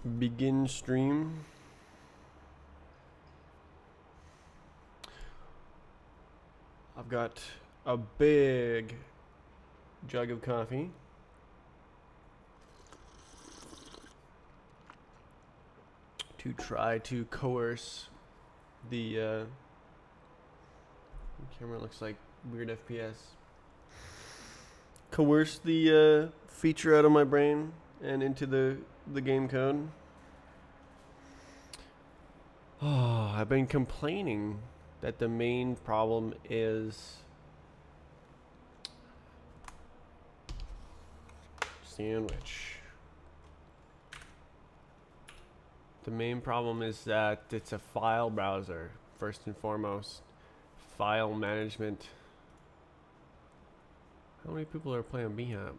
Begin stream. I've got a big jug of coffee. To try to coerce the camera looks like weird FPS. Coerce the feature out of my brain and into the game code. Oh, I've been complaining that the main problem is sandwich. The main problem is that it's a file browser, first and foremost. File management. How many people are playing Bhab?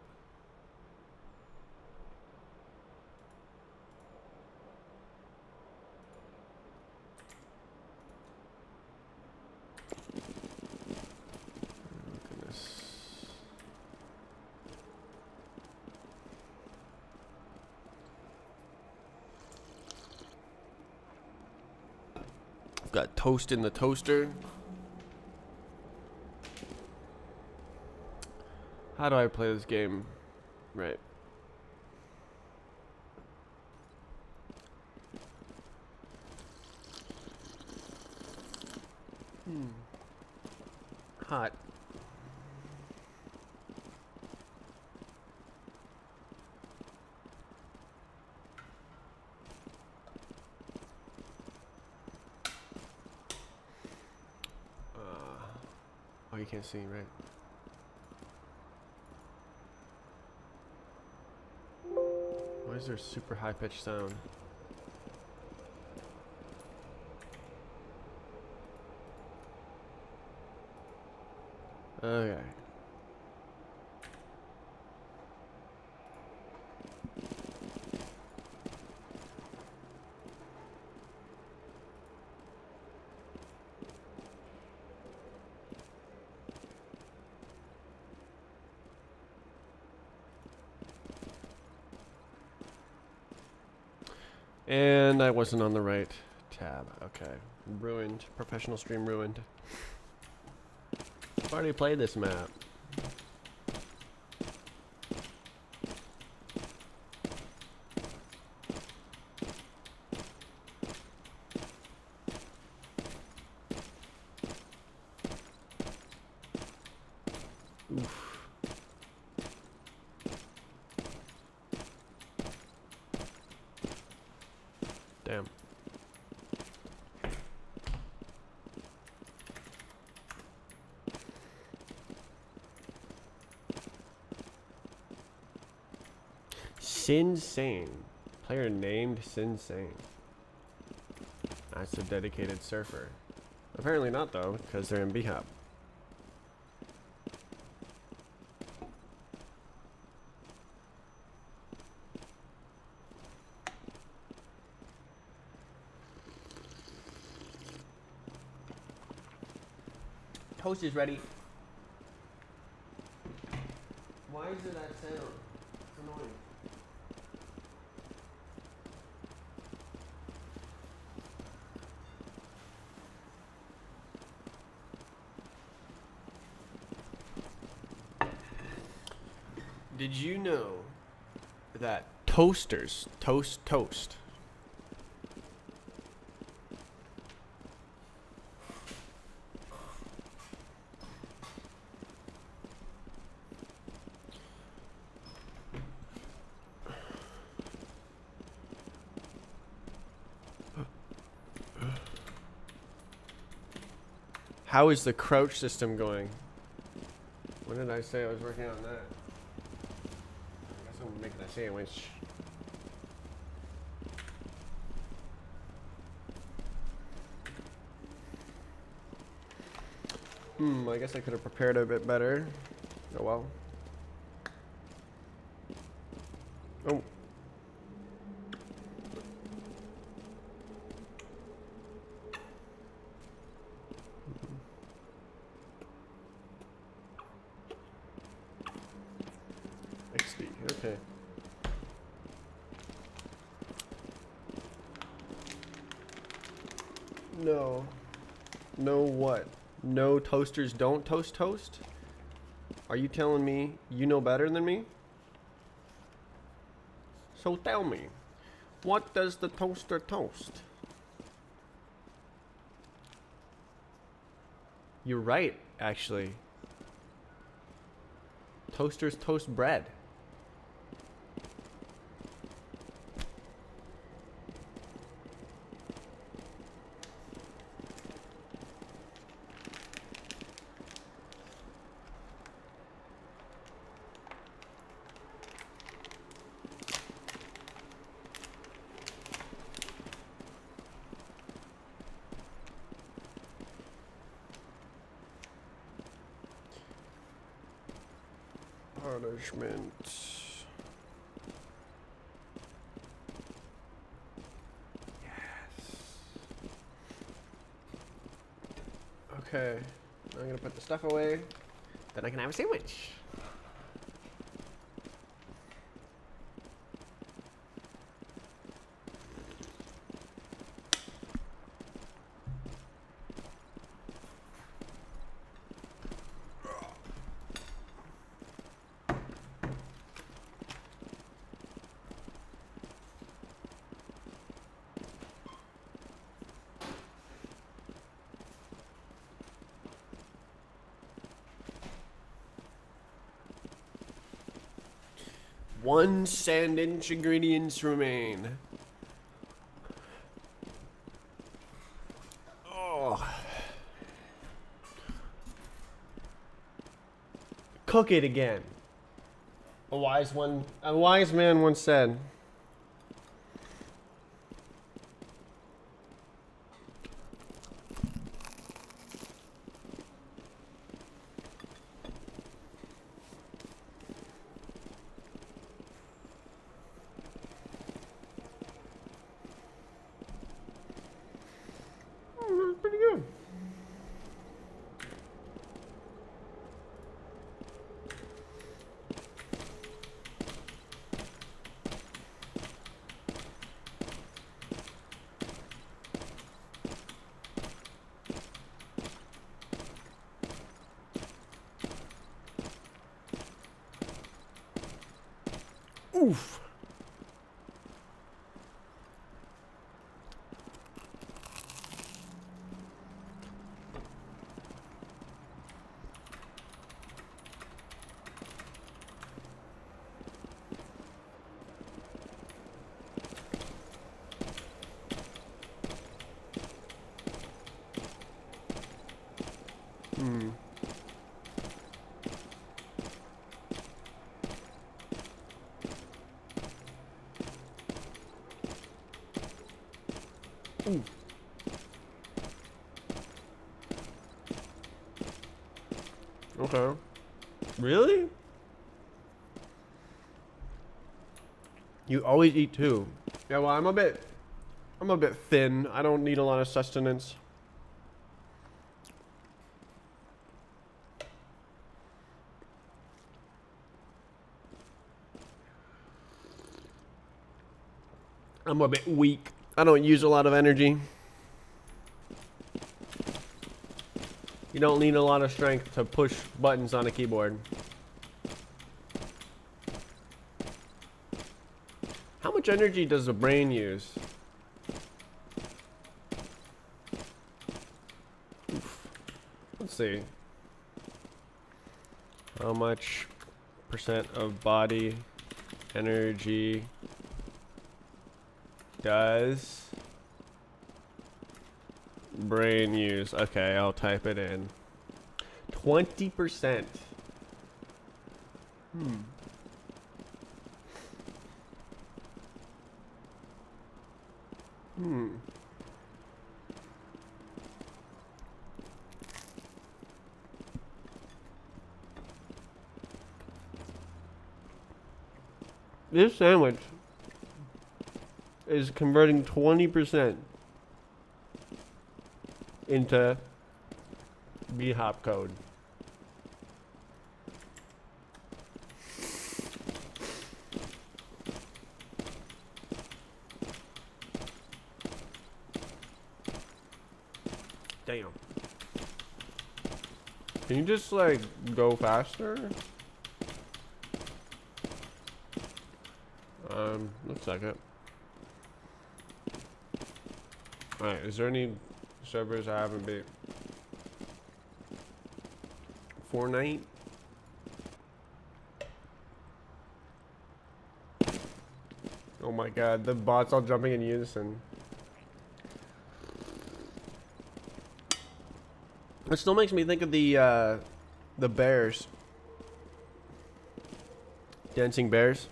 Oh, goodness. I've got toast in the toaster. How do I play this game? Right. Hot. Oh, you can't see, right? Why is there super high-pitched sound? Okay. And I wasn't on the right tab. Okay. Ruined. Professional stream ruined. I've already played this map. Oof. Damn. Sinsane. Player named Sinsane. That's a dedicated surfer. Apparently not though, because they're in Bhab. Toast is ready. Why is there that sound? It's annoying. Did you know that toasters toast? How is the crouch system going? When did I say I was working on that? I guess I'm making a sandwich. I guess I could have prepared a bit better. Oh well. Oh. XD, okay. No what? No toasters don't toast? Are you telling me you know better than me? So tell me, what does the toaster toast? You're right, actually. Toasters toast bread. Punishment. Yes. Okay. I'm gonna put the stuff away. Then I can have a sandwich. One sandwich ingredients remain. Oh. Cook it again. A wise man once said. That's pretty good. Oof. Hmm. Ooh. Okay. Really? You always eat two. Yeah, well, I'm a bit thin. I don't need a lot of sustenance. I'm a bit weak. I don't use a lot of energy. You don't need a lot of strength to push buttons on a keyboard. How much energy does the brain use? Oof. Let's see. How much percent of body energy does brain use? Okay, I'll type it in. 20%. This sandwich is converting 20% into B-hop code. Damn. Can you just like go faster? Looks like it. Alright, is there any servers I haven't beat? Fortnite? Oh my god, the bots all jumping in unison. It still makes me think of the bears. Dancing bears.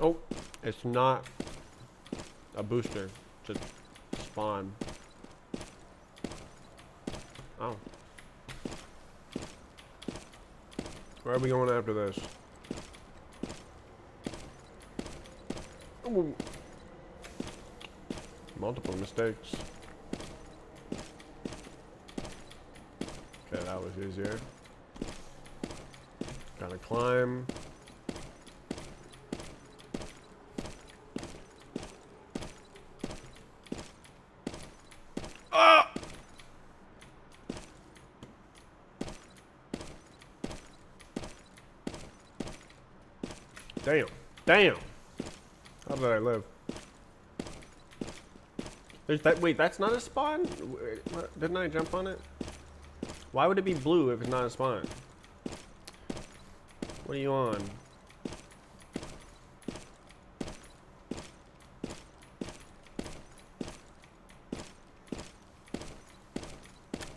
Oh, it's not a booster, just spawn. Oh. Where are we going after this? Ooh. Multiple mistakes. Okay, that was easier. Gotta climb. Ah! Damn. Damn. How did I live? There's that. Wait, that's not a spawn? Didn't I jump on it? Why would it be blue if it's not a spawn? What are you on?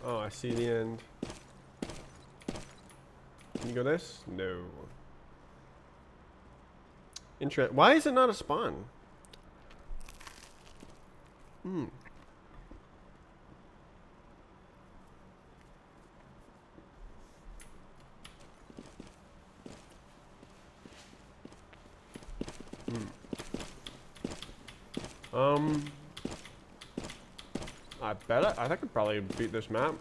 Oh, I see the end. Can you go this? No. Why is it not a spawn? Hmm. I think I could probably beat this map.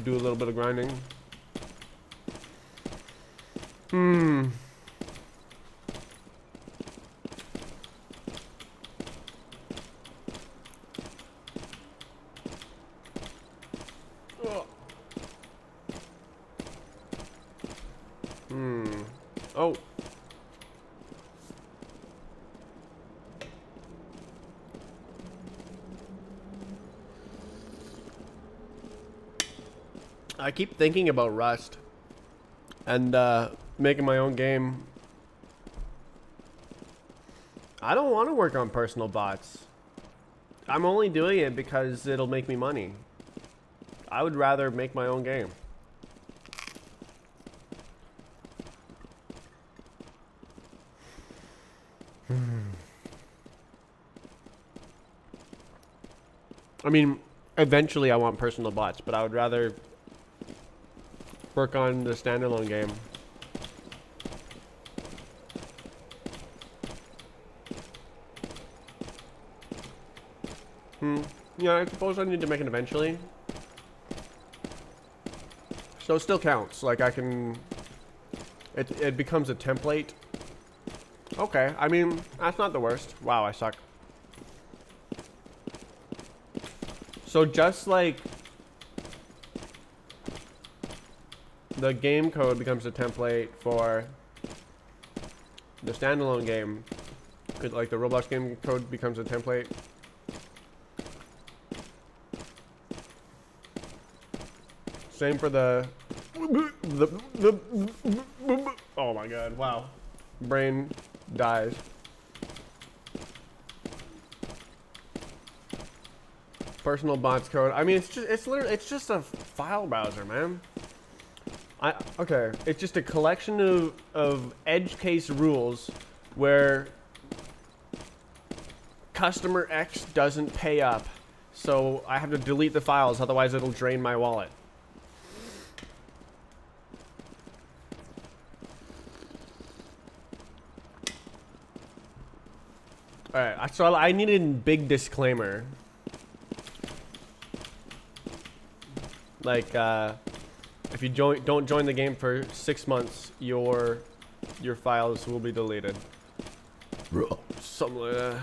Do a little bit of grinding. Hmm. Oh. I keep thinking about Rust and making my own game. I don't want to work on personal bots. I'm only doing it because it'll make me money. I would rather make my own game. I mean, eventually I want personal bots, but I would rather work on the standalone game. Yeah, I suppose I need to make it eventually. So it still counts. Like I can... It becomes a template. Okay, I mean, that's not the worst. Wow, I suck. So just like the game code becomes a template for the standalone game, like the Roblox game code becomes a template. Same for the oh my god, wow. Brain dies. Personal bots code. I mean, it's just a file browser, man. Okay, it's just a collection of edge case rules where customer X doesn't pay up So I have to delete the files, otherwise it'll drain my wallet. Alright, so I need a big disclaimer. Like, if you don't join the game for 6 months, your files will be deleted. Something like that.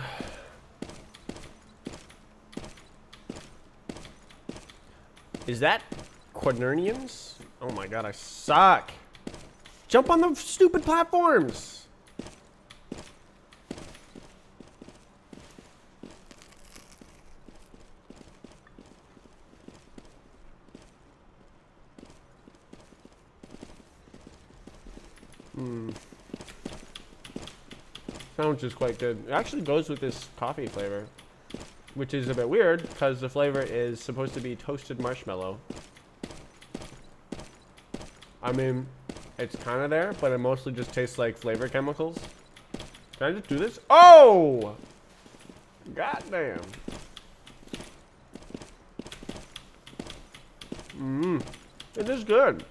Is that Quaternions? Oh my god, I suck. Jump on the stupid platforms. Sandwich is quite good. It actually goes with this coffee flavor, which is a bit weird because the flavor is supposed to be toasted marshmallow. I mean, it's kind of there, but it mostly just tastes like flavor chemicals. Can I just do this? Oh! Goddamn. It is good.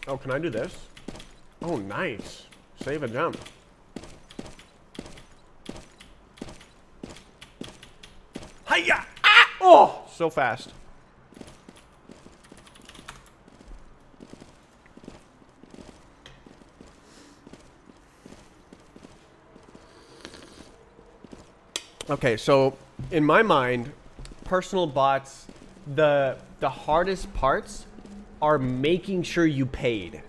Oh, can I do this? Oh, nice. Save a jump. Hiya! Ah! Oh, so fast. Okay, so in my mind, personal bots, the hardest parts are making sure you paid.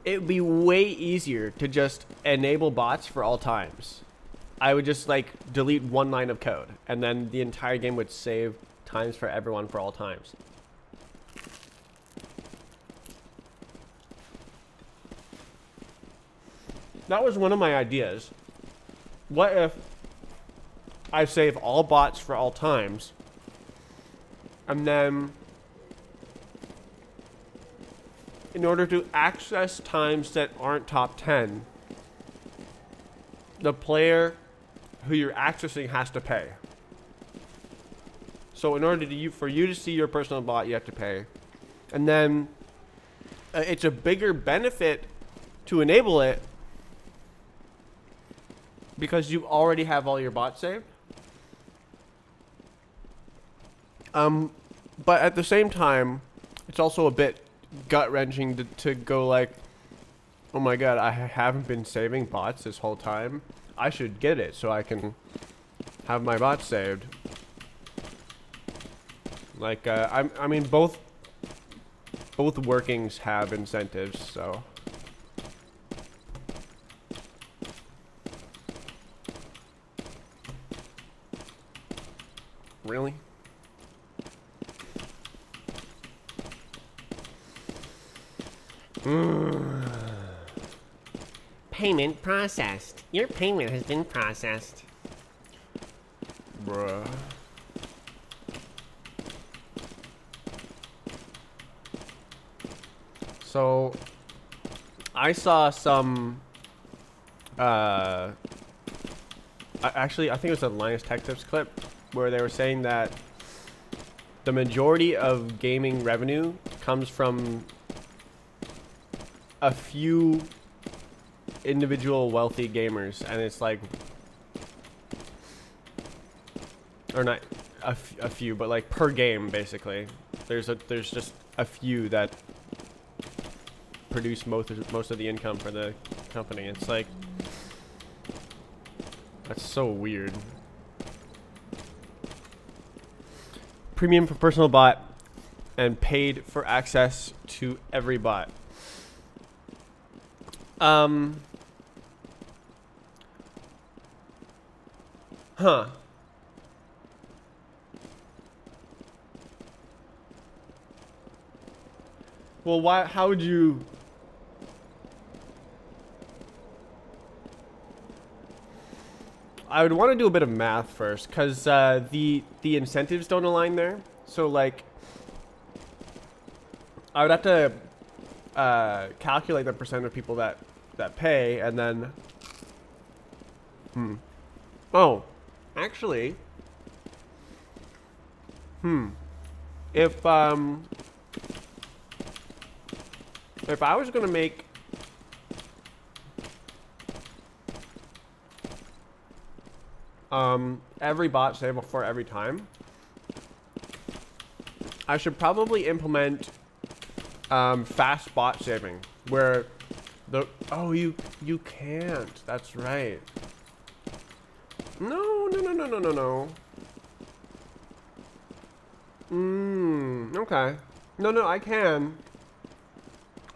It would be way easier to just enable bots for all times. I would just like delete one line of code and then the entire game would save times for everyone for all times. That was one of my ideas. What if I save all bots for all times and then in order to access times that aren't top 10, the player who you're accessing has to pay. So in order for you to see your personal bot, you have to pay. And then it's a bigger benefit to enable it because you already have all your bots saved. But at the same time, it's also a bit gut-wrenching to go like, oh my god, I haven't been saving bots this whole time. I should get it so I can have my bots saved. Like, I mean, both workings have incentives, so. Really? Payment processed. Your payment has been processed. Bruh. So, I saw some, actually, I think it was a Linus Tech Tips clip where they were saying that the majority of gaming revenue comes from a few individual wealthy gamers, and it's like, or not a few, but like per game basically. There's just a few that produce most of the income for the company. It's like, that's so weird. Premium for personal bot and paid for access to every bot. Huh. Well, why? How would you? I would want to do a bit of math first, because the incentives don't align there. So like, I would have to calculate the percent of people that pay, and then Oh, actually, if I was gonna make every bot save before every time, I should probably implement fast bot saving, where you can't. That's right. No. Okay. No, I can.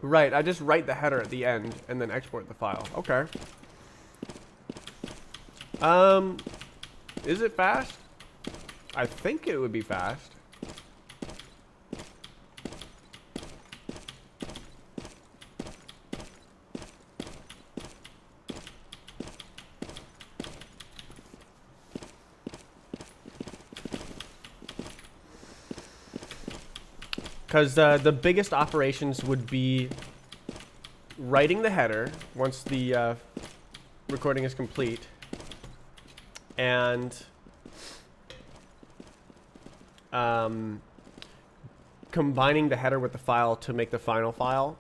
Right, I just write the header at the end and then export the file. Okay. Is it fast? I think it would be fast. Because the biggest operations would be writing the header once the recording is complete, and combining the header with the file to make the final file.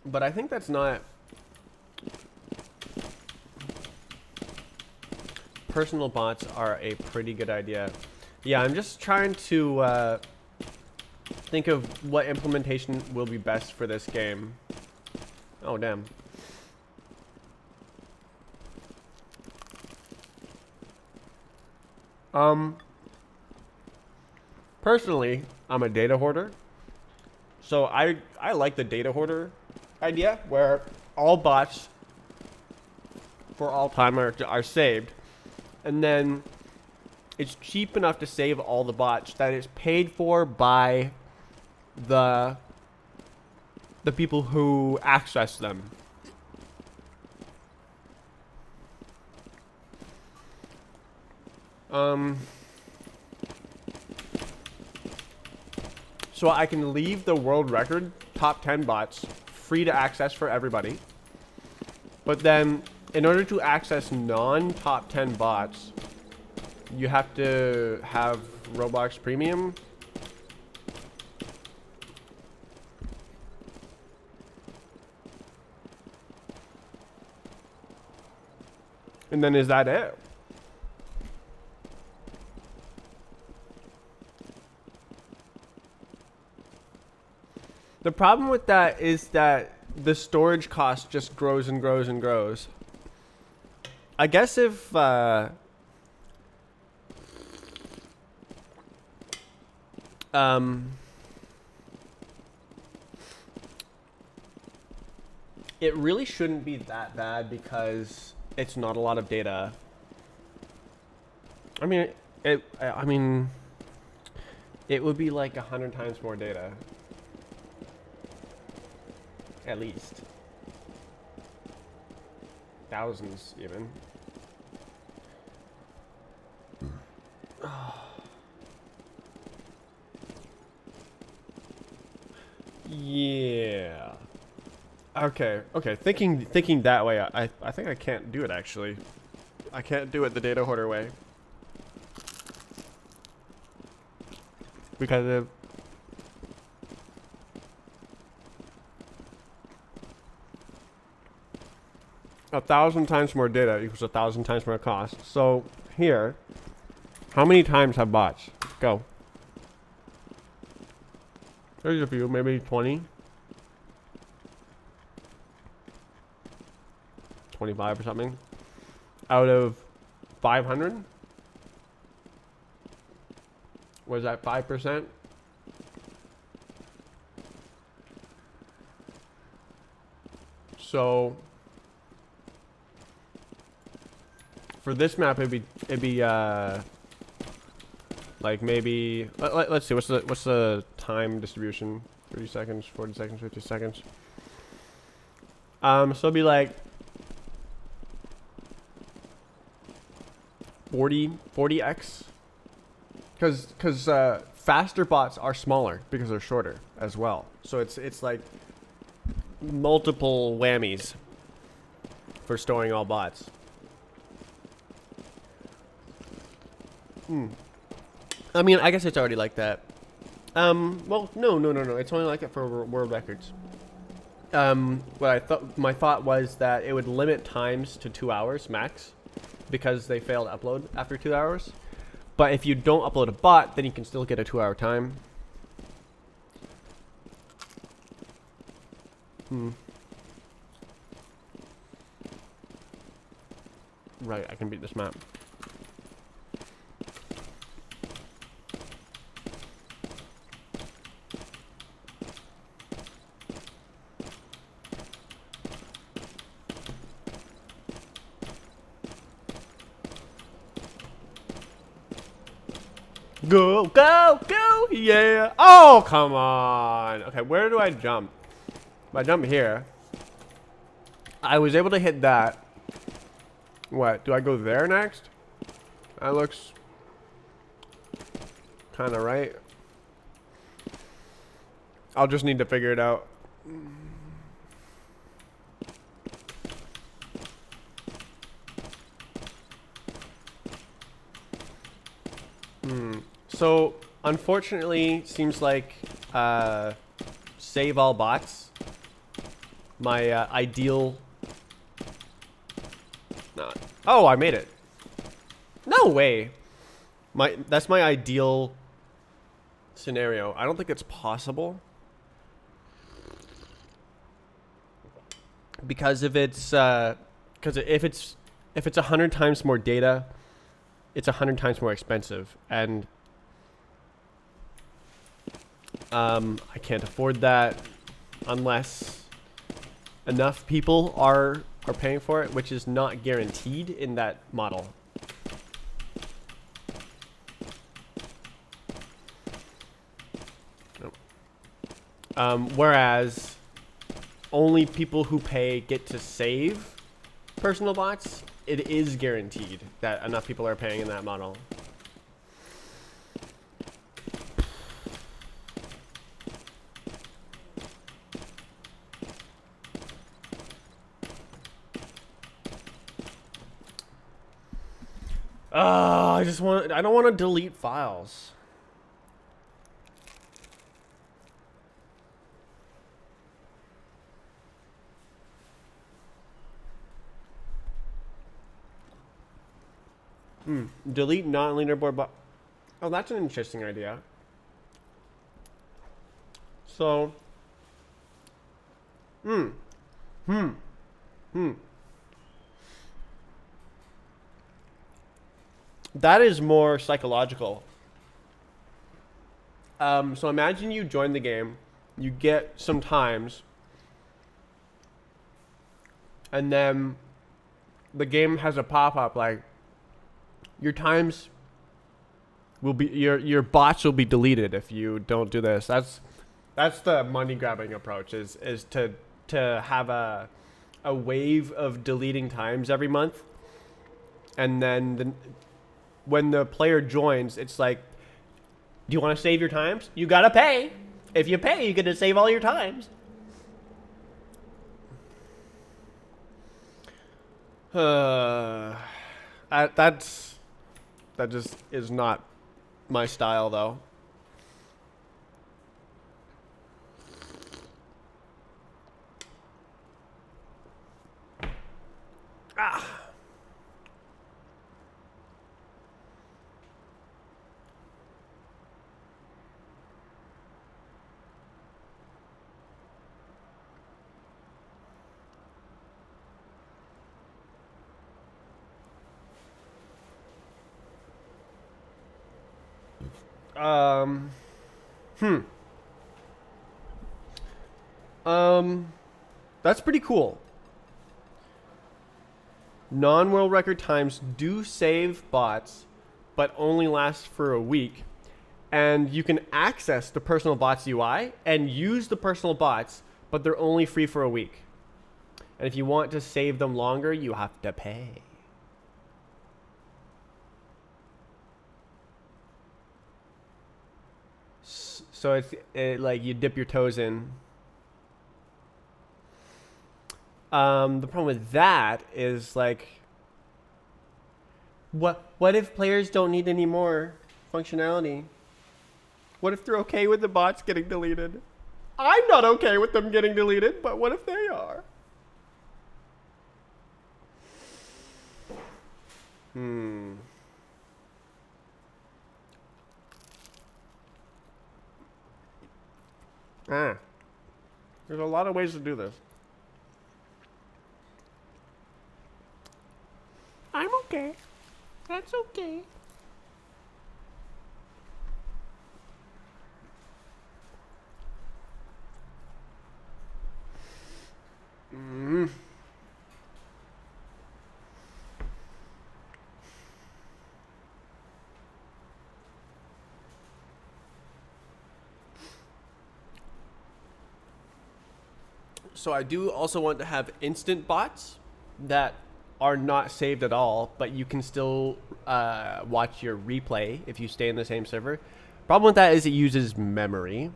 But I think that's not... Personal bots are a pretty good idea. Yeah, I'm just trying to think of what implementation will be best for this game. Oh, damn. Personally, I'm a data hoarder. So I like the data hoarder idea, where all bots for all time are saved. And then it's cheap enough to save all the bots that it's paid for by the people who access them. So I can leave the world record top 10 bots free to access for everybody. But then, in order to access non-top 10 bots, you have to have Roblox Premium. And then is that it? The problem with that is that the storage cost just grows and grows and grows. I guess if it really shouldn't be that bad because it's not a lot of data. I mean, it would be like 100 times more data. At least. Thousands, even. Yeah. Okay. Thinking that way, I think I can't do it, actually. I can't do it the data hoarder way. Because of... 1,000 times more data equals 1,000 times more cost. So here, how many times have bots? Go. There's a few, maybe 20. 25 or something. Out of 500? Was that 5%? So for this map, it'd be like maybe let's see, what's the time distribution? 30 seconds, 40 seconds, 50 seconds. So it'd be like 40x, because faster bots are smaller because they're shorter as well. So it's like multiple whammies for storing all bots. I mean, I guess it's already like that. Well, no. It's only like it for world records. What I thought, my thought was that it would limit times to 2 hours max, because they failed to upload after 2 hours. But if you don't upload a bot, then you can still get a 2-hour time. Right, I can beat this map. Go, go, go! Yeah! Oh, come on! Okay, where do I jump? If I jump here, I was able to hit that. What? Do I go there next? That looks kind of right. I'll just need to figure it out. So, unfortunately, seems like save all bots. My ideal... Not. Oh, I made it. No way. That's my ideal scenario. I don't think it's possible. Because if it's if it's 100 times more data, it's 100 times more expensive, and I can't afford that unless enough people are paying for it, which is not guaranteed in that model. Whereas only people who pay get to save personal bots, it is guaranteed that enough people are paying in that model. I don't want to delete files. Delete non-leaderboard bot. Oh, that's an interesting idea. So, that is more psychological. So imagine you join the game, you get some times, and then the game has a pop-up like, your times will be, your bots will be deleted if you don't do this. That's the money grabbing approach, is to have a wave of deleting times every month, and then when the player joins, it's like, do you want to save your times? You gotta pay. If you pay, you get to save all your times. That just is not my style, though. That's pretty cool. Non-world record times do save bots, but only last for a week. And you can access the personal bots UI and use the personal bots, but they're only free for a week. And if you want to save them longer, you have to pay. So it's like you dip your toes in. The problem with that is like, what if players don't need any more functionality? What if they're okay with the bots getting deleted? I'm not okay with them getting deleted, but what if they are? There's a lot of ways to do this. I'm okay. That's okay. So I do also want to have instant bots that are not saved at all, but you can still watch your replay if you stay in the same server. Problem with that is it uses memory.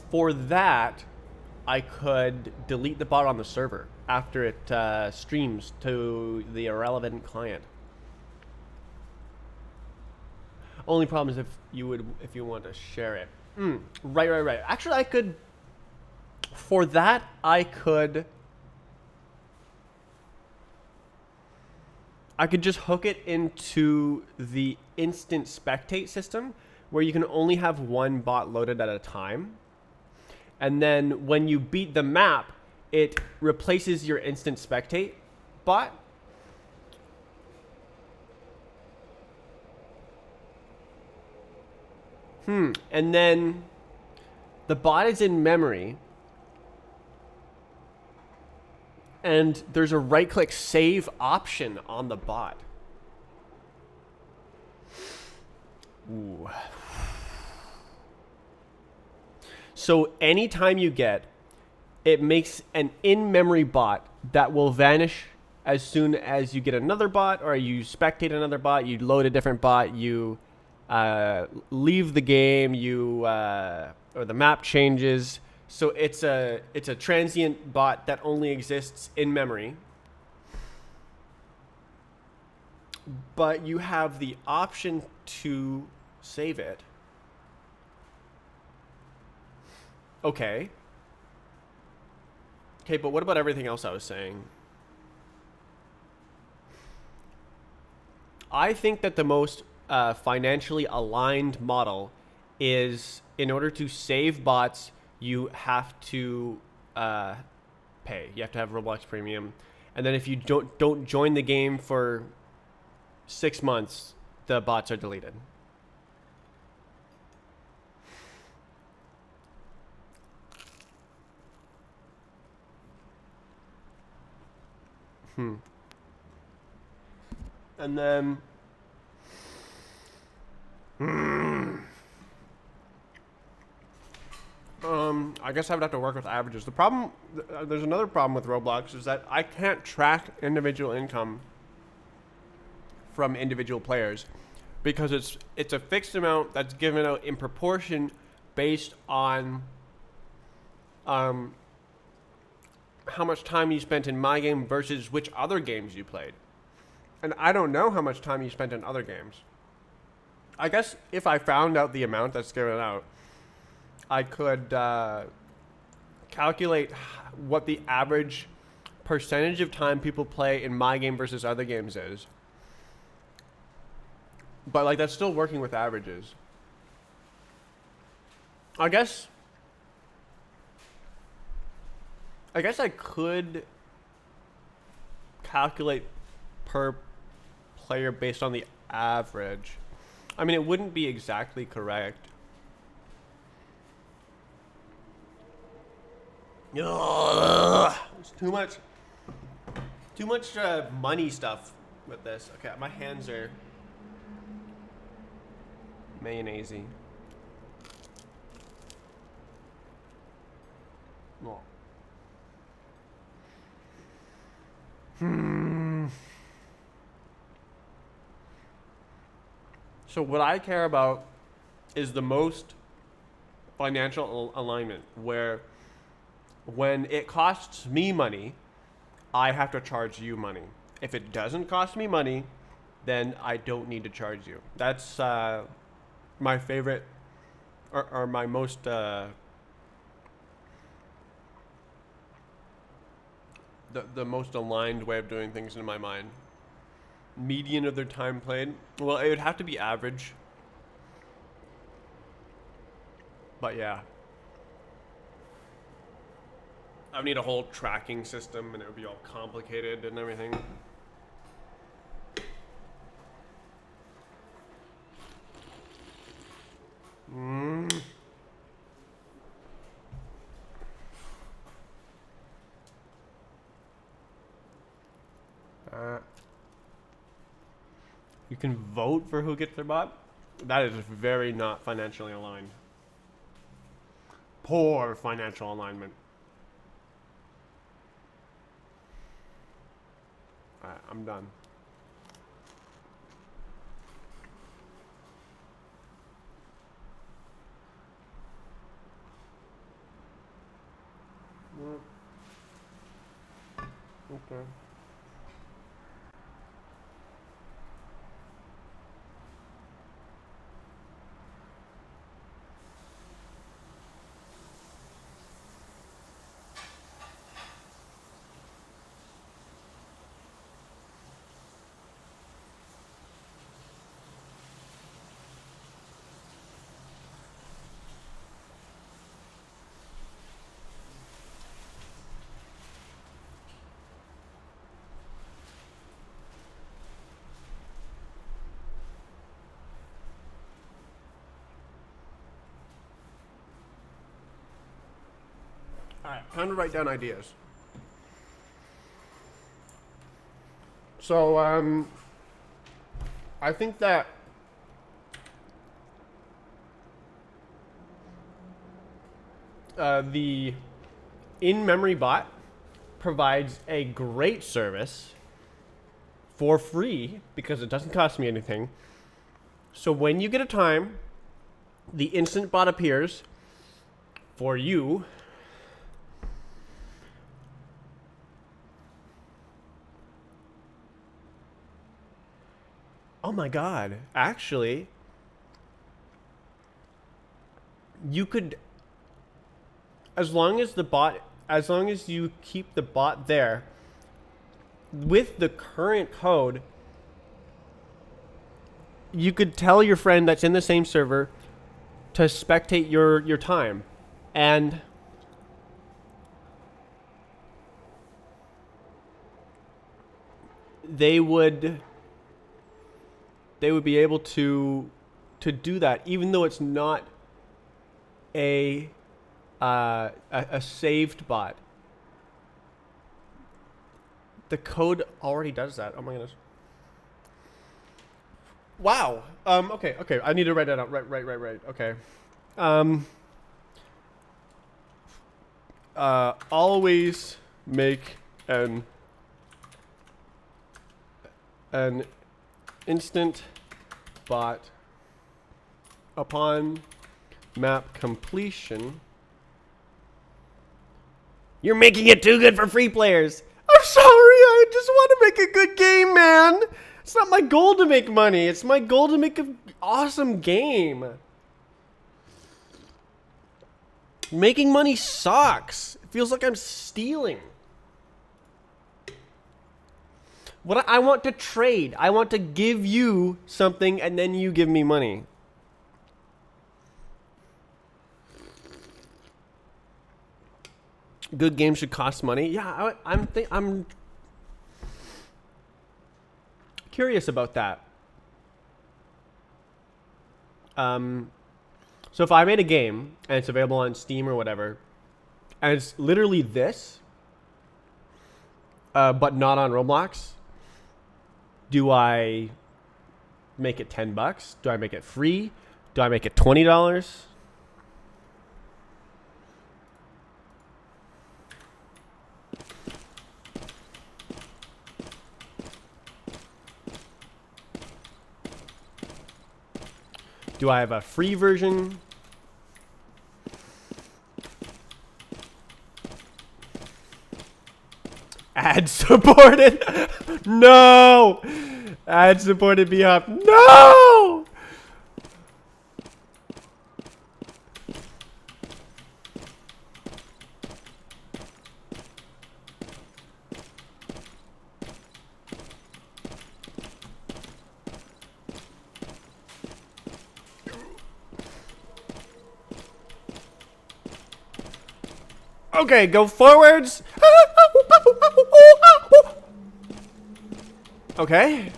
For that, I could delete the bot on the server after it streams to the irrelevant client. Only problem is if you want to share it. Right. Actually, I could. For that, I could just hook it into the instant spectate system, where you can only have one bot loaded at a time. And then when you beat the map, it replaces your instant spectate bot. And then the bot is in memory. And there's a right-click save option on the bot. Ooh. So anytime you get, it makes an in-memory bot that will vanish as soon as you get another bot, or you spectate another bot, you load a different bot, you leave the game, or the map changes. So it's a transient bot that only exists in memory. But you have the option to save it. Okay, but what about everything else I was saying? I think that the most financially aligned model is, in order to save bots, you have to pay. You have to have Roblox Premium, and then if you don't join the game for 6 months, the bots are deleted. And then I guess I would have to work with averages. The problem, there's another problem with Roblox, is that I can't track individual income from individual players, because it's a fixed amount that's given out in proportion based on how much time you spent in my game versus which other games you played. And I don't know how much time you spent in other games. I guess if I found out the amount that's given out, I could calculate what the average percentage of time people play in my game versus other games is. But like, that's still working with averages. I guess I could calculate per player based on the average. I mean, it wouldn't be exactly correct. Ugh, there's too much money stuff with this. Okay, my hands are mayonnaise-y. Oh. So what I care about is the most financial alignment, where when it costs me money, I have to charge you money. If it doesn't cost me money, then I don't need to charge you. That's my favorite, or my most the most aligned way of doing things in my mind. Median of their time played. Well, it would have to be average. But yeah. I would need a whole tracking system and it would be all complicated and everything. You can vote for who gets their bot? That is very not financially aligned. Poor financial alignment. Alright, I'm done. Okay. Alright, time to write down ideas. So, I think that the in-memory bot provides a great service for free because it doesn't cost me anything. So when you get a time, the instant bot appears for you. Oh my god, actually, you could, as long as you keep the bot there, with the current code, you could tell your friend that's in the same server to spectate your time. And they would be able to do that, even though it's not a saved bot. The code already does that. Oh my goodness. Wow. Okay. I need to write that out. Right. Okay. Always make an instant bot upon map completion. You're making it too good for free players. I'm sorry, I just want to make a good game, man. It's not my goal to make money. It's my goal to make an awesome game. Making money sucks. It feels like I'm stealing. What I want to trade. I want to give you something and then you give me money. Good games should cost money. Yeah, I'm curious about that. So if I made a game and it's available on Steam or whatever, and it's literally this, but not on Roblox, do I make it $10? Do I make it free? Do I make it $20? Do I have a free version? Ad supported. No. Ad supported B-hop. No. Okay, go forwards. Okay.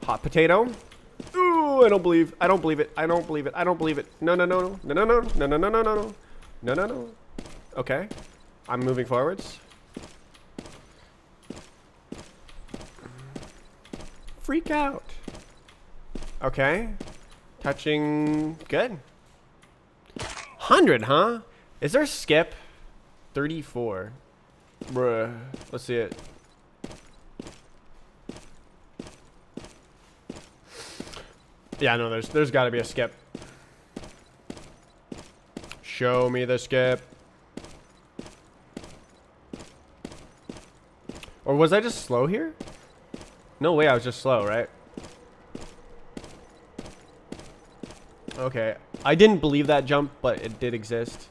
Hot potato. Ooh, I don't believe it. I don't believe it. I don't believe it. No, no, no, no, no, no, no, no, no, no, no, no, no, no, no. Okay. I'm moving forwards. Freak out. Okay. Touching. Good. 100, huh? Is there a skip? 34. Bruh. Let's see it. Yeah, no, there's got to be a skip. Show me the skip. Or was I just slow here? No way, I was just slow, right? Okay. I didn't believe that jump, but it did exist.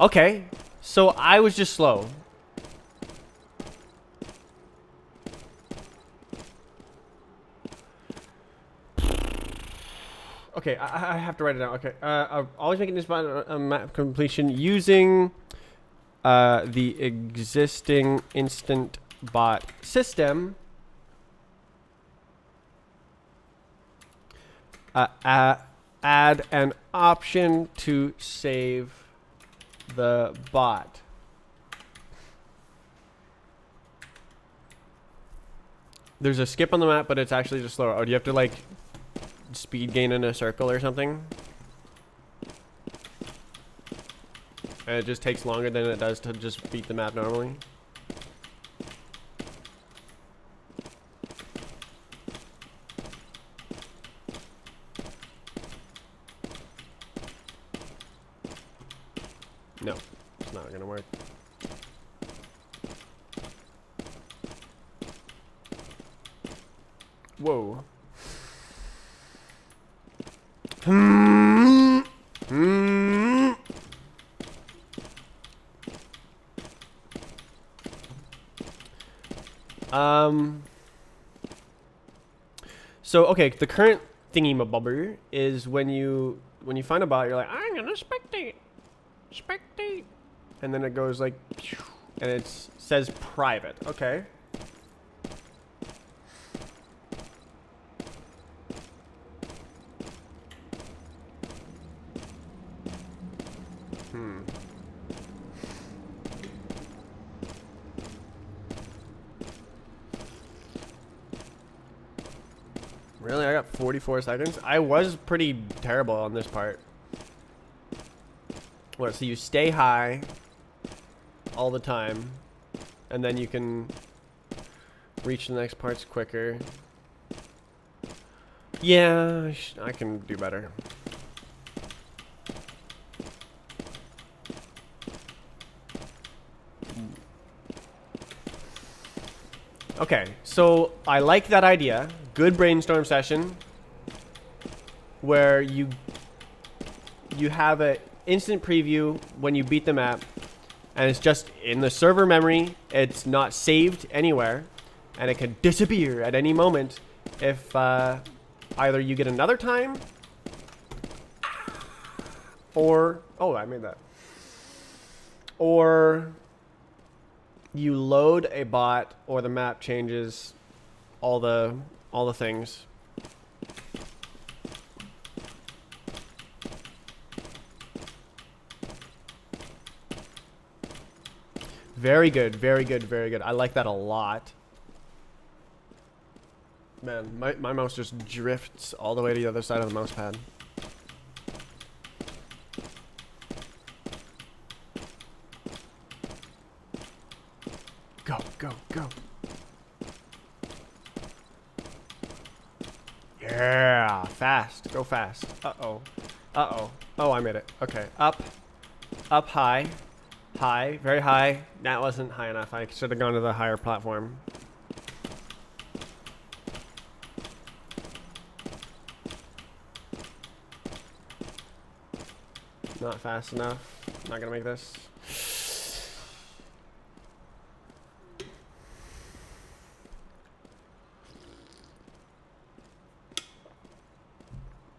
Okay. So I was just slow. Okay, I have to write it down. Okay. Always making this map completion using the existing instant bot system. Add an option to save the bot. There's a skip on the map, but it's actually just slower. Oh, do you have to like speed gain in a circle or something? And it just takes longer than it does to just beat the map normally. No, it's not gonna work. Whoa. So okay, the current thingy-mabobber is when you find a bot, you're like, I'm gonna spectate, and then it goes like, and it says private. Okay. Really? I got 44 seconds? I was pretty terrible on this part. What, so you stay high all the time, and then you can reach the next parts quicker. Yeah, I can do better. Okay, so I like that idea. Good brainstorm session where you have an instant preview when you beat the map, and it's just in the server memory. It's not saved anywhere, and it can disappear at any moment if either you get another time or I made that, or you load a bot, or the map changes all the things. Very good, very good, very good. I like that a lot. Man, my mouse just drifts all the way to the other side of the mouse pad. Go, go, go. Yeah, fast. Go fast. Uh-oh. Uh-oh. Oh, I made it. Okay. Up. Up high. High, very high. That wasn't high enough. I should have gone to the higher platform. Not fast enough. Not gonna make this.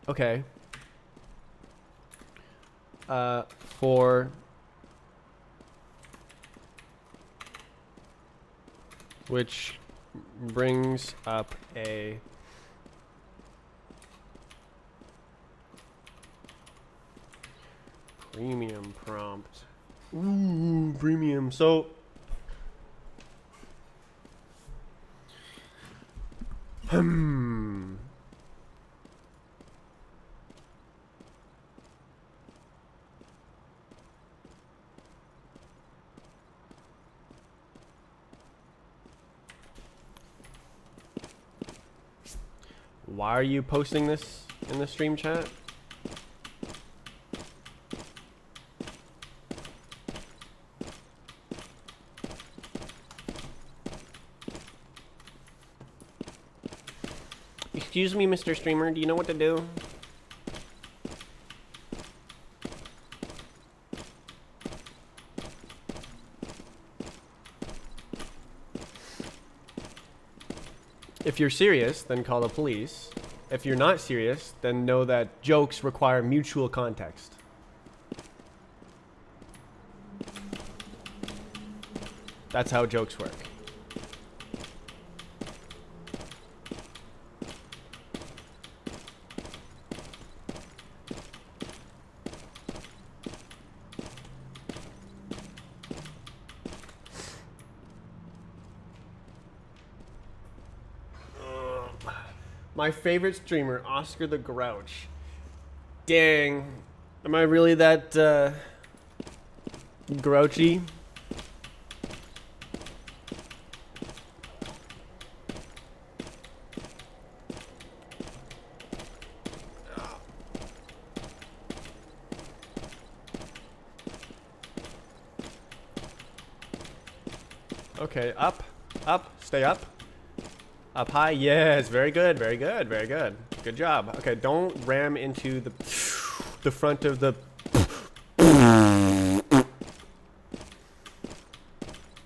Okay. For which brings up a premium prompt. Ooh, premium. So why are you posting this in the stream chat? Excuse me, Mr. Streamer, do you know what to do? If you're serious, then call the police. If you're not serious, then know that jokes require mutual context. That's how jokes work. My favorite streamer, Oscar the Grouch. Dang. Am I really that grouchy? Okay, up, stay up. Up high, yes, very good, very good, very good. Good job. Okay, don't ram into the front of the.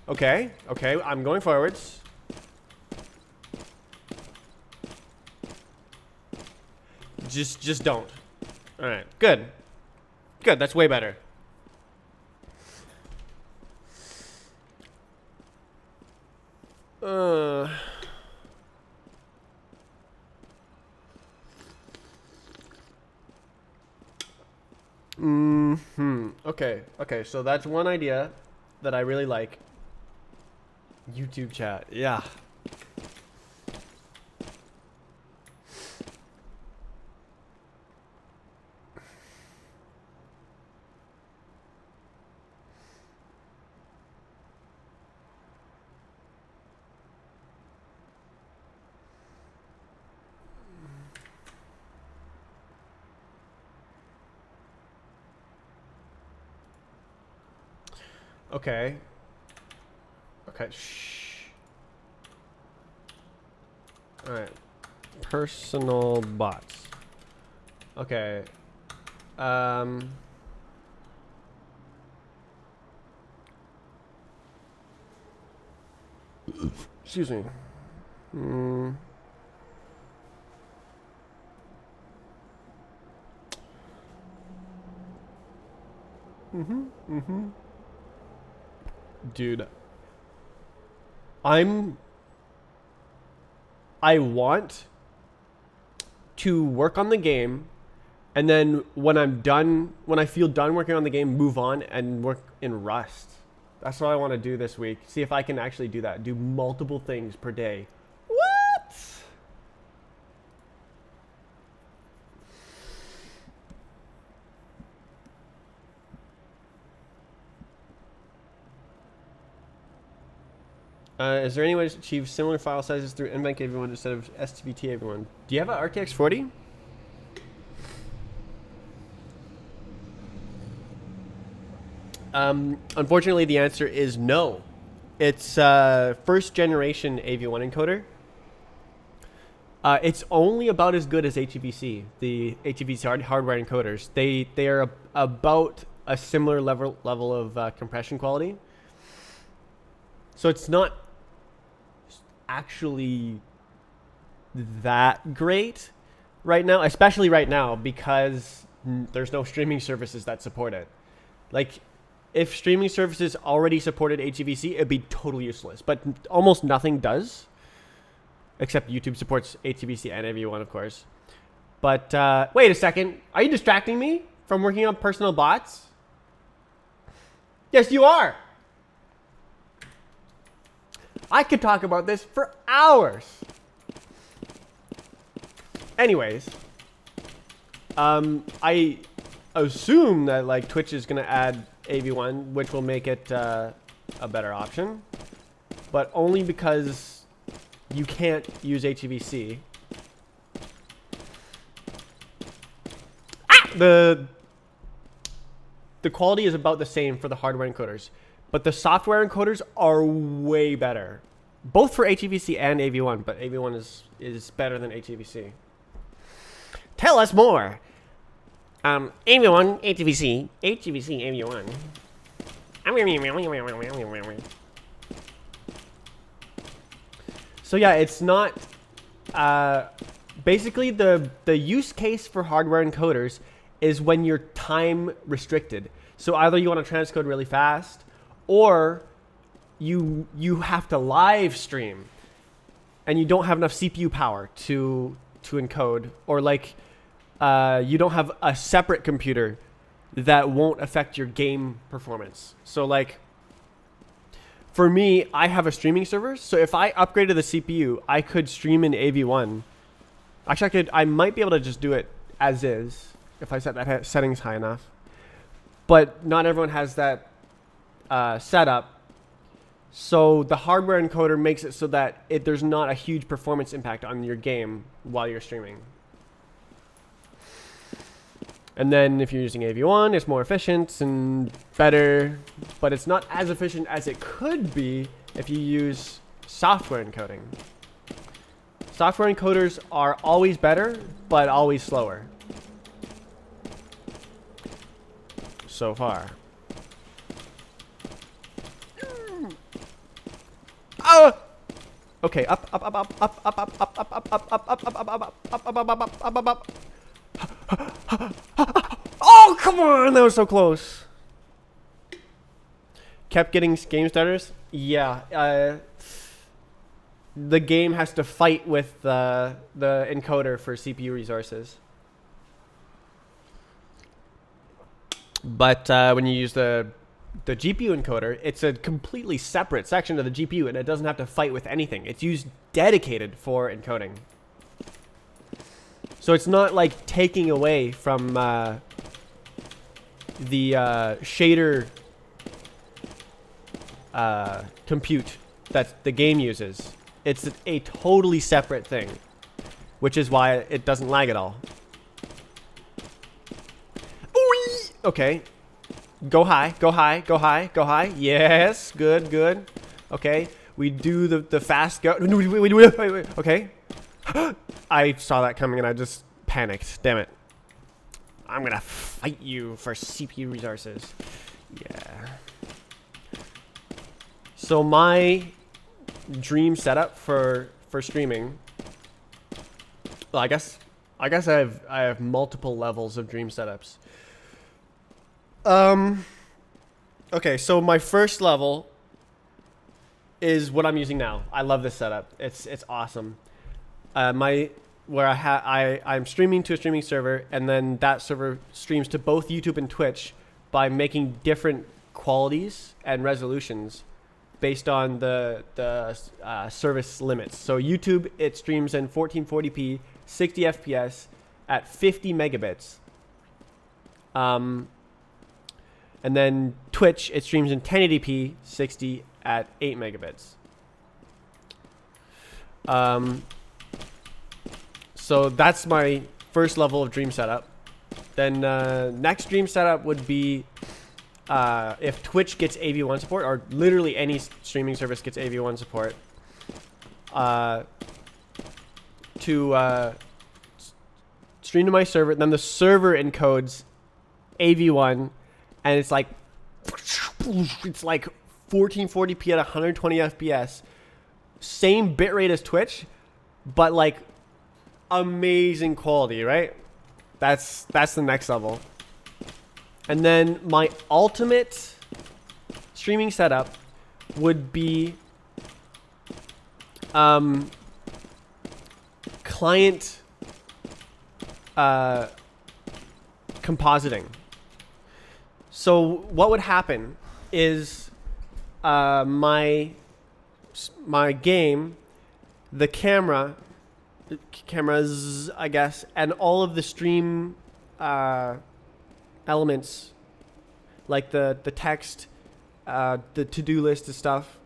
Okay, okay, I'm going forwards. Just don't. All right, good, good. That's way better. Okay, okay, so that's one idea that I really like. YouTube chat, yeah. Okay. Okay, shh. Alright. Personal bots. Okay. Excuse me. Dude, I want to work on the game, and then when I'm done, when I feel done working on the game, move on and work in Rust. That's what I want to do this week. See if I can actually do that. Do multiple things per day. What? Is there any way to achieve similar file sizes through NVENC everyone instead of STVT everyone? Do you have an RTX 40? Unfortunately, the answer is no. It's first generation AV1 encoder. It's only about as good as HEVC, the HEVC hardware encoders. They are about a similar level of compression quality. So it's not actually that great right now, especially right now, because there's no streaming services that support it. Like, if streaming services already supported HEVC, it'd be totally useless. But almost nothing does, except YouTube supports HEVC and AV1, of course. But wait a second, are you distracting me from working on personal bots? Yes, you are. I could talk about this for hours. Anyways, I assume that like Twitch is gonna add AV1, which will make it a better option, but only because you can't use HEVC. The quality is about the same for the hardware encoders, but the software encoders are way better, both for HEVC and AV1, but AV1 is better than HEVC. Tell us more. AV1, HEVC, AV1. So yeah, it's not, basically the use case for hardware encoders is when you're time restricted. So either you want to transcode really fast, or you have to live stream and you don't have enough CPU power to encode, or like you don't have a separate computer that won't affect your game performance. So like for me, I have a streaming server, so if I upgraded the CPU, I could stream in AV1. Actually, I might be able to just do it as is if I set that settings high enough. But not everyone has that setup. So the hardware encoder makes it so that there's not a huge performance impact on your game while you're streaming. And then if you're using AV1, it's more efficient and better, but it's not as efficient as it could be if you use software encoding. Software encoders are always better, but always slower. So far. Oh! Okay, up. Oh, come on! That was so close. Kept getting game starters? Yeah. The game has to fight with the encoder for CPU resources. But when you use the GPU encoder, it's a completely separate section of the GPU, and it doesn't have to fight with anything. It's used dedicated for encoding. So it's not like taking away from the shader compute that the game uses. It's a totally separate thing, which is why it doesn't lag at all. Okay. Go high, go high, go high, go high. Yes, good, good. Okay, we do the fast go. Wait. Okay. I saw that coming and I just panicked. Damn it. I'm gonna fight you for CPU resources. Yeah. So my dream setup for streaming. Well, I guess I have multiple levels of dream setups. Okay, so my first level is what I'm using now. I love this setup. It's awesome. I'm streaming to a streaming server, and then that server streams to both YouTube and Twitch by making different qualities and resolutions based on the service limits. So YouTube, it streams in 1440p, 60 FPS at 50 megabits. And then Twitch, it streams in 1080p, 60 at 8 megabits. So that's my first level of dream setup. Then next dream setup would be if Twitch gets AV1 support, or literally any streaming service gets AV1 support, to stream to my server, then the server encodes AV1, and it's like 1440p at 120 FPS, same bitrate as Twitch, but like amazing quality, right? That's the next level. And then my ultimate streaming setup would be client compositing. So what would happen is my game, the cameras, I guess, and all of the stream elements, like the text, the to-do list and stuff,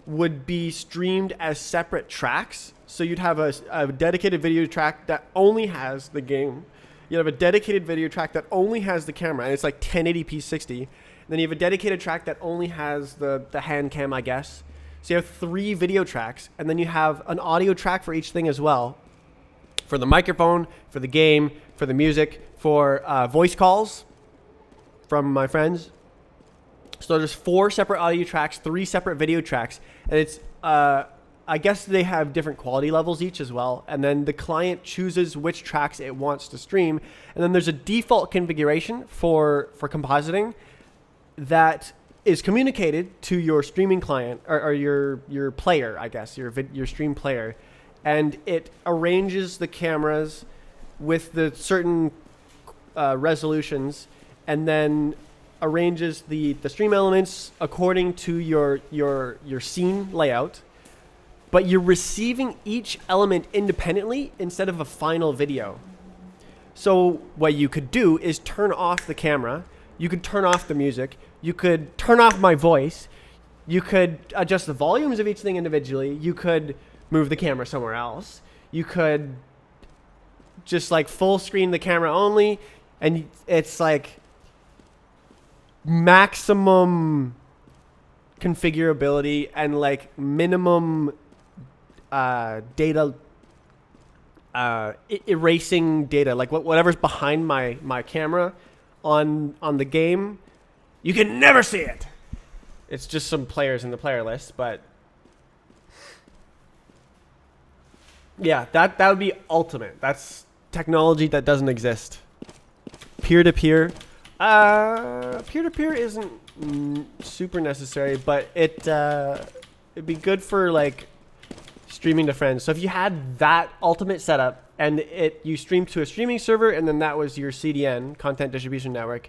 would be streamed as separate tracks. So you'd have a dedicated video track that only has the game. You have a dedicated video track that only has the camera, and it's like 1080p 60. And then you have a dedicated track that only has the hand cam, I guess. So you have 3 video tracks, and then you have an audio track for each thing as well. For the microphone, for the game, for the music, for voice calls from my friends. So there's 4 separate audio tracks, 3 separate video tracks, and it's I guess they have different quality levels each as well. And then the client chooses which tracks it wants to stream, and then there's a default configuration for compositing that is communicated to your streaming client or your player, I guess, your stream player, and it arranges the cameras with the certain resolutions, and then arranges the stream elements according to your scene layout. But you're receiving each element independently instead of a final video. So what you could do is turn off the camera. You could turn off the music. You could turn off my voice. You could adjust the volumes of each thing individually. You could move the camera somewhere else. You could just like full screen the camera only. And it's like maximum configurability and like minimum data, erasing data, like whatever's behind my camera on the game, you can never see it. It's just some players in the player list, but yeah, that would be ultimate. That's technology that doesn't exist. Peer-to-peer. Peer-to-peer isn't super necessary, but it'd be good for like streaming to friends. So if you had that ultimate setup and you streamed to a streaming server, and then that was your CDN, content distribution network,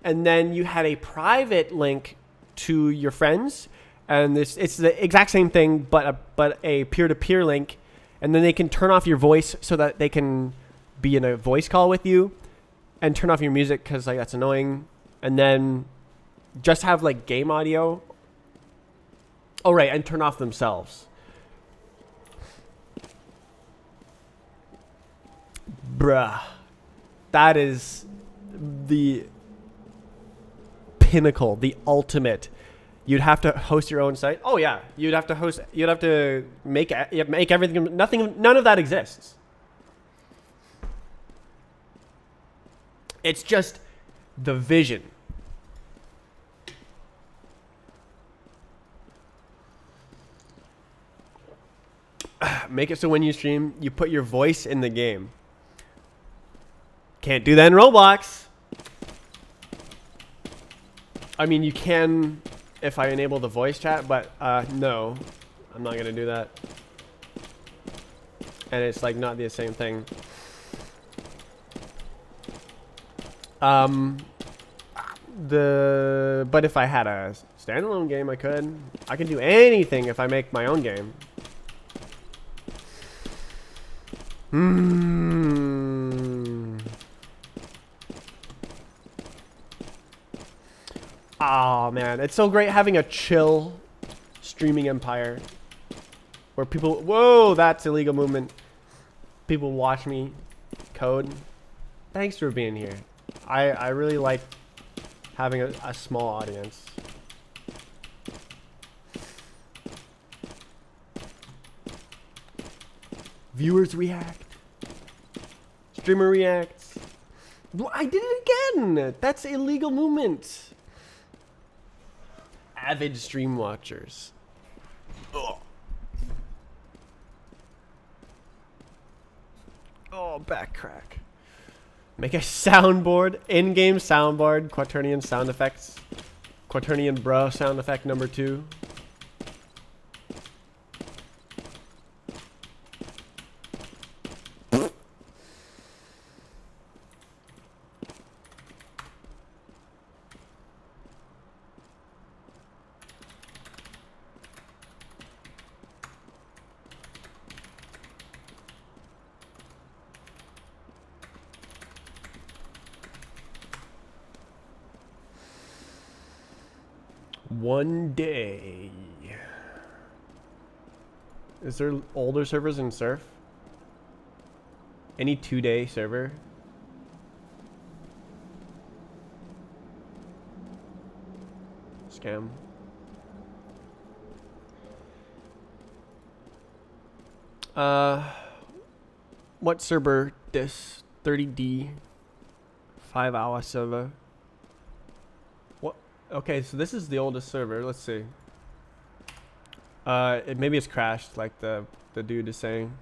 and then you had a private link to your friends, and it's the exact same thing, but a peer-to-peer link, and then they can turn off your voice so that they can be in a voice call with you, and turn off your music because like that's annoying, and then just have like game audio. Oh right, and turn off themselves. Bruh, that is the pinnacle, the ultimate. You'd have to host your own site. Oh yeah, you'd have to make everything. None of that exists. It's just the vision. Make it so when you stream, you put your voice in the game. Can't do that in Roblox. I mean, you can if I enable the voice chat, but no, I'm not gonna do that. And it's like not the same thing. But if I had a standalone game, I can do anything if I make my own game. Oh man, it's so great having a chill streaming empire where people, whoa, that's illegal movement. People watch me code. Thanks for being here. I really like having a small audience. Viewers react. Streamer reacts. I did it again! That's illegal movement. Avid stream watchers. Ugh. Oh, back crack. Make a soundboard, in-game soundboard, Quaternion sound effects. Quaternion bro sound effect number 2. One day. Is there older servers in Surf? Any 2-day server? Scam. What server? This 30D 5-hour server. What? Okay, so this is the oldest server. Let's see. Maybe it's crashed, like the dude is saying.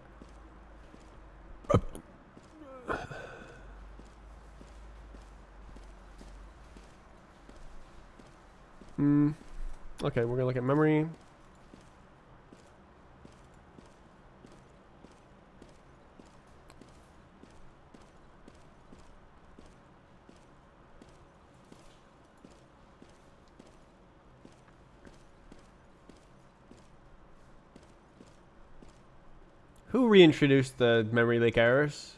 Okay, we're gonna look at memory. Who reintroduced the memory leak errors?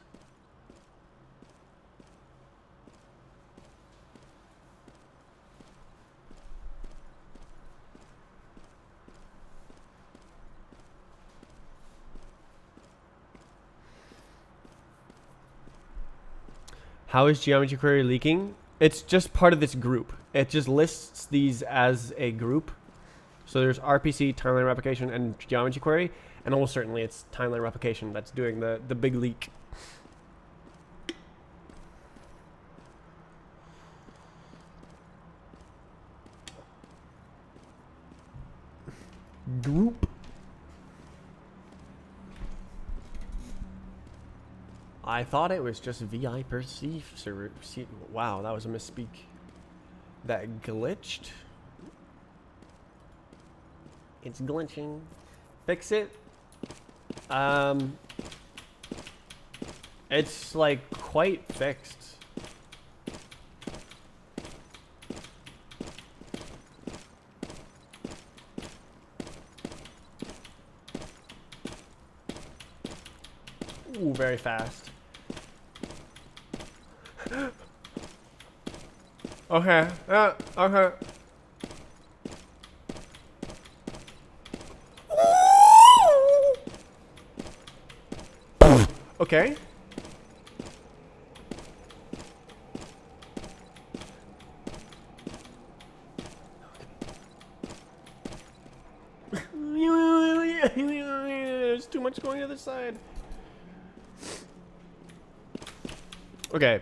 How is Geometry Query leaking? It's just part of this group. It just lists these as a group. So there's RPC, timeline replication, and Geometry Query. And almost certainly it's timeline replication that's doing the big leak. Group. I thought it was just VI perceive server. Wow, that was a misspeak. That glitched. It's glitching. Fix it. It's like quite fixed. Ooh, very fast. Okay. Okay. Okay. There's too much going to the other side. Okay.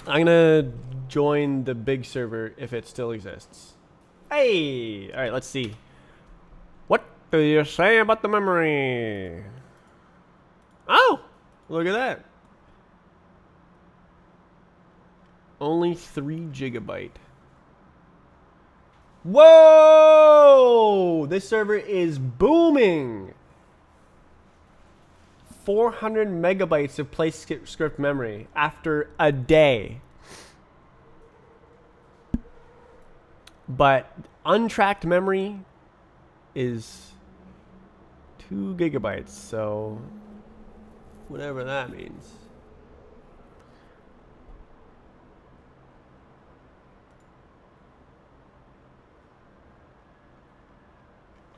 I'm gonna join the big server if it still exists. Hey! Alright, let's see. What do you say about the memory? Oh! Look at that. Only 3 GB. Whoa! This server is booming. 400 megabytes of play script memory after a day. But untracked memory is 2 gigabytes, so whatever that means.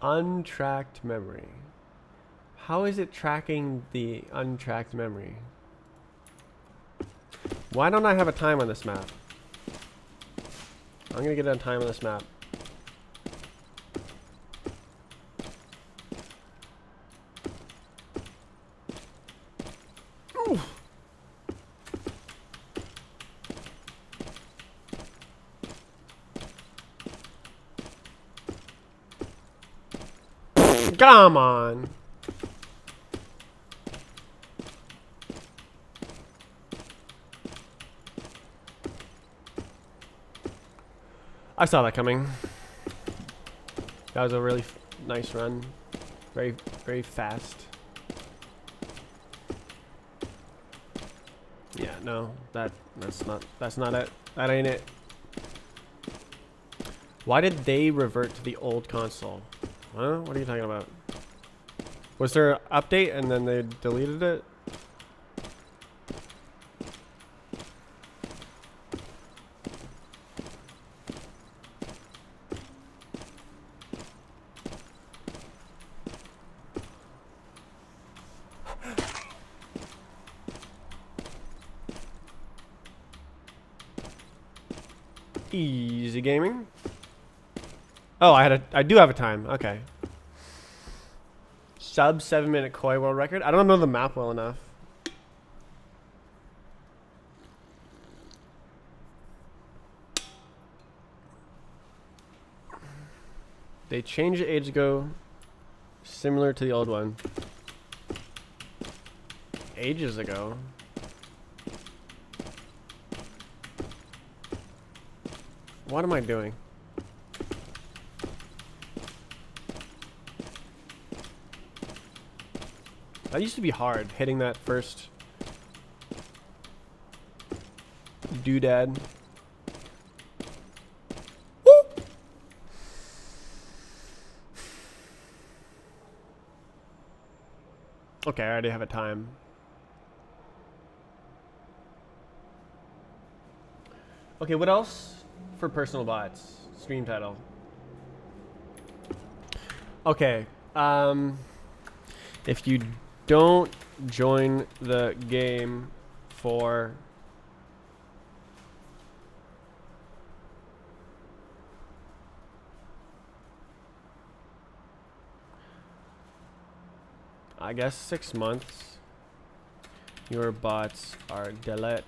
Untracked memory. How is it tracking the untracked memory? Why don't I have a time on this map? I'm gonna get on time on this map. Ooh. Come on. I saw that coming. That was a really nice run. Very, very fast. Yeah, no, that's not it. That ain't it. Why did they revert to the old console? Huh? What are you talking about? Was there an update and then they deleted it? Easy gaming. Oh, I do have a time. Okay. Sub 7-minute koi world record. I don't know the map well enough. They changed it ages ago, similar to the old one. Ages ago. What am I doing? That used to be hard, hitting that first doodad. Woo! Okay, I already have a time. Okay, what else for personal bots? Stream title. Okay, if you don't join the game for I guess 6 months, your bots are delete.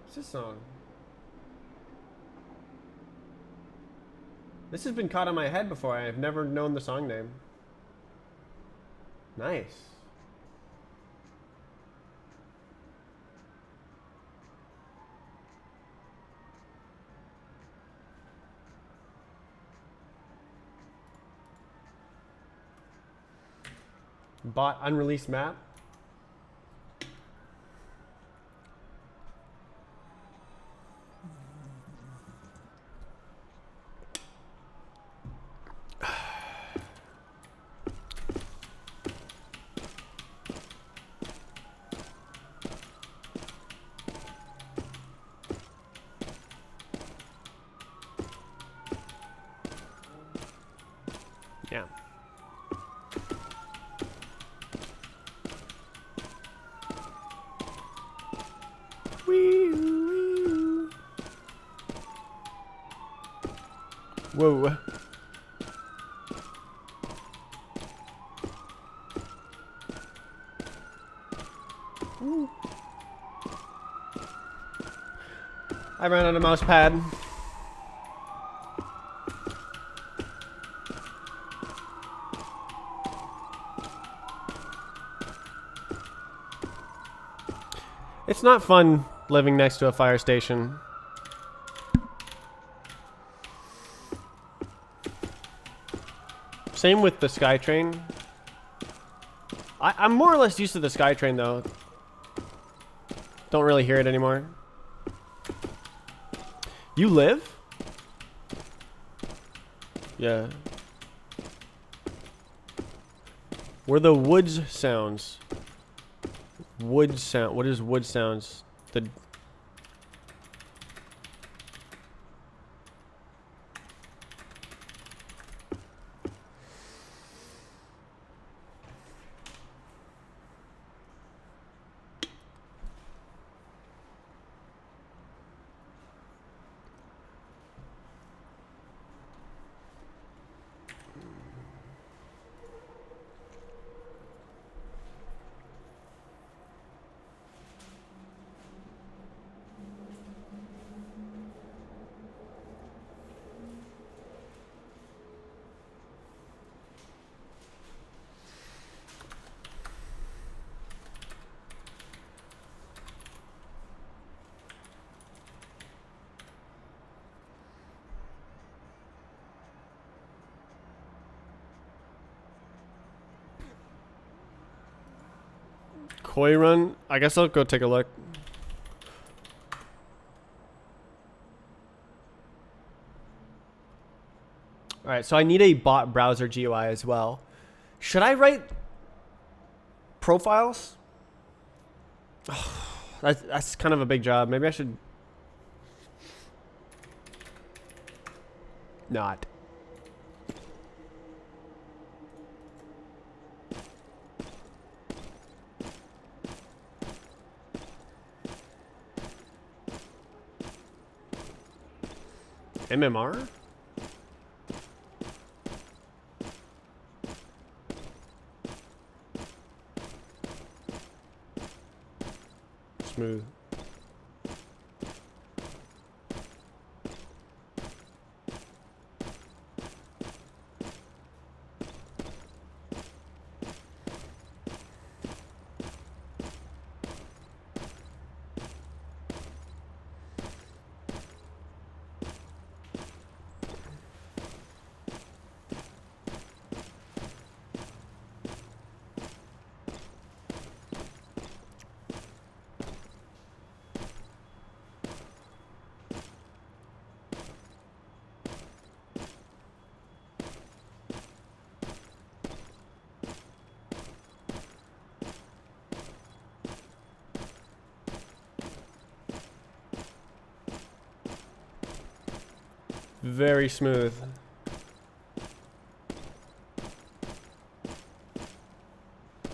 What's this song? This has been caught on my head before. I've never known the song name. Nice. Bot unreleased map. Yeah. Wee. Whoa. Ooh. I ran out of mouse pad. It's not fun living next to a fire station. Same with the SkyTrain. I'm more or less used to the SkyTrain though. Don't really hear it anymore. You live? Yeah. Where the woods sounds. Wood sound. What is wood sounds? The Koi run? I guess I'll go take a look. Alright, so I need a bot browser GUI as well. Should I write profiles? That's kind of a big job. Maybe I should not. MMR? Smooth. Very smooth.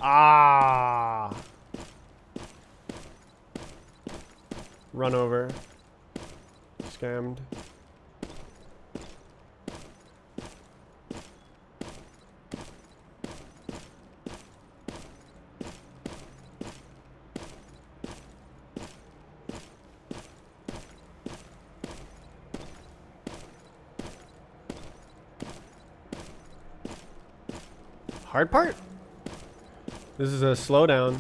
Ah. Run over. Scammed. Hard part? This is a slowdown.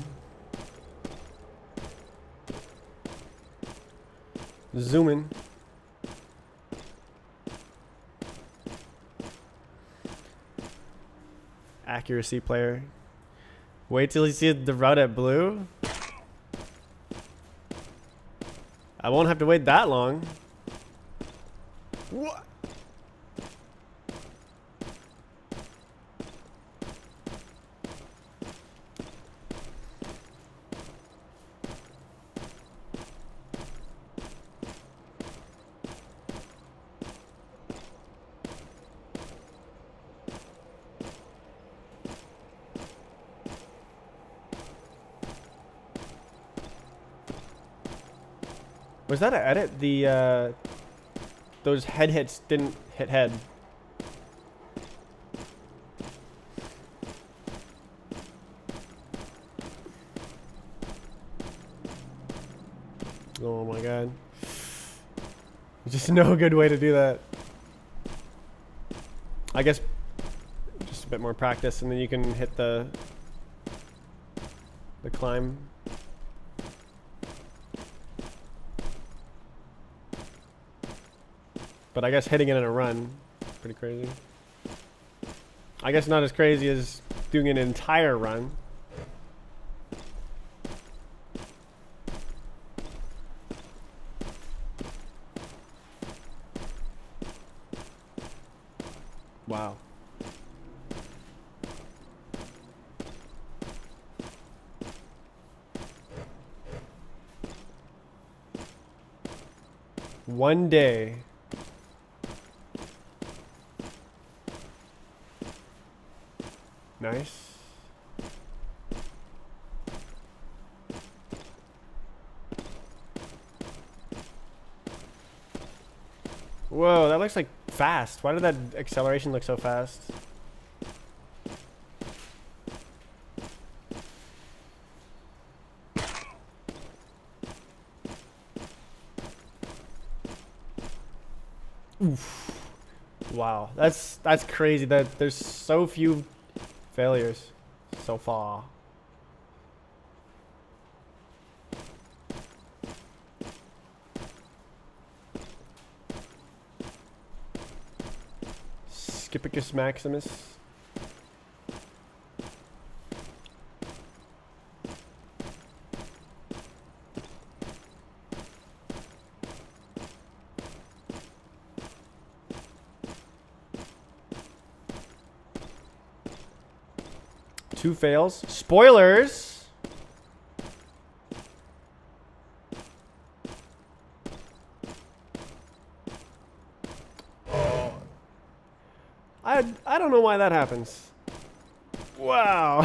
Zoom in. Accuracy player. Wait till you see the route at blue. I won't have to wait that long. What? Was that an edit? The those head hits didn't hit head. Oh my god. There's just no good way to do that. I guess just a bit more practice and then you can hit the climb. But I guess hitting it in a run, pretty crazy. I guess not as crazy as doing an entire run. Wow. One day. Nice. Whoa, that looks like fast. Why did that acceleration look so fast? Oof. Wow, that's crazy that there's so few failures so far. Skipicus Maximus. Two fails. Spoilers. I don't know why that happens. Wow.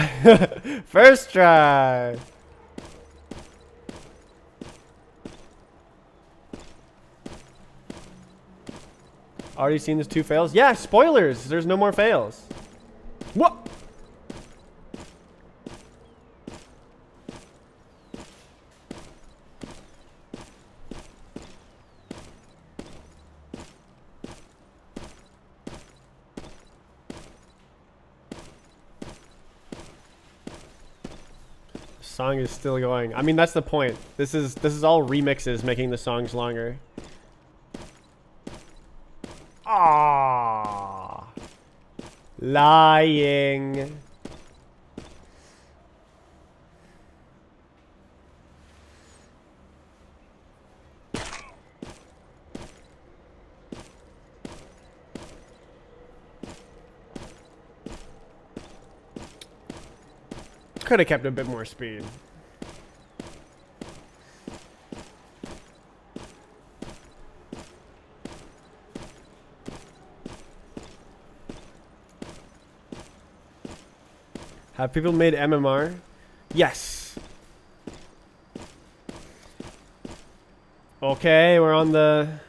First try. Already seen this two fails? Yeah, spoilers. There's no more fails. What? Song is still going. I mean, that's the point. This is all remixes making the songs longer. Ah, lying. Could have kept a bit more speed. Have people made MMR? Yes. Okay, we're on the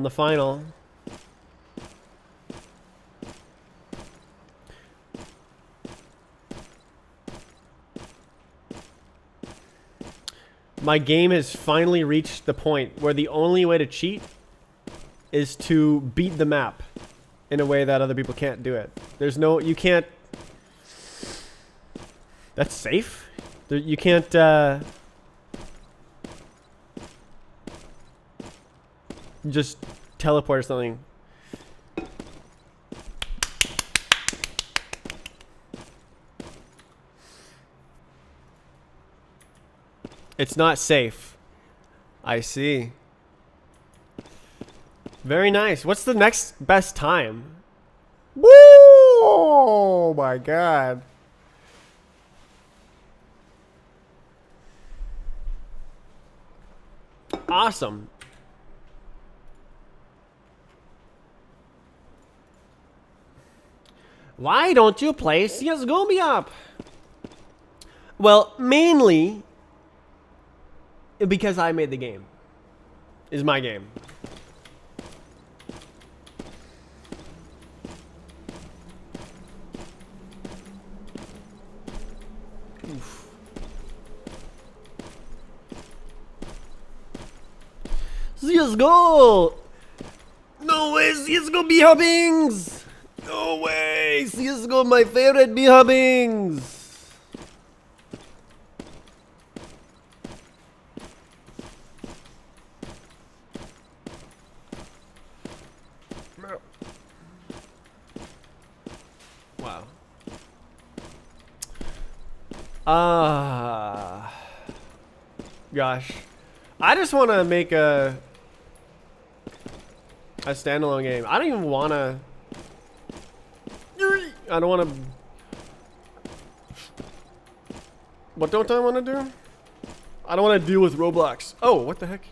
final. My game has finally reached the point where the only way to cheat is to beat the map in a way that other people can't do it. There's no, you can't. That's safe? You can't, just teleport or something. It's not safe. I see. Very nice. What's the next best time? Woo! Oh my god. Awesome. Why don't you play CSGO Beyop? Well, mainly because I made the game. Is my game. Oof. CSGO! No way, CSGO B-Hubbings! No way, CSGO my favorite B-Hubbings! Wow. Gosh. I just want to make a standalone game. I don't even want to. I don't want to. What don't I want to do? I don't want to deal with Roblox. Oh, what the heck?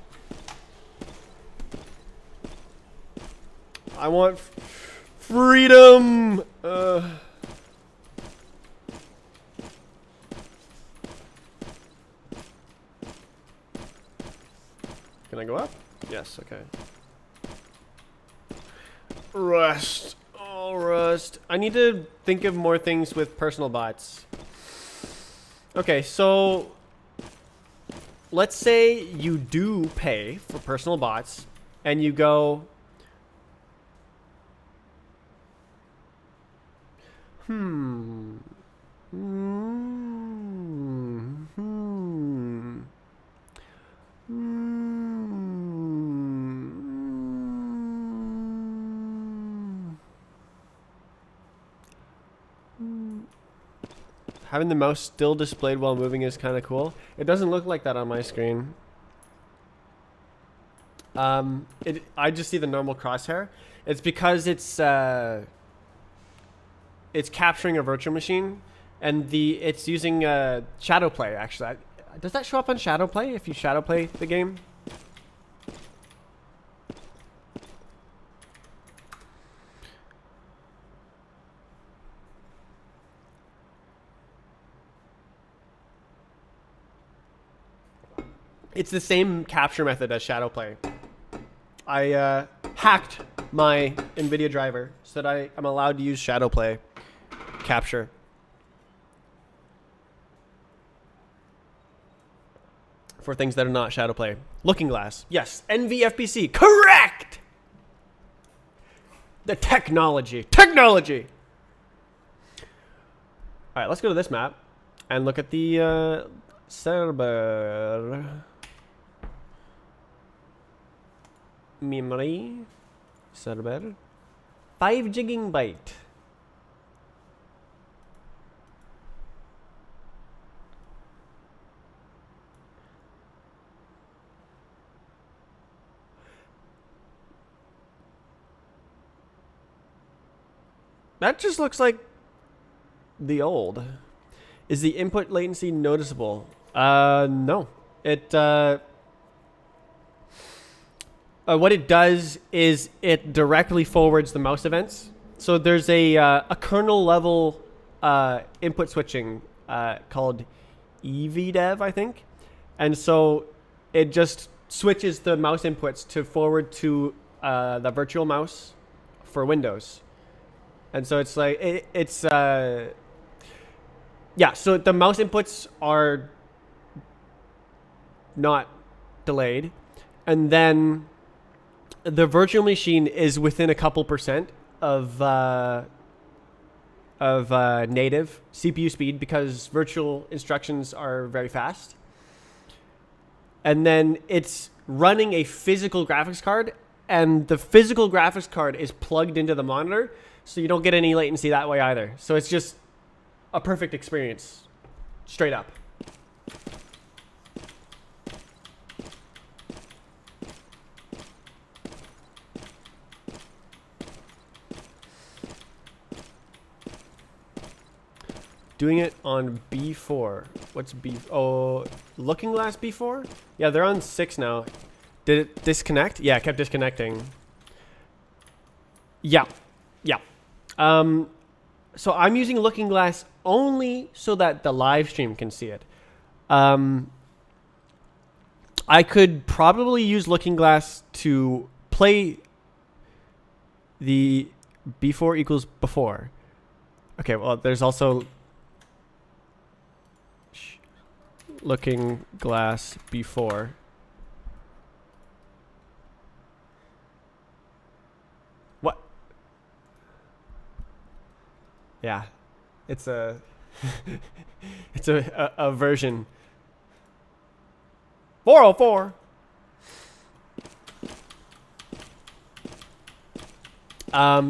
I want freedom. Can I go up? Yes, okay. Rust. Oh, Rust. I need to think of more things with personal bots. Okay, so let's say you do pay for personal bots and you go, Having the mouse still displayed while moving is kind of cool. It doesn't look like that on my screen. I just see the normal crosshair. It's because it's capturing a virtual machine, and it's using Shadowplay. Actually, does that show up on Shadowplay if you Shadowplay the game? It's the same capture method as Shadowplay. I hacked my NVIDIA driver so that I'm allowed to use Shadowplay capture. For things that are not Shadowplay. Looking Glass. Yes. NVFPC. Correct! The technology. Technology! Alright, let's go to this map and look at the server. Memory server 5 GB. That just looks like the old. Is the input latency noticeable? No. What it does is it directly forwards the mouse events. So there's a kernel level input switching called EVDEV, I think. And so it just switches the mouse inputs to forward to the virtual mouse for Windows. And so it's like, yeah, so the mouse inputs are not delayed. And then the virtual machine is within a couple percent of native CPU speed because virtual instructions are very fast. And then it's running a physical graphics card, and the physical graphics card is plugged into the monitor, so you don't get any latency that way either. So it's just a perfect experience, straight up. Doing it on B4. What's B? Oh, Looking Glass B4? Yeah, they're on 6 now. Did it disconnect? Yeah, it kept disconnecting. Yeah. Yeah. So I'm using Looking Glass only so that the live stream can see it. I could probably use Looking Glass to play the B4 equals before. Okay, well, there's also Looking Glass B4. What? Yeah, it's a it's a version 404.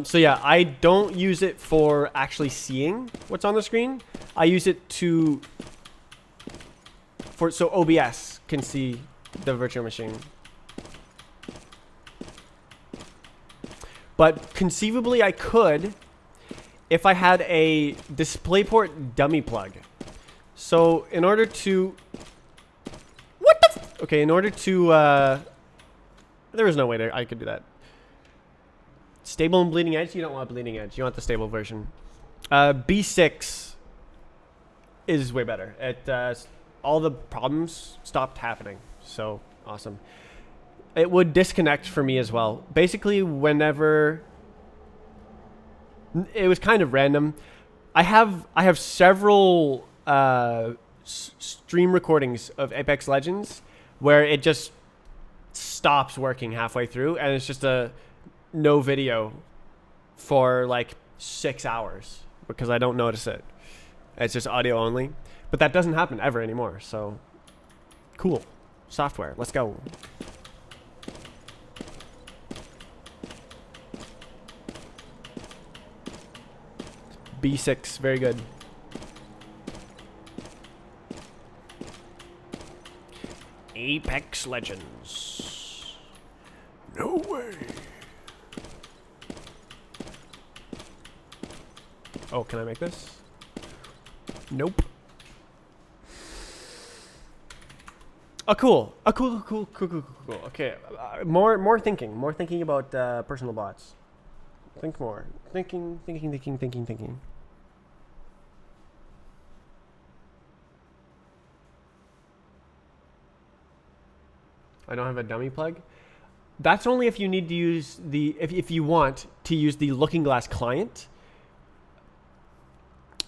So yeah, I don't use it for actually seeing what's on the screen. I use it so OBS can see the virtual machine. But conceivably I could if I had a DisplayPort dummy plug. So in order to Okay, in order to there was no way I could do that. Stable and bleeding edge. You don't want bleeding edge. You want the stable version. B6 is way better. It all the problems stopped happening. So awesome. It would disconnect for me as well. Basically, whenever it was kind of random. I have several stream recordings of Apex Legends where it just stops working halfway through, and it's just a no video for like 6 hours because I don't notice it. It's just audio only. But that doesn't happen ever anymore. So cool. Software. Let's go. B6, very good. Apex Legends. No way. Oh, can I make this? Nope. Oh, cool. Oh, cool. Okay, more thinking about personal bots. Think more. Thinking. I don't have a dummy plug. That's only if you need to use the if you want to use the Looking Glass client.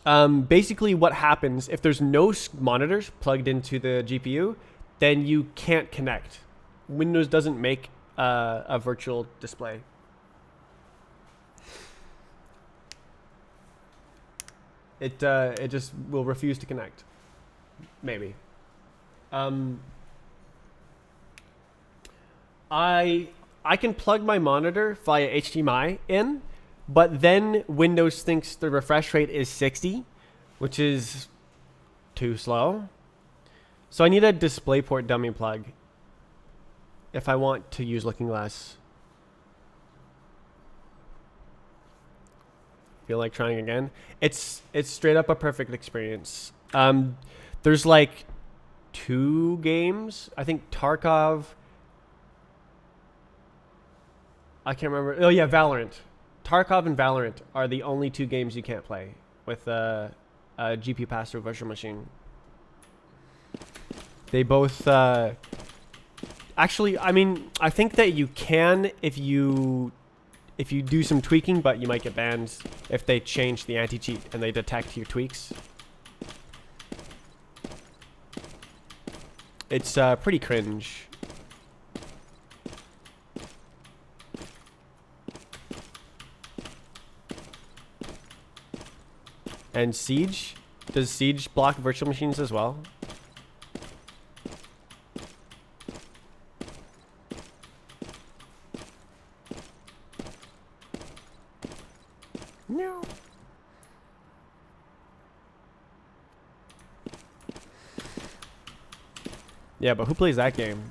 Basically, what happens if there's no monitors plugged into the GPU, then you can't connect. Windows doesn't make a virtual display. It just will refuse to connect. Maybe. I can plug my monitor via HDMI in, but then Windows thinks the refresh rate is 60, which is too slow. So I need a DisplayPort dummy plug if I want to use Looking Glass. Feel like trying again? It's straight up a perfect experience. There's like 2 games. I think Tarkov. I can't remember. Oh yeah, Valorant. Tarkov and Valorant are the only 2 games you can't play with a GPU pass-through virtual machine. They both actually, I mean, I think that you can if you do some tweaking, but you might get banned if they change the anti-cheat and they detect your tweaks. It's pretty cringe. And Siege? Does Siege block virtual machines as well? No. Yeah, but who plays that game?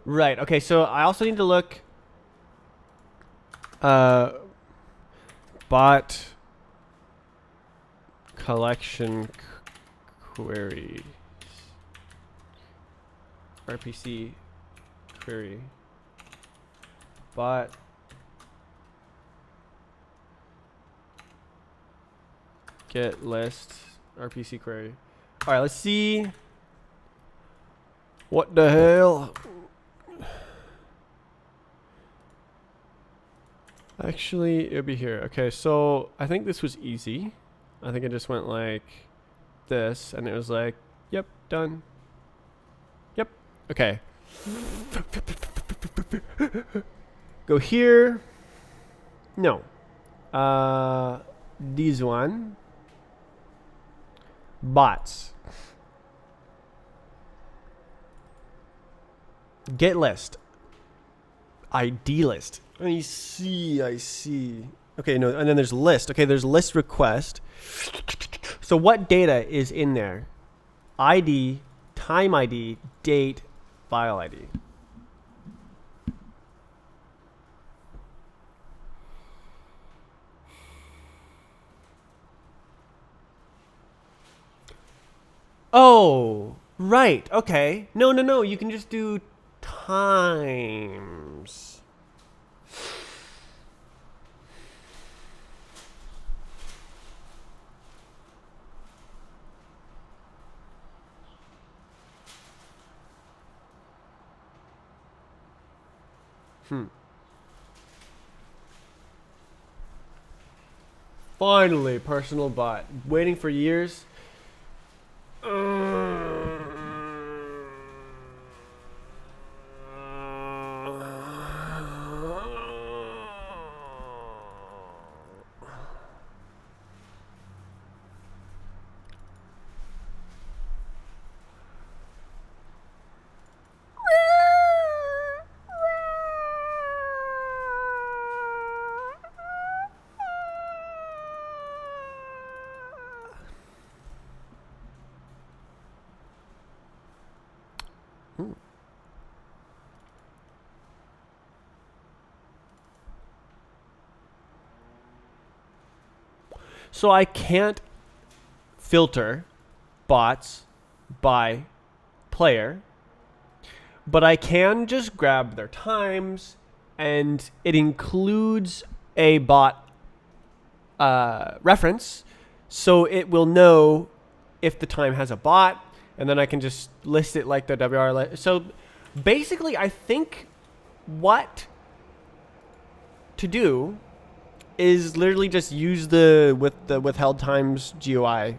Right. Okay. So I also need to look. Bot collection query. RPC query. Bot. Get list. RPC query. All right. Let's see. What the hell? Actually, it'll be here. Okay, so I think this was easy. I think I just went like this, and it was like, yep, done. Yep. Okay. Go here. No. This one. Bots. Get list. ID list. I see. Okay, no, and then there's list. Okay, there's list request. So what data is in there? ID, time ID, date, file ID. Oh, right. Okay. No. You can just do times. Finally, personal bot. Waiting for years. So I can't filter bots by player, but I can just grab their times, and it includes a bot reference, so it will know if the time has a bot, and then I can just list it like the WR. So basically, I think what to do is literally just use the withheld times GUI.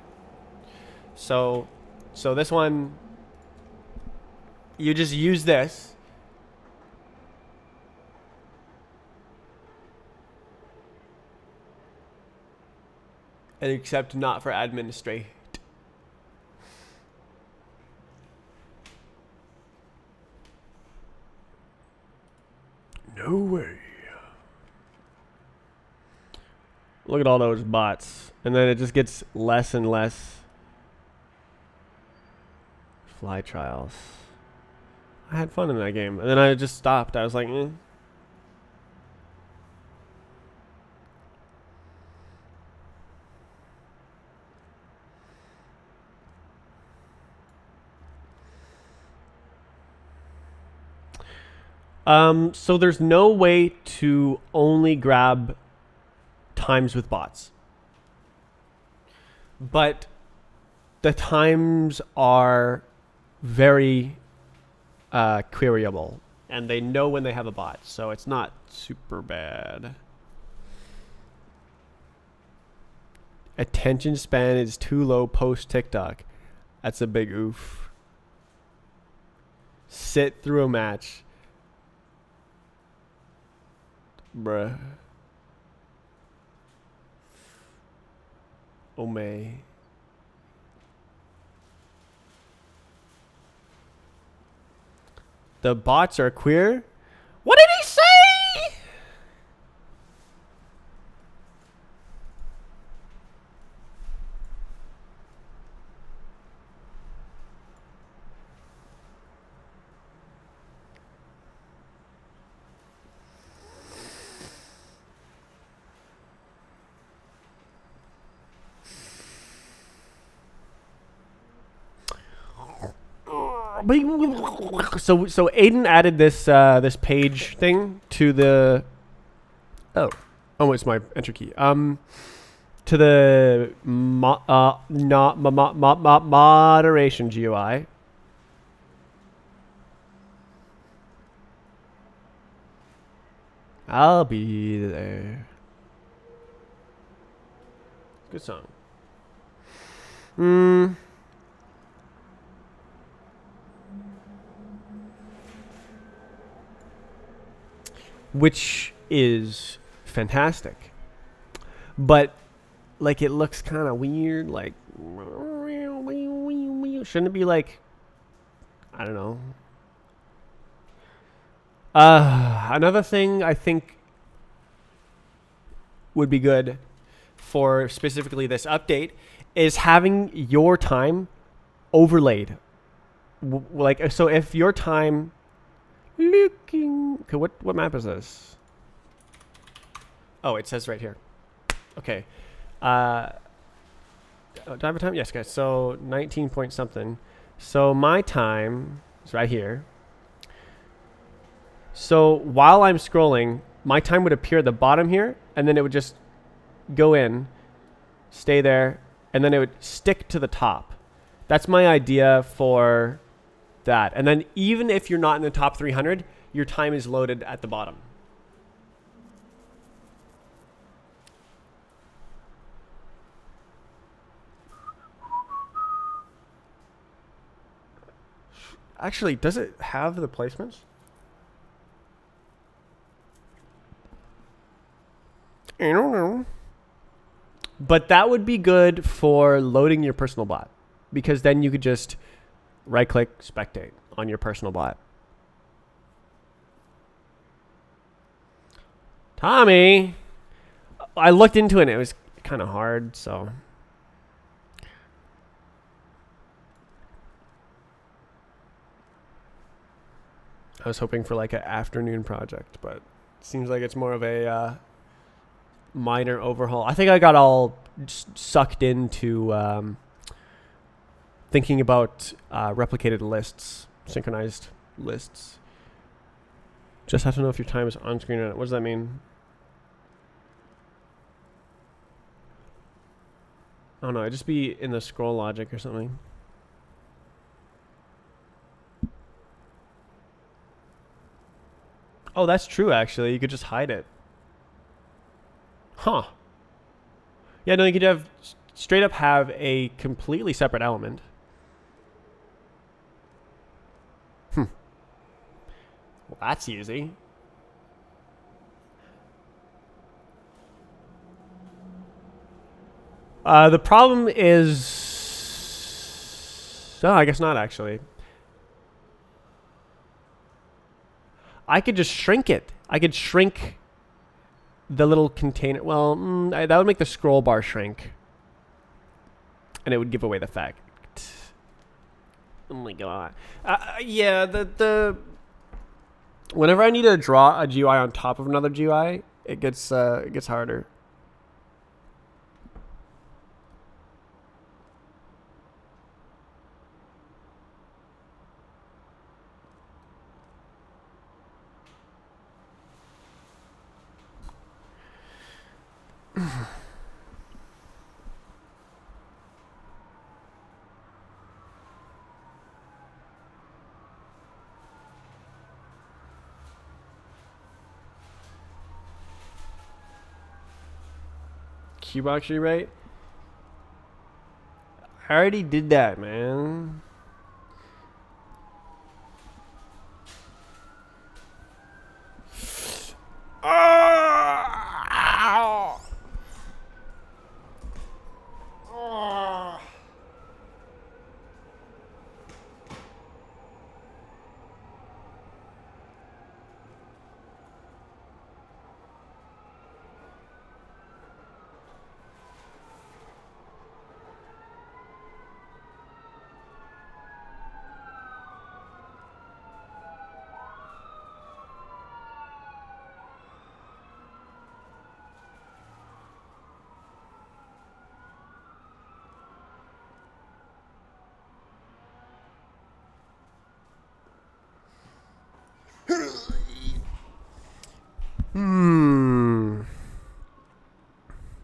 So this one, you just use this. And except not for administrate. No way. Look at all those bots. And then it just gets less and less. Fly trials. I had fun in that game. And then I just stopped. I was like, eh. So there's no way to only grab times with bots, but the times are very queryable, and they know when they have a bot, so it's not super bad. Attention span is too low post TikTok. That's a big oof. Sit through a match. Bruh. Oh may. The bots are queer? What did he say? So Aiden added this this page thing to the it's my enter key to the moderation GUI. I'll be there. Good song. Which is fantastic, but like it looks kind of weird. Like, shouldn't it be like, I don't know. Another thing I think would be good for specifically this update is having your time overlaid like, so if your time looking, okay, what map is this? Oh, it says right here. Okay. Do I have a time? Yes, guys. So 19 point something. So my time is right here. So while I'm scrolling, my time would appear at the bottom here, and then it would just go in, stay there, and then it would stick to the top. That's my idea for that. And then even if you're not in the top 300, your time is loaded at the bottom. Actually, does it have the placements? I don't know. But that would be good for loading your personal bot, because then you could just right click spectate on your personal bot. Tommy, I looked into it and it was kind of hard, so. I was hoping for like an afternoon project, but it seems like it's more of a minor overhaul. I think I got all sucked into thinking about replicated lists, synchronized lists. Just have to know if your time is on screen or not. What does that mean? I don't know. It'd just be in the scroll logic or something. Oh, that's true, actually. You could just hide it. Huh. Yeah, no, you could have straight up have a completely separate element. Well, that's easy. The problem is... Oh, I guess not, actually. I could just shrink it. I could shrink the little container. Well, that would make the scroll bar shrink. And it would give away the fact. Oh my god. Yeah, the whenever I need to draw a GUI on top of another GUI, it gets harder. Qbox rewrite? I already did that, man.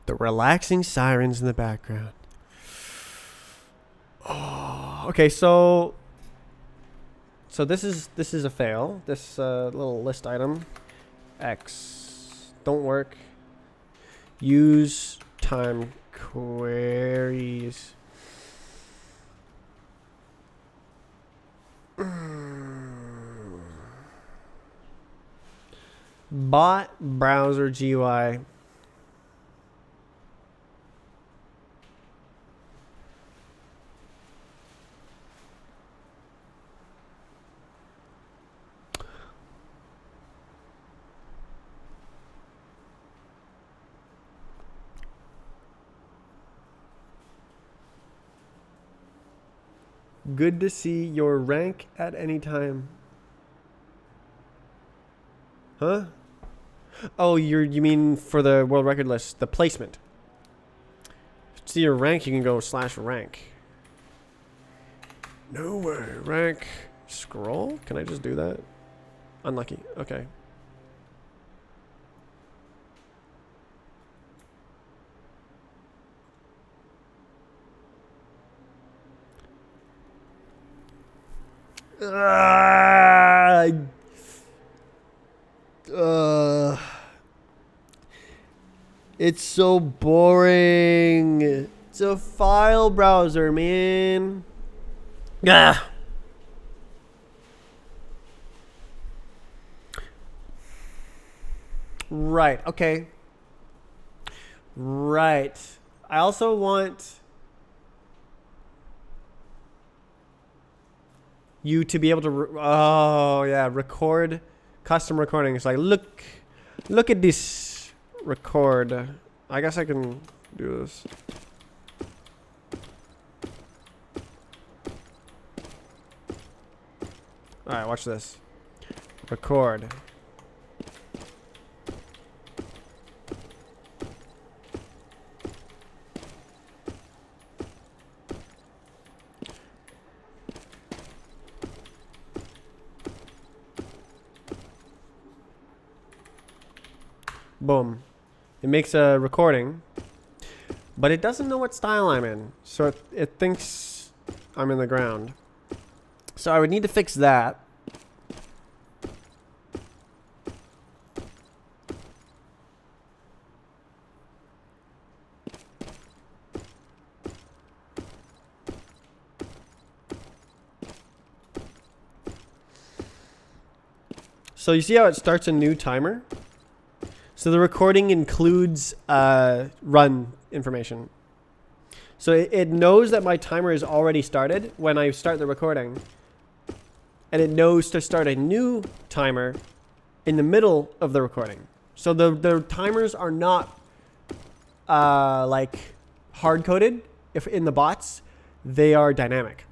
The relaxing sirens in the background. Oh, okay, so this is a fail. This little list item, X, don't work. Use time queries. Bot browser GUI. Good to see your rank at any time. Huh? Oh, you mean for the world record list, the placement. To see your rank, you can go /rank. No way. Rank. Scroll? Can I just do that? Unlucky. Okay. It's so boring. It's a file browser, man. Ah. Right. Okay. Right. I also want you to be able to record custom recordings. Like look at this record. I guess I can do this. All right, watch this. Record. Boom. It makes a recording, but it doesn't know what style I'm in. So it thinks I'm in the ground. So I would need to fix that. So you see how it starts a new timer? So the recording includes run information. So it knows that my timer is already started when I start the recording. And it knows to start a new timer in the middle of the recording. So the timers are not like hard-coded if in the bots. They are dynamic.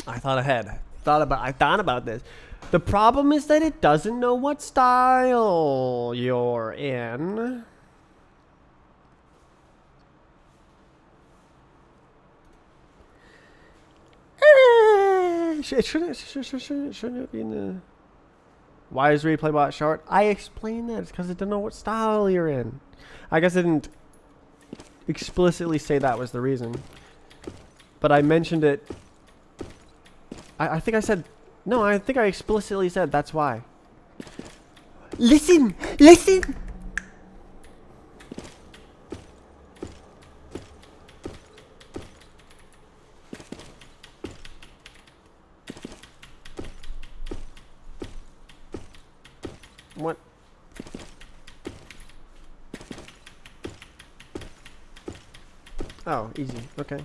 I thought ahead. I thought about this. The problem is that it doesn't know what style you're in. It shouldn't it be in the... Why is replay bot short? I explained that. It's because it doesn't know what style you're in. I guess I didn't explicitly say that was the reason. But I mentioned it. I think I said... No, I think I explicitly said that's why. Listen! Listen! What? Oh, easy. Okay.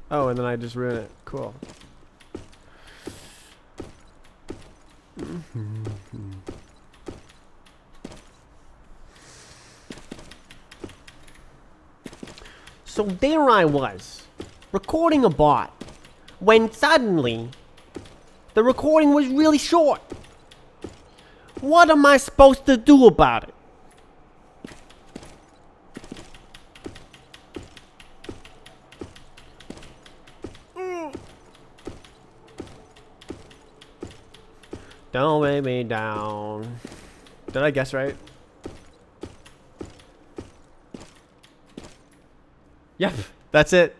Oh, and then I just ruined it. Cool. So there I was, recording a bot, when suddenly, the recording was really short. What am I supposed to do about it? Don't weigh me down. Did I guess right? Yep, that's it.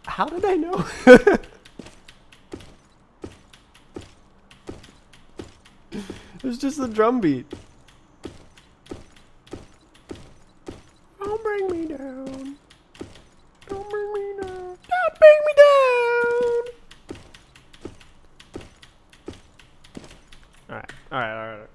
How did I know? It was just the drum beat. Don't bring me down. Don't bring me down. Don't bring me down. Alright.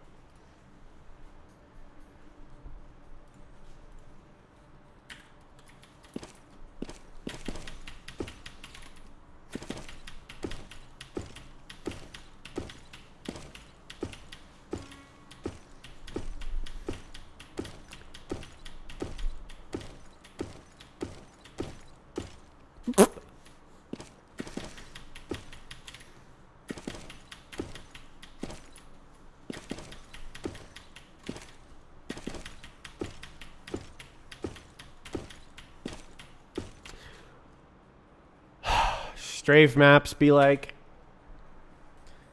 Strafe maps be like.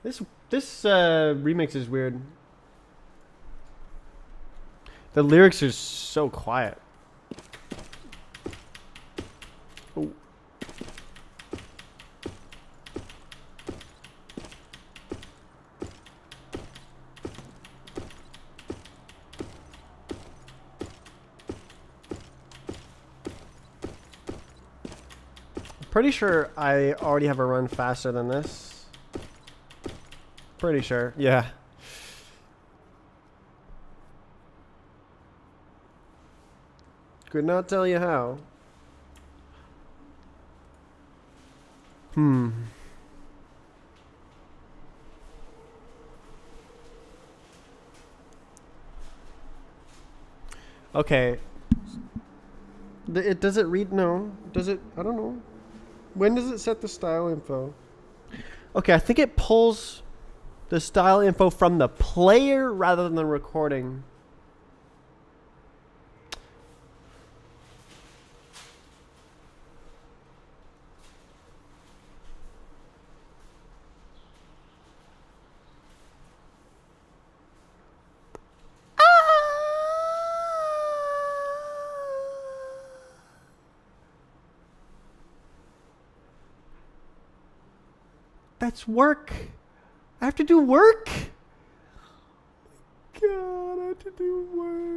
This remix is weird. The lyrics are so quiet. Oh. Pretty sure I already have a run faster than this. Pretty sure. Yeah. Could not tell you how. Okay. Does it read? No. Does it? I don't know. When does it set the style info? Okay, I think it pulls the style info from the player rather than the recording. That's work. I have to do work. God, I have to do work.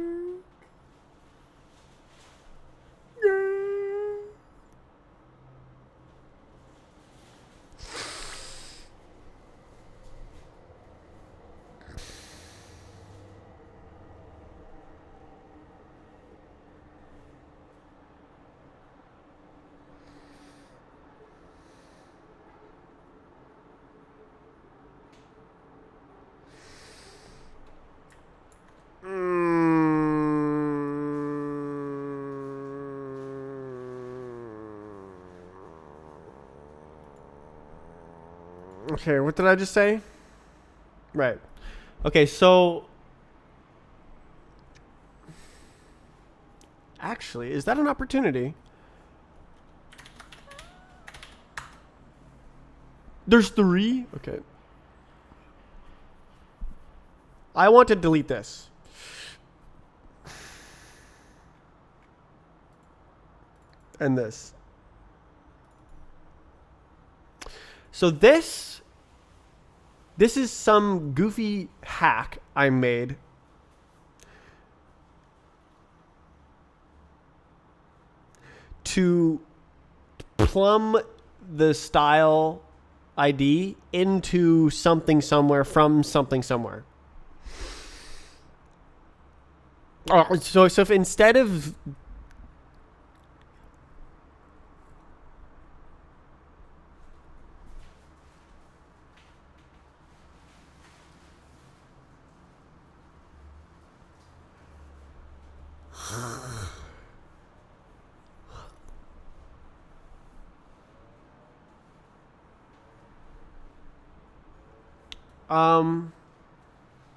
Okay, what did I just say? Right. Okay, so actually, is that an opportunity? There's 3? Okay. I want to delete this. And this. So this is some goofy hack I made. To plumb the style ID into something somewhere from something somewhere. So if instead of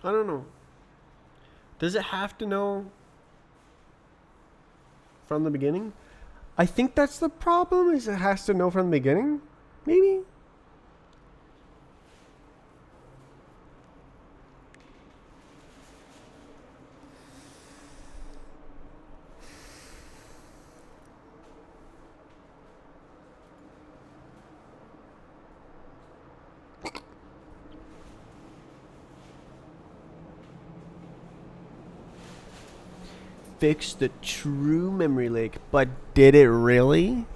I don't know. Does it have to know from the beginning? I think that's the problem, is it has to know from the beginning? Maybe? Fix the true memory leak, but did it really?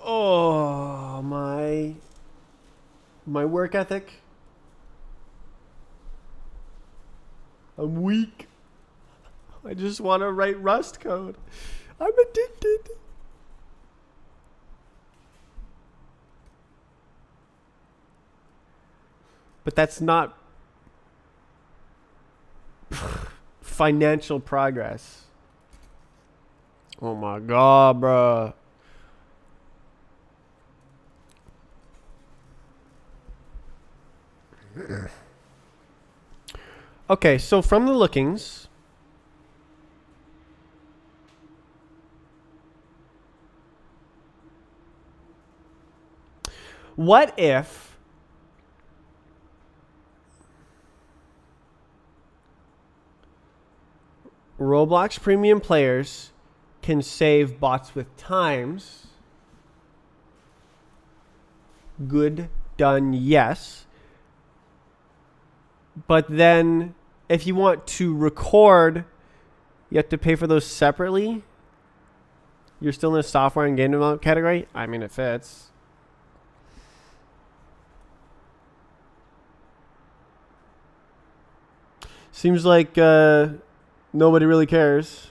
Oh, my work ethic. I'm weak. I just want to write Rust code. I'm addicted. But that's not financial progress. Oh my god, bruh. Okay, so from the lookings, what if Roblox premium players can save bots with times? Good, done, yes. But then if you want to record, you have to pay for those separately. You're still in the software and game development category? I mean, it fits. Seems like nobody really cares.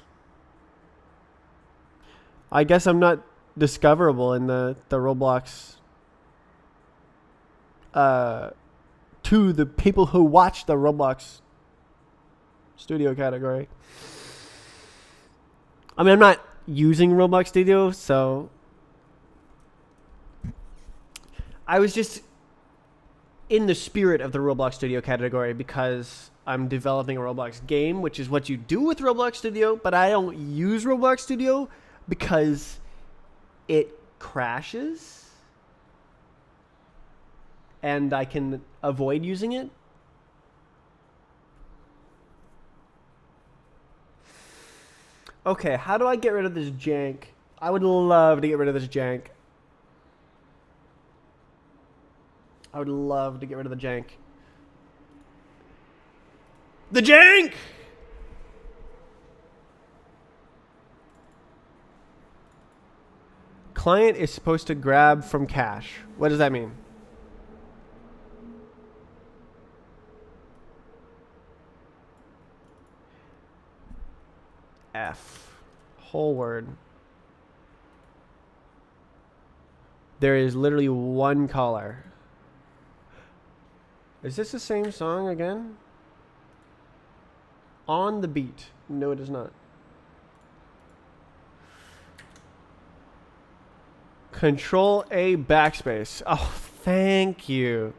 I guess I'm not discoverable in the Roblox to the people who watch the Roblox Studio category. I mean, I'm not using Roblox Studio, so I was just in the spirit of the Roblox Studio category because I'm developing a Roblox game, which is what you do with Roblox Studio, but I don't use Roblox Studio because it crashes and I can avoid using it. Okay, how do I get rid of this jank? I would love to get rid of this jank. I would love to get rid of the jank. The jank! Client is supposed to grab from cache. What does that mean? F. Whole word. There is literally one caller. Is this the same song again? On the beat. No, it is not. Control A backspace. Oh, thank you.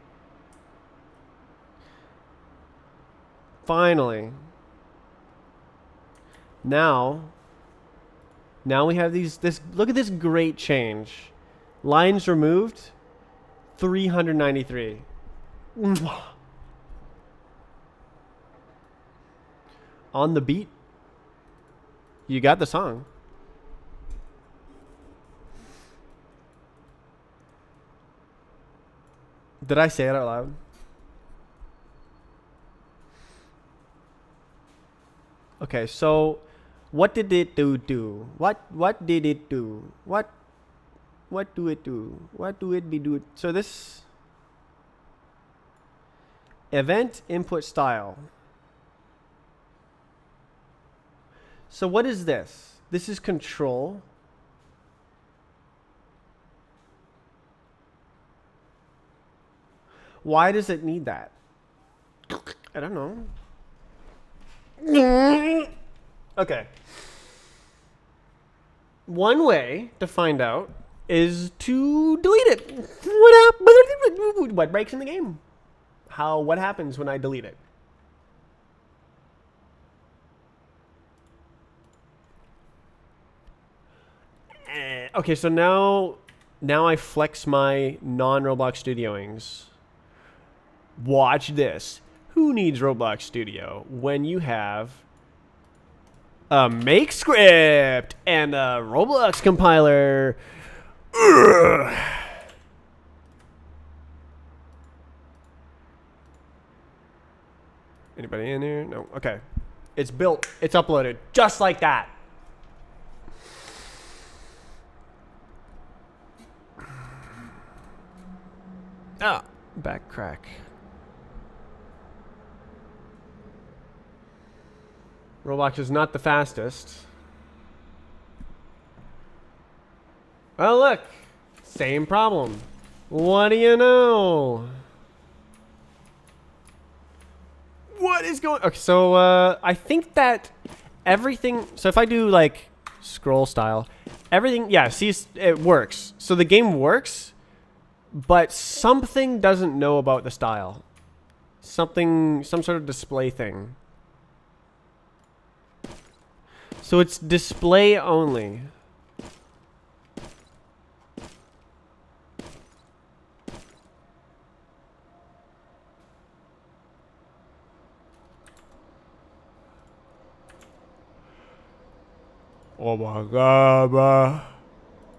Finally. Now we have this look at this great change. Lines removed, 393. On the beat. You got the song. Did I say it out loud? Okay, so what did it do? What did it do? What do it do? What do it be do? So this event input style. So what is this? This is control. Why does it need that? I don't know. Okay. One way to find out is to delete it. What breaks in the game? What happens when I delete it? Okay, so now I flex my non-Roblox Studioings. Watch this. Who needs Roblox Studio when you have a make script and a Roblox compiler? Ugh. Anybody in here? No. Okay. It's built. It's uploaded. Just like that. Ah, back crack. Roblox is not the fastest. Oh, look. Same problem. What do you know? What is going... Okay, so I think that everything... So if I do, like, scroll style. Everything, yeah, see, it works. So the game works, but something doesn't know about the style. Some sort of display thing. So it's display only. Oh my god, bro.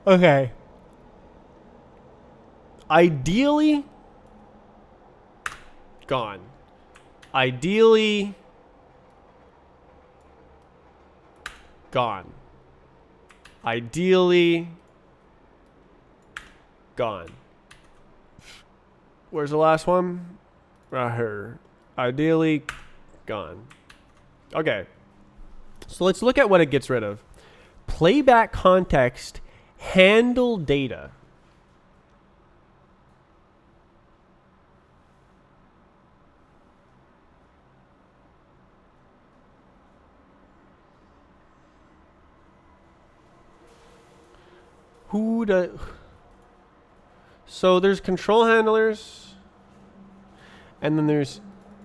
Okay. Ideally, gone. Ideally, gone. Ideally, gone. Where's the last one? Right here. Ideally, gone. Okay. So let's look at what it gets rid of. Playback context, handle data. So there's control handlers, and then there's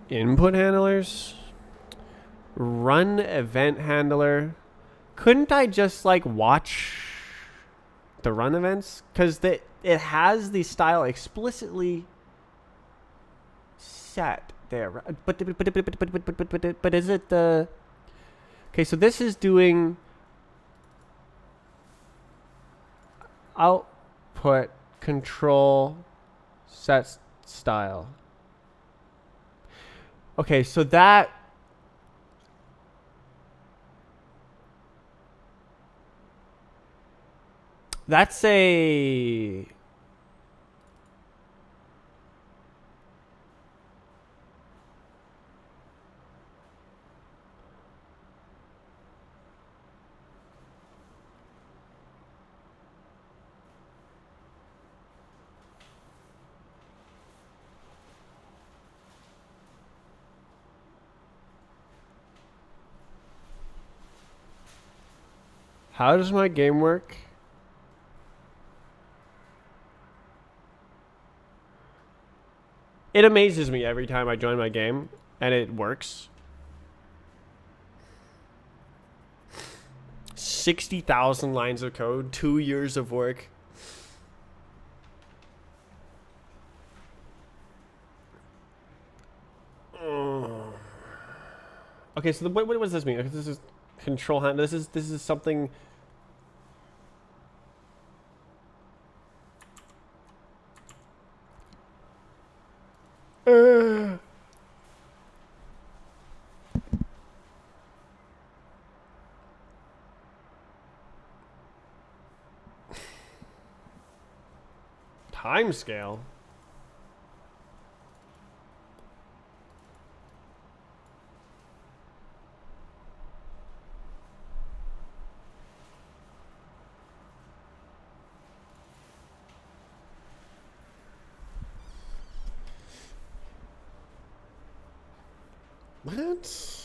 input handlers, run event handler. Couldn't I just like watch the run events? Because it has the style explicitly set there. But is it the... Okay, so this is doing output control set style. Okay, so that's a... How does my game work? It amazes me every time I join my game, and it works. 60,000 lines of code, 2 years of work. Okay, so what does this mean? This is control hand. This is something. Time scale. What?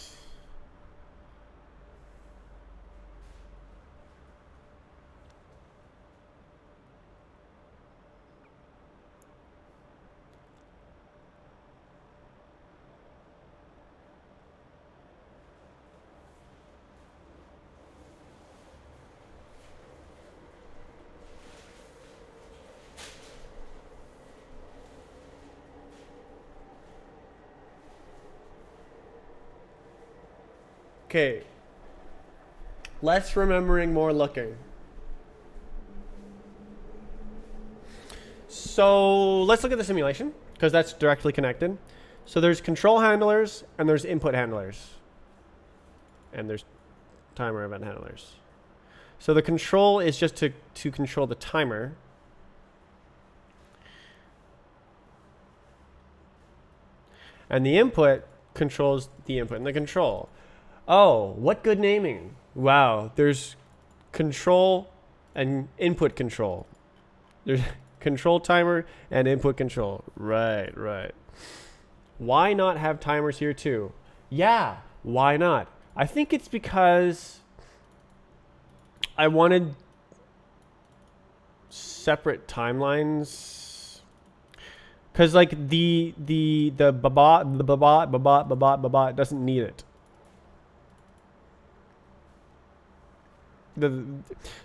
Okay. Less remembering, more looking. So let's look at the simulation, because that's directly connected. So there's control handlers, and there's input handlers. And there's timer event handlers. So the control is just to control the timer. And the input controls the input and the control. Oh, what good naming. Wow, there's control and input control. There's control timer and input control. Right, right. Why not have timers here too? Yeah, why not? I think it's because I wanted separate timelines because like the baba doesn't need it.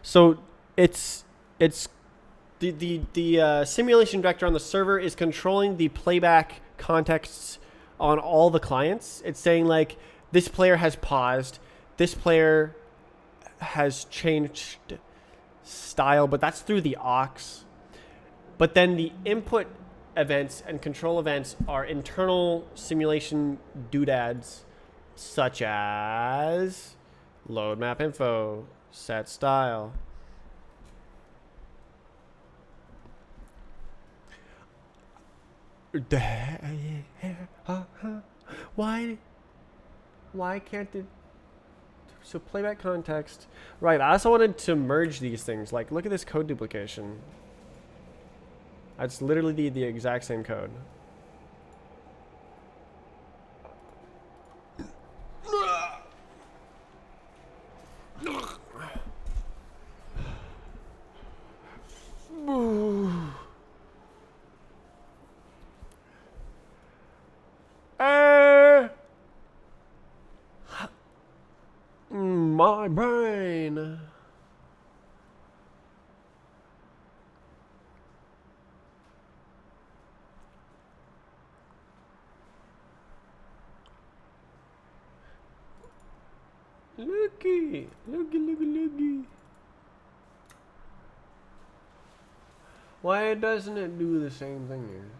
So it's the simulation director on the server is controlling the playback contexts on all the clients. It's saying like this player has paused, this player has changed style, but that's through the aux. But then the input events and control events are internal simulation doodads, such as load map info, set style. Why can't it? So playback context. Right, I also wanted to merge these things. Like, look at this code duplication. It's literally the exact same code. My brain. Looky. Why doesn't it do the same thing here?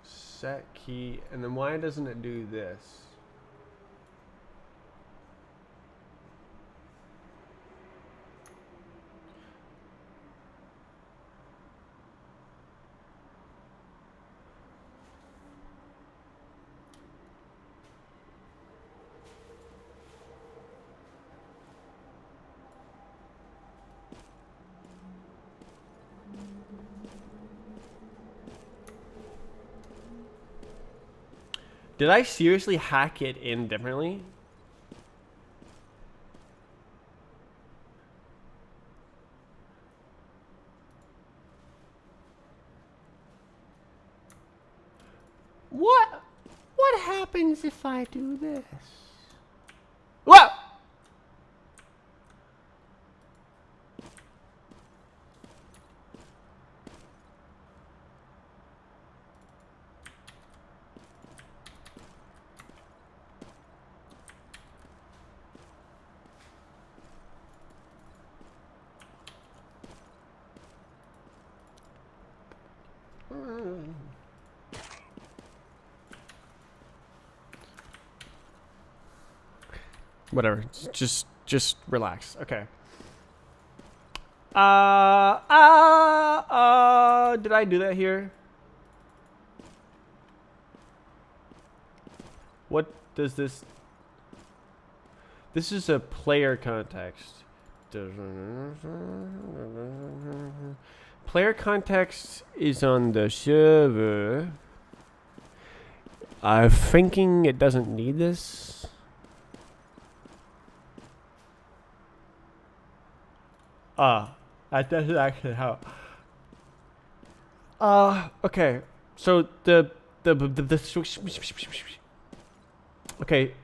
Set key, and then why doesn't it do this? Did I seriously hack it in differently? What happens if I do this? What? Whatever. Just relax. Okay. Did I do that here? What does this? This is a player context. Player context is on the server. I'm thinking it doesn't need this. That doesn't actually help. Okay. So okay.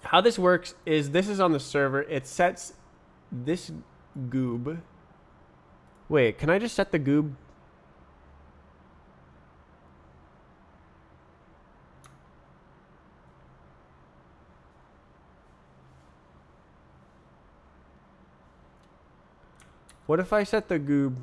How this works is this is on the server. It sets this goob. Wait, can I just set the goob? What if I set the goob?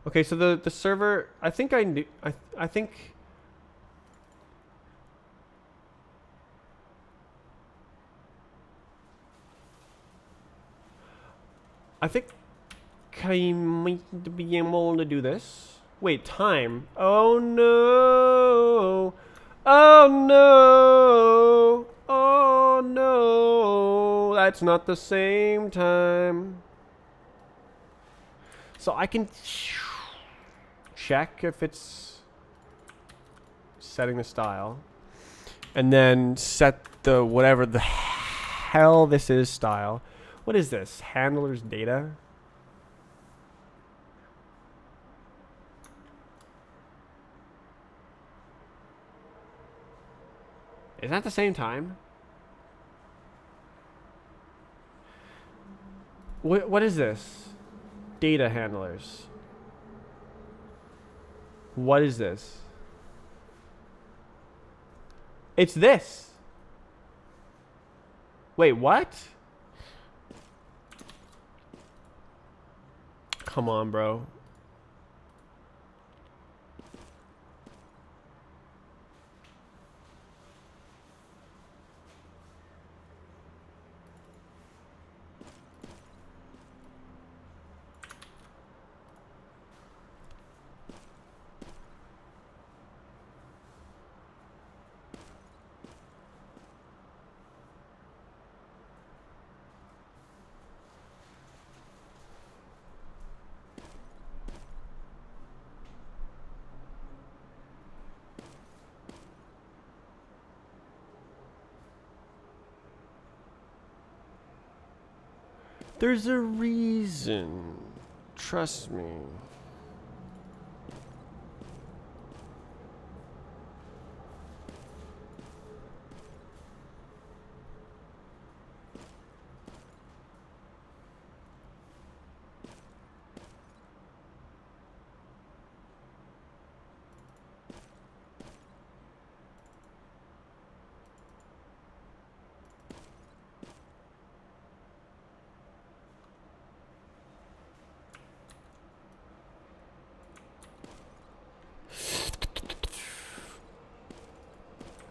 Okay, so the server, I think I knew, I think I might be able to do this. Wait, time. Oh no. Oh no. Oh no. that's not the same time. So I can check if it's setting the style. And then set the whatever the hell this is style. What is this? Handler's data? Is that at the same time? What is this? Data handlers. What is this? It's this. Wait, what? Come on, bro. There's a reason. Trust me.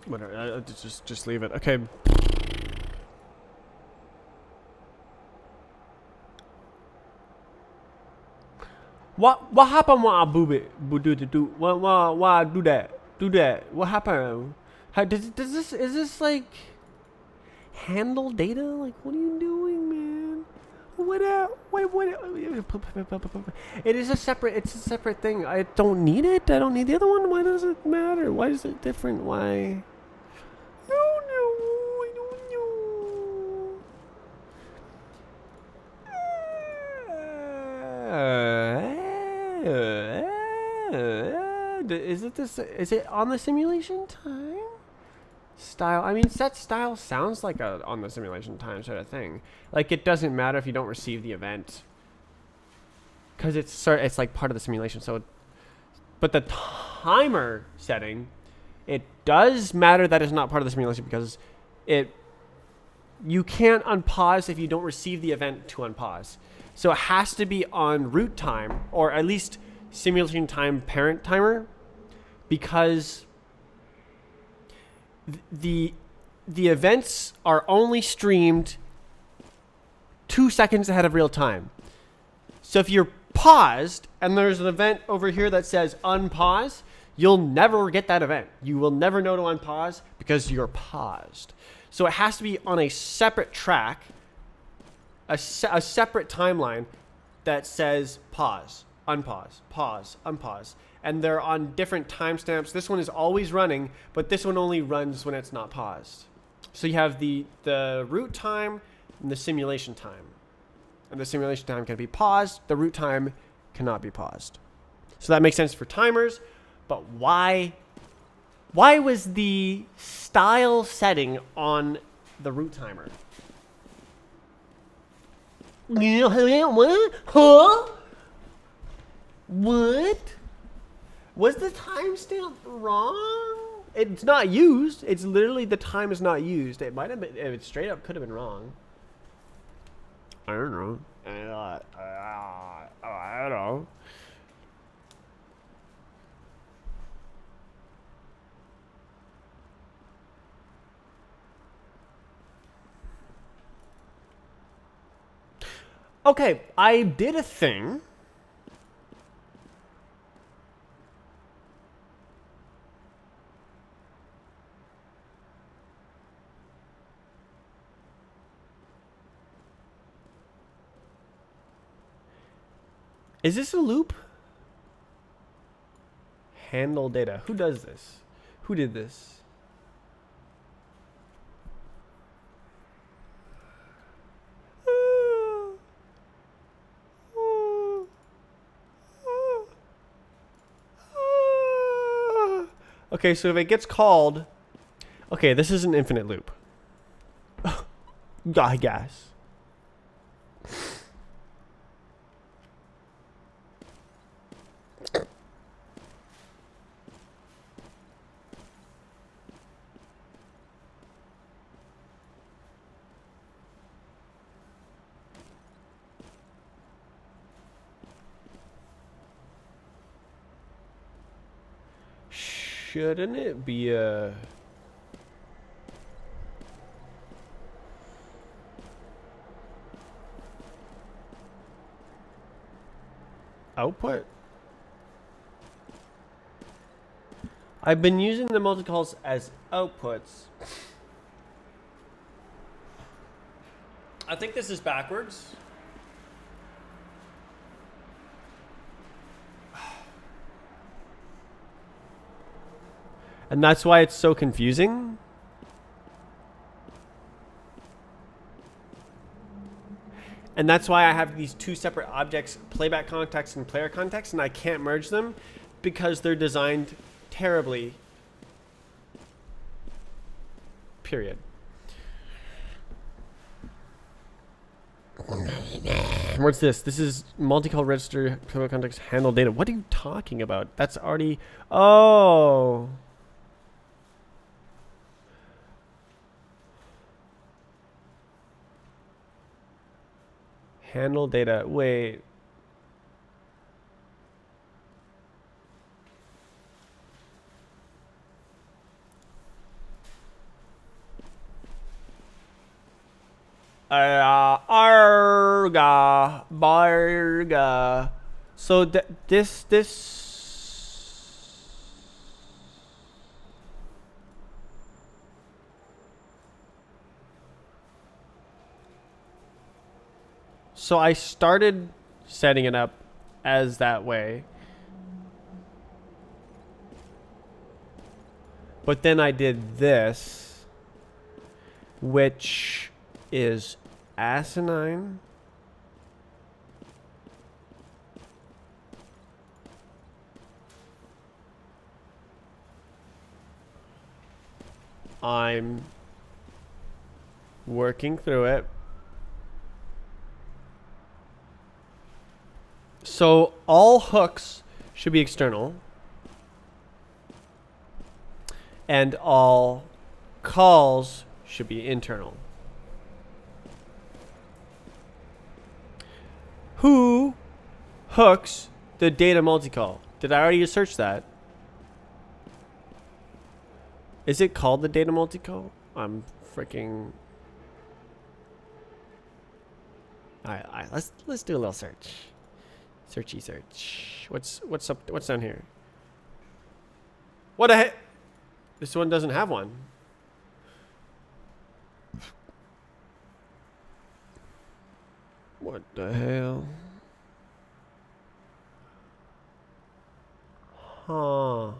Whatever. Just leave it. Okay. What happened when I do why I do that? What happened? How does this is this like handle data? Like what are you doing, man? What? It's a separate thing. I don't need it. I don't need the other one. Why does it matter? Why is it different? Why? I don't know. Is it this? Is it on the simulation time? Style. I mean, set style sounds like a on the simulation time sort of thing. Like it doesn't matter if you don't receive the event, because it's like part of the simulation. So, but the timer setting, it does matter that it's not part of the simulation because you can't unpause if you don't receive the event to unpause. So it has to be on root time or at least simulation time parent timer, because the events are only streamed 2 seconds ahead of real time. So if you're paused and there's an event over here that says unpause, you'll never get that event. You will never know to unpause because you're paused. So it has to be on a separate track, a separate timeline that says pause, unpause, pause, unpause. And they're on different timestamps. This one is always running, but this one only runs when it's not paused. So you have the root time and the simulation time. And the simulation time can be paused. The root time cannot be paused. So that makes sense for timers. But why was the style setting on the root timer? What? Huh? What? Was the timestamp wrong? It's not used. It's literally the time is not used. It might have been. It straight up could have been wrong. I don't know. I don't know. Okay, I did a thing. Is this a loop? Handle data. Who does this? Who did this? Okay, so if it gets called... Okay, this is an infinite loop. I guess. Shouldn't it be a... output? I've been using the multicalls as outputs. I think this is backwards. And that's why it's so confusing. And that's why I have these two separate objects, playback context and player context, and I can't merge them because they're designed terribly. Period. What's this? This is multi-call register, playback context, handle data. What are you talking about? That's already... Oh... Handle data. Wait. Arga. Barga. So this. So I started setting it up as that way. But then I did this, which is asinine. I'm working through it. So all hooks should be external. And all calls should be internal. Who hooks the data multicall? Did I already search that? Is it called the data multicall? I'm freaking... Alright, let's do a little search. Searchy search. What's up? What's down here? What the heck? This one doesn't have one. What the hell? Huh.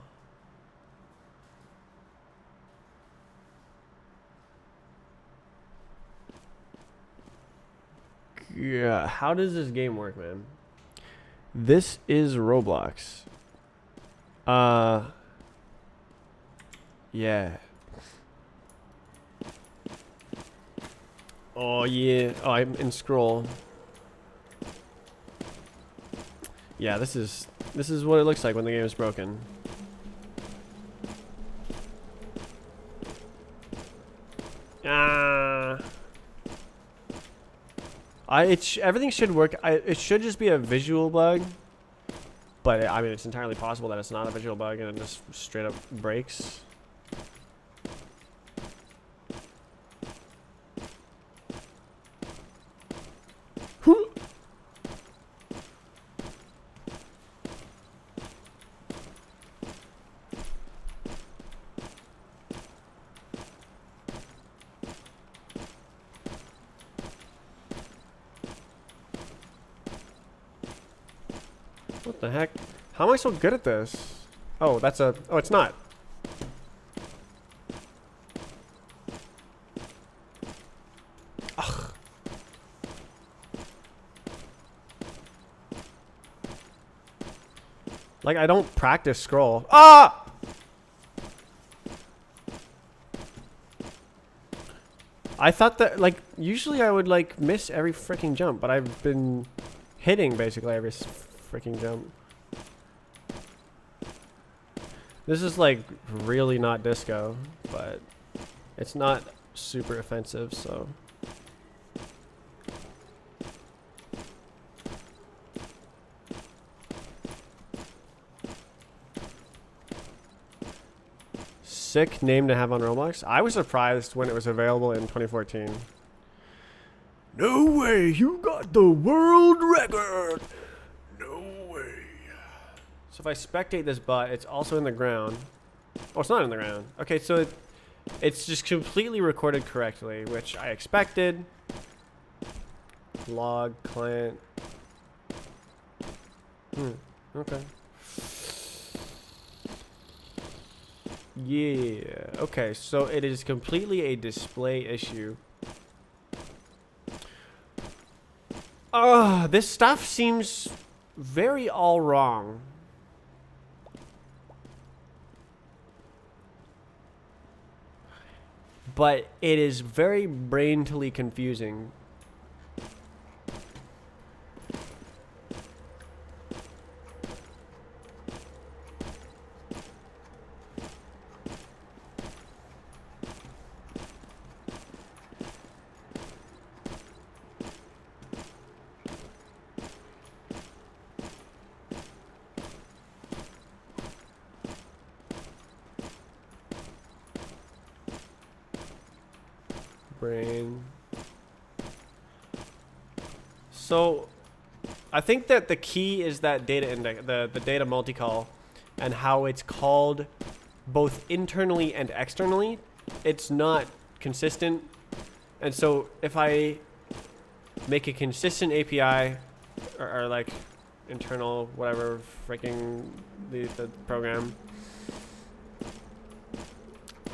Yeah, how does this game work, man? This is Roblox. Yeah. Oh yeah. Oh, I'm in scroll. Yeah, this is what it looks like when the game is broken. Everything should work. It should just be a visual bug, but I mean, it's entirely possible that it's not a visual bug and it just straight up breaks. The heck? How am I so good at this? Oh, that's a... Oh, it's not. Ugh. Like, I don't practice scroll. Ah! I thought that, like, usually I would, like, miss every freaking jump, but I've been hitting basically every freaking jump. This is, like, really not disco, but it's not super offensive, so... Sick name to have on Roblox. I was surprised when it was available in 2014. No way, you got the world record. No way. So if I spectate this bot, it's also in the ground. Oh, it's not in the ground. Okay, so it's just completely recorded correctly, which I expected. Log client. Okay. Yeah, okay, so it is completely a display issue. This stuff seems very all wrong. But it is very brainily confusing. Brain. So I think that the key is that data index, the data multicall, and how it's called both internally and externally. It's not consistent, and so if I make a consistent API or like internal whatever freaking the program.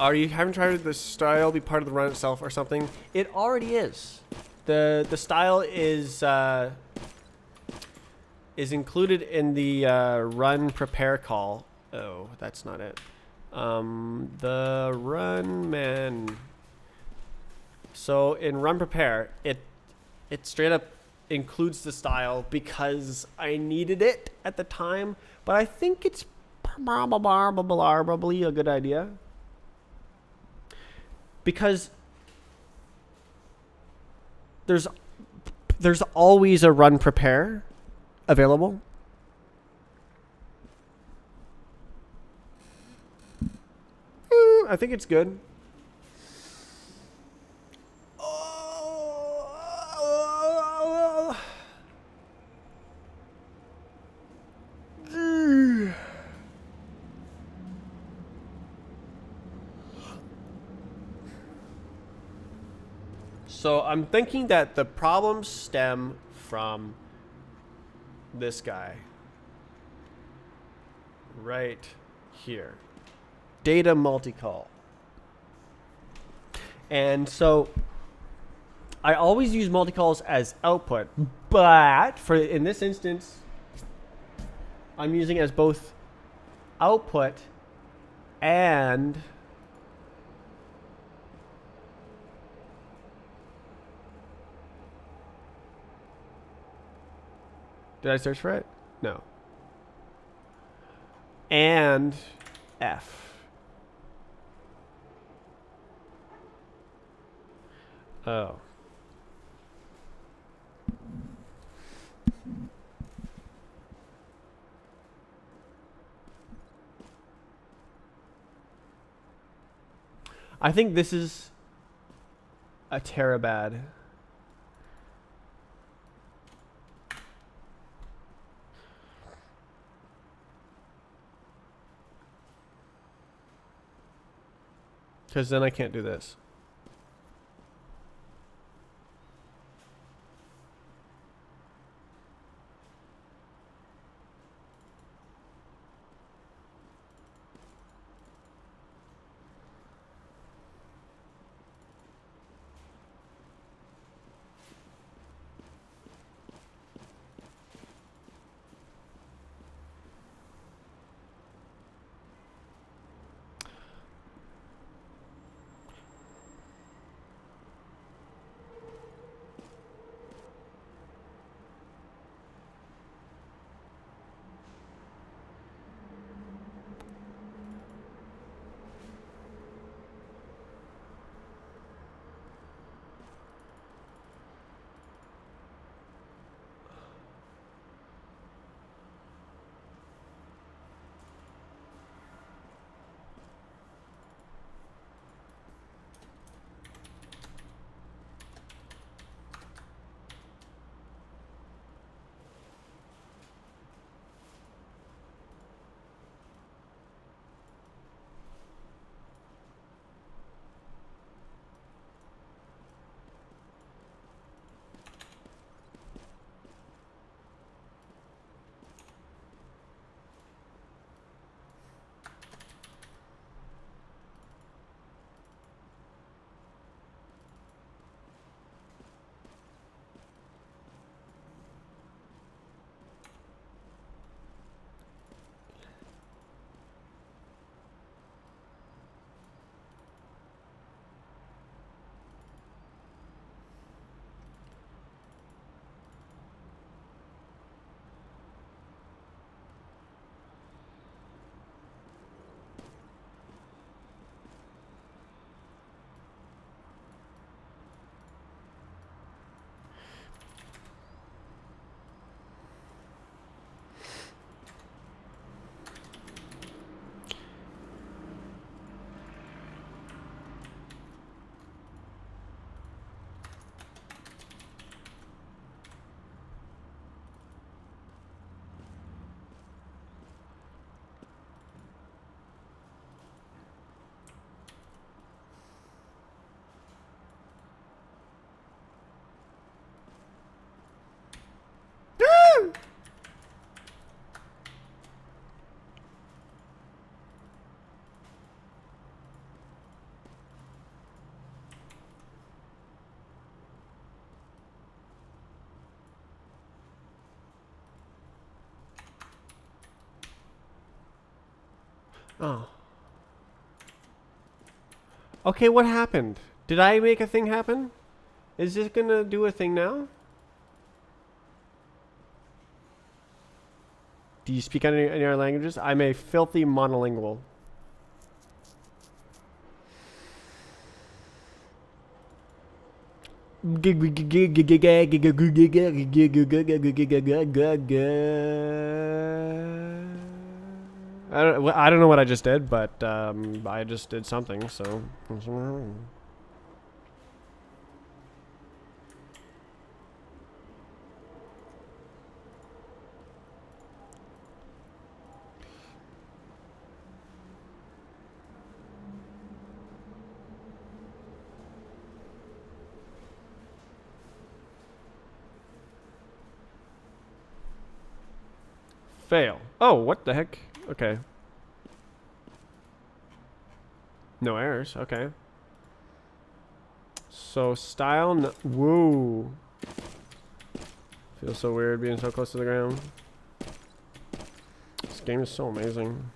Are you haven't tried the style be part of the run itself or something? It already is. The style is included in the run prepare call. Oh, that's not it. The run man. So in run prepare, it straight up includes the style because I needed it at the time, but I think it's probably a good idea. Because there's always a run prepare available. I think it's good. So I'm thinking that the problems stem from this guy right here. Data multicall. And so I always use multicalls as output, but for in this instance, I'm using it as both output and did I search for it? No. And F. Oh. I think this is a terabad. Because then I can't do this. Oh. Okay, what happened? Did I make a thing happen? Is this gonna do a thing now? Do you speak any other languages? I'm a filthy monolingual. I don't know what I just did, but I just did something, so. Fail. Oh, what the heck? Okay. No errors. Okay. So style. No whoa. Feels so weird being so close to the ground. This game is so amazing.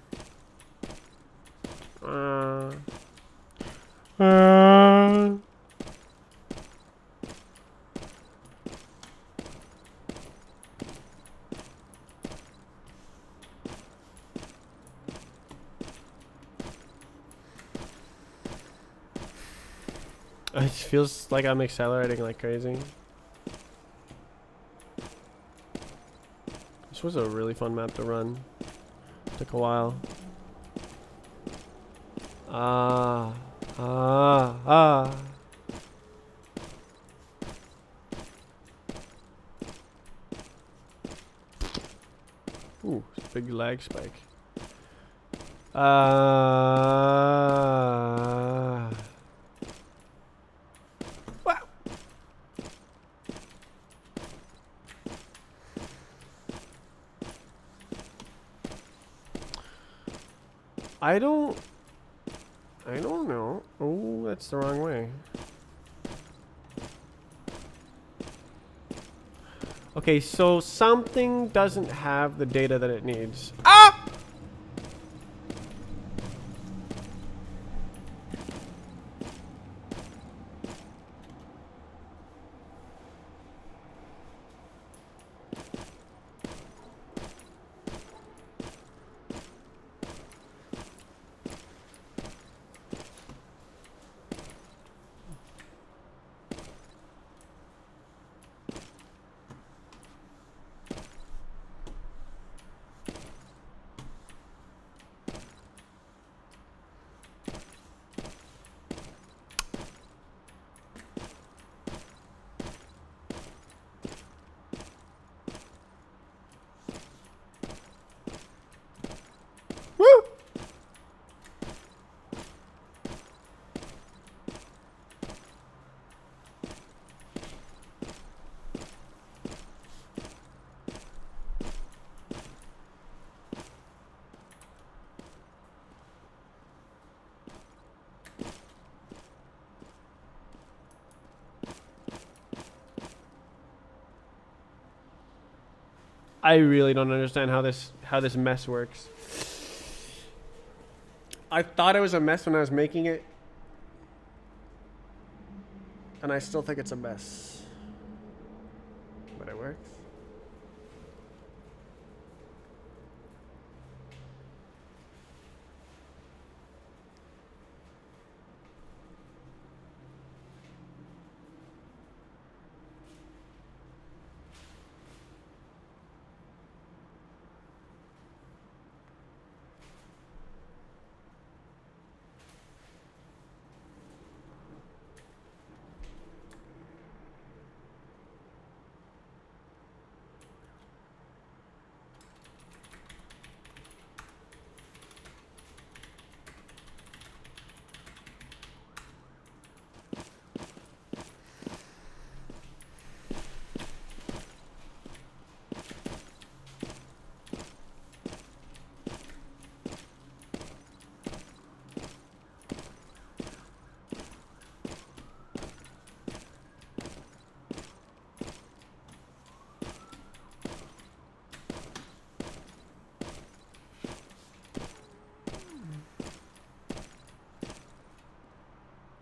It feels like I'm accelerating like crazy. This was a really fun map to run. Took a while. Ooh, big lag spike. Wow. I don't know. Oh, that's the wrong way. Okay, so something doesn't have the data that it needs. Ah! Woo! I really don't understand how this mess works. I thought it was a mess when I was making it, and I still think it's a mess. But it works.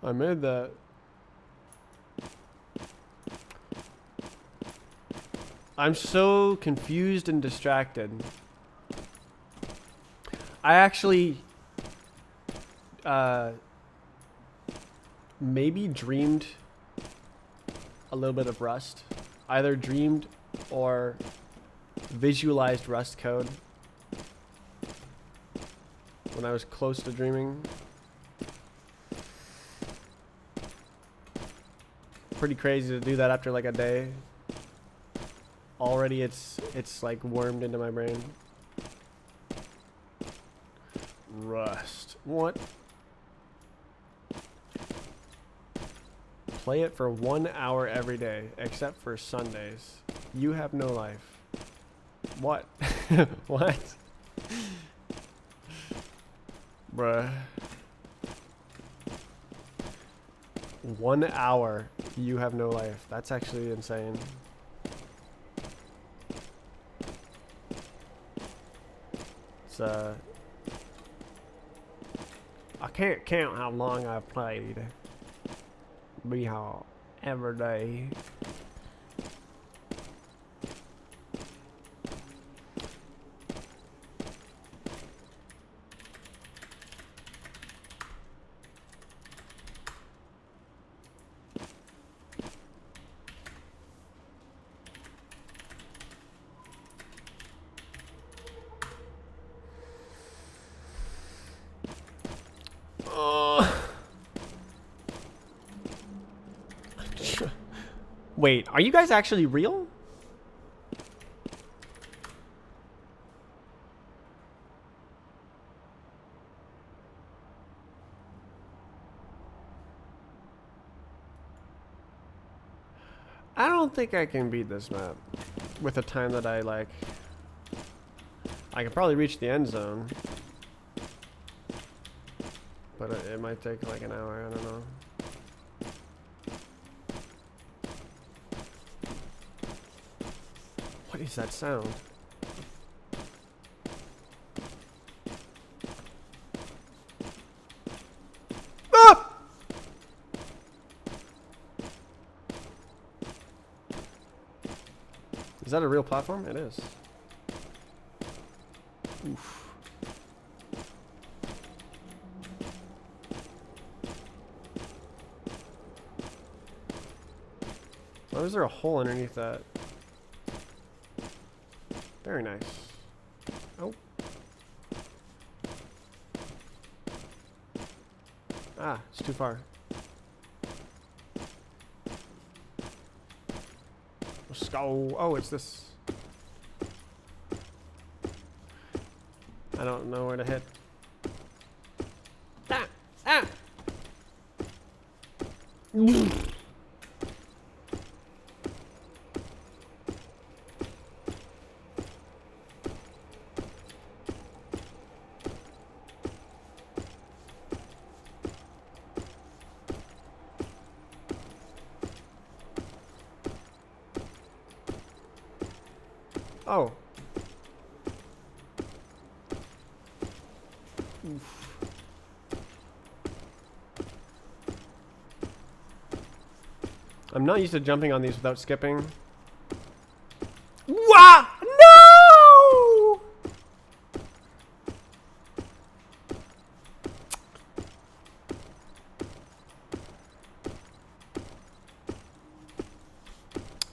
I made that. I'm so confused and distracted. I actually maybe dreamed a little bit of Rust. Either dreamed or visualized Rust code when I was close to dreaming. Pretty crazy to do that after like a day. Already it's like wormed into my brain. Rust. What? Play it for 1 hour every day, except for Sundays. You have no life. What? What? Bruh. 1 hour, you have no life. That's actually insane. It's I can't count how long I've played Beehawk every day. Wait, are you guys actually real? I don't think I can beat this map with the time that I like. I can probably reach the end zone, but it might take like an hour. I don't know. What is that sound? Ah! Is that a real platform? It is. Oof. Why was there a hole underneath that? Very nice. Oh. Ah, it's too far. Let's go. Oh, it's this. I don't know where to hit. Ah! Ah! Oh. Oof. I'm not used to jumping on these without skipping. Wah! No!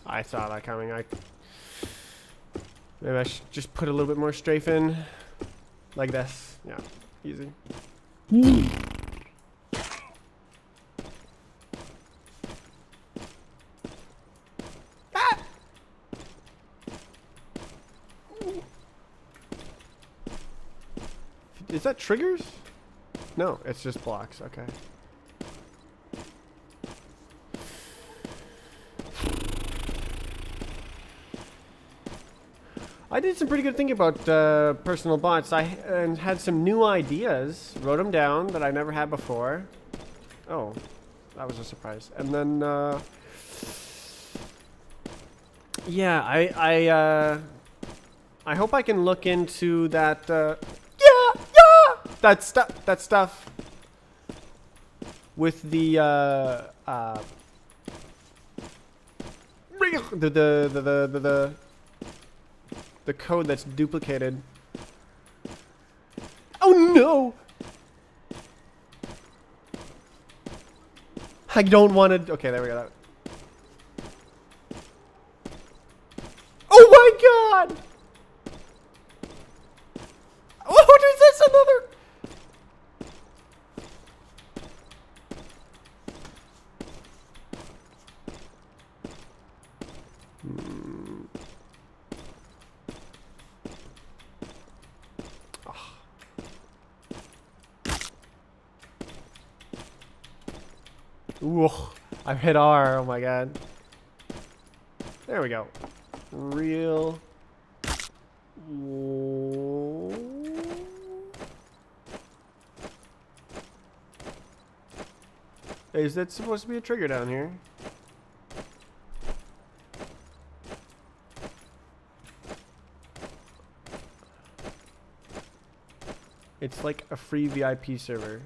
I saw that coming. Maybe I should just put a little bit more strafe in. Like this. Yeah, easy. Ah! Is that triggers? No, it's just blocks. Okay. I did some pretty good thinking about personal bots. I had some new ideas, wrote them down that I never had before. Oh, that was a surprise. And then, yeah, I hope I can look into that. Yeah, that stuff. with the code that's duplicated. Oh no! I don't want to. Okay, there we go. Oh my god! Oh, is this another? Ooh, I've hit R. Oh my god. There we go. Real. Is that supposed to be a trigger down here? It's like a free VIP server.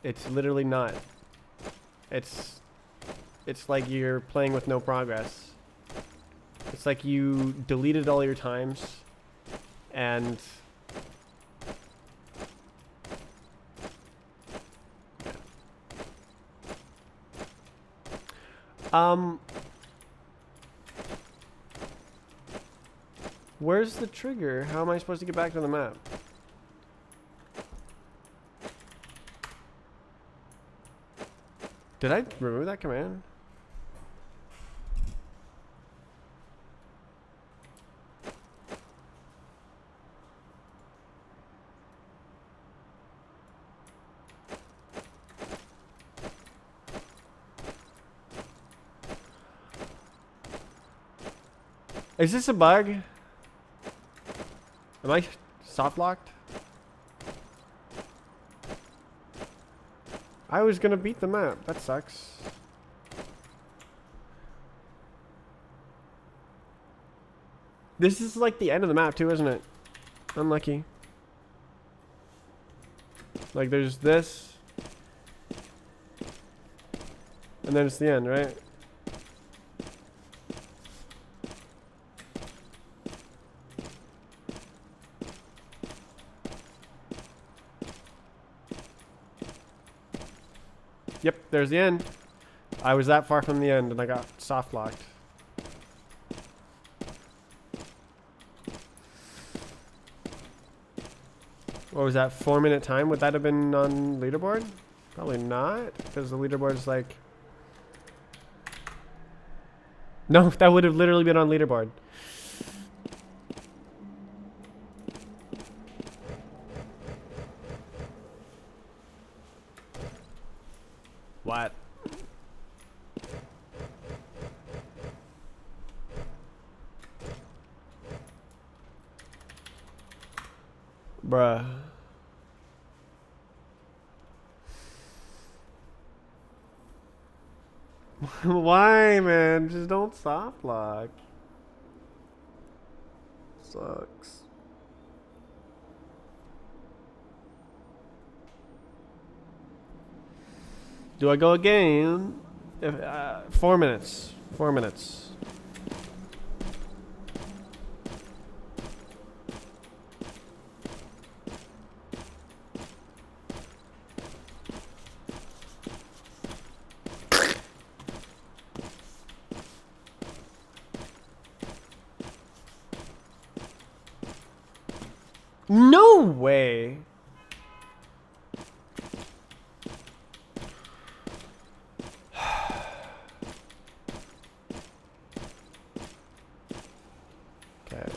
It's literally not. It's like you're playing with no progress. It's like you deleted all your times and where's the trigger? How am I supposed to get back to the map? Did I remove that command? Is this a bug? Am I soft locked? I was gonna beat the map. That sucks. This is like the end of the map too, isn't it? Unlucky. Like there's this. And then it's the end, right? Yep, there's the end. I was that far from the end and I got soft locked. What was that, 4-minute time? Would that have been on leaderboard? Probably not, because the leaderboard is like... No, that would have literally been on leaderboard. What? Bruh. Why, man? Just don't soft lock. Sucks. Do I go again? If, 4 minutes. 4 minutes. No way. Okay.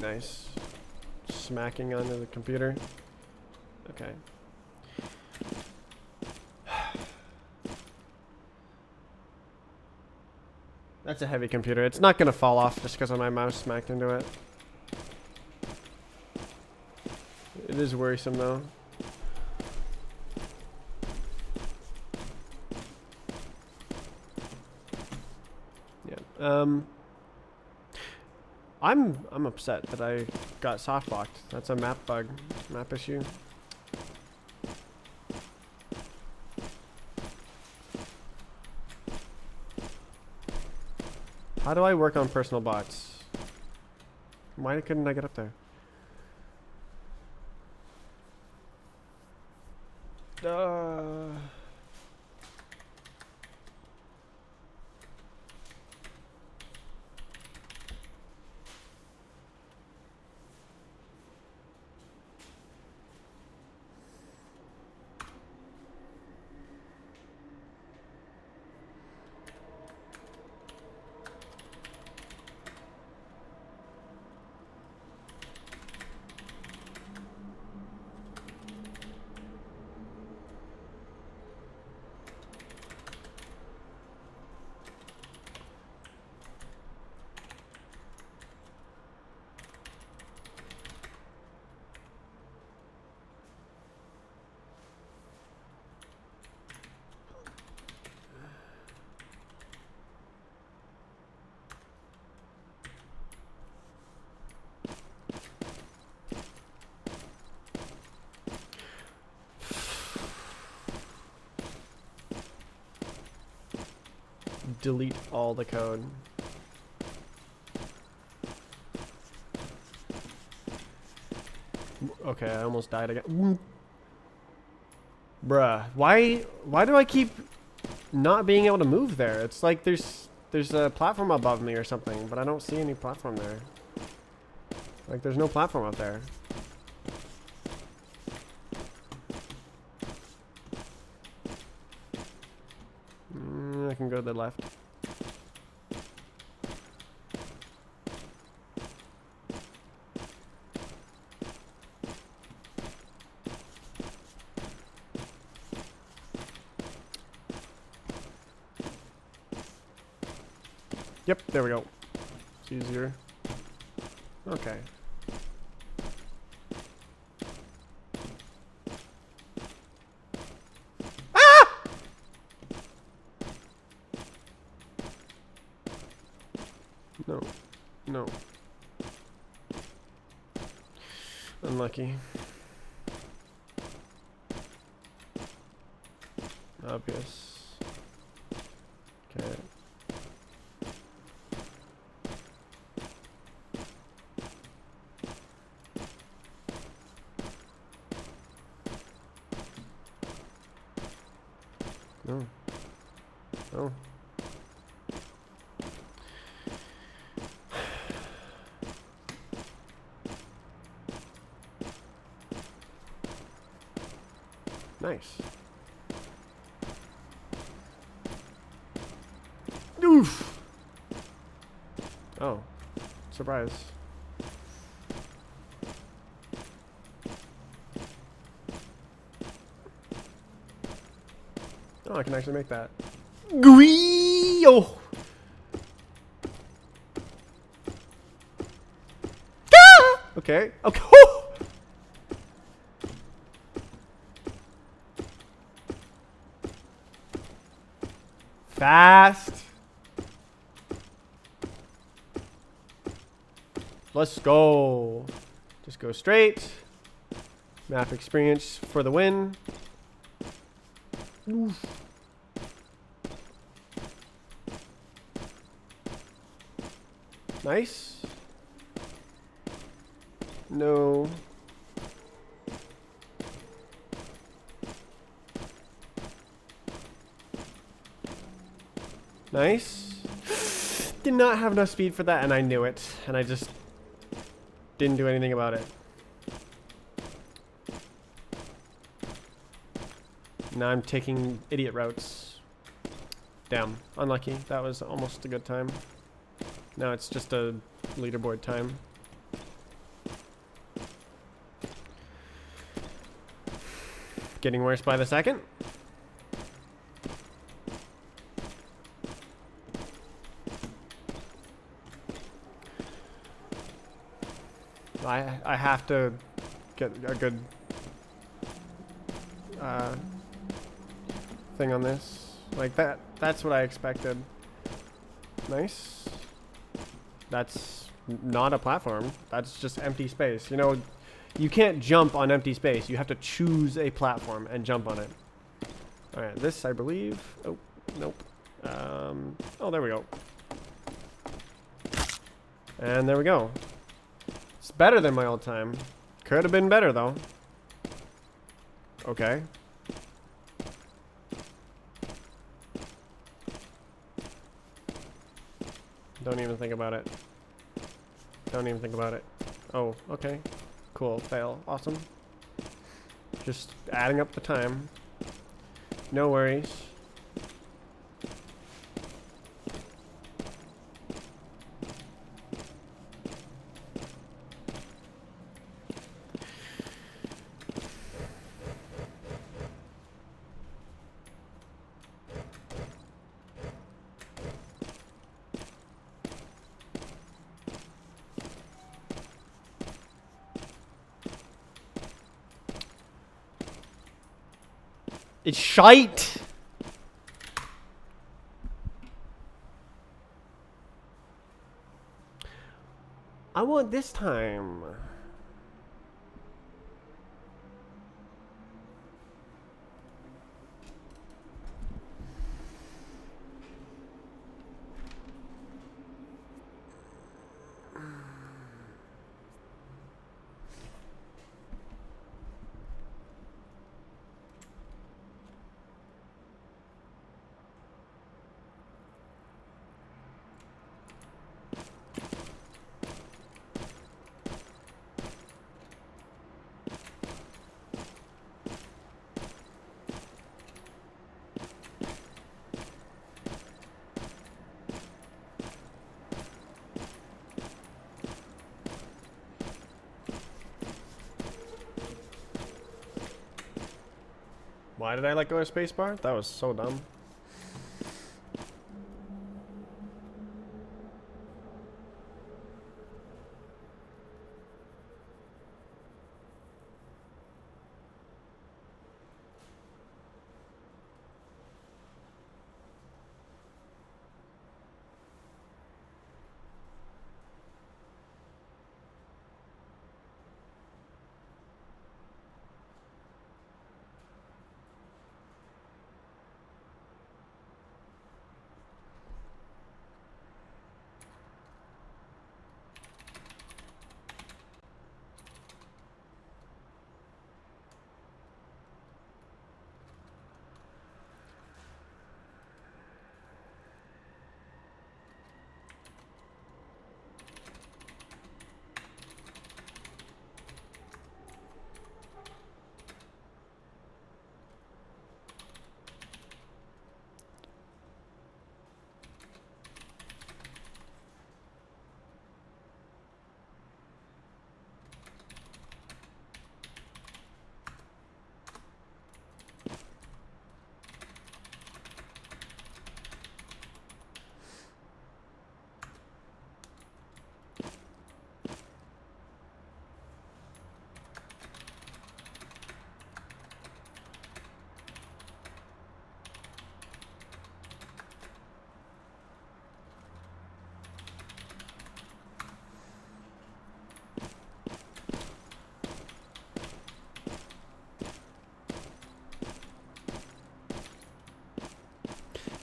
Nice. Smacking onto the computer. Okay. That's a heavy computer. It's not gonna fall off just because my mouse smacked into it. It is worrisome though. Yeah. I'm upset that I got soft locked. That's a map bug, map issue. How do I work on personal bots? Why couldn't I get up there? Delete all the code. Okay, I almost died again. Bruh, why do I keep not being able to move there? It's like there's a platform above me or something, but I don't see any platform there. Like there's no platform up there. I can go to the left. Yep, there we go. It's easier. Okay. Ah! No. No. Unlucky. Obvious. Okay. No. Oh. Nice. Oof. Oh. Surprise. Oh, I can actually make that. Oh. Ah! Okay. Okay. Fast. Let's go. Just go straight. Map experience for the win. Oof. Nice. No. Nice. Did not have enough speed for that, and I knew it. And I just didn't do anything about it. Now I'm taking idiot routes. Damn. Unlucky. That was almost a good time. Now it's just a leaderboard time. Getting worse by the second. I have to get a good thing on this. Like that's what I expected. Nice. That's not a platform. That's just empty space. You know, you can't jump on empty space. You have to choose a platform and jump on it. All right, this I believe. Oh, nope. Oh, there we go. And there we go. It's better than my old time. Could have been better though. Okay. Don't even think about it. Don't even think about it. Oh, okay. Cool. Fail. Awesome. Just adding up the time. No worries. It's shite. I want this time. Why did I let go of spacebar? That was so dumb.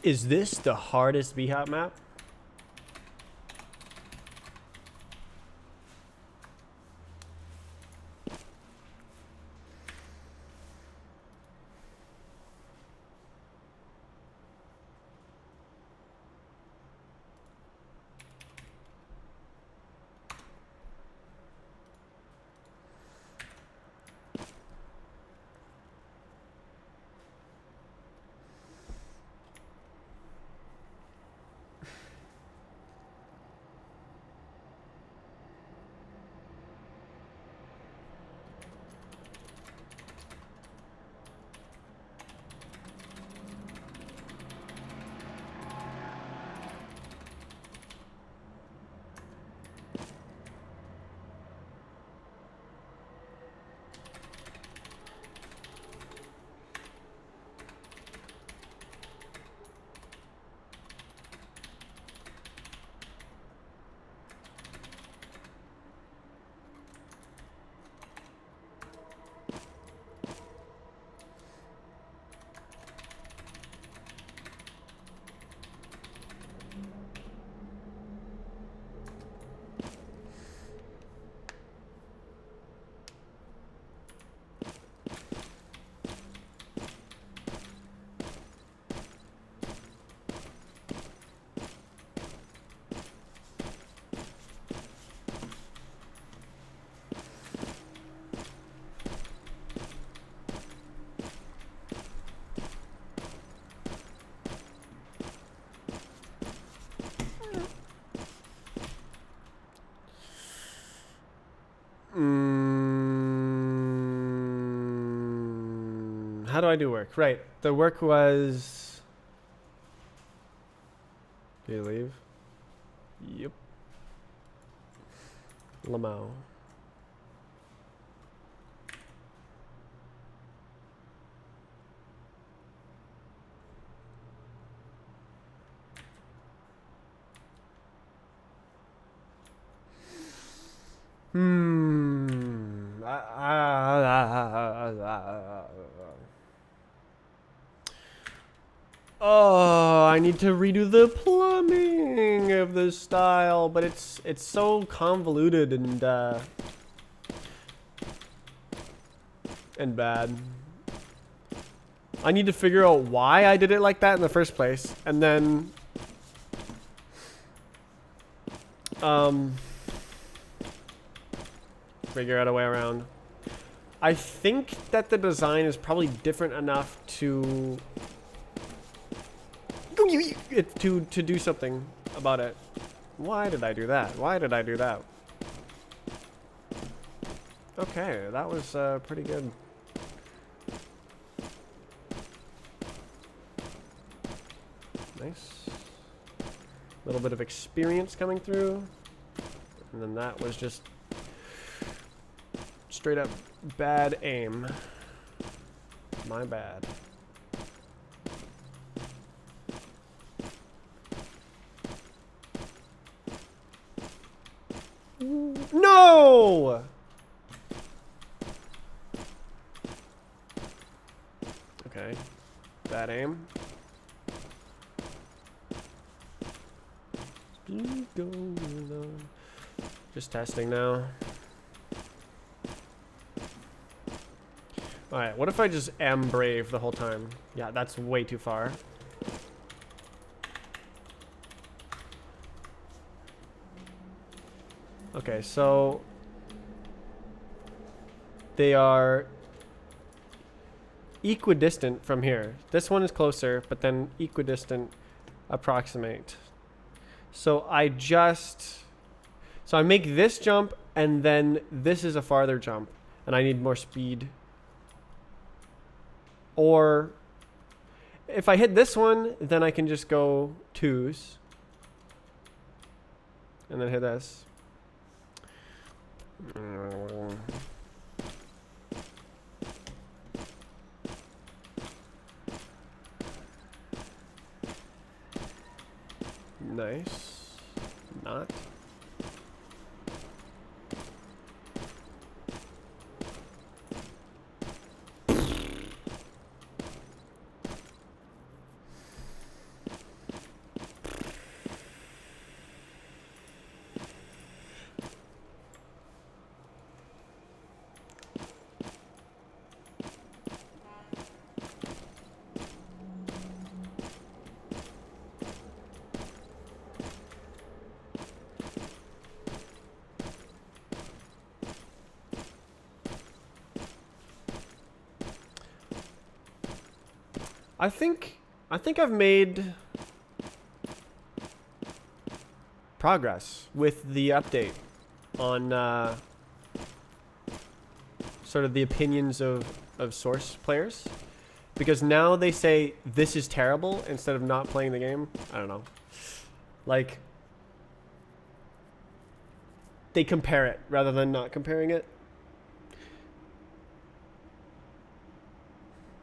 Is this the hardest VHOT map? How do I do work? Right. The work was... Did you leave? Yep. Lamau. Oh, I need to redo the plumbing of the style, but it's so convoluted and bad. I need to figure out why I did it like that in the first place, and then figure out a way around. I think that the design is probably different enough to do something about it. Why did I do that? Why did I do that? Okay, that was pretty good. Nice. A little bit of experience coming through. And then that was just straight up bad aim. My bad. No! Okay. Bad aim. Just testing now. Alright, what if I just am brave the whole time? Yeah, that's way too far. Okay, so they are equidistant from here. This one is closer, but then equidistant approximate. So I make this jump, and then this is a farther jump, and I need more speed. Or if I hit this one, then I can just go 2s and then hit this. Nice. Not. I think I've made progress with the update on sort of the opinions of Source players, because now they say this is terrible instead of not playing the game. I don't know, like they compare it rather than not comparing it.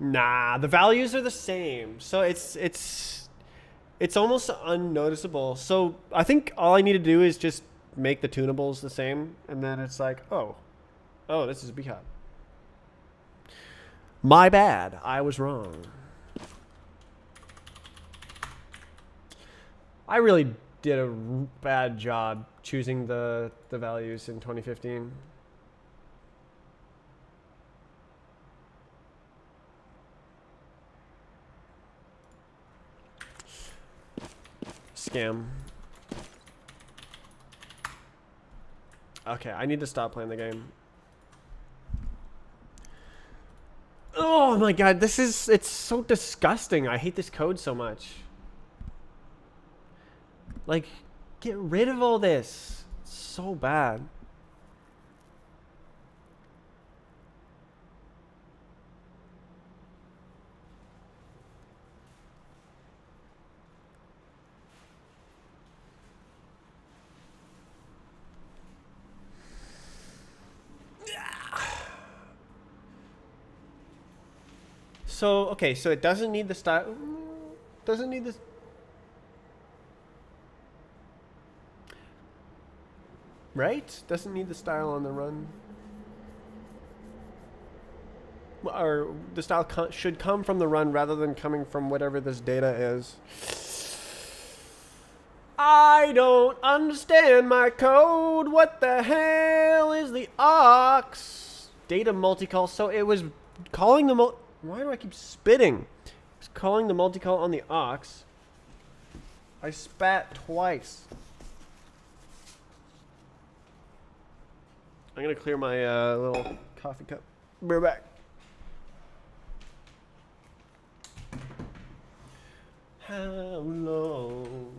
Nah, the values are the same. So it's almost unnoticeable. So I think all I need to do is just make the tunables the same, and then it's like, oh, this is a BHOT. My bad. I was wrong. I really did a bad job choosing the values in 2015. Scam. Okay, I need to stop playing the game. Oh my god, it's so disgusting. I hate this code so much. Like, get rid of all this. It's so bad. So, okay, so it doesn't need the style. Doesn't need this. Right? Doesn't need the style on the run. Or the style should come from the run rather than coming from whatever this data is. I don't understand my code. What the hell is the aux? Data multicall. So it was calling the why do I keep spitting? It's calling the multicall on the aux. I spat twice. I'm gonna clear my little coffee cup. Be right back. How long?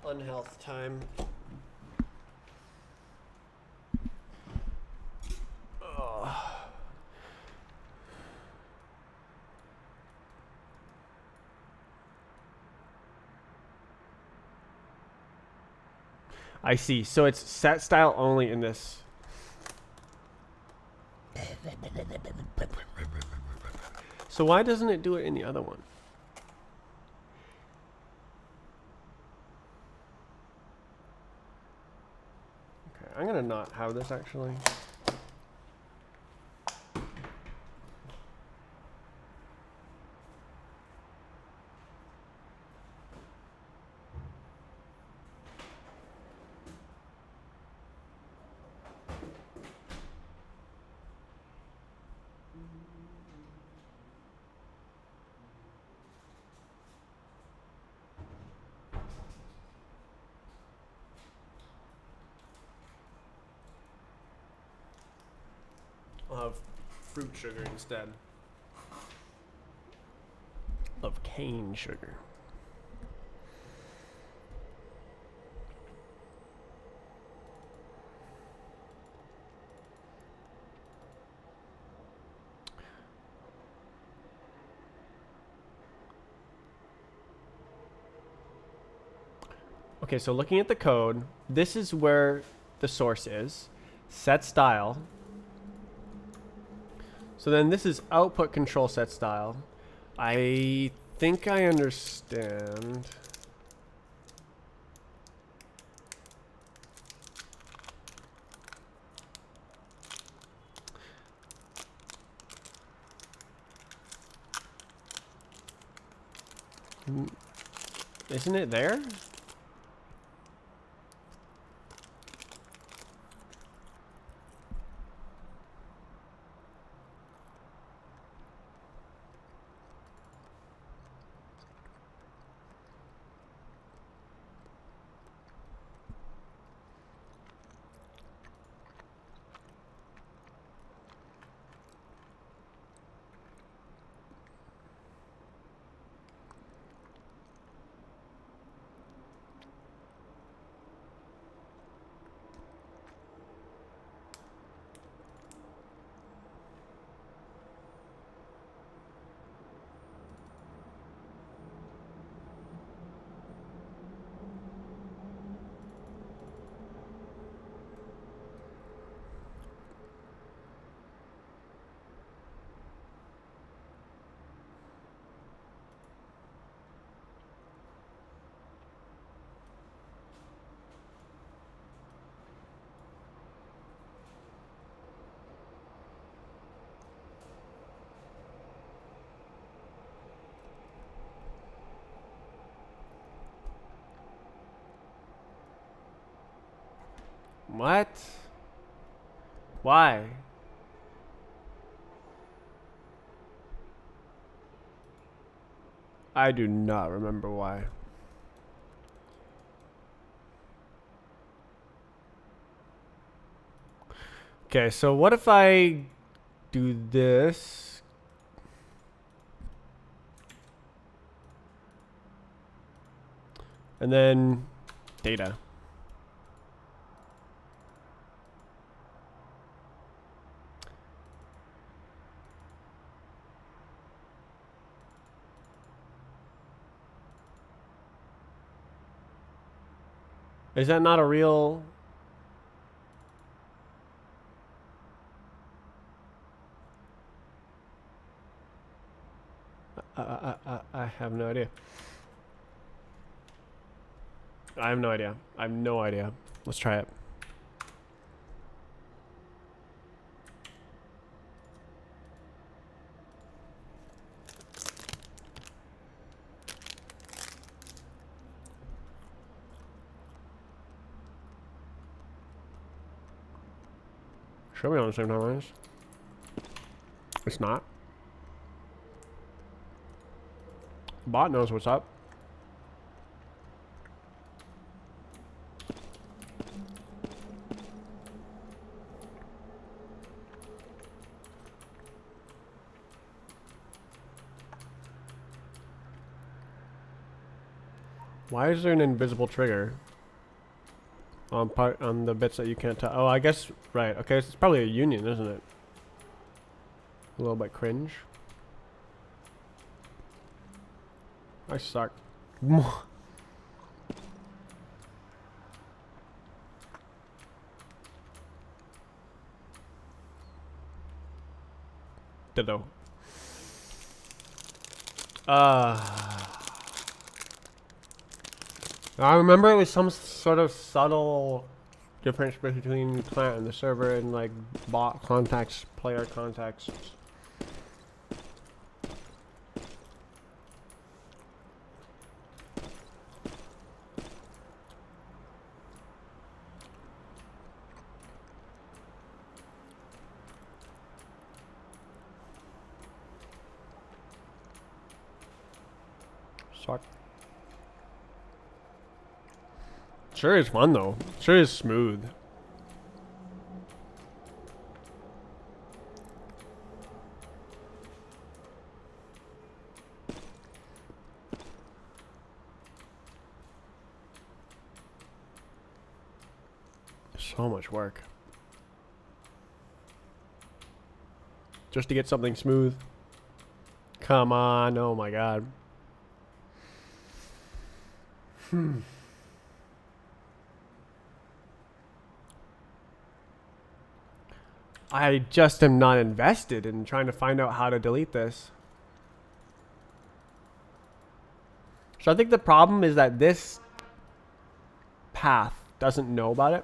Unhealth time. I see. So it's set style only in this. So why doesn't it do it in the other one? Okay, I'm gonna not have this actually. I'll have fruit sugar instead of cane sugar. Okay, so looking at the code, this is where the source is. Set style. So then this is output control set style. I think I understand. Isn't it there? What? Why? I do not remember why. Okay, so what if I do this? And then data. Is that not a real? I have no idea. I have no idea. I have no idea. Let's try it. Should be on the same timelines. It's not. Bot knows what's up. Why is there an invisible trigger on the bits that you can't tell? Oh, I guess right. Okay, it's probably a union, isn't it? A little bit cringe. I suck. Ditto. I remember it was some sort of subtle difference between client and the server and like bot contexts, player contexts. Suck. Sure is fun though. Sure is smooth. So much work. Just to get something smooth. Come on, oh my god. I just am not invested in trying to find out how to delete this. So I think the problem is that this path doesn't know about it.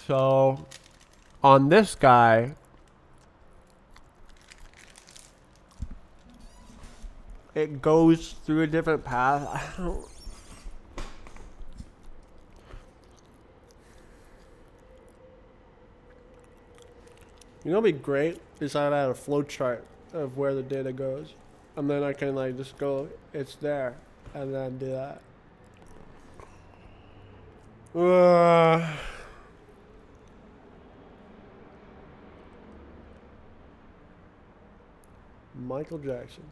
So on this guy, it goes through a different path. I don't. You know what'd be great is I had a flow chart of where the data goes. And then I can like just go, it's there. And then do that. Michael Jackson.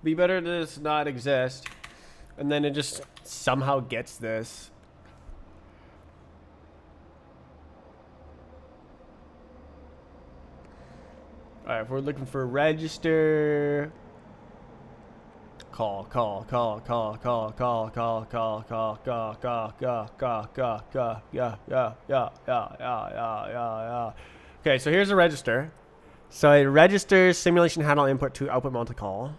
Be better to just not exist. And then it just somehow gets this. Alright, if we're looking for register. Call. Yeah. Okay, so here's a register. So it registers simulation handle input to output multi-call.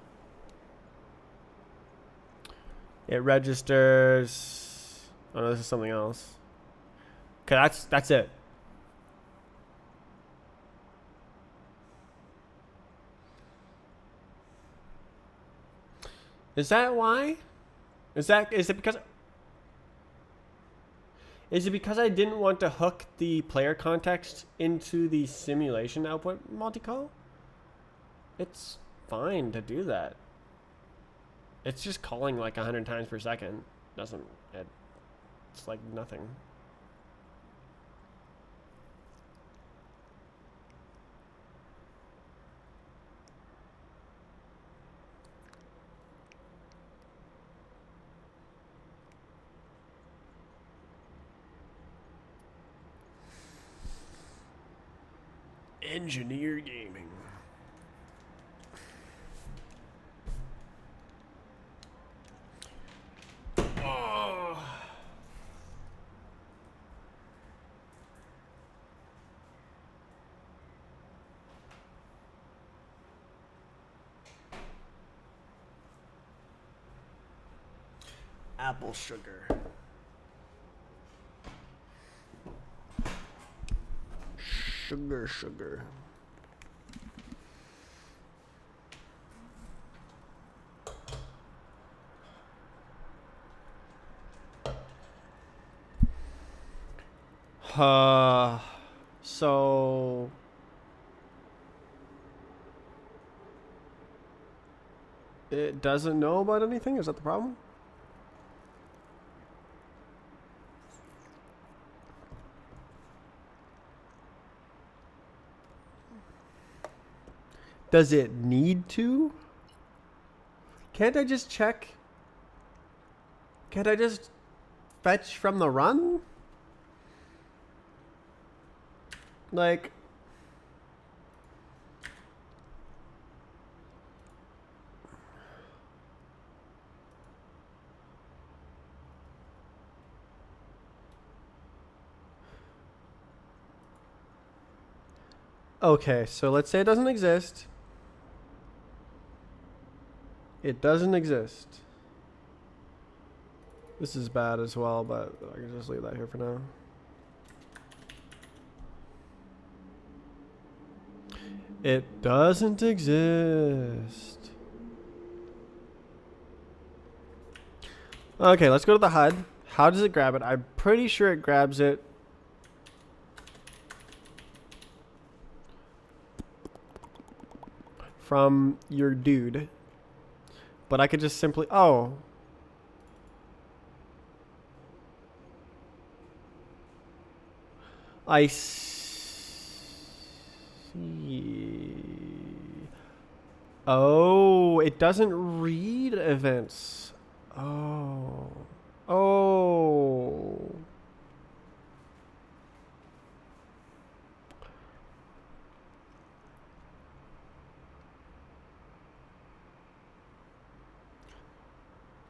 It registers. Oh no, this is something else. Okay, that's it. Is that why? Is it because I didn't want to hook the player context into the simulation output multi-call? It's fine to do that. It's just calling like 100 times per second. It's like nothing. Engineer gaming. Oh. Apple sugar. Sugar. So it doesn't know about anything? Is that the problem? Does it need to? Can't I just check? Can't I just fetch from the run? Like... Okay, so let's say it doesn't exist. It doesn't exist. This is bad as well, but I can just leave that here for now. It doesn't exist. Okay, let's go to the HUD. How does it grab it? I'm pretty sure it grabs it from your dude. But I could just simply... Oh. I see. Oh, it doesn't read events. Oh. Oh.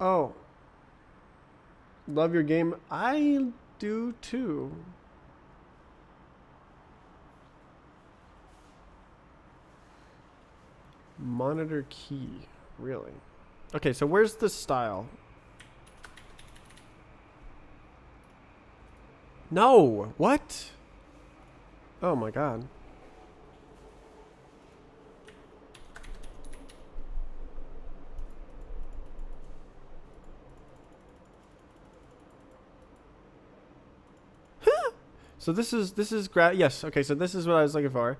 Oh. Love your game. I do too. Monitor key. Really? Okay, so where's the style? No! What? Oh my god. So this is yes, okay, so this is what I was looking for.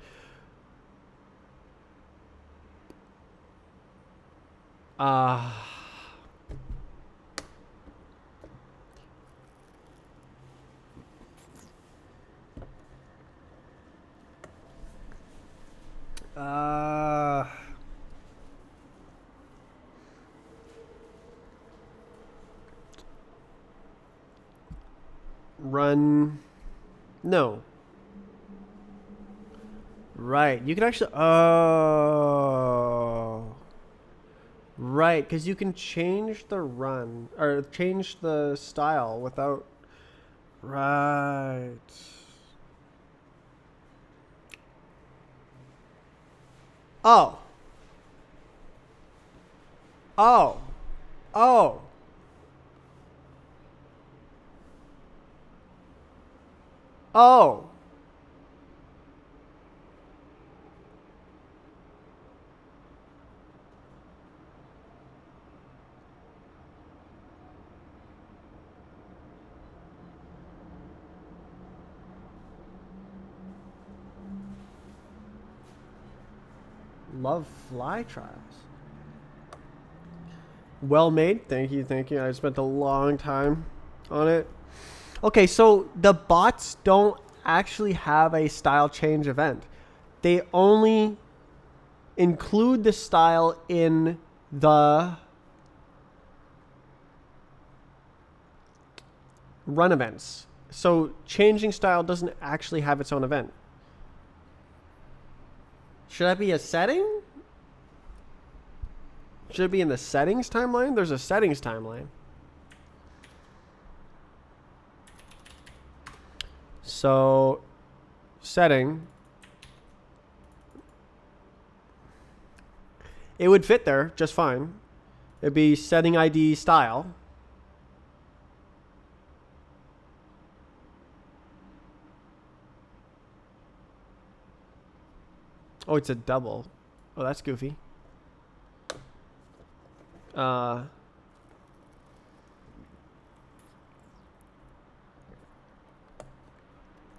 Run. No. Right. You can actually. Oh. Right, because you can change the run or change the style without. Right. Oh. Oh. Oh. Oh. Love Fly Trials. Well made. Thank you. Thank you. I spent a long time on it. Okay, so the bots don't actually have a style change event. They only include the style in the run events. So changing style doesn't actually have its own event. Should that be a setting? Should it be in the settings timeline? There's a settings timeline. So, setting. It would fit there just fine. It'd be setting ID style. Oh, it's a double. Oh, that's goofy.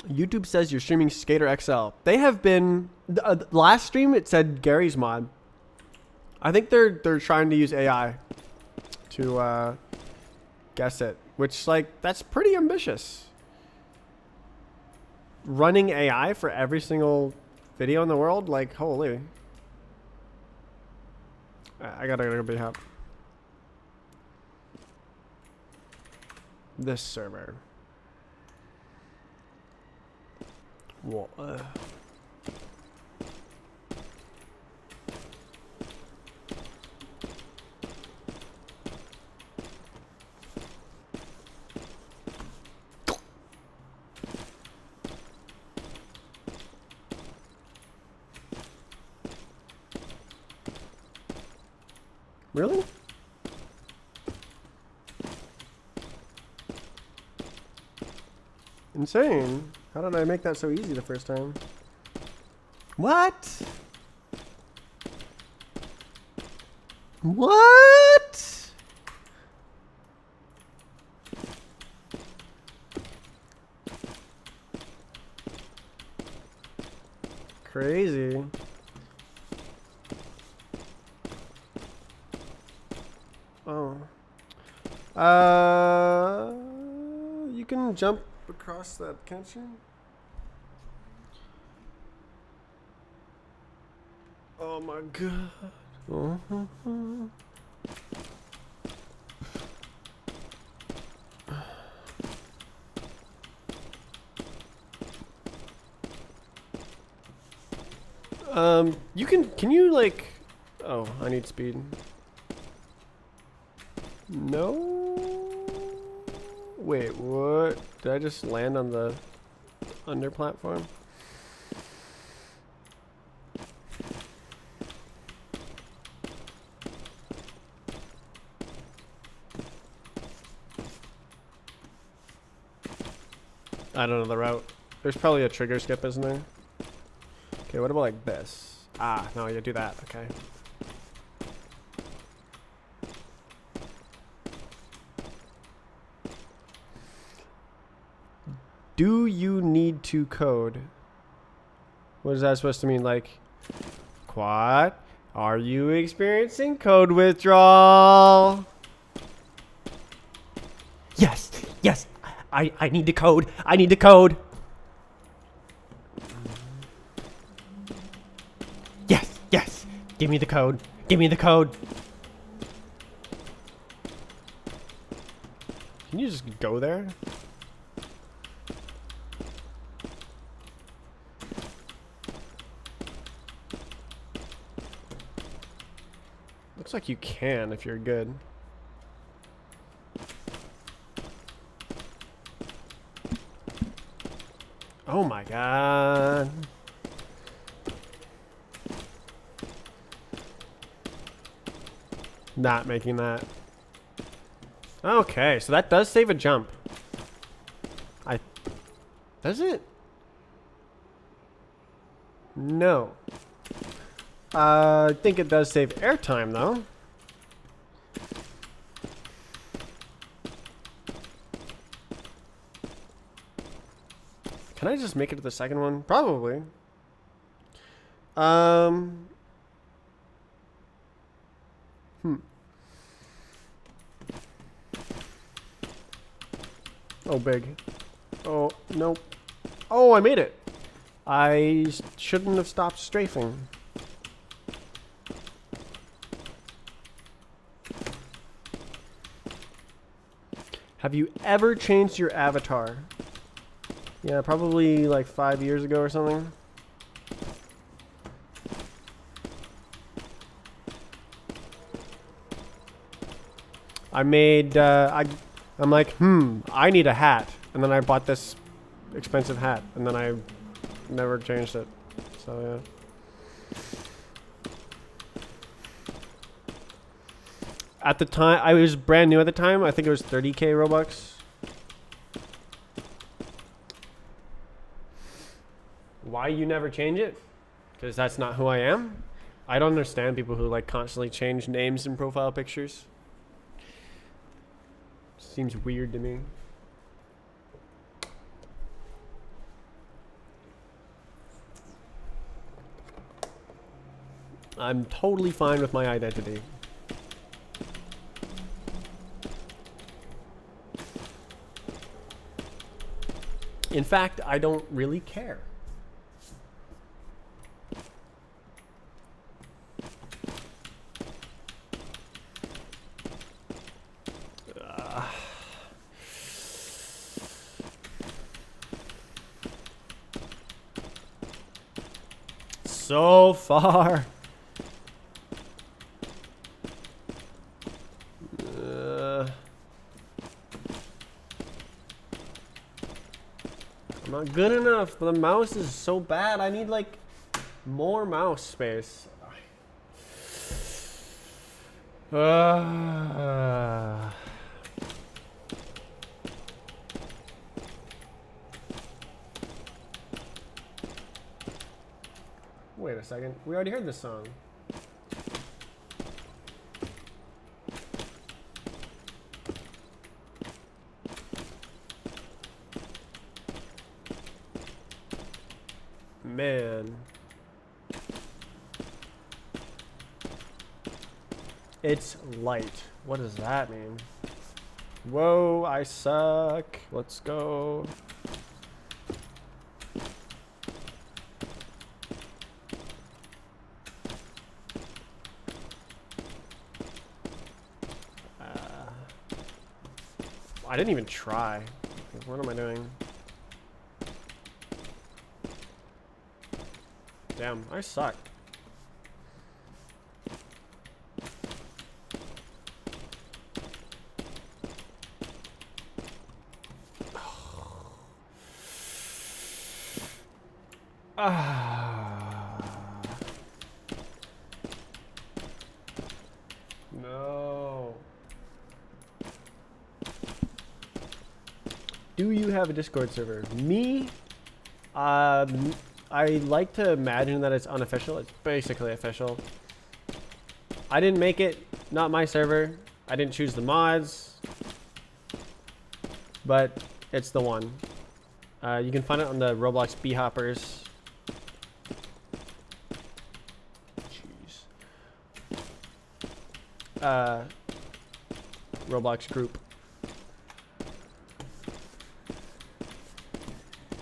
YouTube says you're streaming Skater XL. They have been last stream. It said Gary's mod. I think they're trying to use AI to guess it, which like that's pretty ambitious. Running AI for every single video in the world, like holy. I gotta go be help. This server. What? Really? Insane. How did I make that so easy the first time? What? What? Crazy. Oh. You can jump across that, can't you? Oh my god. Can you like, oh, I need speed. No. Wait, what? Did I just land on the under platform? I don't know the route. There's probably a trigger skip, isn't there? Okay, what about like this? Ah, no, you do that. Okay. Do you need to code? What is that supposed to mean? Like, Quad, are you experiencing code withdrawal? Yes, yes. I need to code. I need to code. Yes, yes. Give me the code. Give me the code. Can you just go there? Looks like you can if you're good. Oh my god. Not making that. Okay, so that does save a jump. Does it? No. I think it does save airtime though. Can I just make it to the second one? Probably. Oh, big. Oh, nope. Oh, I made it. I shouldn't have stopped strafing. Have you ever changed your avatar? Yeah, probably like 5 years ago or something. I made, I'm like, I need a hat. And then I bought this expensive hat. And then I never changed it. So, yeah. At the time, I was brand new at the time. I think it was 30k Robux. Why you never change it? Because that's not who I am. I don't understand people who like constantly change names and profile pictures. Seems weird to me. I'm totally fine with my identity. In fact, I don't really care. So far. I'm not good enough. The mouse is so bad. I need like more mouse space. Wait a second. We already heard this song. Man. It's light. What does that mean? Whoa, I suck. Let's go. I didn't even try. What am I doing? Damn, I suck. No. Do you have a Discord server? Me? I like to imagine that it's unofficial. It's basically official. I didn't make it. Not my server. I didn't choose the mods. But it's the one. You can find it on the Roblox Beehoppers. Jeez. Roblox group.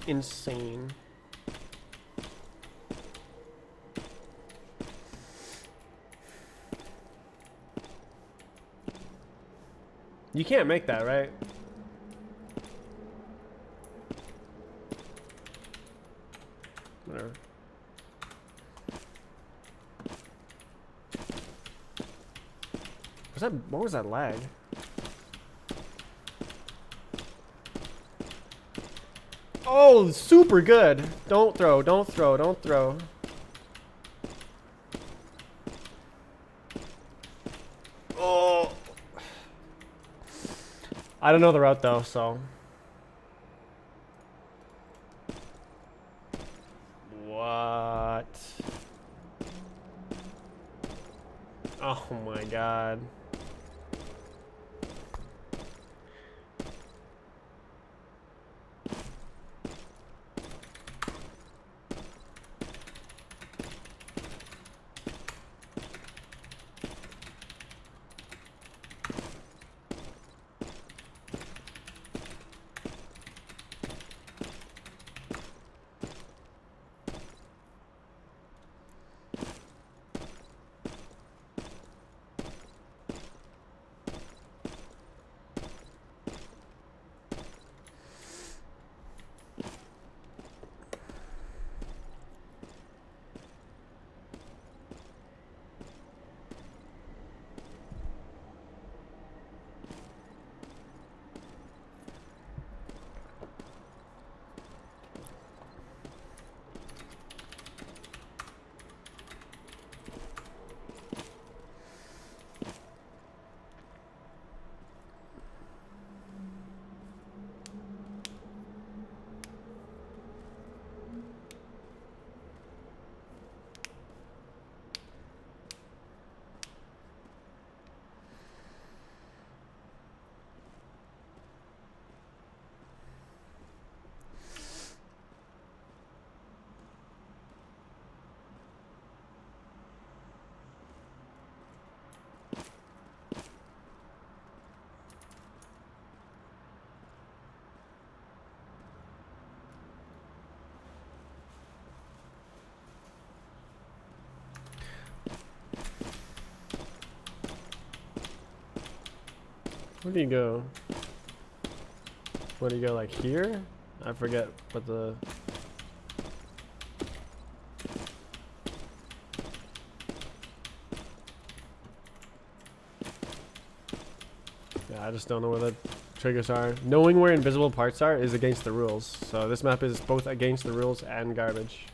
Insane. You can't make that, right? Whatever. What was that lag? Oh, super good. Don't throw, don't throw, don't throw. Oh. I don't know the route though, so. What? Oh my god. Where do you go? Where do you go, like here? I forget what the... Yeah, I just don't know where the triggers are. Knowing where invisible parts are is against the rules. So this map is both against the rules and garbage.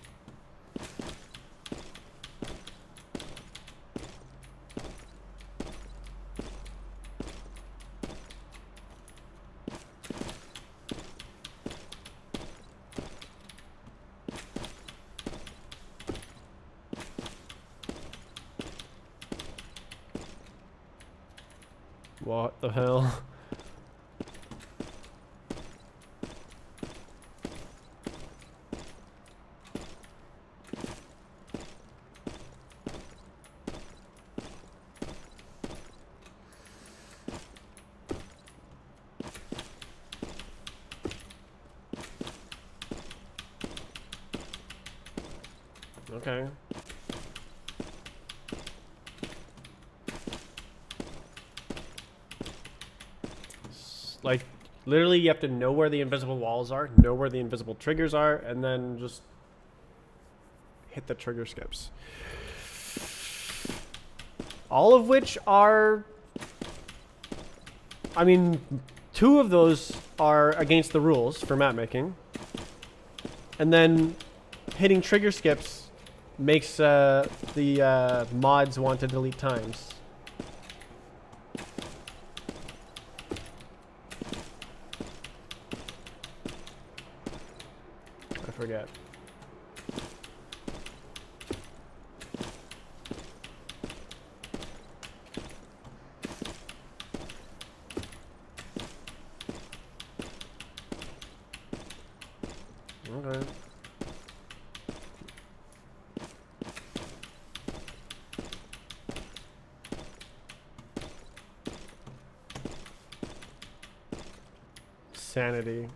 What the hell? Okay. Like, literally you have to know where the invisible walls are, know where the invisible triggers are, and then just hit the trigger skips. All of which are... I mean, 2 of those are against the rules for map making. And then hitting trigger skips makes the mods want to delete times. I forget. Okay. Sanity.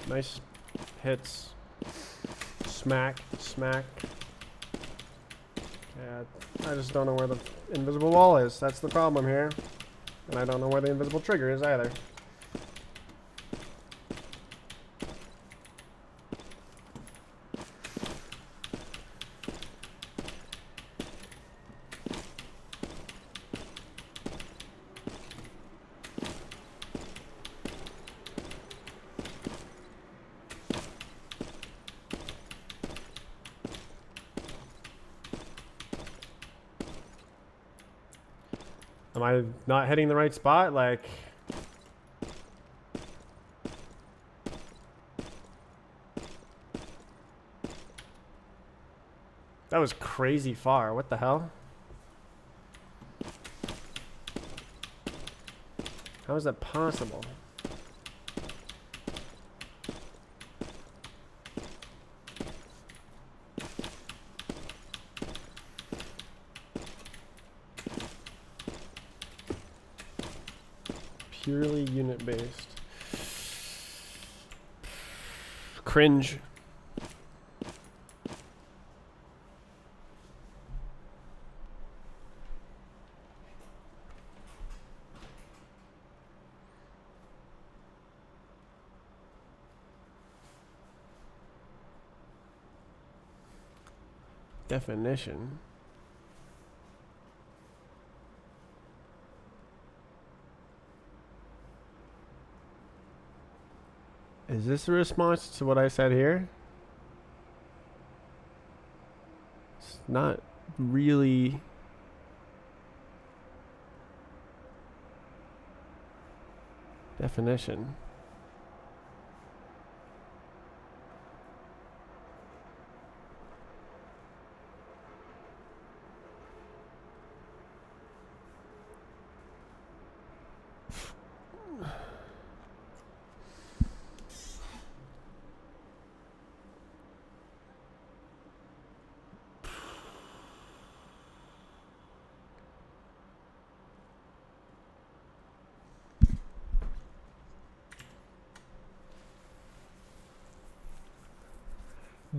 Nice hits. Smack, smack. Yeah, I just don't know where the invisible wall is. That's the problem here. And I don't know where the invisible trigger is either. Am I not hitting the right spot? Like... That was crazy far. What the hell? How is that possible? Purely unit based. Cringe. Definition. Is this a response to what I said here? It's not really. Definition.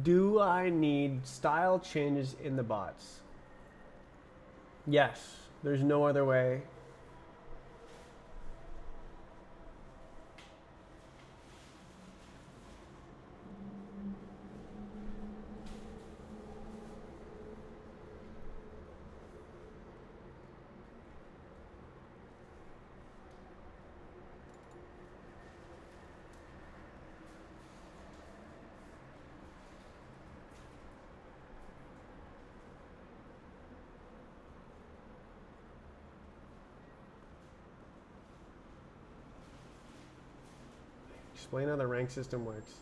Do I need style changes in the bots? Yes. There's no other way. Explain how the rank system works.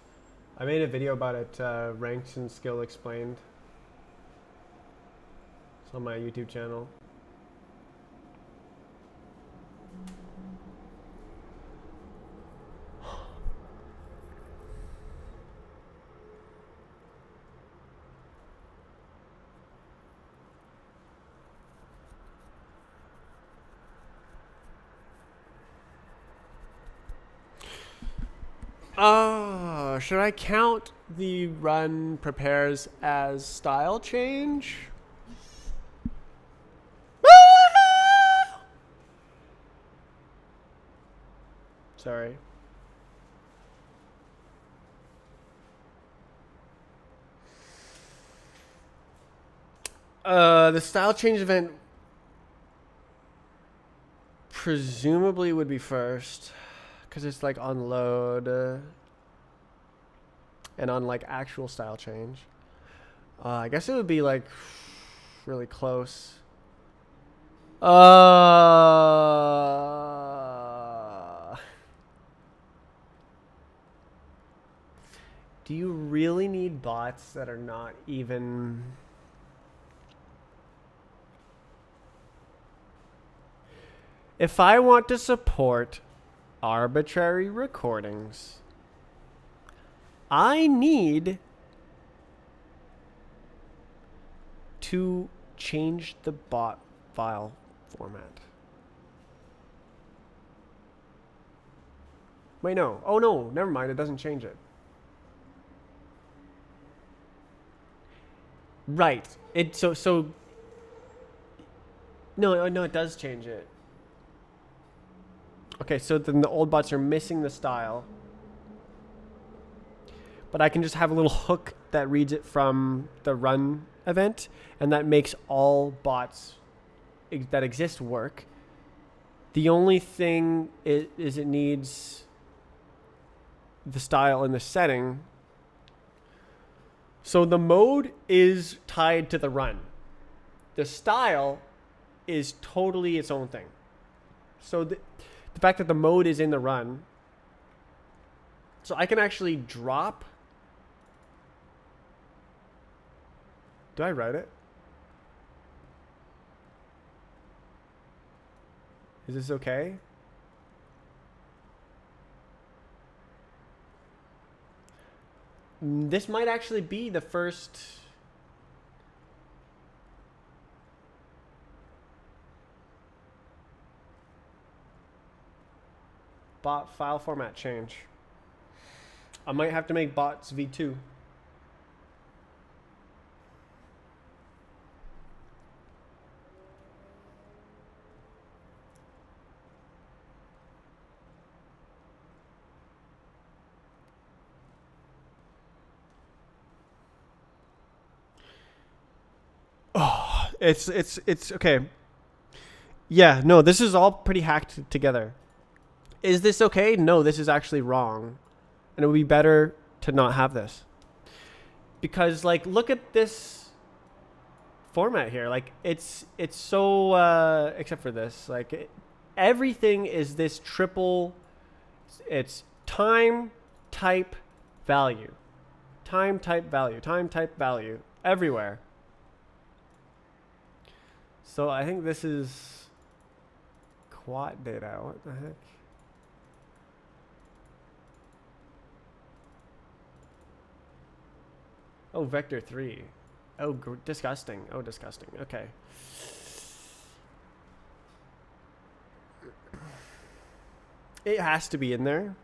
I made a video about it, Ranks and Skill Explained. It's on my YouTube channel. Should I count the run prepares as style change? Sorry. The style change event presumably would be first, because it's like on load and on like actual style change. I guess it would be like really close. Do you really need bots that are not even... If I want to support arbitrary recordings, I need to change the bot file format. Wait, no. Oh, no. Never mind. It doesn't change it. Right. So no, it does change it. Okay, so then the old bots are missing the style. But I can just have a little hook that reads it from the run event, and that makes all bots that exist work. The only thing is it needs the style in the setting. So the mode is tied to the run. The style is totally its own thing. So the fact that the mode is in the run, so I can actually drop. Do I write it? Is this okay? This might actually be the first. Bot file format change. I might have to make bots v2. Oh, it's okay. Yeah, no, this is all pretty hacked together. Is this okay? No, this is actually wrong. And it would be better to not have this. Because like look at this format here. Like it's so except for this, like everything is this triple. It's time, type, value. Time, type, value. Time, type, value. Everywhere. So I think this is quad data. What the heck? Oh, vector 3. Oh, disgusting. Oh, disgusting. Okay. It has to be in there.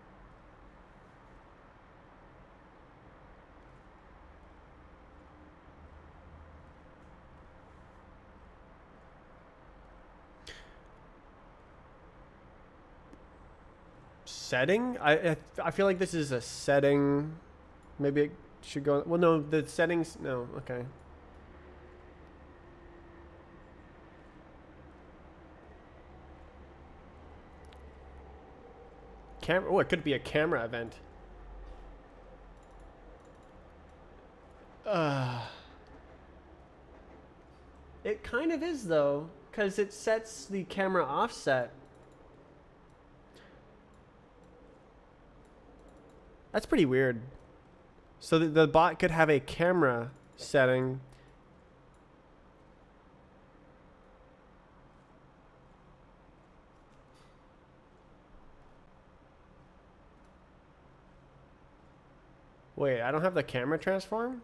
Setting? I feel like this is a setting. Maybe it should go. Well, no, the settings. No, okay. Camera. Oh, it could be a camera event. It kind of is though, because it sets the camera offset. That's pretty weird. So the bot could have a camera setting. Wait, I don't have the camera transform?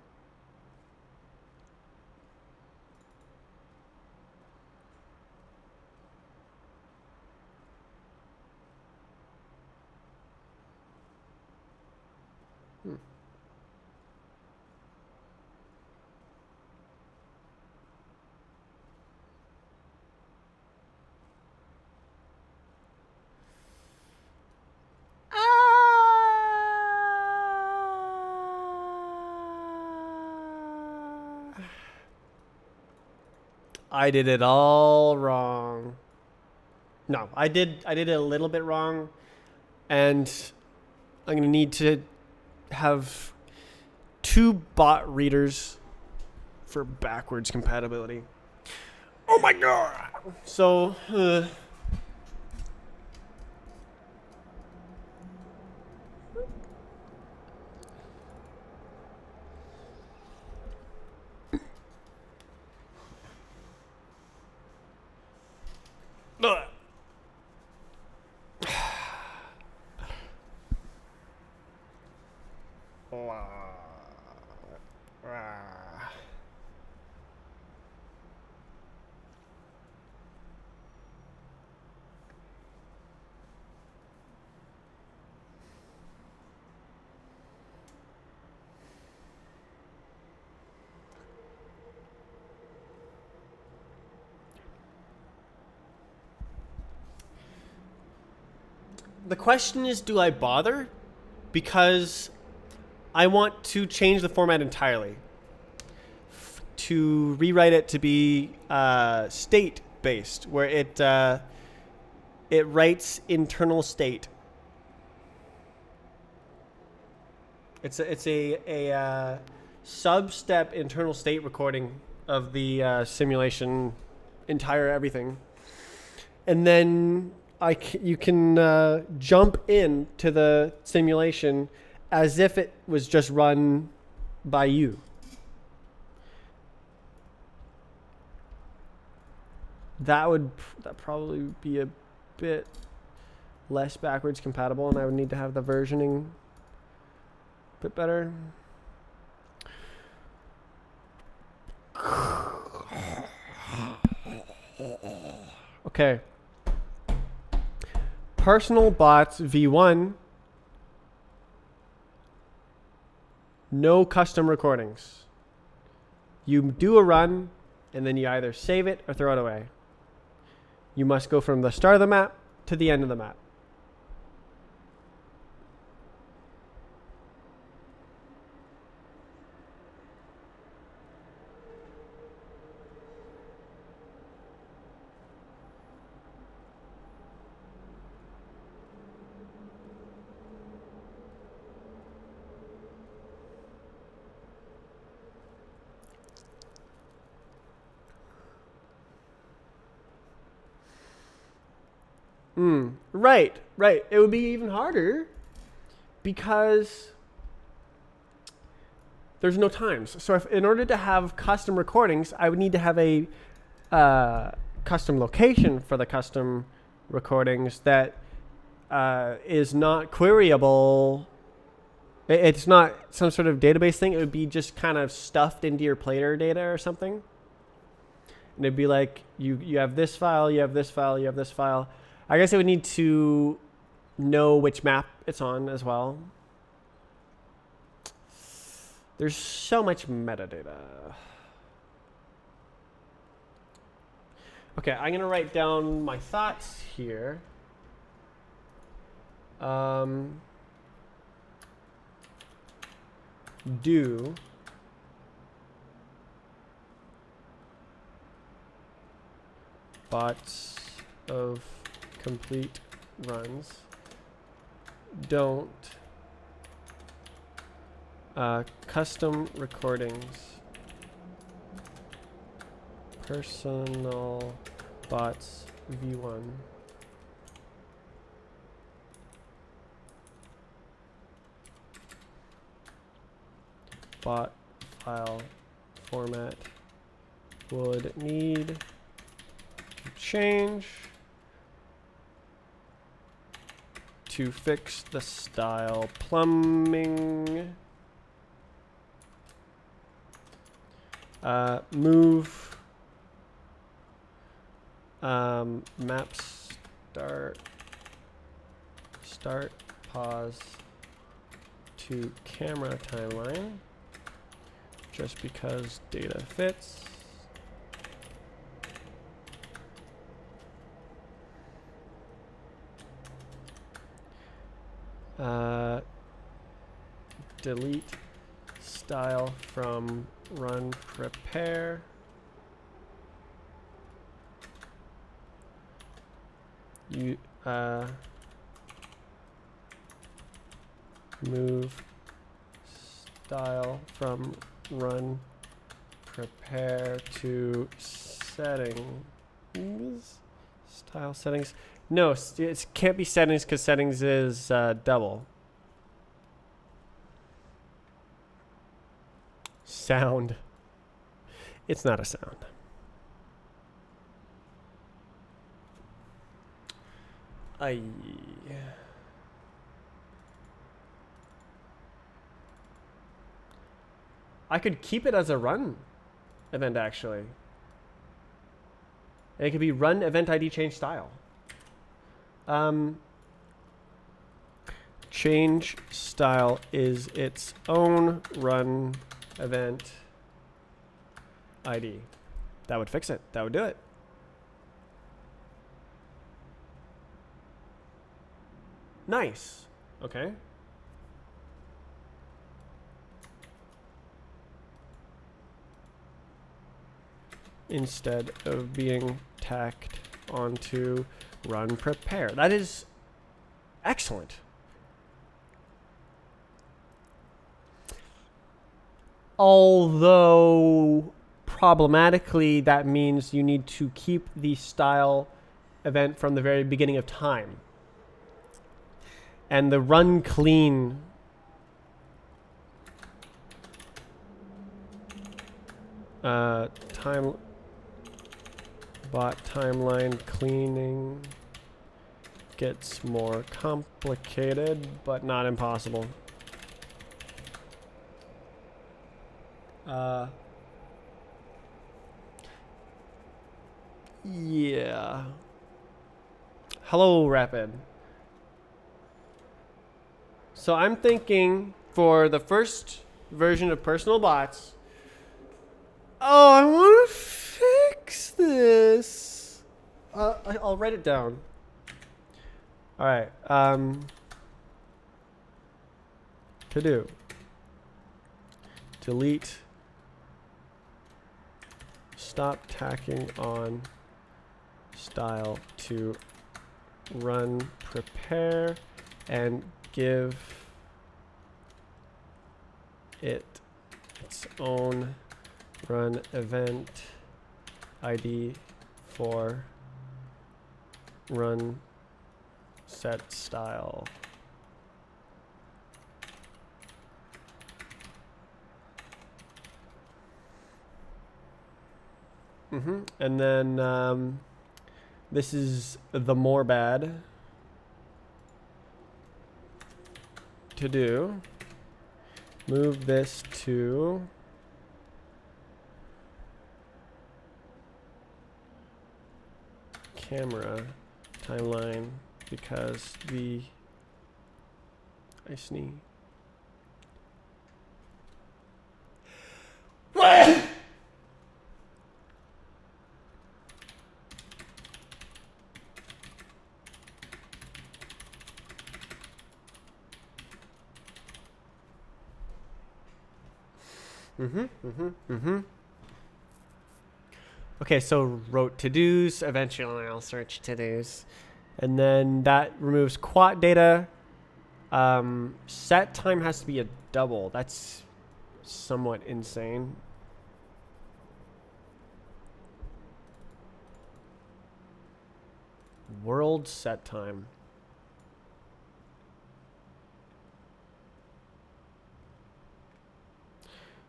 I did it all wrong. No, I did it a little bit wrong, and I'm gonna need to have 2 bot readers for backwards compatibility. Oh my god! So, the question is, do I bother? Because I want to change the format entirely. To rewrite it to be state based, where it writes internal state. It's a sub-step internal state recording of the simulation, entire everything, and then you can jump in to the simulation as if it was just run by you. That probably be a bit less backwards compatible, and I would need to have the versioning a bit better. Okay. Personal bots v1. No custom recordings. You do a run, and then you either save it or throw it away. You must go from the start of the map to the end of the map. Right. It would be even harder because there's no times. So in order to have custom recordings, I would need to have a custom location for the custom recordings that is not queryable. It's not some sort of database thing. It would be just kind of stuffed into your player data or something. And it'd be like, you have this file, you have this file, you have this file. I guess I would need to know which map it's on as well. There's so much metadata. Okay, I'm going to write down my thoughts here. Do bots of complete runs don't custom recordings personal bots v1 bot file format would need to change to fix the style plumbing. Move map start pause to camera timeline just because data fits. Delete style from run prepare. You move style from run prepare to settings. Style settings. No, it can't be settings because settings is double. Sound. It's not a sound. I could keep it as a run event actually. It could be run event ID change style. Change style is its own run event ID. That would fix it. That would do it. Nice. Okay. Instead of being tacked onto run prepare. That is excellent. Although problematically, that means you need to keep the style event from the very beginning of time. And the run clean bot timeline cleaning gets more complicated, but not impossible. Yeah. Hello, Rapid. So I'm thinking for the first version of personal bots. Oh, I want to fix this. I'll write it down. All right. To do. Delete. Stop tacking on style to run prepare and give it its own run event ID for run set style. And then this is the more bad to do. Move this to camera timeline because I sneeze. Okay, so wrote to-dos. Eventually I'll search to-dos. And then that removes quat data. Set time has to be a double. That's somewhat insane. World set time.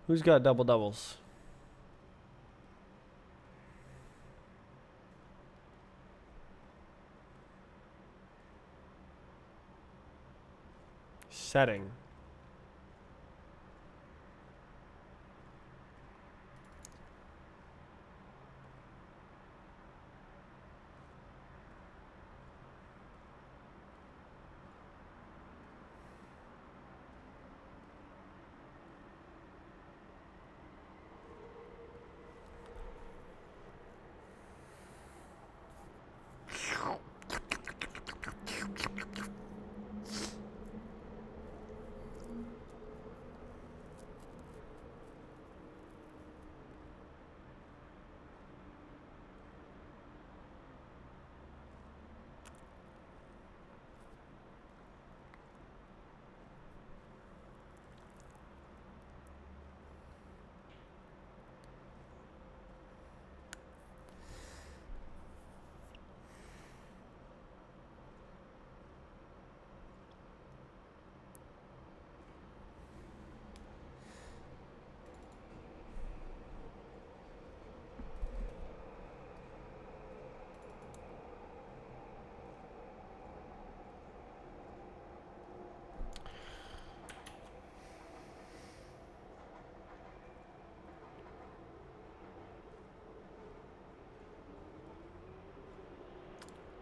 Who's got double doubles? Setting.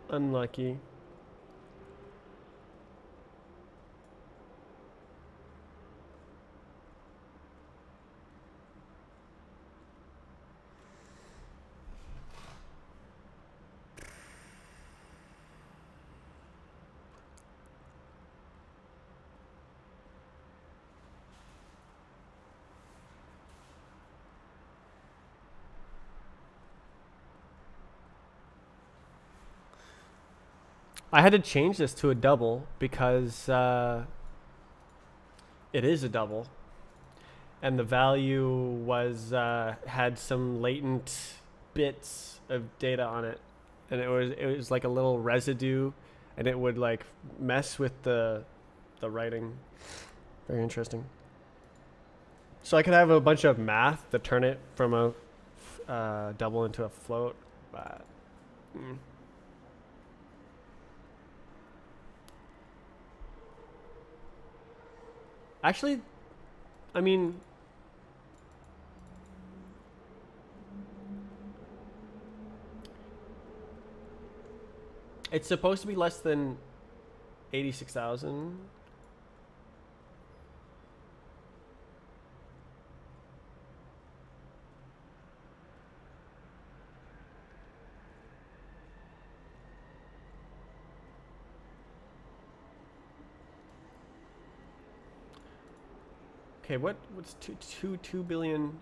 Unlucky. I had to change this to a double because it is a double, and the value was had some latent bits of data on it, and it was like a little residue, and it would like mess with the writing. Very interesting. So I could have a bunch of math to turn it from a double into a float, but. Actually, I mean, it's supposed to be less than 86,000. Okay, what's 2 billion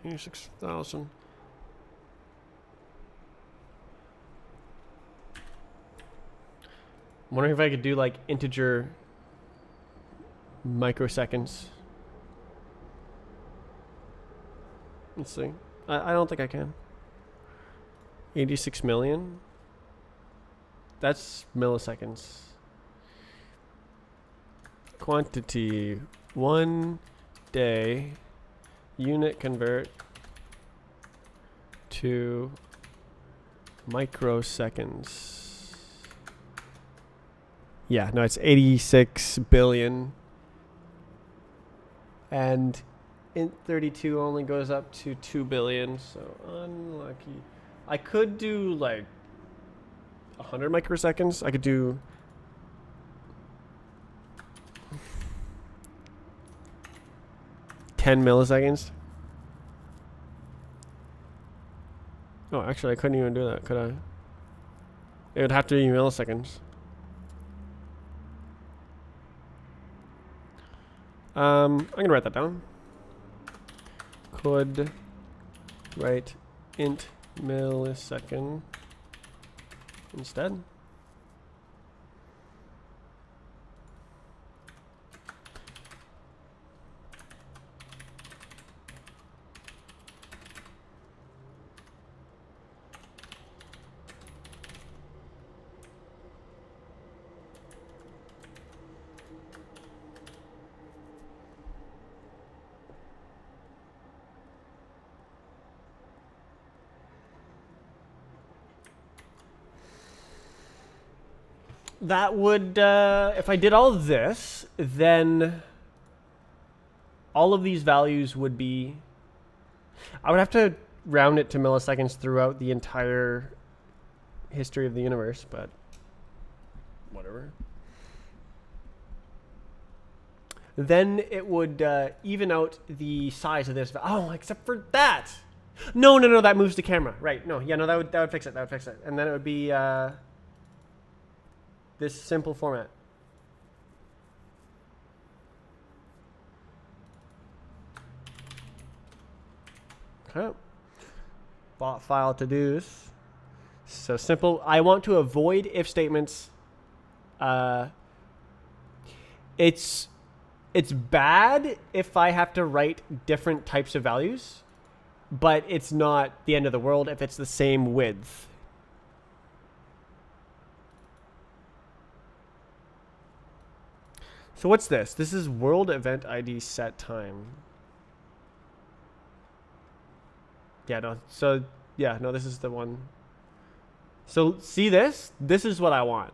86,000? I'm wondering if I could do like integer microseconds. Let's see. I don't think I can. 86 million? That's milliseconds. Quantity 1 day unit convert to microseconds. Yeah, no, it's 86 billion. And int 32 only goes up to 2 billion, so unlucky. I could do like 100 microseconds. I could do 10 milliseconds. Oh, actually, I couldn't even do that, could I? It would have to be milliseconds. I'm gonna write that down. Could write int millisecond instead. That would, if I did all this, then all of these values would be, I would have to round it to milliseconds throughout the entire history of the universe, but whatever. Then it would even out the size of this. Oh, except for that. No, that moves the camera. Right, no, yeah, no, that would fix it, And then it would be this simple format. Okay. Bot file to do's. So simple. I want to avoid if statements. It's bad if I have to write different types of values, but it's not the end of the world if it's the same width. So what's this? This is world event ID set time. Yeah, no. So, yeah, no, this is the one. So, see this? This is what I want.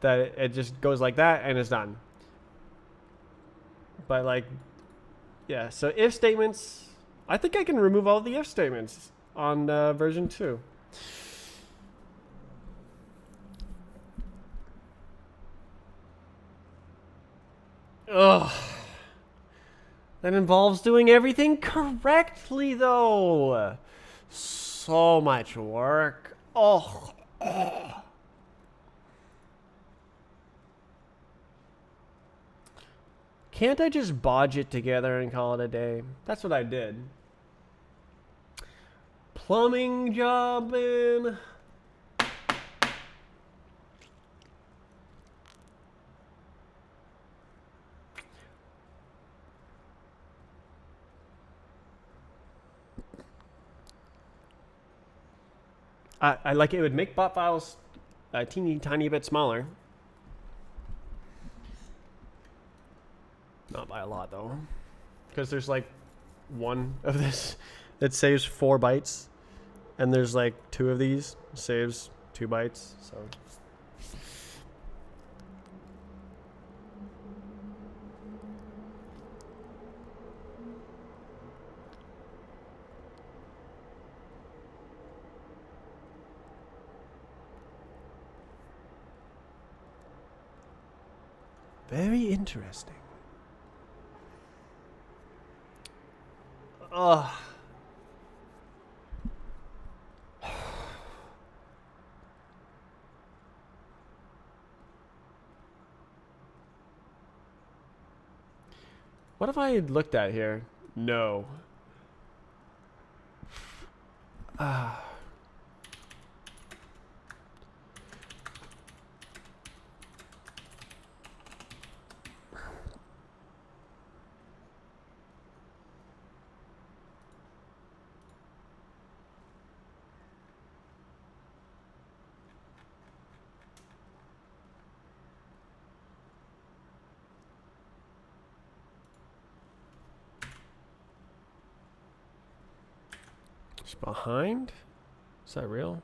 That it just goes like that and it's done. But, like, yeah. So, if statements. I think I can remove all the if statements on version 2. Ugh. That involves doing everything correctly, though. So much work. Oh. Can't I just bodge it together and call it a day? That's what I did. Plumbing job, man. I like it would make bot files a teeny tiny bit smaller. Not by a lot though, because there's like one of this that saves 4 bytes, and there's like 2 of these saves 2 bytes. So very interesting. Ugh. What have I looked at here? No. Ah. It's behind? Is that real?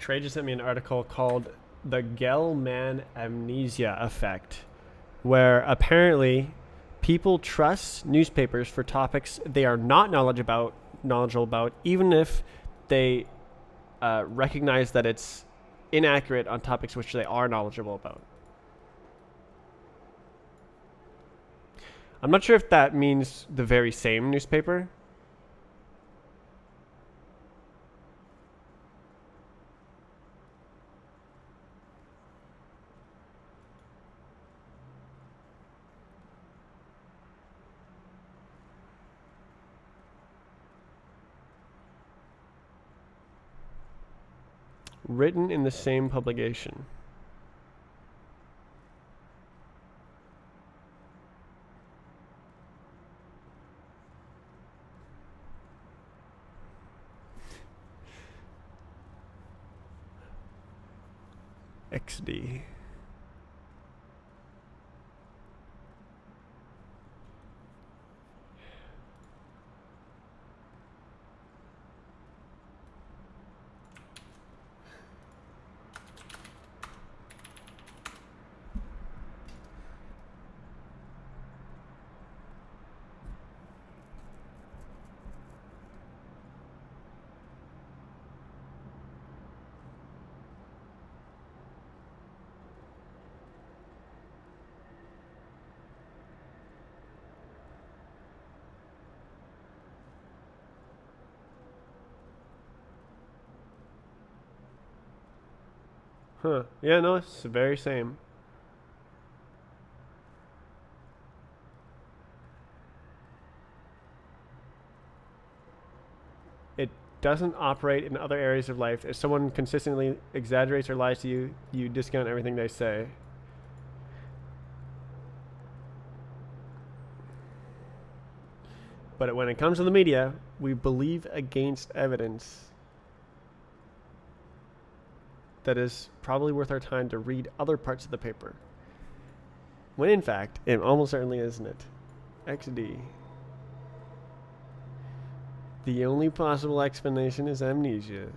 Trey just sent me an article called The Gell-Mann Amnesia Effect, where apparently people trust newspapers for topics they are not knowledgeable about, even if they recognize that it's inaccurate on topics which they are knowledgeable about. I'm not sure if that means the very same newspaper. Written in the same publication. XD. Huh. Yeah, no, it's the very same. It doesn't operate in other areas of life. If someone consistently exaggerates or lies to you, you discount everything they say. But when it comes to the media, we believe against evidence that is probably worth our time to read other parts of the paper. When in fact, it almost certainly isn't it. XD. The only possible explanation is amnesia.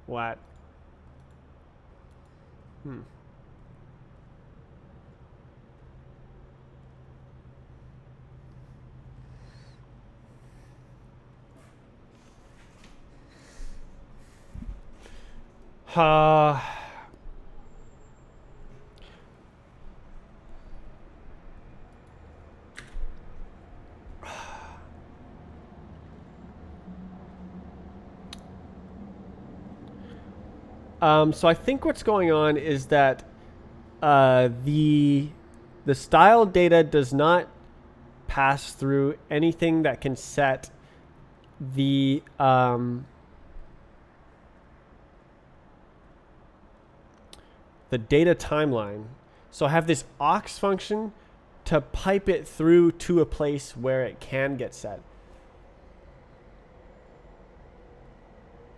What? Hmm. Uh, so I think what's going on is that the style data does not pass through anything that can set the data timeline. So I have this aux function to pipe it through to a place where it can get set.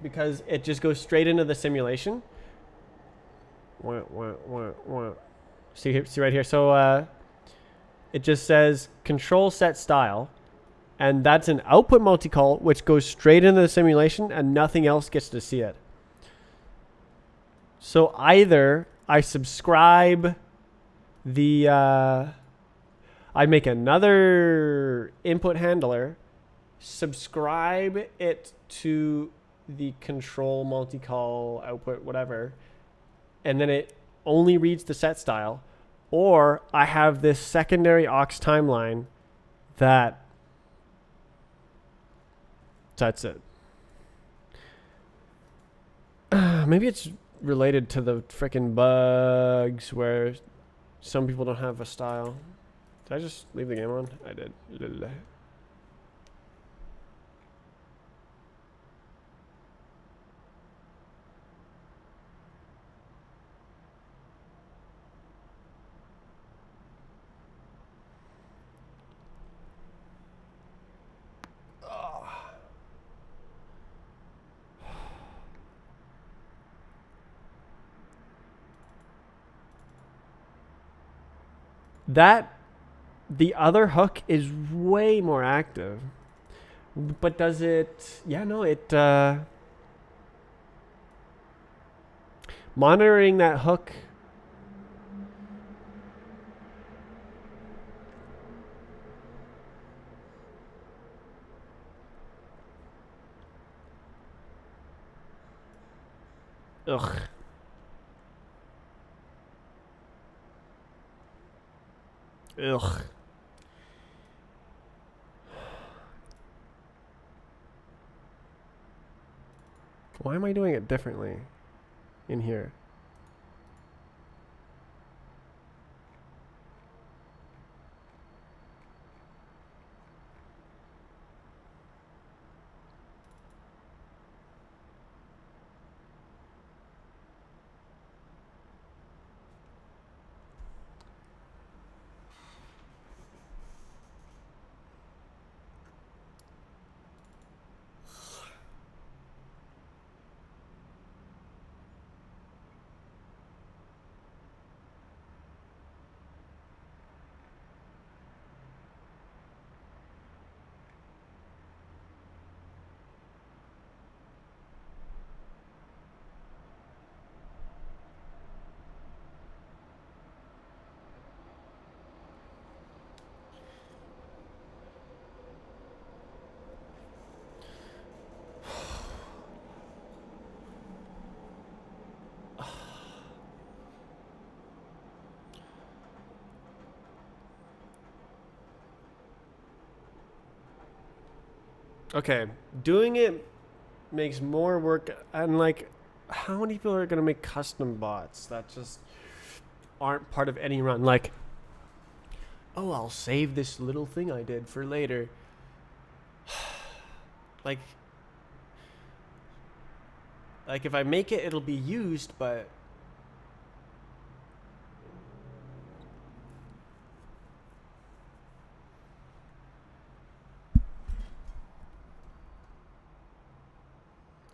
Because it just goes straight into the simulation. See right here. So it just says control set style. And that's an output multi-call, which goes straight into the simulation and nothing else gets to see it. So either I subscribe the, I make another input handler, subscribe it to the control multi-call output, whatever, and then it only reads the set style, or I have this secondary aux timeline that that's it. Maybe it's related to the frickin' bugs where some people don't have a style. Did I just leave the game on? I did. That the other hook is way more active. But does it? Yeah, no, it monitoring that hook. Ugh. Ugh. Why am I doing it differently in here? Okay, doing it makes more work. And like, how many people are gonna make custom bots that just aren't part of any run? Like, oh, I'll save this little thing I did for later. like if I make it, it'll be used, but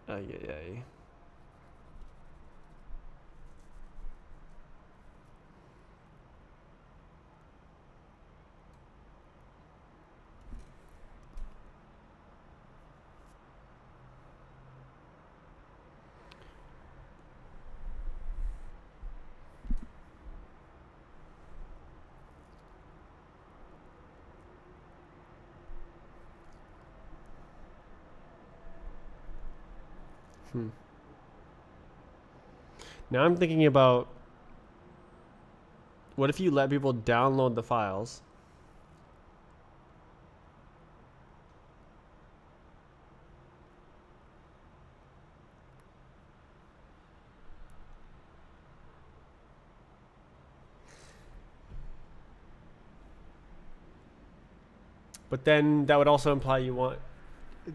ay. Now I'm thinking about, what if you let people download the files? But then that would also imply you want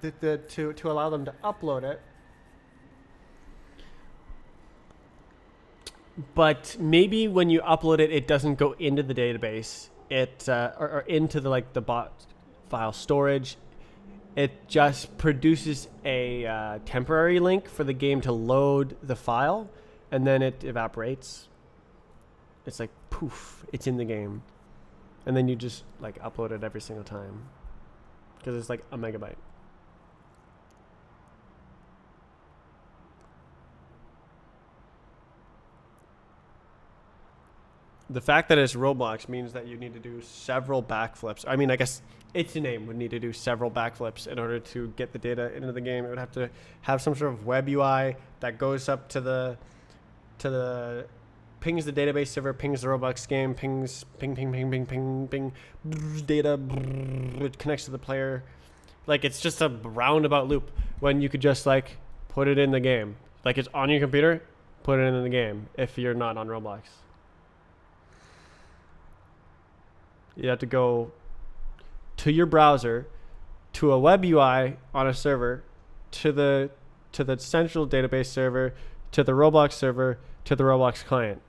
to allow them to upload it. But maybe when you upload it, it doesn't go into the database. It or into the the bot file storage. It just produces a temporary link for the game to load the file, and then it evaporates. It's like poof, it's in the game, and then you just like upload it every single time because it's like a megabyte. The fact that it's Roblox means that you need to do several backflips. I mean, I guess its name would need to do several backflips in order to get the data into the game. It would have to have some sort of web UI that goes up to the pings the database server, pings the Roblox game, ping data, it connects to the player. Like, it's just a roundabout loop when you could just like put it in the game. Like, it's on your computer, put it in the game if you're not on Roblox. You have to go to your browser, to a web UI on a server, to the central database server, to the Roblox server, to the Roblox client.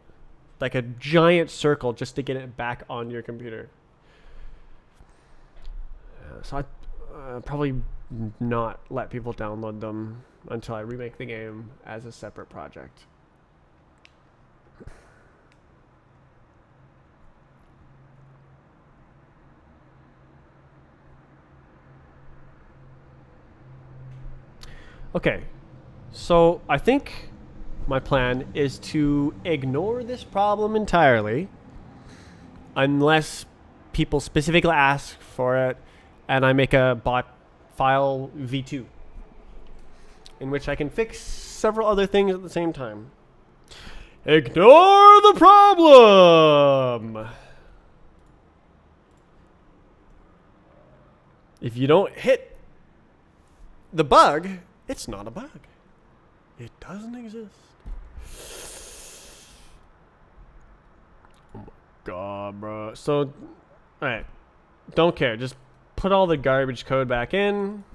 Like a giant circle just to get it back on your computer. So I probably not let people download them until I remake the game as a separate project. Okay, so I think my plan is to ignore this problem entirely unless people specifically ask for it and I make a bot file v2 in which I can fix several other things at the same time. Ignore the problem! If you don't hit the bug, it's not a bug. It doesn't exist. Oh my god, bro. So, alright. Don't care. Just put all the garbage code back in.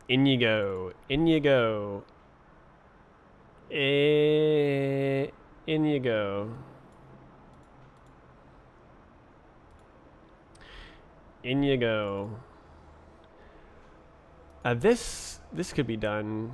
In you go. In you go. In you go. In you go. This could be done.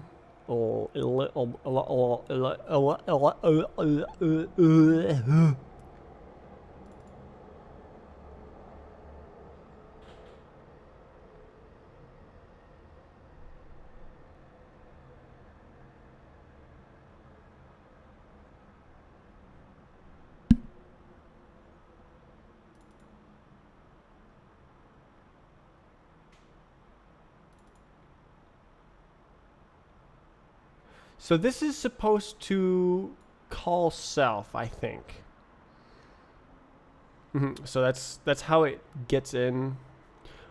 So this is supposed to call self, I think. So that's how it gets in.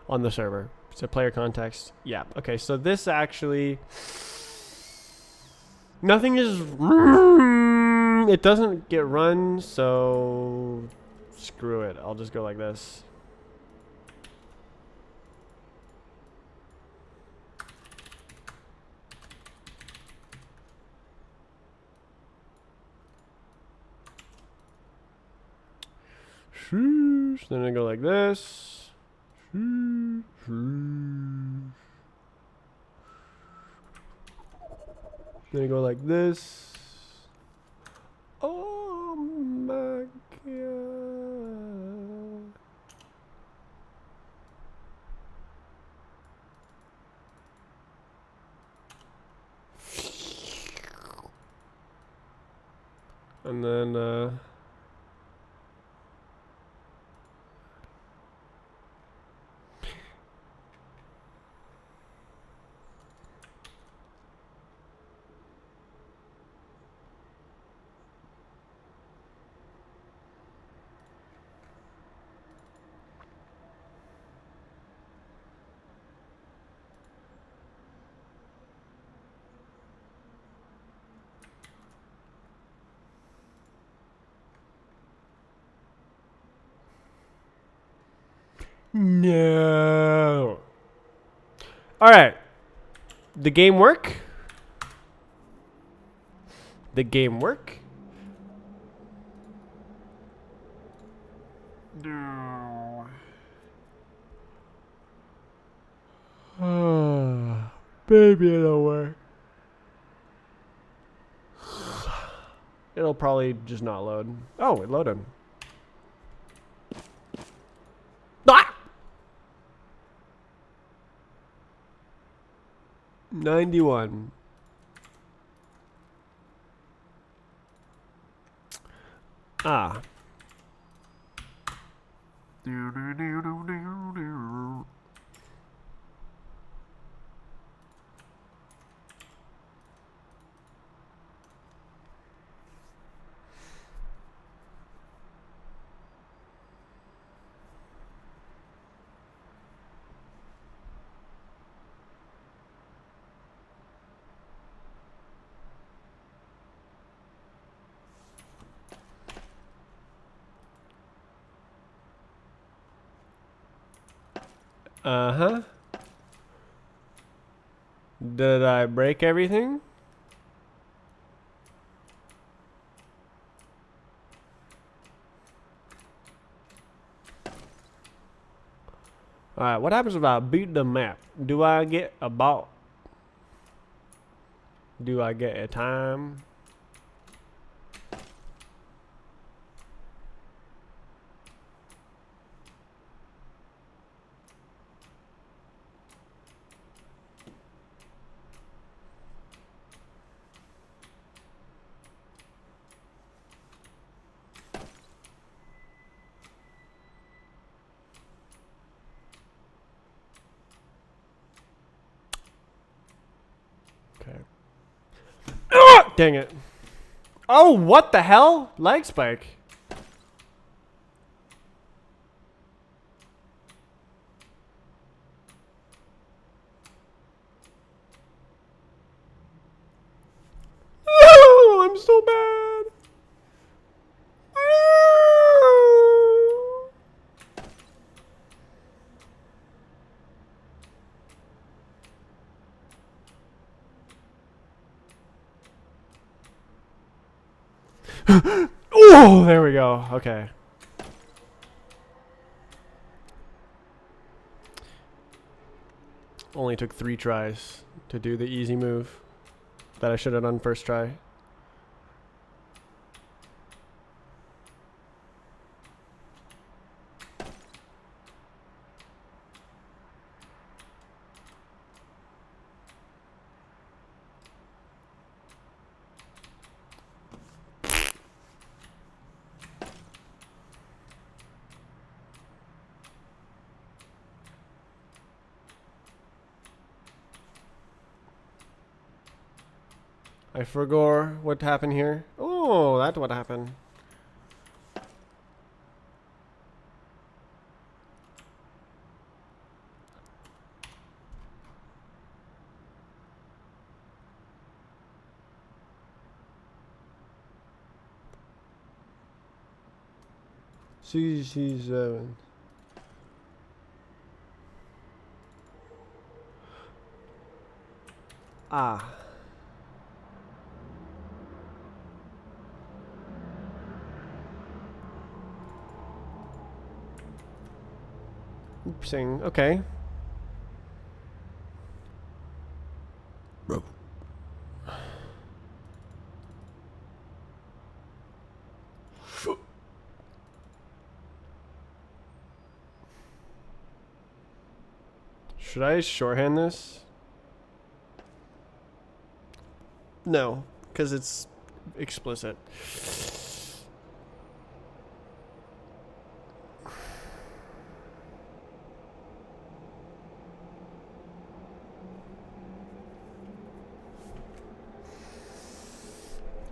on the server. So player context. Yeah. Okay. So this actually, nothing is. It doesn't get run. So screw it. I'll just go like this. Then I go like this. Then I go like this. Oh my god. And then no. All right. The game work? The game work? No. Maybe it'll work. It'll probably just not load. Oh, it loaded. Ah! 91. Ah. Uh-huh. Did I break everything? Alright, what happens if I beat the map? Do I get a ball? Do I get a time? Okay. Dang it. Oh, what the hell? Leg spike. Oh, I'm so bad. Oh, there we go. Okay. Only took 3 tries to do the easy move that I should have done first try. I forgot what happened here. Oh, that's what happened. CC7. Ah. Oopsing. Okay. Should I shorthand this? No, because it's explicit.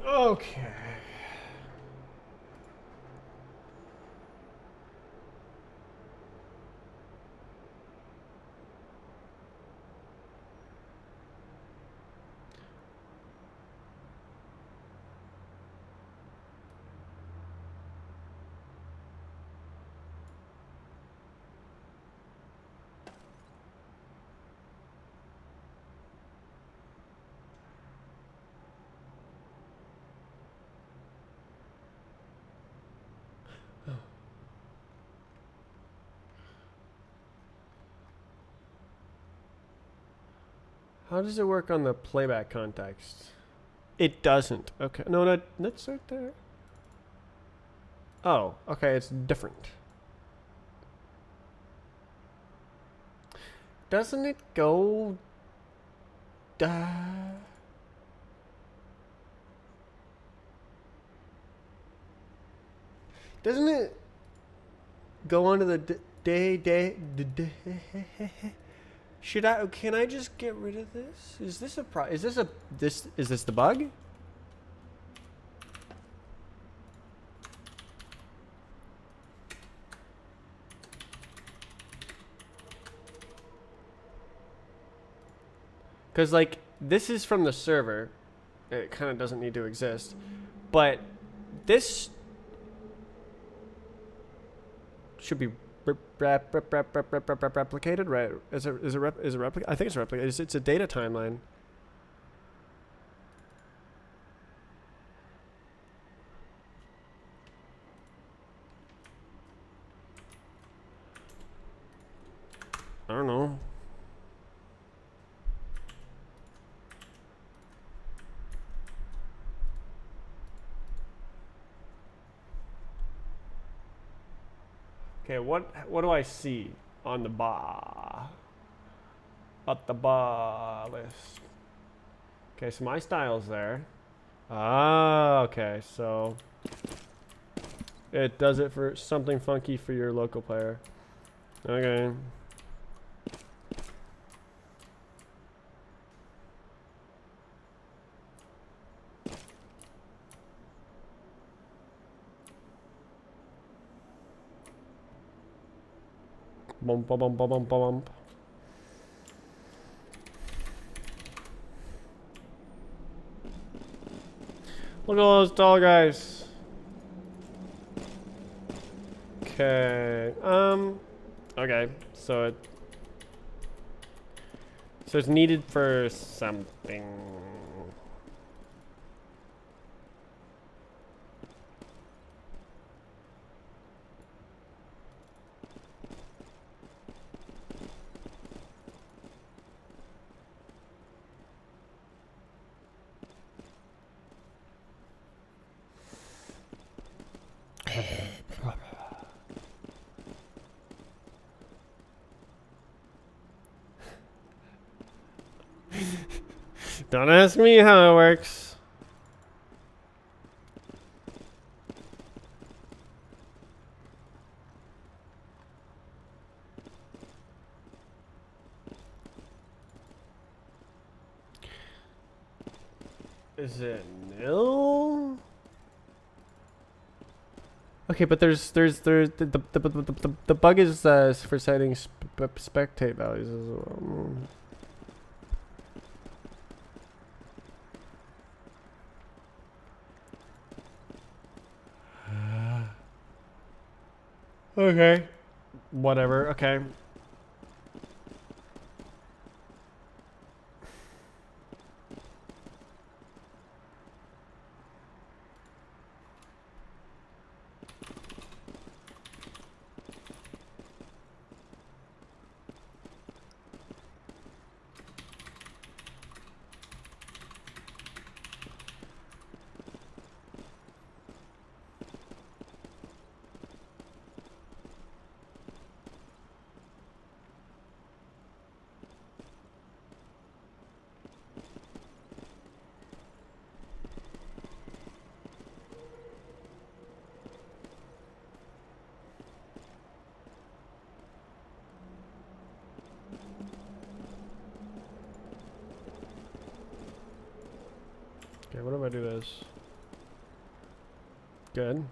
Okay. How does it work on the playback context? It doesn't. Okay. No, that's right there. Oh, okay, it's different. Doesn't it go... doesn't it go onto the day? Should I? Can I just get rid of this? Is this a Is this the bug? Because like this is from the server, it kind of doesn't need to exist, but this should be replicated, right? Is it replicated? I think it's replicated. It's a data timeline. I don't know. Okay, what do I see on the bar? At the bar list. Okay, so my style's there. Ah, okay, so it does it for something funky for your local player. Okay. Bump, bump, bump, bump, bump. Look at all those tall guys. Okay. Okay. So it's needed for something. Don't ask me how it works. Is it nil? Okay, but there's the bug is for setting spectate values as well. Okay. Whatever. Okay. Okay, what if I do this? Good.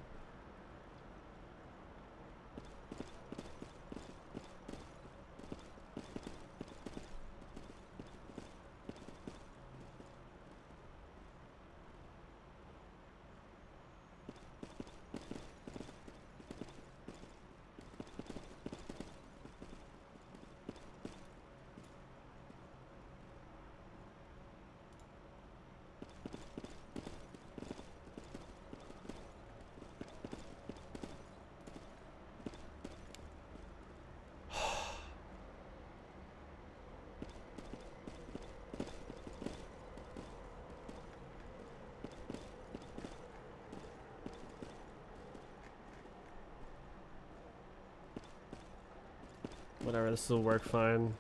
Whatever, this will work fine.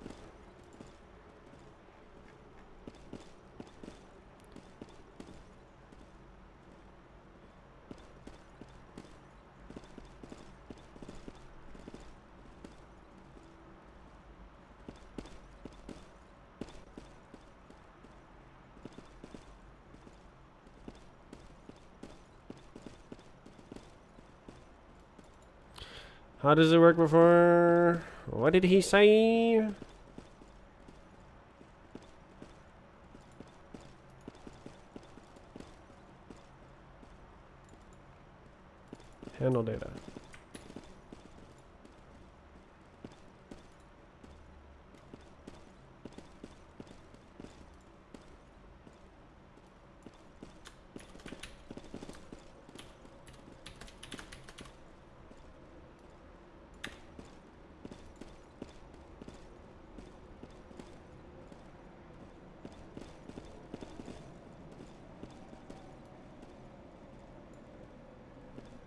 How does it work before? What did he say? Handle data.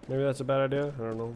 Maybe that's a bad idea? I don't know.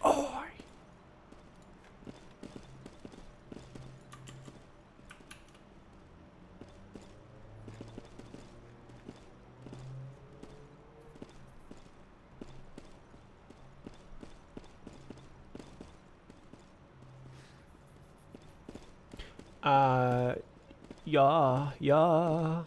Oh! Yeah, yeah.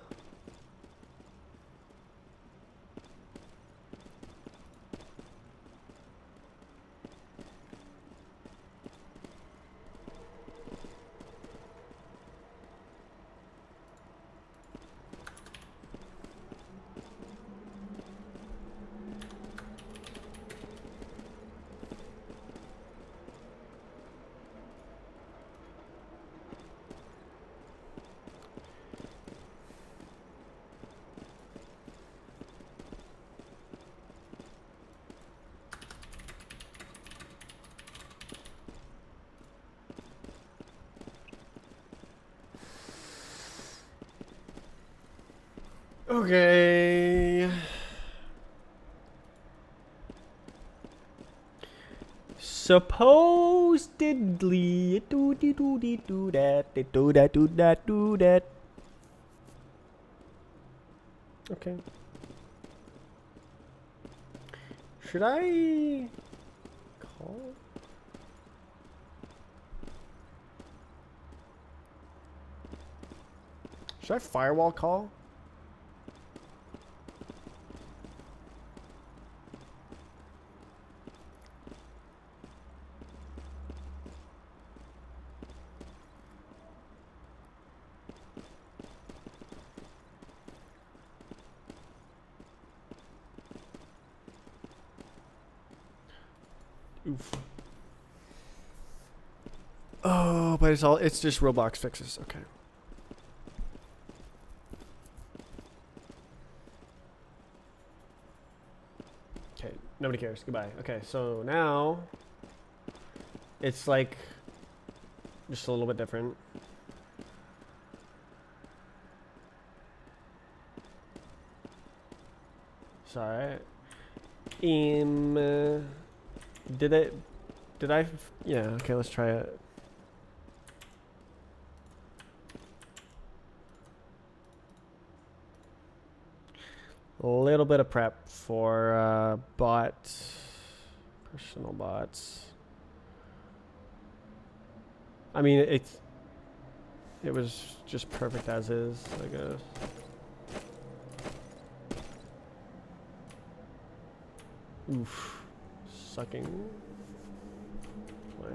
Okay. Supposedly, do that. Okay. Should I call? Should I firewall call? Oof. Oh, but it's just Roblox fixes. Okay. Okay, nobody cares. Goodbye. Okay, so now it's like just a little bit different. Sorry. Did I? Yeah, okay, let's try it. A little bit of prep for personal bots. I mean, it was just perfect as is, I guess. Oof. Sucking. Wow.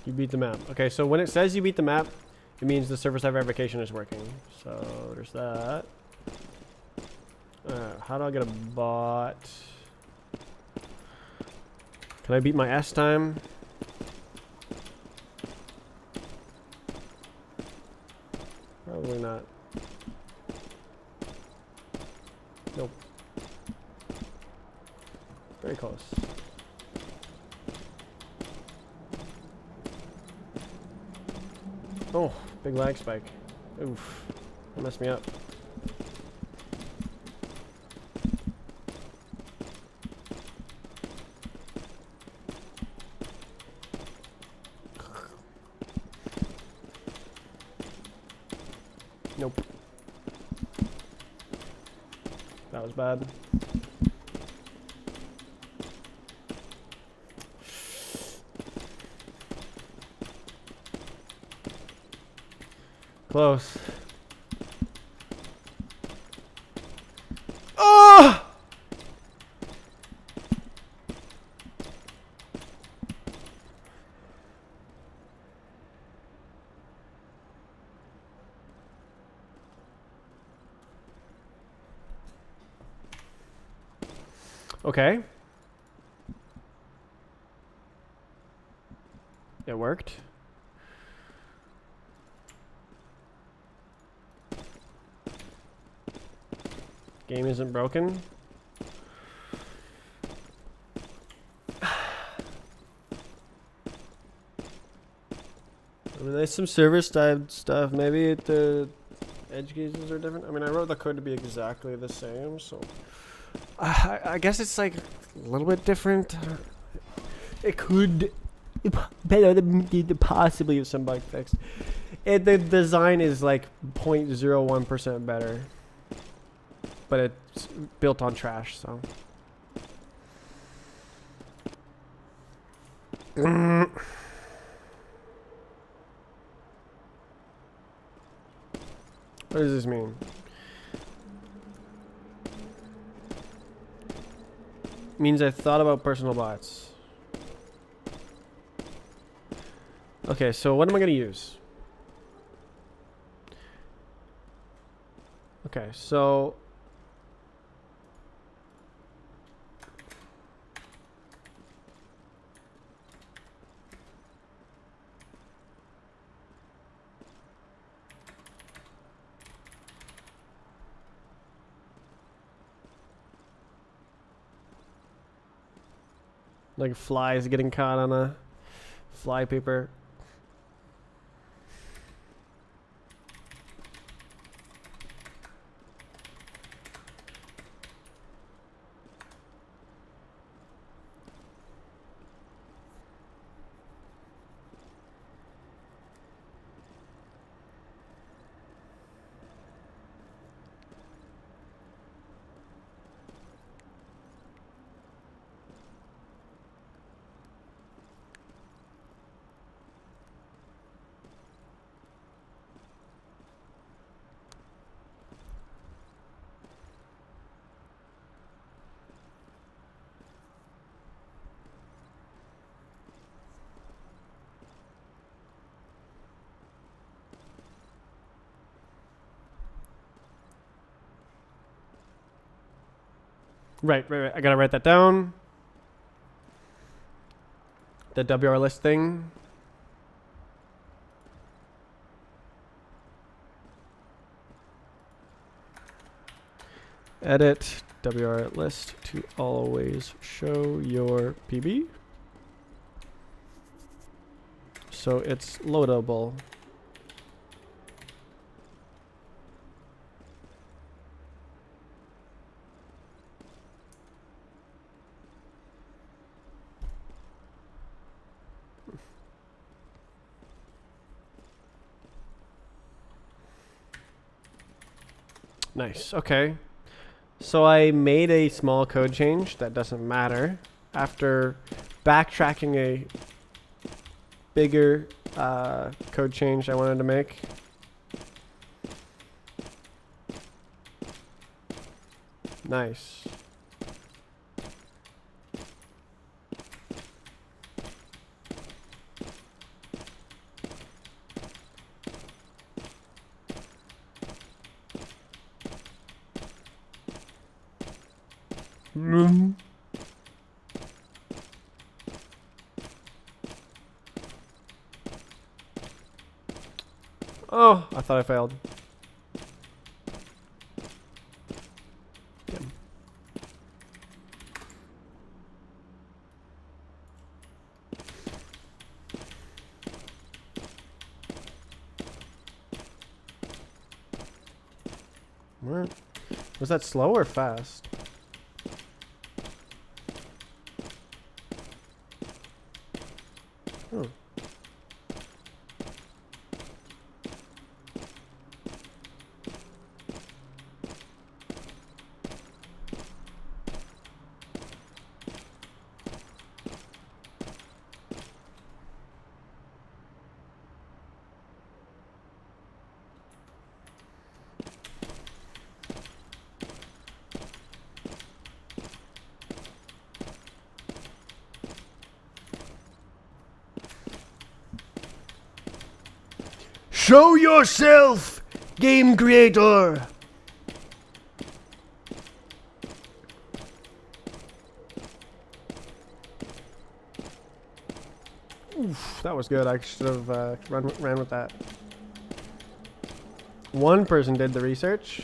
You beat the map. Okay, so when it says you beat the map, it means the server-side verification is working. So there's that. How do I get a bot? Can I beat my S time? Probably not. Nope. Very close. Oh, big lag spike. Oof. That messed me up. Nope. That was bad. Close. Oh! Okay. It worked. Game isn't broken. I mean, there's some server-side stuff. Maybe the edge cases are different. I mean, I wrote the code to be exactly the same, so I guess it's like a little bit different. It could possibly have some bug fixed. The design is like 0.01% better, but it's built on trash, so. What does this mean? Means I thought about personal bots. Okay, so what am I gonna use? Okay, so Like flies getting caught on a fly paper. Right. I gotta write that down. The WR list thing. Edit WR list to always show your PB. So it's loadable. Nice. Okay. So I made a small code change that doesn't matter after backtracking a bigger code change I wanted to make. Nice. Oh, I thought I failed. Damn. What? Was that slow or fast? Oh. Show yourself, game creator! Oof, that was good. I should have ran with that. One person did the research.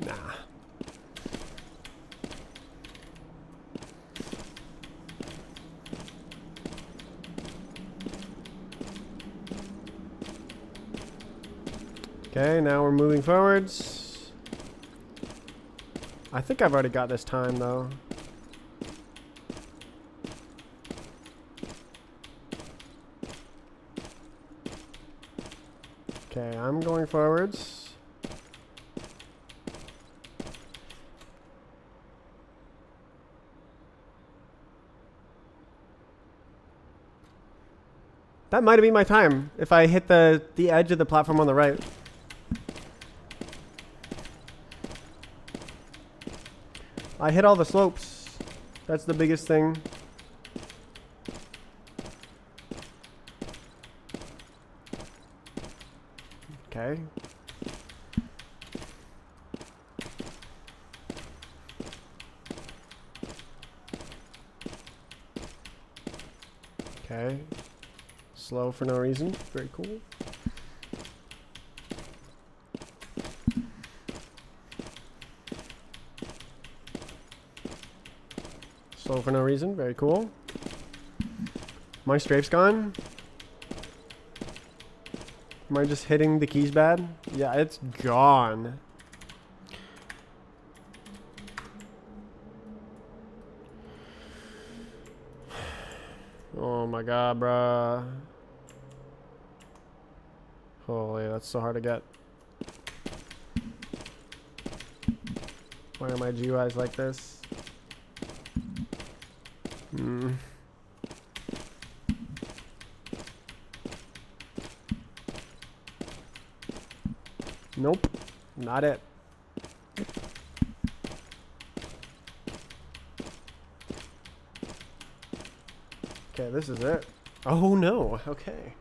Nah. Okay, now we're moving forwards. I think I've already got this time though. Okay, I'm going forwards. That might have been my time if I hit the edge of the platform on the right. I hit all the slopes. That's the biggest thing. Okay. Okay. Slow for no reason. Very cool. Slow for no reason. Very cool. My strafe's gone. Am I just hitting the keys bad? Yeah, it's gone. Oh my god, bruh. Holy, that's so hard to get. Why are my GUIs like this? Hmm. Nope. Not it. Okay, this is it. Oh no. Okay.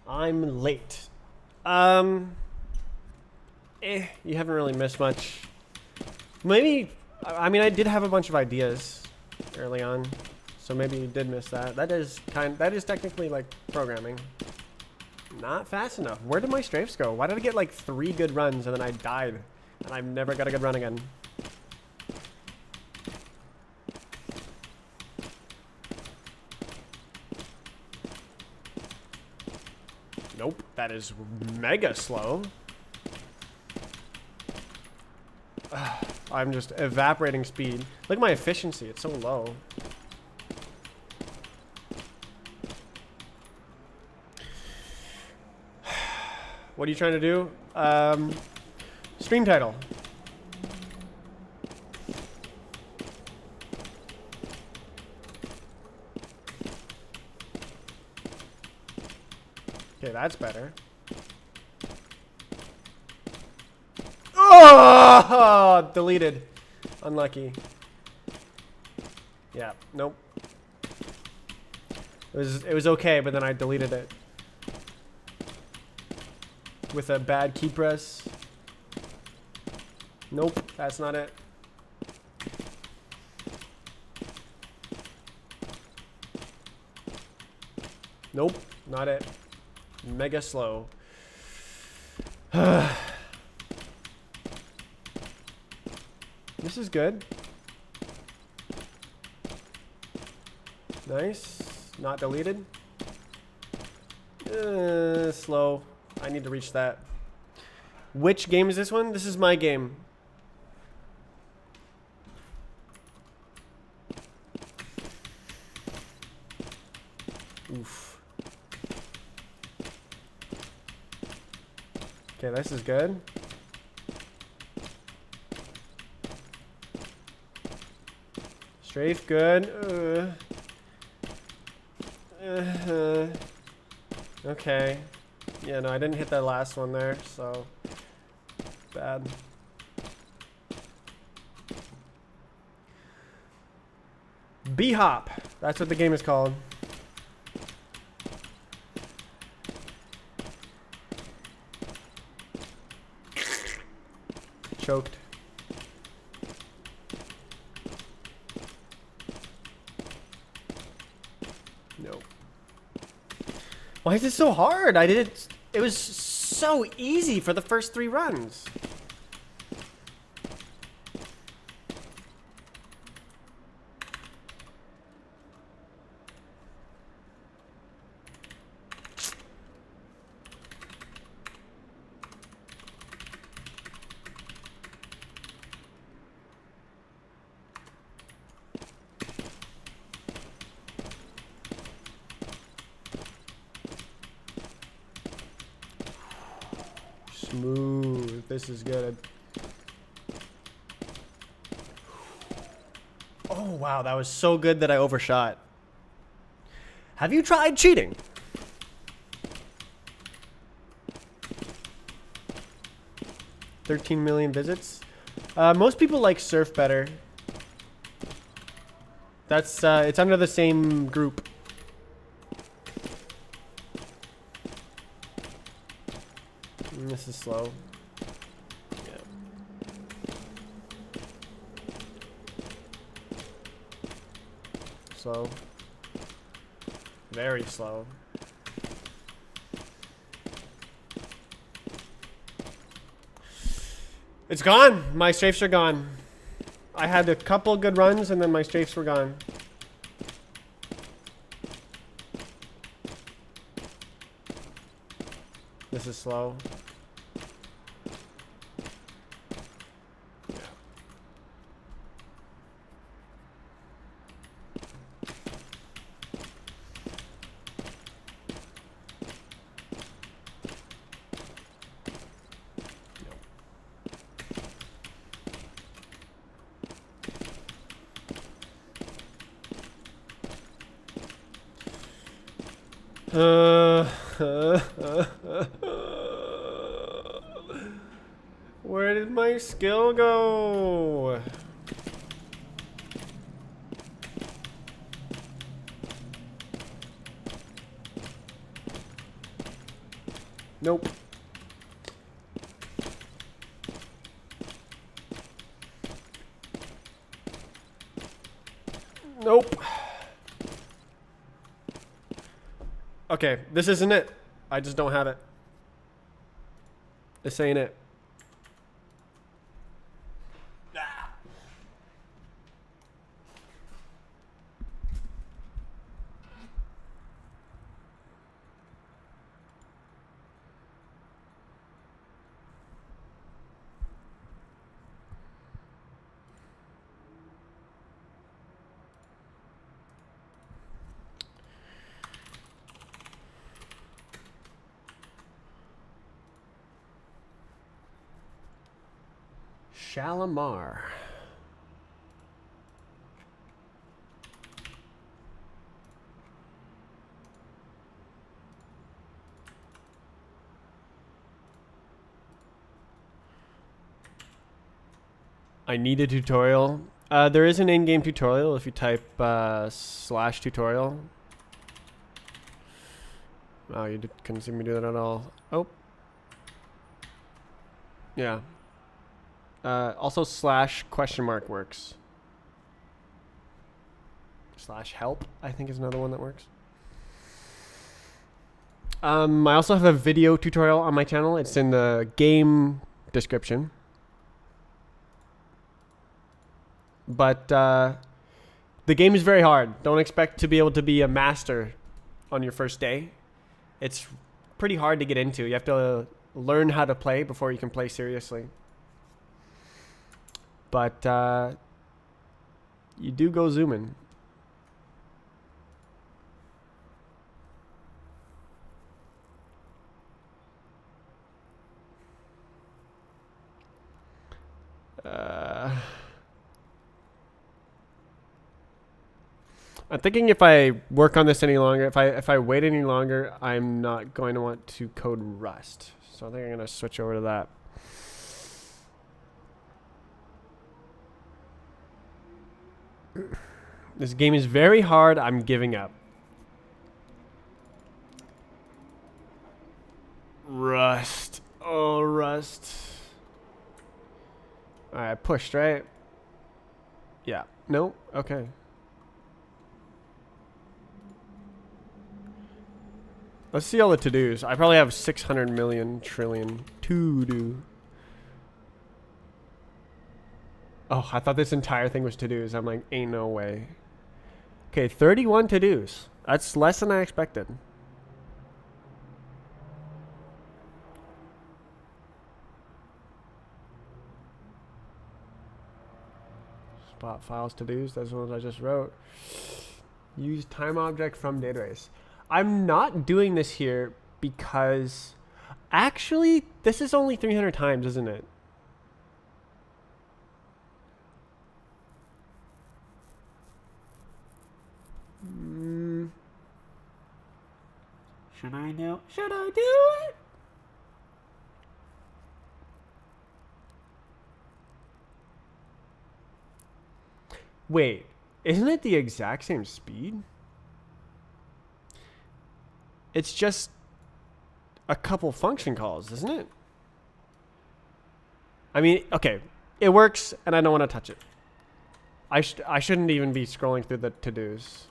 I'm late. You haven't really missed much. Maybe, I mean, I did have a bunch of ideas early on, so maybe you did miss that. That is technically like programming. Not fast enough. Where did my strafes go? Why did I get like 3 good runs and then I died? And I've never got a good run again. Nope, that is mega slow. I'm just evaporating speed. Look at my efficiency, it's so low. What are you trying to do? Stream title. Okay, that's better. Oh, deleted. Unlucky. Yeah, nope. It was okay, but then I deleted it. With a bad key press. Nope, that's not it. Nope, not it. Mega slow. This is good. Nice. Not deleted. Slow. I need to reach that. Which game is this one? This is my game. Oof. Okay, this is good. Strafe, good. Okay. Yeah, no, I didn't hit that last one there, so bad. B-hop. That's what the game is called. Choked. No. Why is it so hard? I did it. It was so easy for the first 3 runs. Smooth. This is good. Oh, wow. That was so good that I overshot. Have you tried cheating? $13 million visits. Most people like Surf better. That's it's under the same group. This is slow. Yeah. Slow. Very slow. It's gone. My strafes are gone. I had a couple good runs and then my strafes were gone. This is slow. Where did my skill go? Nope. Nope. Okay, this isn't it. I just don't have it. This ain't it. Shalimar. I need a tutorial. There is an in-game tutorial if you type /tutorial. Oh, you couldn't see me do that at all. Oh. Yeah. Also /? Works. /help, I think, is another one that works. I also have a video tutorial on my channel. It's in the game description. But the game is very hard. Don't expect to be able to be a master on your first day. It's pretty hard to get into. You have to learn how to play before you can play seriously. But you do go zooming. I'm thinking if I work on this any longer, if I wait any longer, I'm not going to want to code Rust. So I think I'm going to switch over to that. This game is very hard. I'm giving up. Rust. Oh, Rust. Alright, I pushed, right? Yeah. No? Okay. Let's see all the to-dos. I probably have 600 million trillion to-do. Oh, I thought this entire thing was to-dos. I'm like, ain't no way. Okay, 31 to-dos. That's less than I expected. Spot files to-dos. Those ones I just wrote. Use time object from database. I'm not doing this here because actually this is only 300 times, isn't it? Should I do it? Wait, isn't it the exact same speed? It's just a couple function calls, isn't it? I mean, okay, it works, and I don't want to touch it. I shouldn't even be scrolling through the to-dos.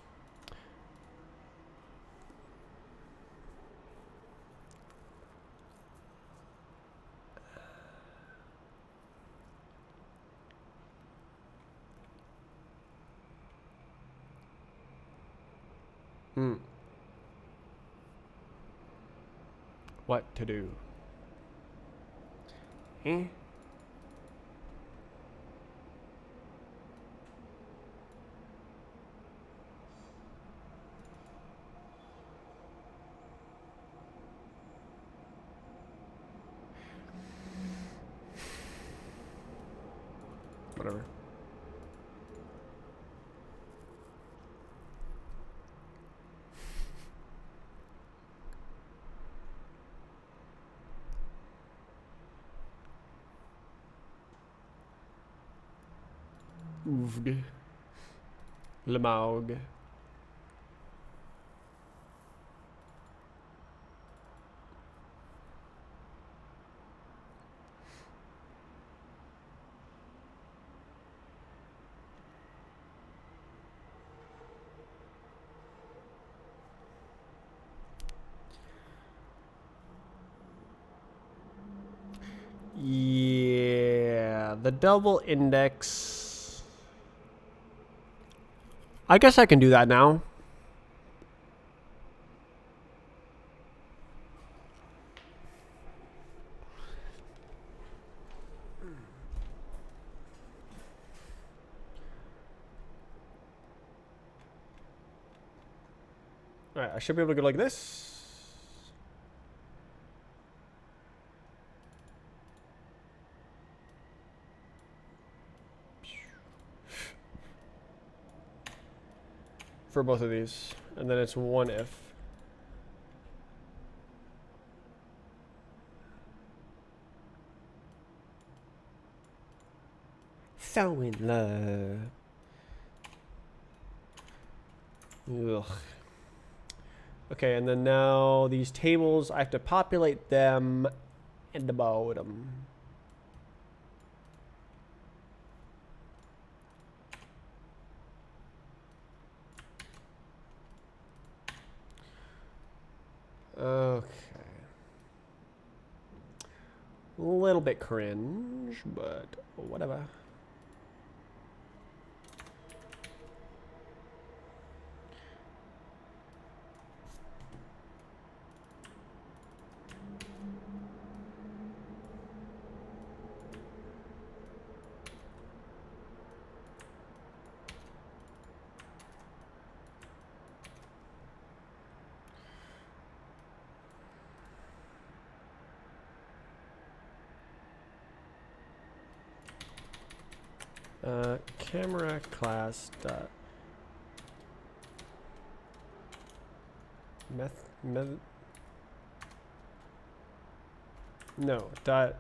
What to do? Eh? Whatever. Ouvd. Lemaug. Yeah, the double index. I guess I can do that now. Alright, I should be able to go like this. For both of these. And then it's one if. So in love. Ugh. Okay, and then now these tables, I have to populate them at the bottom. Okay. A little bit cringe, but whatever. Camera class dot no dot.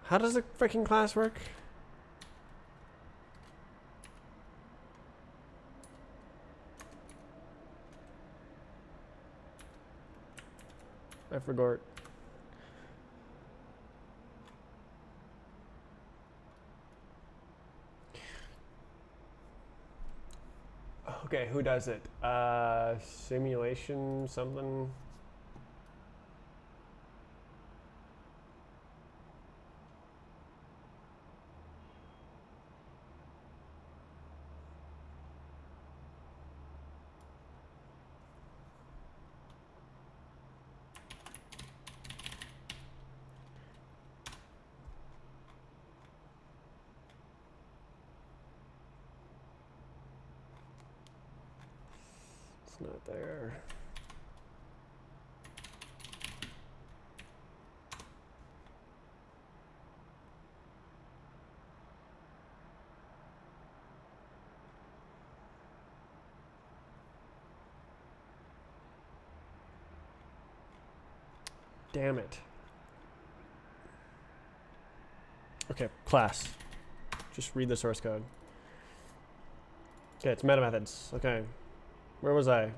How does the freaking class work? I forgot. Okay, who does it? Simulation something. It's not there. Damn it. Okay, class. Just read the source code. Okay, it's meta methods. Okay. Where was I?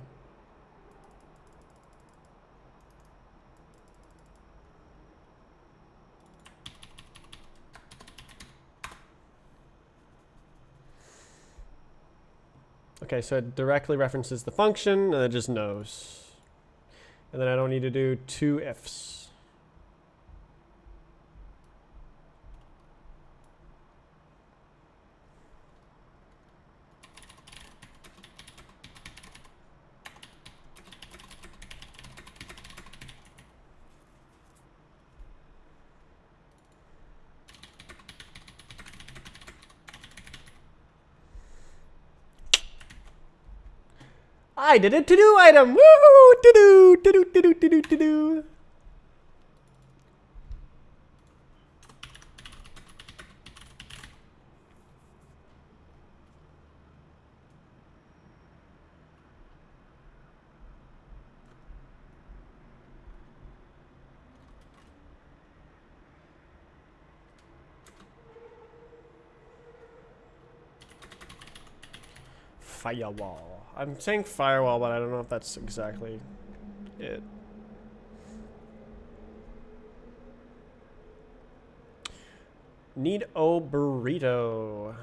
Okay, so it directly references the function, and it just knows. And then I don't need to do two ifs. I did a to-do item! Woo! To-do! To-do! To-do! To-do! To-do! Firewall. I'm saying firewall, but I don't know if that's exactly it. Need a burrito.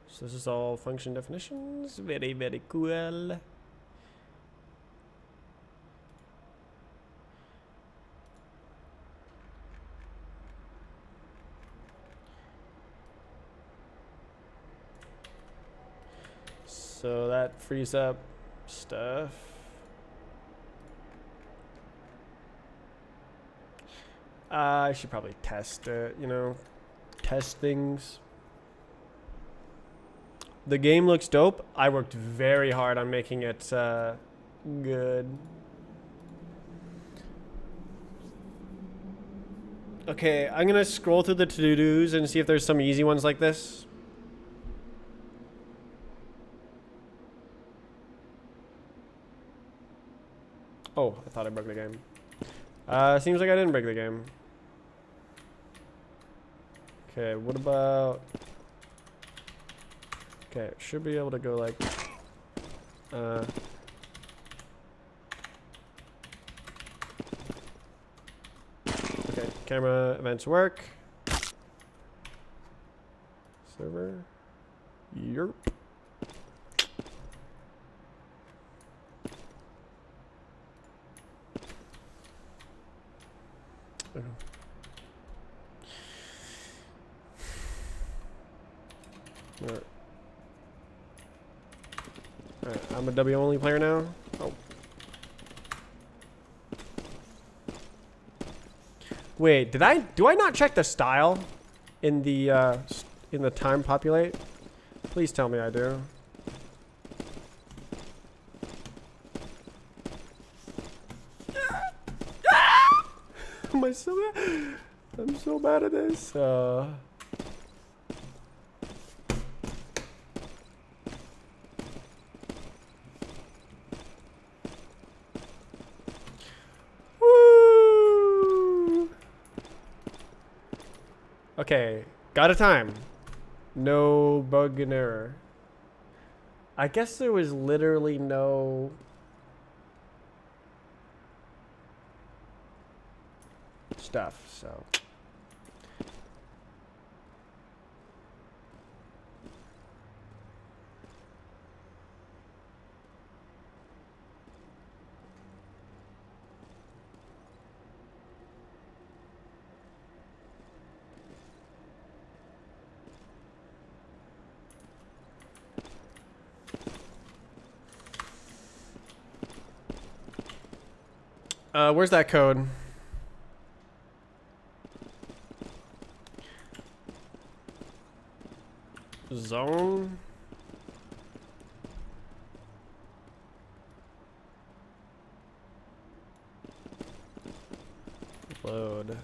So this is all function definitions. Very, very cool. So that frees up stuff. I should probably test it, you know, test things. The game looks dope. I worked very hard on making it good. Okay, I'm gonna scroll through the to-dos and see if there's some easy ones like this. Oh, I thought I broke the game. Seems like I didn't break the game. Okay, what about... Okay, should be able to go like... Okay, camera events work. Server. Yerp. Alright, I'm a W only player now. Oh. Wait, do I not check the style in the time populate? Please tell me I do. Am I so bad? I'm so bad at this. Woo! Okay, got a time. No bug and error. I guess there was literally no... stuff, so... where's that code? Zone. Load.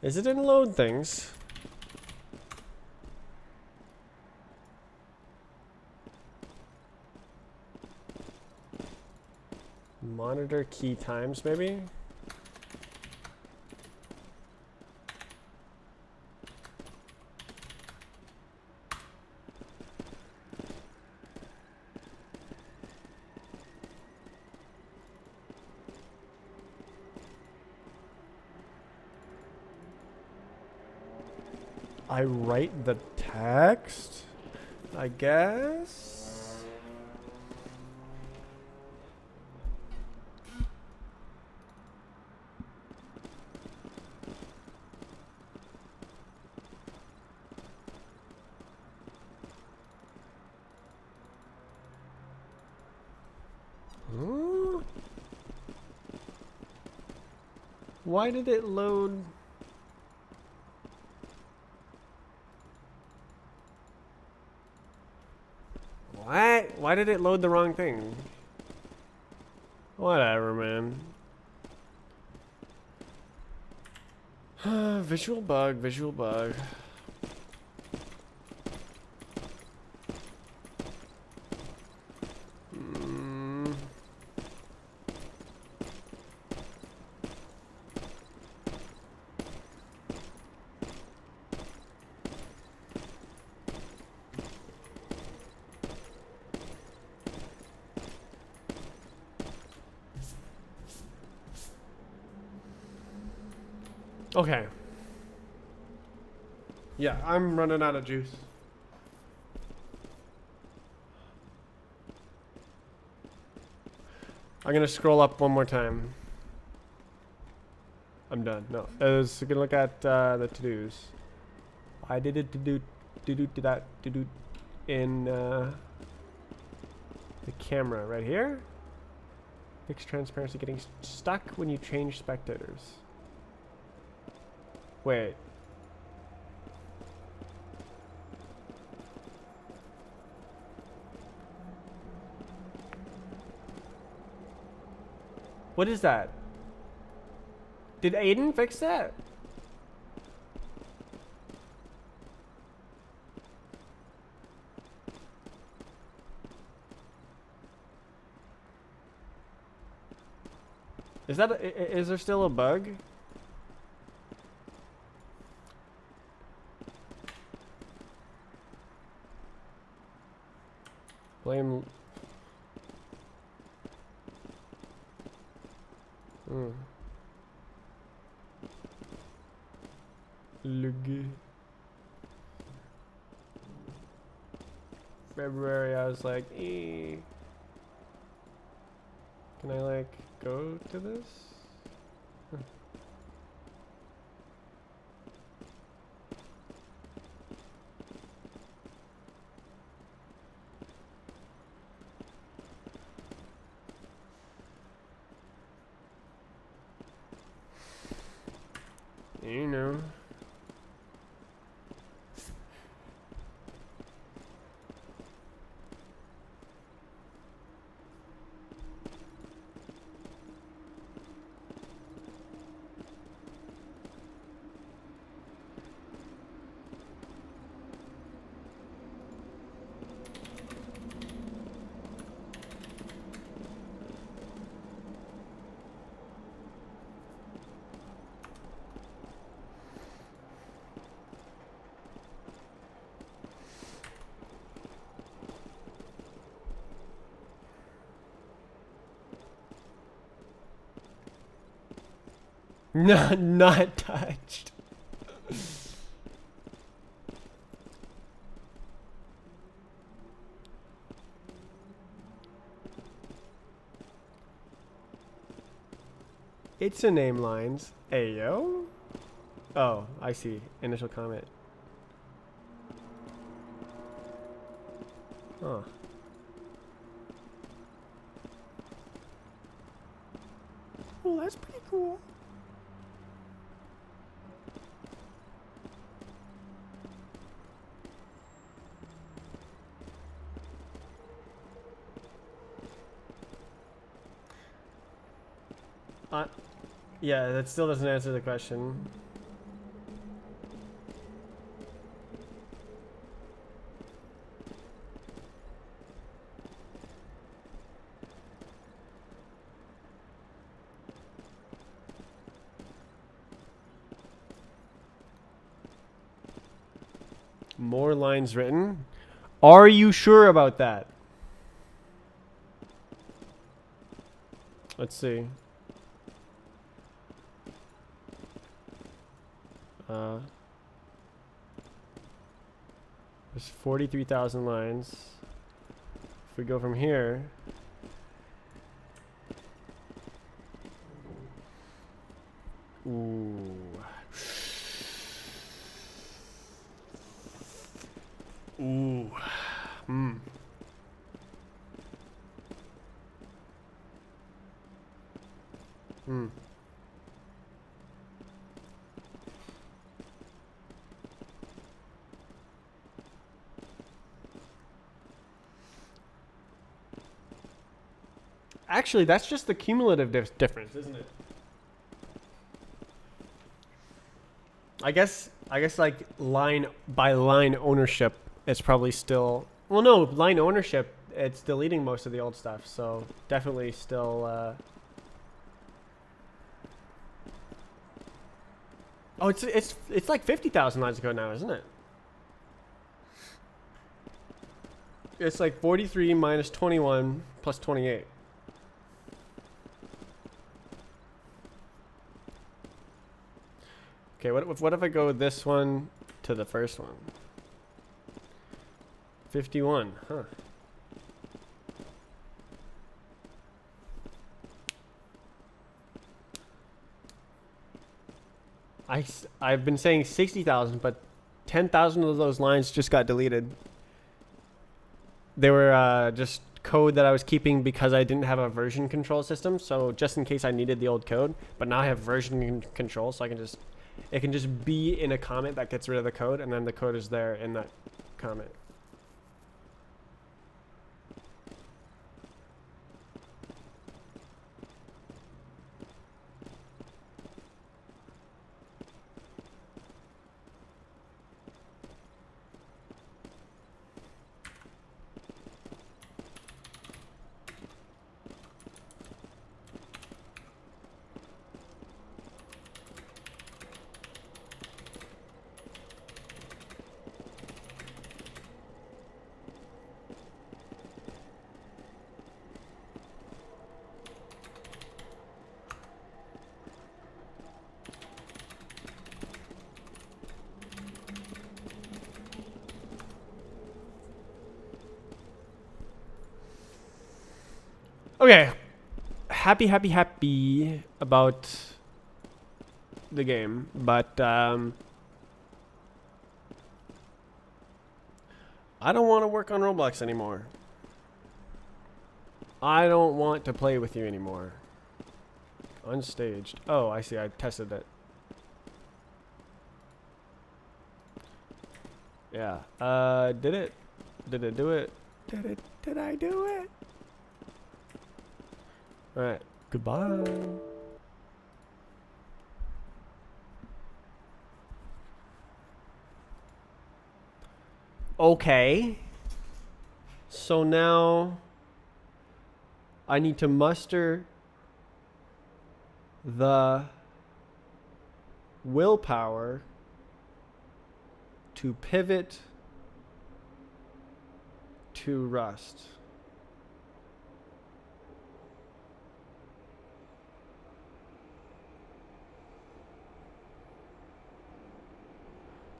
Is it in load things? Monitor key times, maybe? I write the text, I guess. Huh? Why did it load? What? Why did it load the wrong thing? Whatever, man. Visual bug, visual bug. Mm. Okay. Yeah, I'm running out of juice. I'm gonna scroll up one more time. I'm done. No, I was gonna look at the to-dos. I did it to do in the camera right here. Fix transparency getting stuck when you change spectators. Wait. What is that? Did Aiden fix that? Is that is there still a bug? Blame. Luggy. February, I was like, eh. Can I like go to this? You know. Not touched. It's a name lines. Ayo? Oh, I see. Initial comment. Huh. Well, that's pretty cool. Yeah, that still doesn't answer the question. More lines written? Are you sure about that? Let's see. There's 43,000 lines. If we go from here, ooh. Ooh. Hmm. Hmm. Actually, that's just the cumulative difference, isn't it? I guess like line by line ownership, it's probably still. Well, no, line ownership, it's deleting most of the old stuff, so definitely still. Oh, it's like 50,000 lines ago now, isn't it? It's like 43 minus 21 plus 28. Okay, what if I go with this one to the first one? 51, huh? I've been saying 60,000, but 10,000 of those lines just got deleted. They were just code that I was keeping because I didn't have a version control system. So just in case I needed the old code, but now I have version control, so it can just be in a comment that gets rid of the code, and then the code is there in that comment. Okay, happy about the game, but I don't want to work on Roblox anymore. I don't want to play with you anymore. Unstaged. Oh, I see. I tested it. Yeah. Did it? Did it do it? Did I do it? Alright. Goodbye. Okay. So now I need to muster the willpower to pivot to Rust.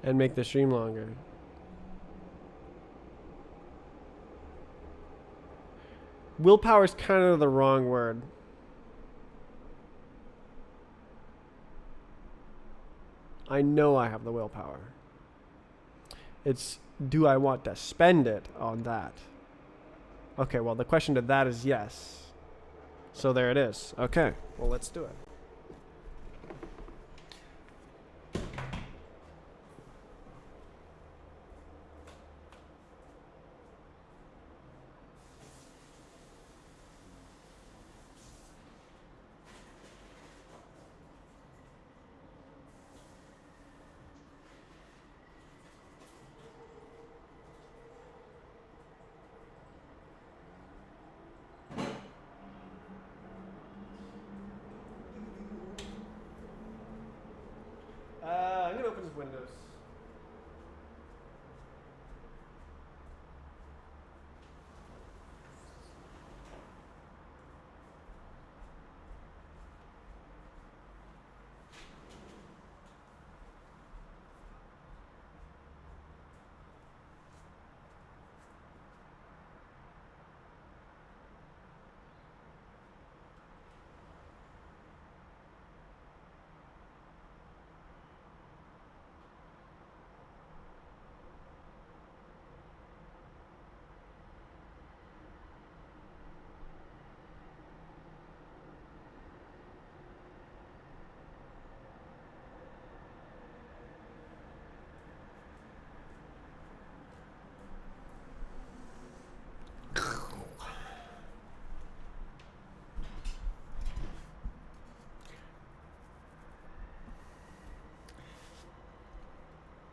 And make the stream longer. Willpower is kind of the wrong word. I know I have the willpower. It's, do I want to spend it on that? Okay, well, the question to that is yes. So there it is. Okay, well, let's do it. I'm gonna open this Windows.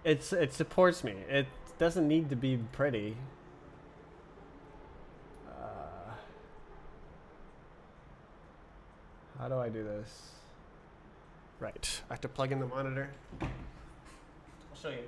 it supports me. It doesn't need to be pretty. How do I do this? Right. I have to plug in the monitor. I'll show you.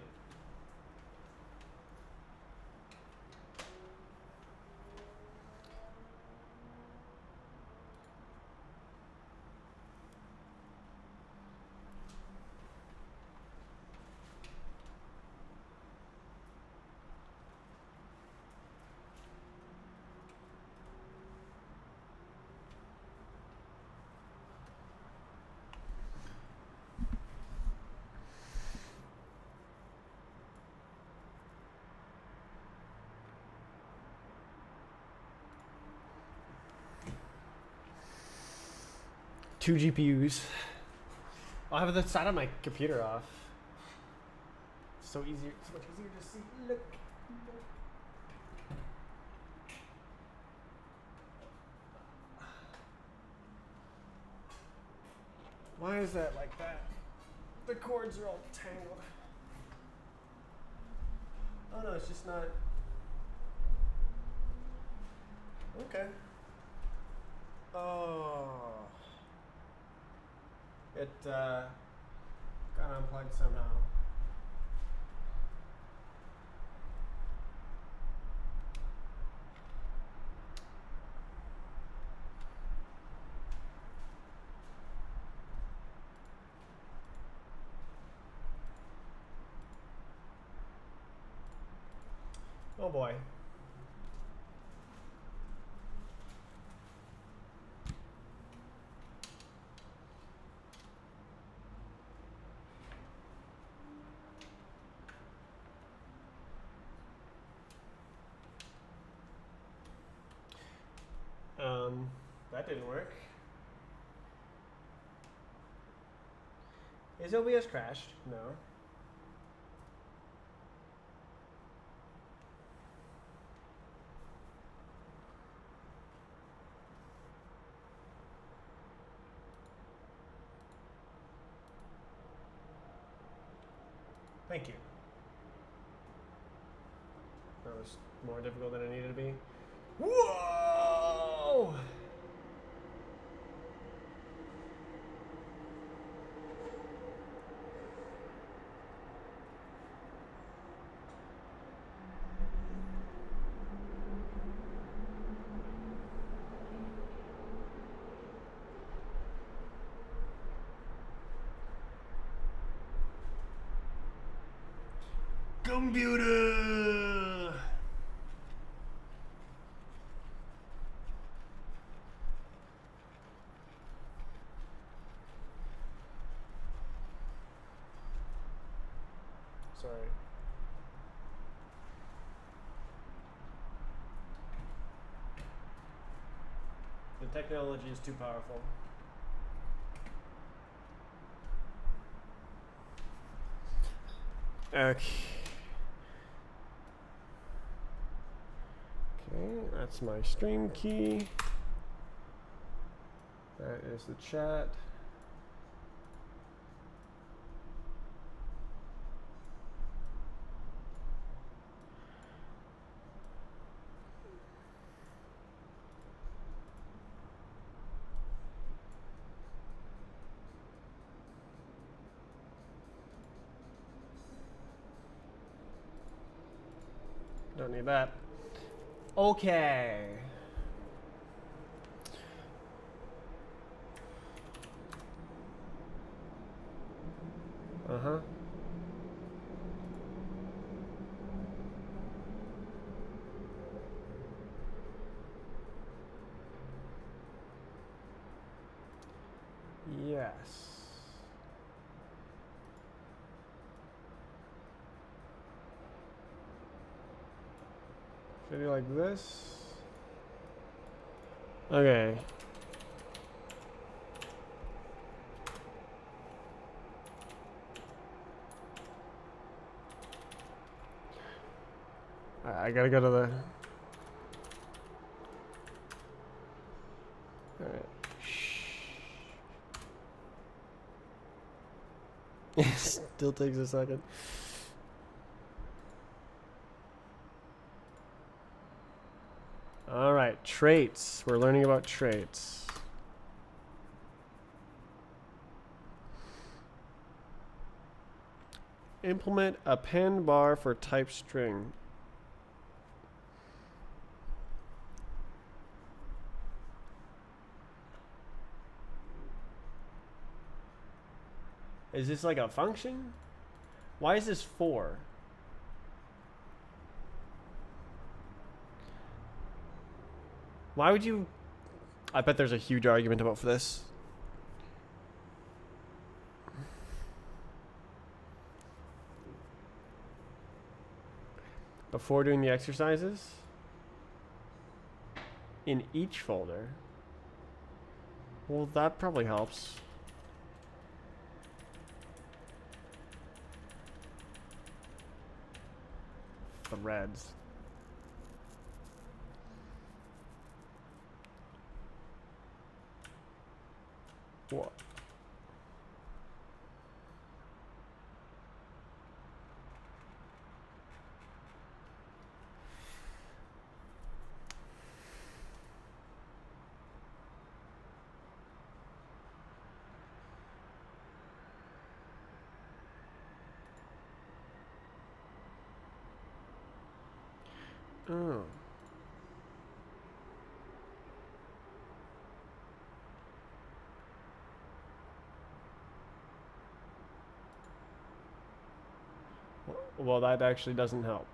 Two GPUs. I'll have the side of my computer off. So easier. It's much easier to see. Look. Why is that like that? The cords are all tangled. Oh no, it's just not. Okay. Oh. It got unplugged somehow. Oh boy. That didn't work. Is OBS crashed? No. Thank you. That was more difficult than it needed to be. Whoa! Computer! Sorry. The technology is too powerful. Okay. Okay, that's my stream key. That is the chat. Don't need that. Okay. Uh-huh. Yes. Should I do like this? Okay. I gotta go to the... Alright. It still takes a second. All right, traits. We're learning about traits. Implement append bar for type string. Is this like a function? Why is this 4? Why would you... I bet there's a huge argument about for this. Before doing the exercises? In each folder? Well, that probably helps. Threads. What? Oh. Well, that actually doesn't help.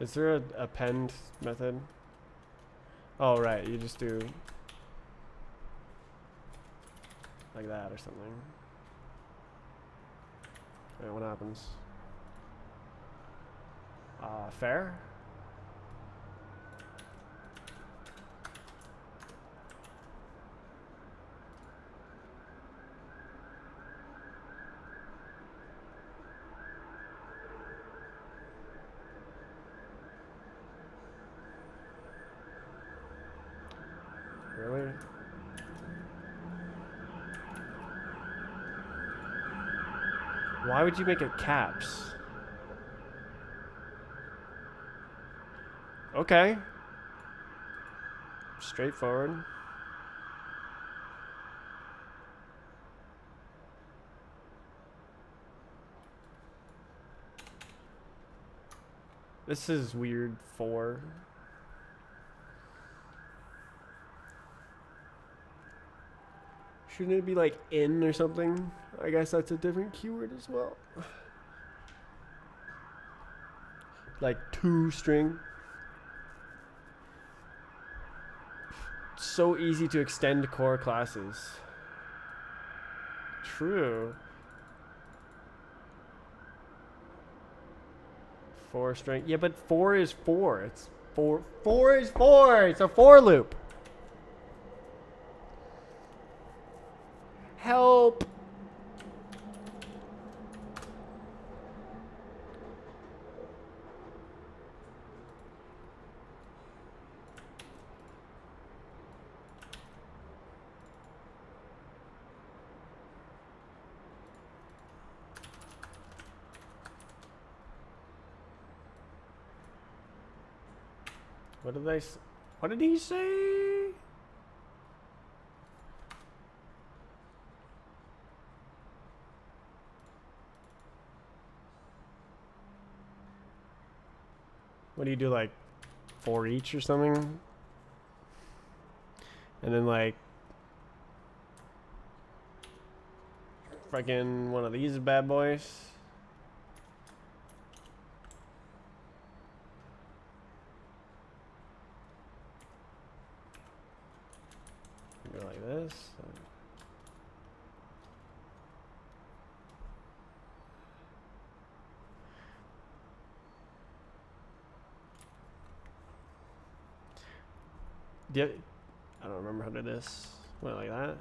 Is there a append method? Oh, right. You just do like that or something. Alright, what happens? Fair? Really? Why would you make it caps? Okay. Straightforward. This is weird. 4. Shouldn't it be like in or something? I guess that's a different keyword as well. Like toString. So easy to extend core classes. True. 4 string. Yeah, but 4 is 4. It's 4. 4 is 4. It's a for loop. Help. What did they? What did he say? What do you do, like for each or something? And then like fucking one of these bad boys. Go like this. I don't remember how to do this. What, like that?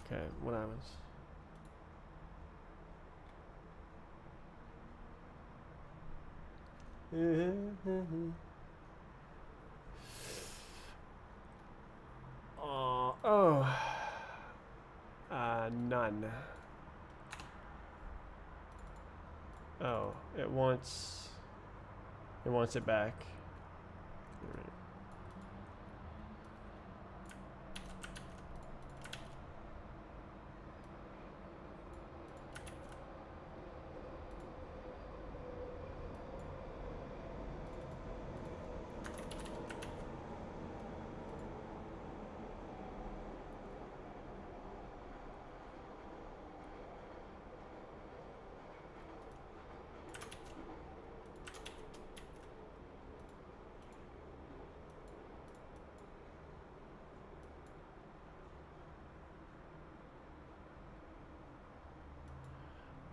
Okay, what happens? Oh. None. Oh, it wants it back. All right.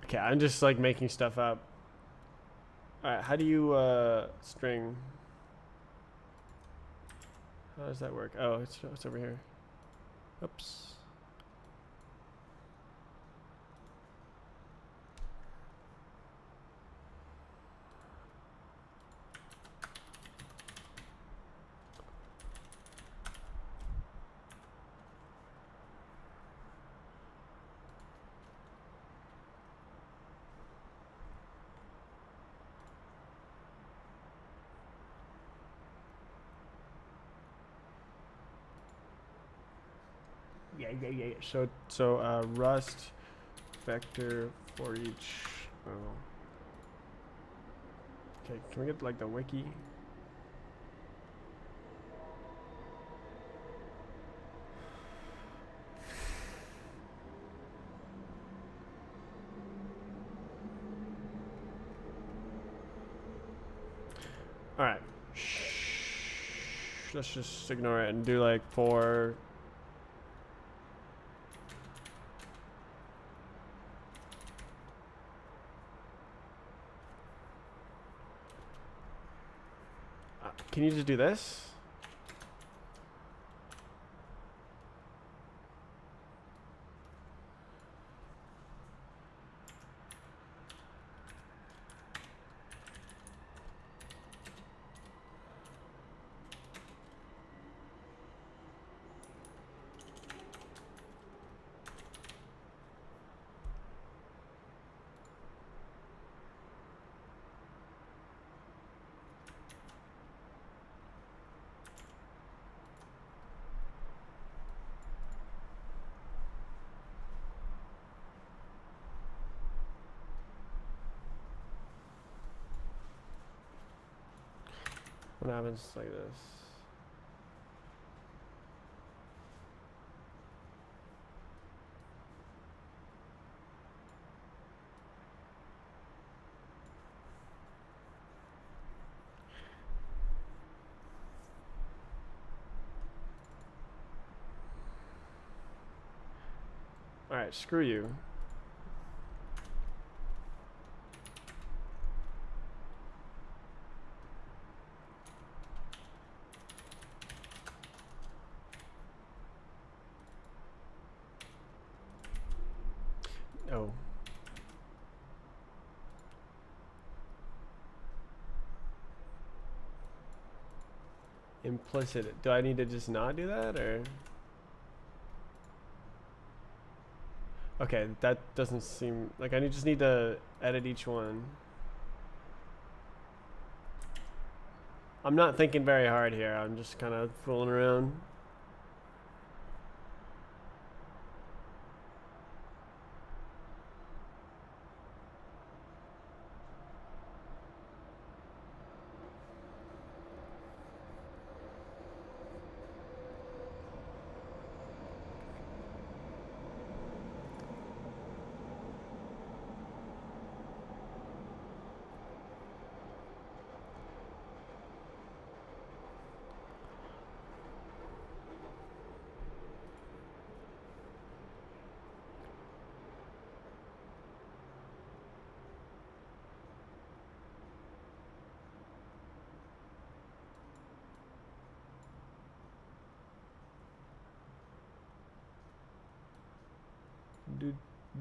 Okay, I'm just like making stuff up. Alright, how do you string? How does that work? Oh, it's over here. Oops. Yeah. So Rust vector for each. Oh. Okay, can we get like the wiki? All right. Let's just ignore it and do like 4. Can you just do this? What happens like this? All right, screw you. Oh. Implicit. Do I need to just not do that, or? Okay, that doesn't seem like I just need to edit each one. I'm not thinking very hard here. I'm just kind of fooling around.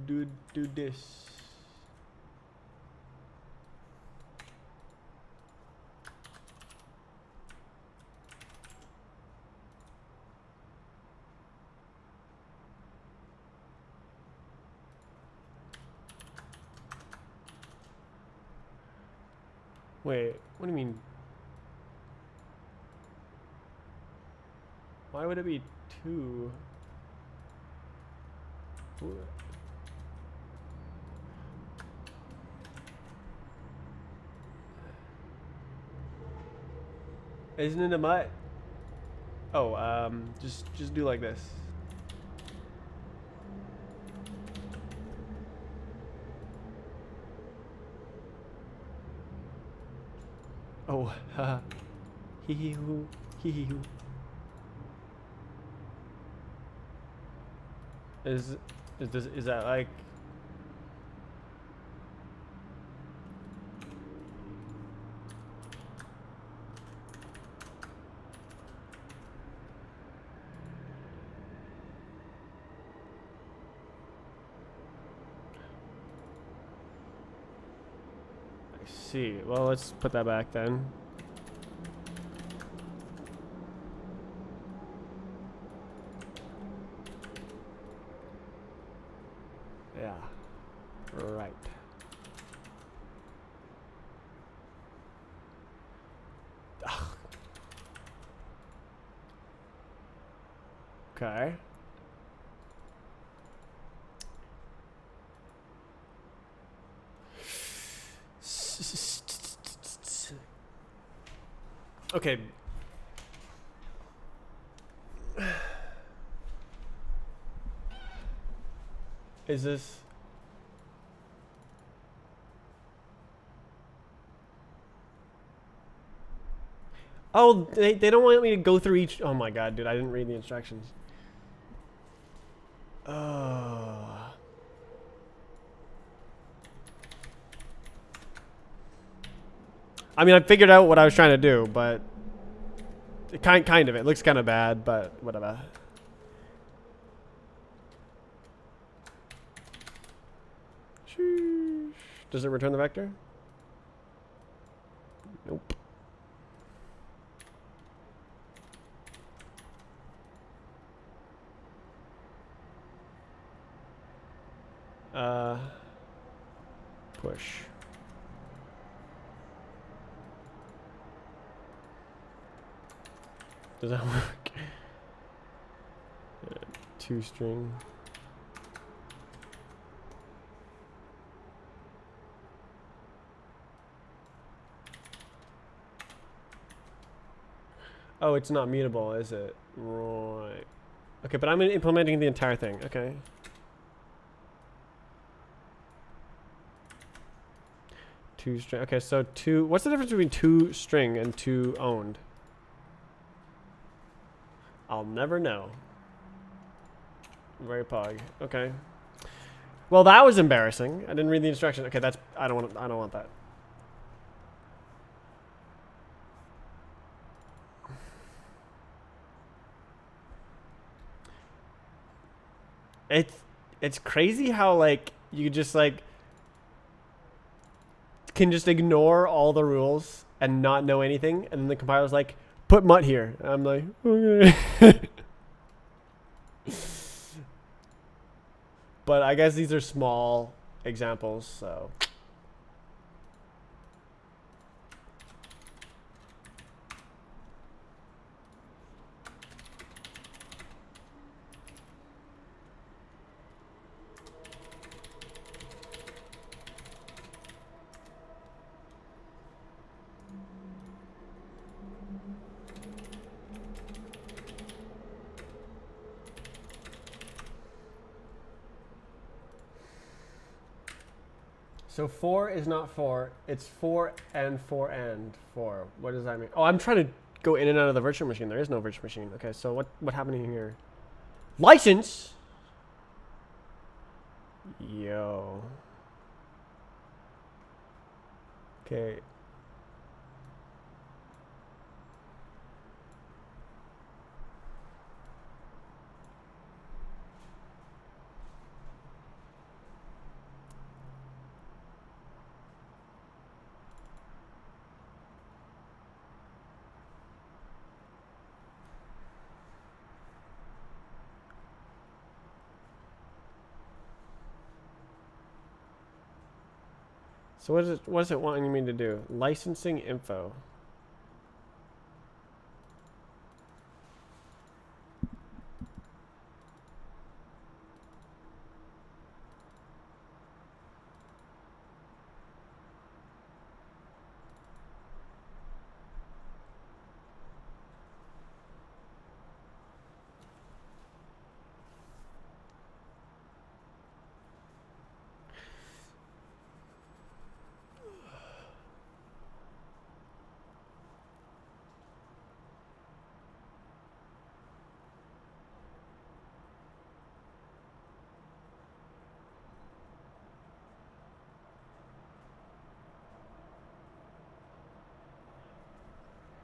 do this. Wait, what do you mean? Why would it be 2? Isn't it a mutt? Oh, just do like this. Oh, haha. Hee hee hoo, hee hee hoo. Is that like? I see. Well, let's put that back then. Yeah. Right. Ugh. Okay. Okay. Is this? Oh, they don't want me to go through each. Oh my god, dude, I didn't read the instructions. I mean, I figured out what I was trying to do, but it kind of. It looks kind of bad, but whatever. Does it return the vector? Nope. Push. Does that work? 2 string. Oh, it's not mutable, is it? Right. Okay, but I'm implementing the entire thing. Okay. Two string. Okay, so 2. What's the difference between 2 string and 2 owned? I'll never know. Very pog. Okay. Well, that was embarrassing. I didn't read the instruction. Okay, that's. I don't want that. It's crazy how like you just like can just ignore all the rules and not know anything, and then the compiler's like, put mutt here. And I'm like, okay. But I guess these are small examples, so. So 4 is not 4. It's 4 and 4 and 4. What does that mean? Oh, I'm trying to go in and out of the virtual machine. There is no virtual machine. Okay, so what happened here? License? Yo. Okay. So what is it wanting me to do? Licensing info.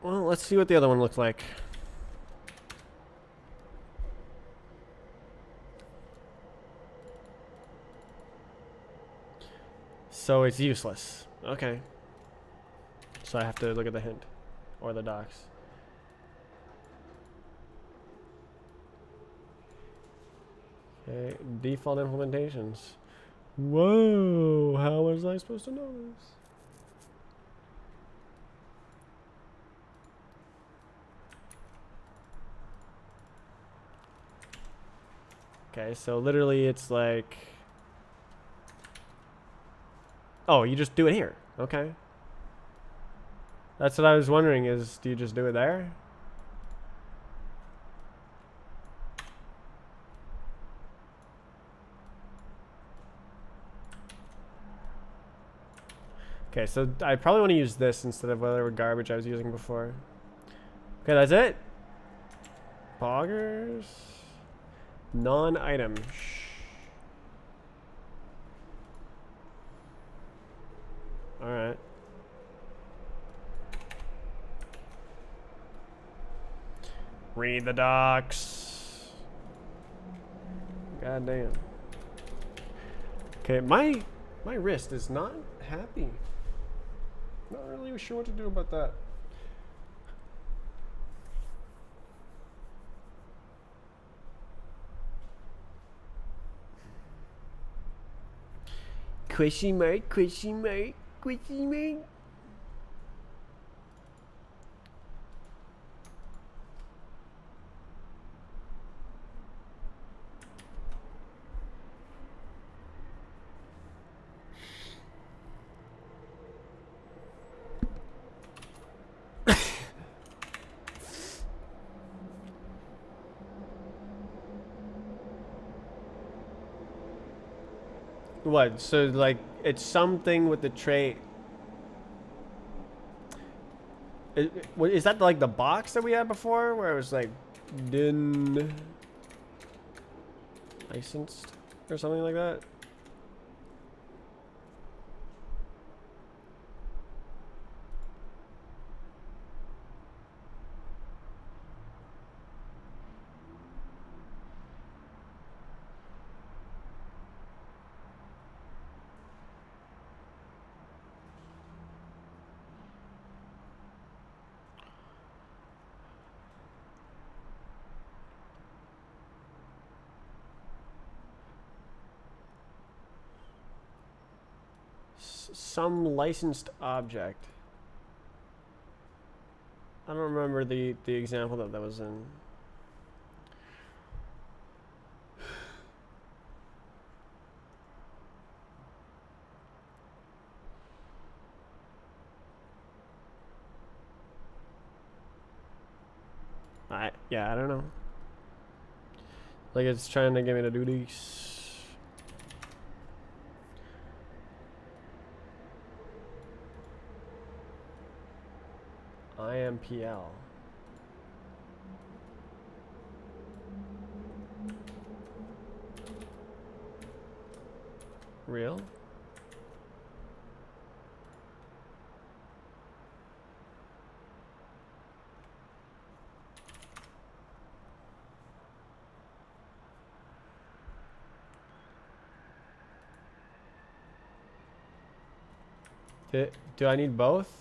Well, let's see what the other one looks like. So it's useless. Okay. So I have to look at the hint. Or the docs. Okay, default implementations. Whoa, how was I supposed to know this? Okay, so literally it's like... Oh, you just do it here. Okay. That's what I was wondering is, do you just do it there? Okay, so I probably want to use this instead of whatever garbage I was using before. Okay, that's it. Poggers. Non-item. Alright. Read the docs. God damn. Okay, my wrist is not happy. Not really sure what to do about that. Question mark, question mark, question mark. What? So like it's something with the trait. Is that like the box that we had before, where it was like DIN licensed or something like that? Some licensed object. I don't remember the example that was in. Yeah, I don't know. Like it's trying to get me to do these. IMPL. Real? Do I need both?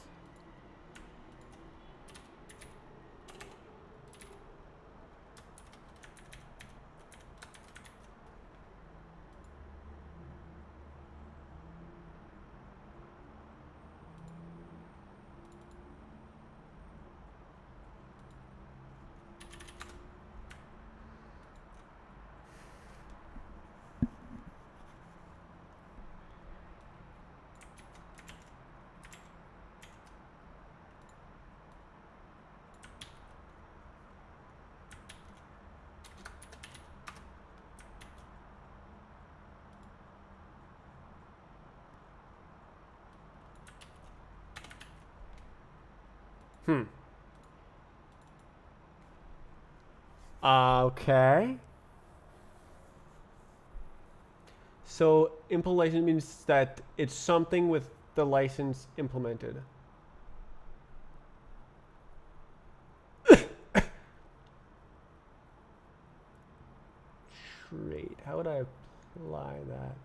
Okay. So impl license means that it's something with the license implemented. Trait. How would I apply that?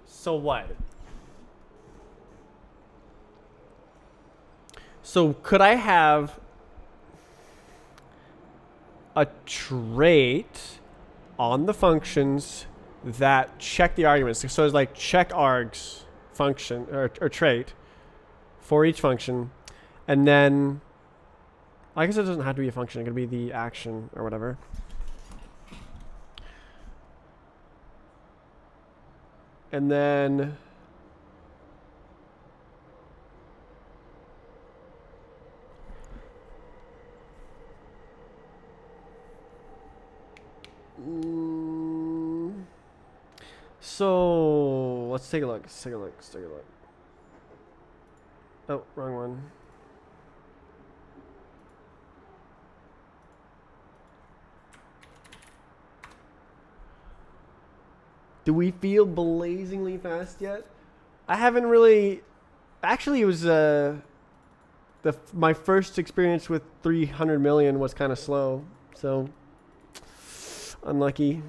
So what? So could I have a trait on the functions that check the arguments? So it's like check args function or trait for each function, and then I guess it doesn't have to be a function. It could be the action or whatever. And then so let's take a look. Let's take a look. Let's take a look. Oh, wrong one. Do we feel blazingly fast yet? I haven't really. Actually, it was my first experience with 300 million was kind of slow, so unlucky.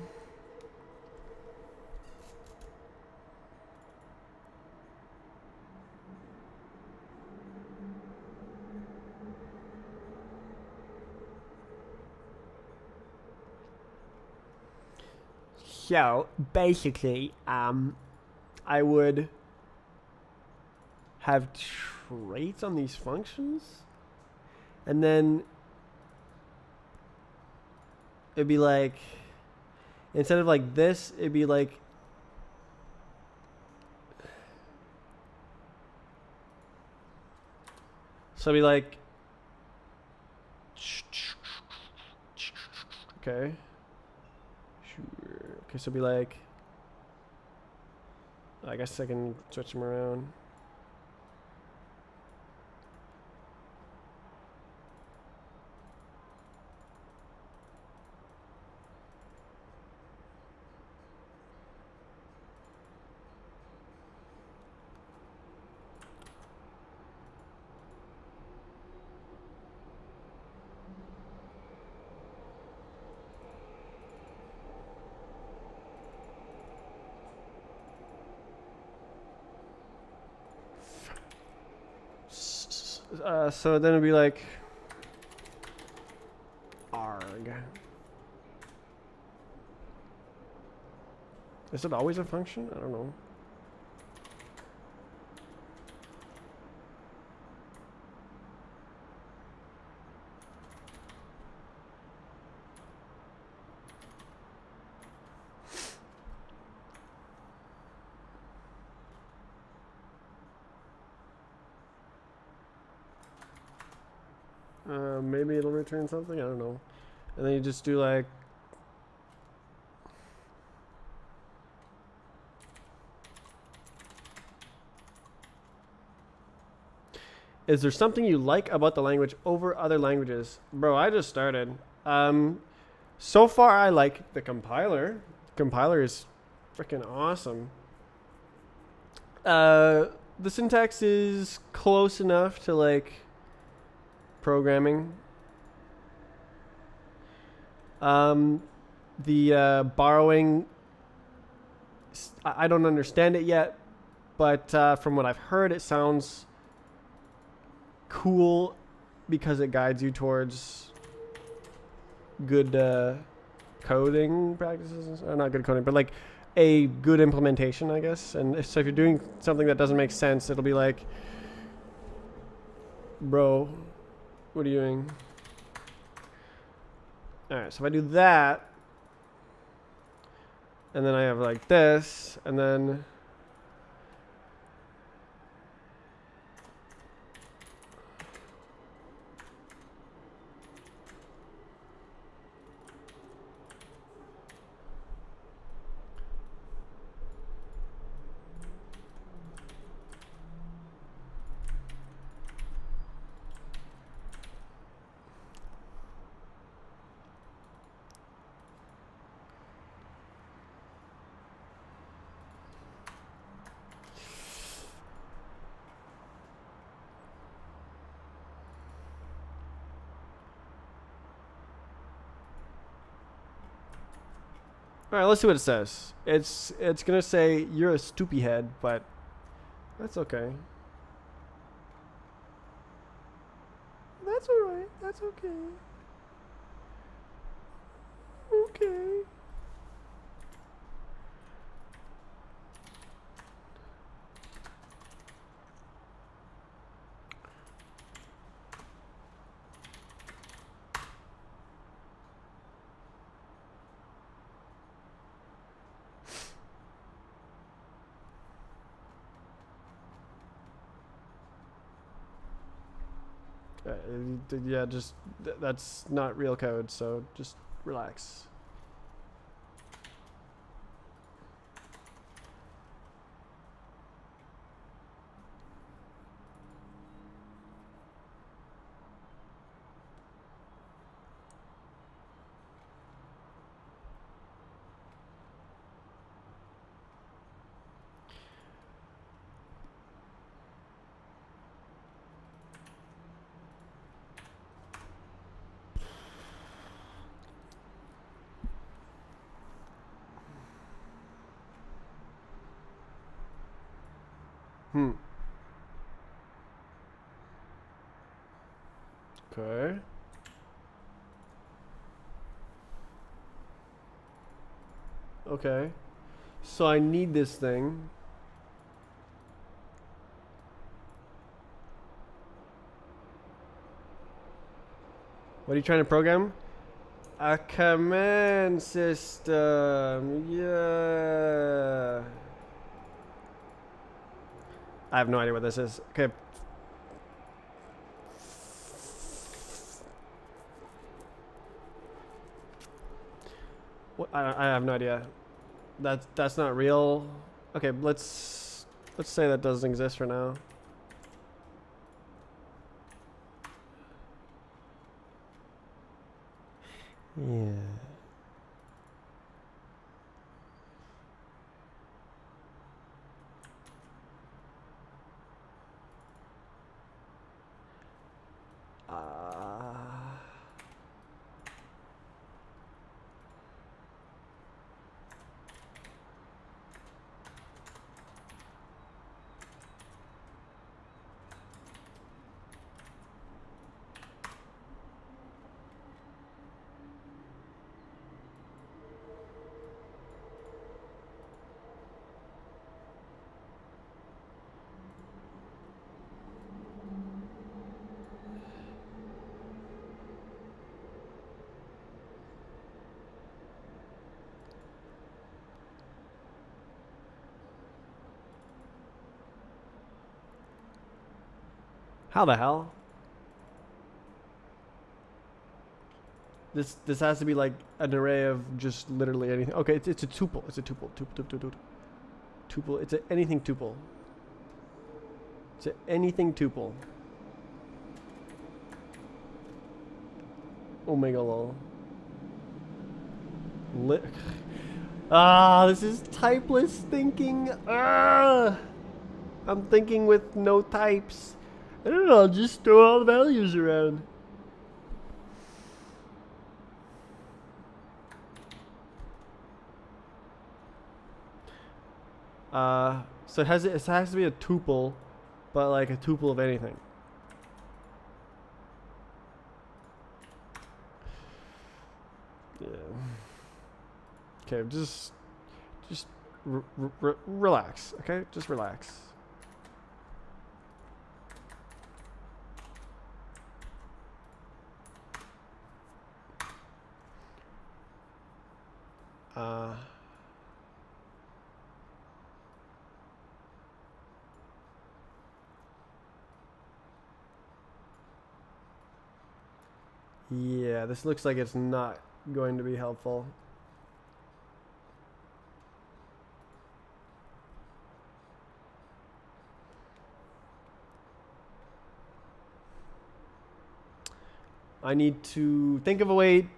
So basically, I would have traits on these functions, and then it'd be like, instead of like this, it'd be like, so it'd be like, okay. Okay, so it'd be like, I guess I can switch them around. So then it'd be like arg. Is it always a function? I don't know. Maybe it'll return something. I don't know. And then you just do like, is there something you like about the language over other languages? Bro, I just started. So far I like the compiler. Compiler is freaking awesome. The syntax is close enough to like programming. The borrowing, I don't understand it yet, but from what I've heard, it sounds cool because it guides you towards good coding practices. Or not good coding, but like a good implementation, I guess. And so if you're doing something that doesn't make sense, it'll be like, bro, what are you doing? Alright, so if I do that, and then I have like this, and then All right, let's see what it says. It's gonna say you're a stoopy head, but that's okay. That's all right. That's okay. Okay. Yeah, just that's not real code, so just relax. Hmm. Okay. Okay. So I need this thing. What are you trying to program? A command system. Yeah. I have no idea what this is. Okay. What? I have no idea. That's not real. Okay, let's say that doesn't exist for now. Yeah. How the hell? This has to be like an array of just literally anything. Okay, it's a tuple. It's a tuple. Tuple. It's a anything tuple. It's a anything tuple. Omega lol. This is typeless thinking. I'm thinking with no types. I don't know, I'll just throw all the values around. So it has to be a tuple, but like a tuple of anything. Yeah. Okay, just relax. Okay, just relax. Yeah, this looks like it's not going to be helpful. I need to think of a way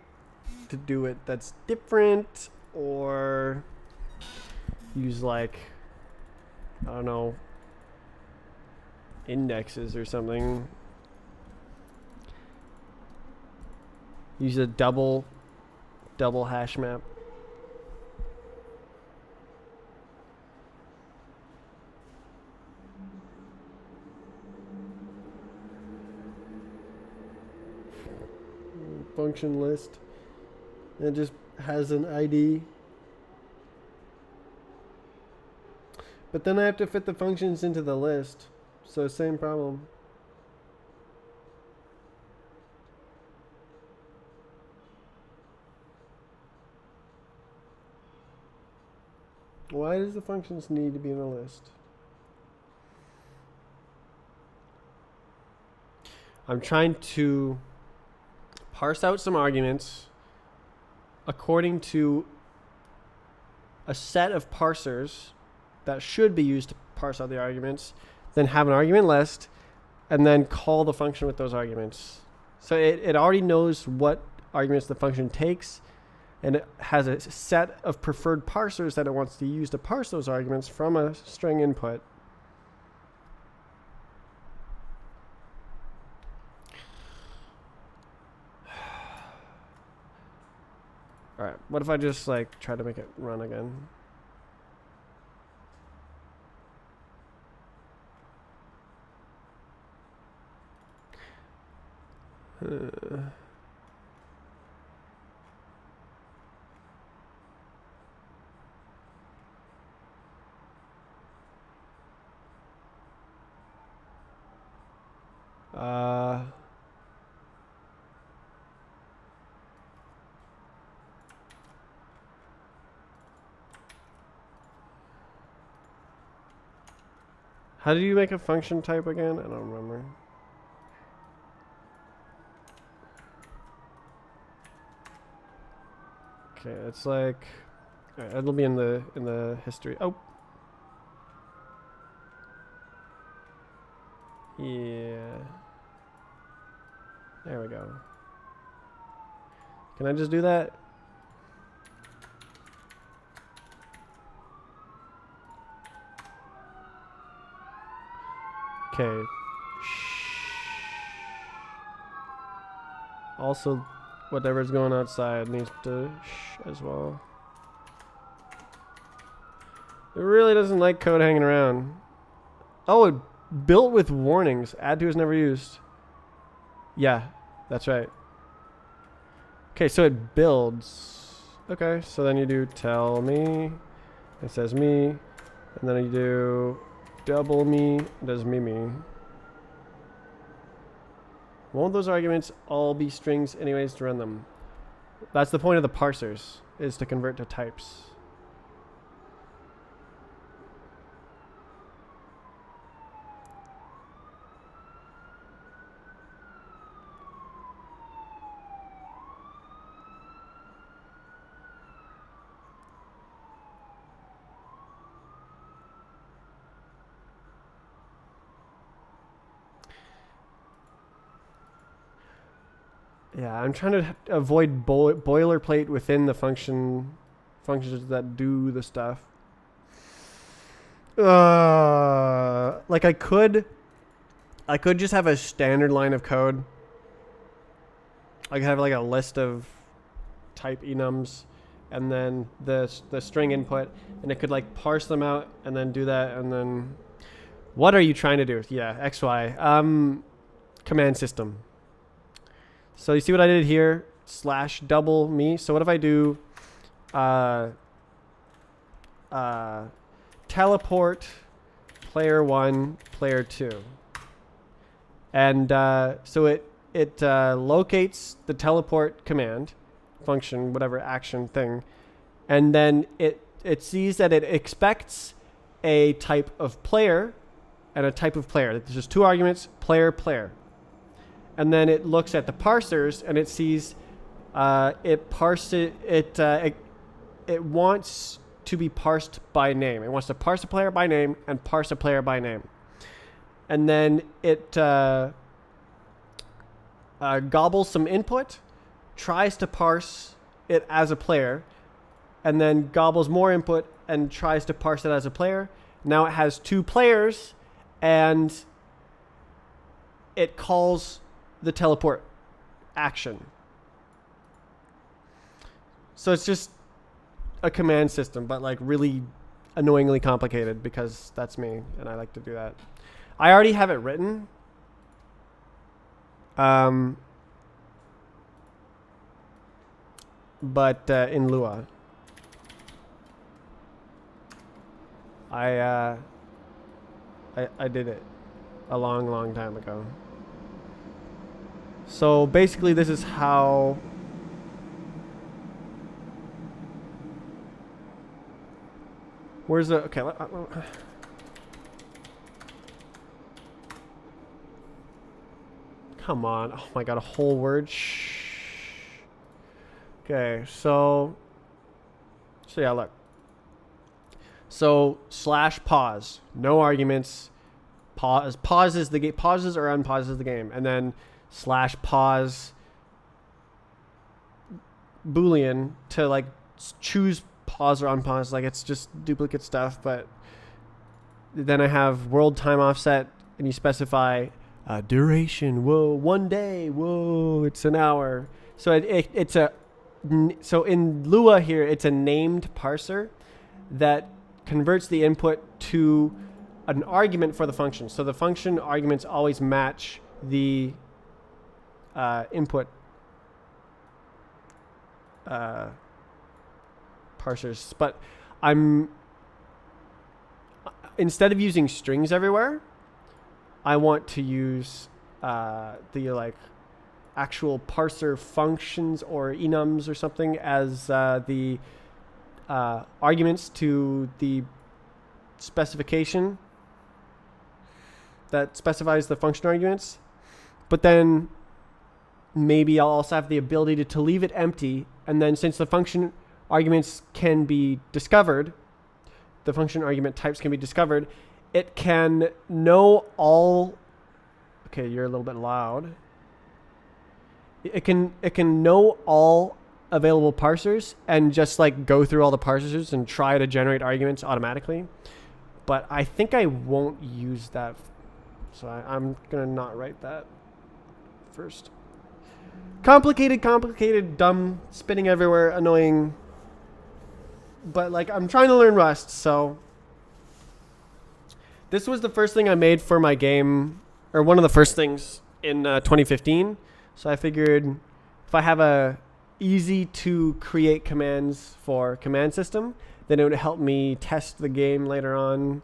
to do it that's different, or use like, I don't know, indexes or something. Use a double hash map. function list. And it just has an ID. But then I have to fit the functions into the list. So same problem. Why does the functions need to be in a list? I'm trying to parse out some arguments according to a set of parsers that should be used to parse out the arguments, then have an argument list, and then call the function with those arguments. So it already knows what arguments the function takes, and it has a set of preferred parsers that it wants to use to parse those arguments from a string input. All right, what if I just like try to make it run again? How do you make a function type again? I don't remember. Okay, it's like it'll be in the history. Oh. Yeah. There we go. Can I just do that? Okay. Also, whatever's going outside needs to shh as well. It really doesn't like code hanging around. Oh, it built with warnings. Add to is never used. Yeah, that's right. Okay, so it builds. Okay, so then you do tell me. It says me. And then you do double me. It does me. Won't those arguments all be strings anyways to run them? That's the point of the parsers, is to convert to types. Yeah, I'm trying to avoid boilerplate within the functions that do the stuff. Like I could just have a standard line of code. I could have like a list of type enums, and then the string input, and it could like parse them out and then do that, and then what are you trying to do? Yeah, XY. Command system. So you see what I did here? / double me. So what if I do teleport player 1, player 2. And so it locates the teleport command function, whatever action thing, and then it sees that it expects a type of player and a type of player. There's just two arguments, player. And then it looks at the parsers and it sees it wants to be parsed by name. It wants to parse a player by name and parse a player by name. And then it gobbles some input, tries to parse it as a player, and then gobbles more input and tries to parse it as a player. Now it has two players, and it calls the teleport action. So it's just a command system, but like really annoyingly complicated because that's me and I like to do that. I already have it written. but in Lua. I did it a long time ago. So basically this is how where's the okay come on. Oh my god, a whole word. Shh. Okay, so yeah, look. So slash pause, no arguments. Pauses the game, pauses or unpauses the game, and then slash pause Boolean to like choose pause or unpause. Like it's just duplicate stuff. But then I have world time offset, and you specify duration. Whoa, 1 day. Whoa, it's an hour. So it's a so in Lua here, it's a named parser that converts the input to an argument for the function. So the function arguments always match the input parsers. But instead of using strings everywhere, I want to use the like actual parser functions or enums or something as the arguments to the specification that specifies the function arguments. But then maybe I'll also have the ability to leave it empty, and then since the function arguments can be discovered, the function argument types can be discovered, it can know all. Okay, you're a little bit loud. It can know all available parsers and just like go through all the parsers and try to generate arguments automatically. But I think I won't use that, so I'm gonna not write that first. Complicated, dumb, spinning everywhere, annoying. But like I'm trying to learn Rust, so this was the first thing I made for my game, or one of the first things in 2015. So I figured if I have a easy to create commands for command system, then it would help me test the game later on,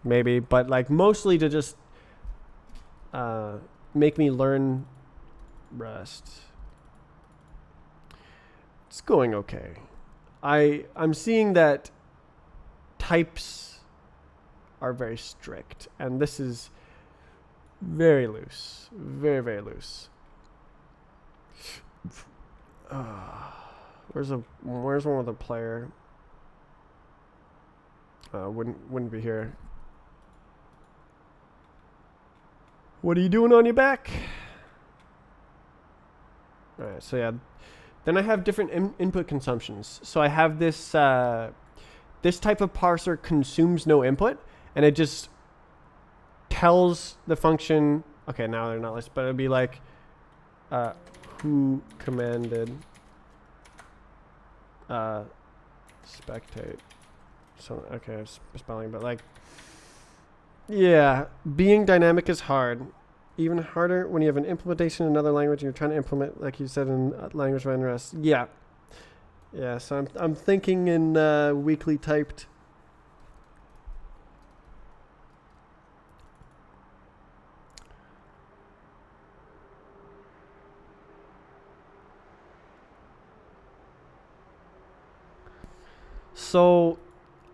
maybe. But like mostly to just make me learn Rust. It's going okay. I'm seeing that types are very strict, and this is very loose, very loose. Where's one with a player? Wouldn't be here. What are you doing on your back? All right, so yeah. Then I have different input consumptions. So I have this this type of parser consumes no input, and it just tells the function. Okay, now they're not listed, but it'd be like who commanded spectate. So okay, spelling, but like yeah, being dynamic is hard. Even harder when you have an implementation in another language and you're trying to implement, like you said, in language around Rust. Yeah. So I'm thinking in weakly typed. So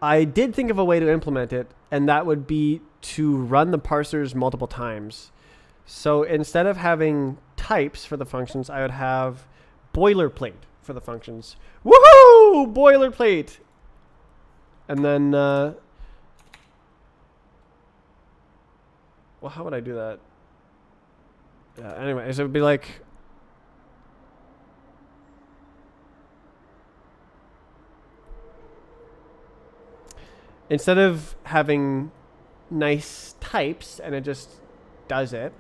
I did think of a way to implement it, and that would be to run the parsers multiple times. So instead of having types for the functions, I would have boilerplate for the functions. Woohoo! Boilerplate! And then, well, how would I do that? Anyways, it would be like, instead of having nice types and it just does it,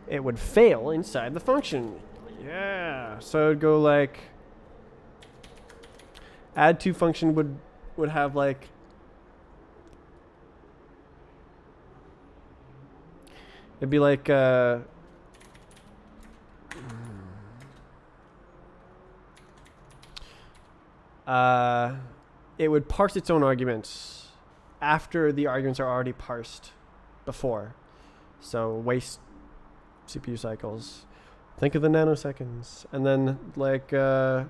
it would fail inside the function. Yeah. So it would go like add to function would have like it'd be like it would parse its own arguments after the arguments are already parsed before. So waste CPU cycles. Think of the nanoseconds. And then like and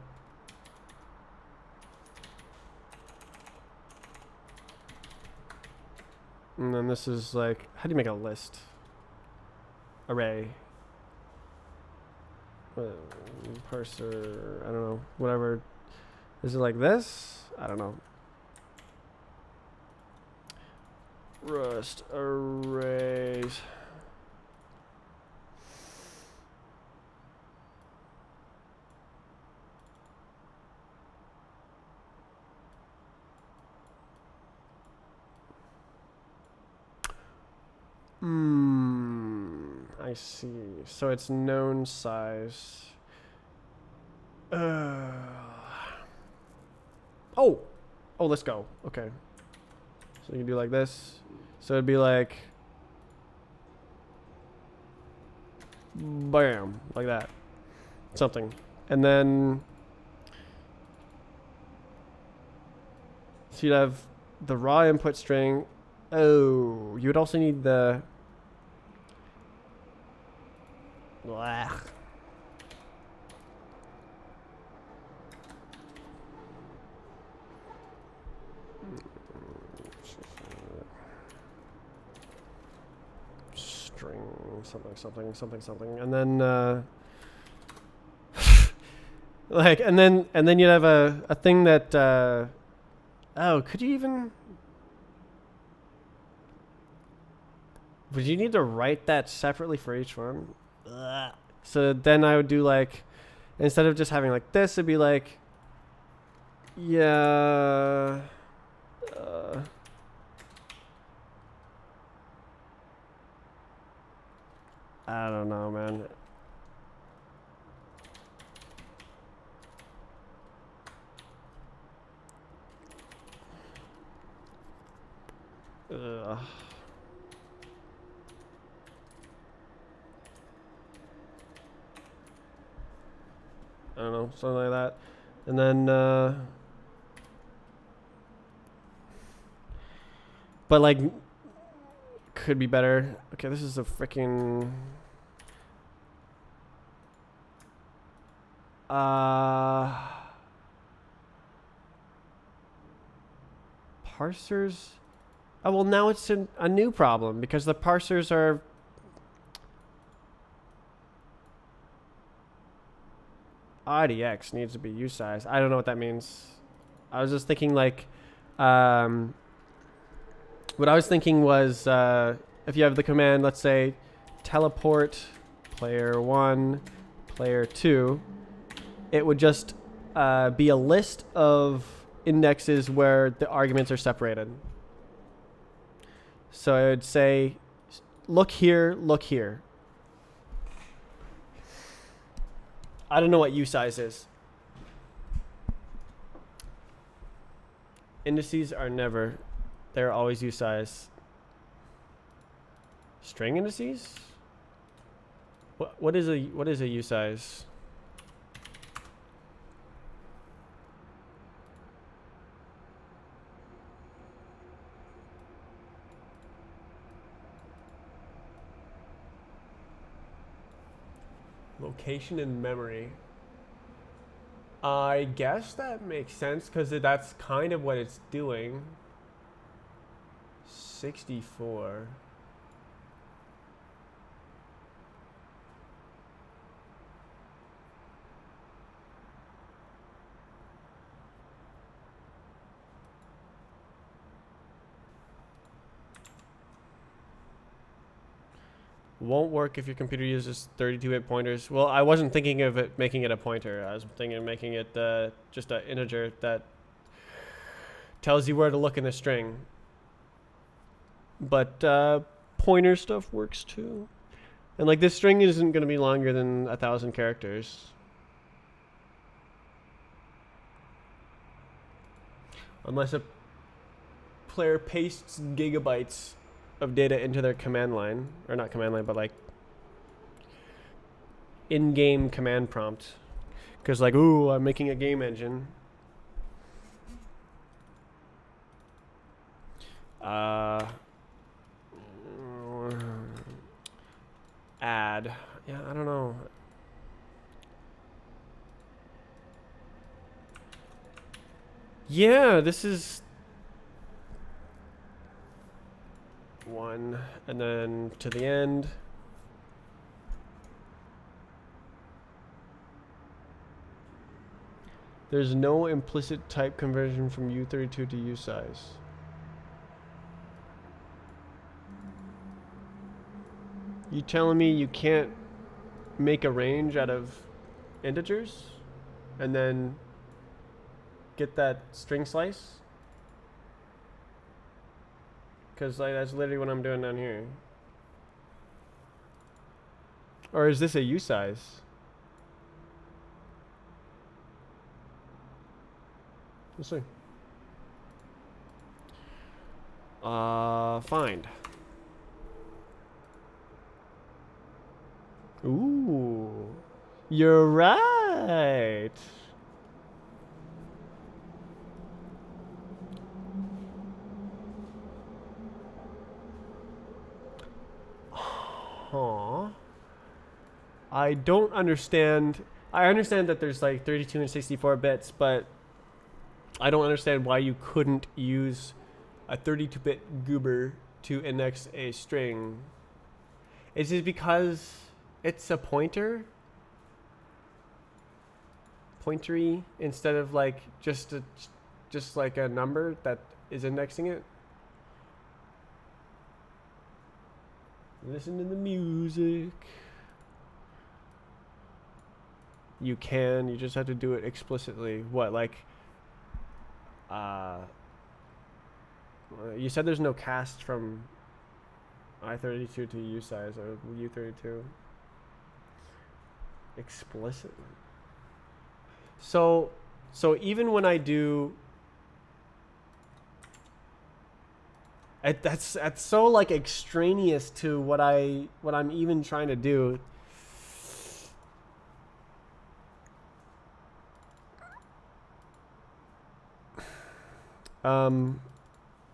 then this is like, how do you make a list? Array. Parser, I don't know, whatever. Is it like this? I don't know. Rust arrays. I see. So it's known size. Oh, let's go. Okay. So you can do like this. So it'd be like, bam, like that. Something. And then, so you'd have the raw input string. Oh, you would also need the, blah. String something, and then like, and then you'd have a thing that oh, could you even, would you need to write that separately for each one? Ugh. So then I would do like, instead of just having like this, it'd be like, yeah, I don't know, man. Ugh. I don't know, something like that. And then, but like, could be better. Okay, this is a freaking, parsers. Oh, well, now it's a new problem because the parsers are, IDX needs to be usize. I don't know what that means. I was just thinking like, what I was thinking was, if you have the command, let's say, teleport player 1, player 2, it would just be a list of indexes where the arguments are separated. So I would say, look here, look here. I don't know what usize is. Indices are never, they're always usize. String indices? What is a usize? Location in memory. I guess that makes sense because that's kind of what it's doing. 64. Won't work if your computer uses 32-bit pointers. Well, I wasn't thinking of it making it a pointer. I was thinking of making it just an integer that tells you where to look in the string. But pointer stuff works too. And like this string isn't going to be longer than 1,000 characters. Unless a player pastes gigabytes of data into their command line, or not command line, but like in-game command prompt. Because like, ooh, I'm making a game engine. Add. Yeah, I don't know. Yeah, this is one, and then to the end. There's no implicit type conversion from U32 to usize. You telling me you can't make a range out of integers and then get that string slice? Because like, that's literally what I'm doing down here. Or is this a usize? Let's see. Find. Ooh, you're right. Huh. I don't understand. I understand that there's like 32 and 64 bits, but I don't understand why you couldn't use a 32-bit goober to index a string. Is it because it's a pointer? Pointery instead of like just like a number that is indexing it? Listen to the music. You can, you just have to do it explicitly. What, like you said there's no cast from I32 to usize or U32 explicitly. So even when I do that's so like extraneous to what I'm even trying to do.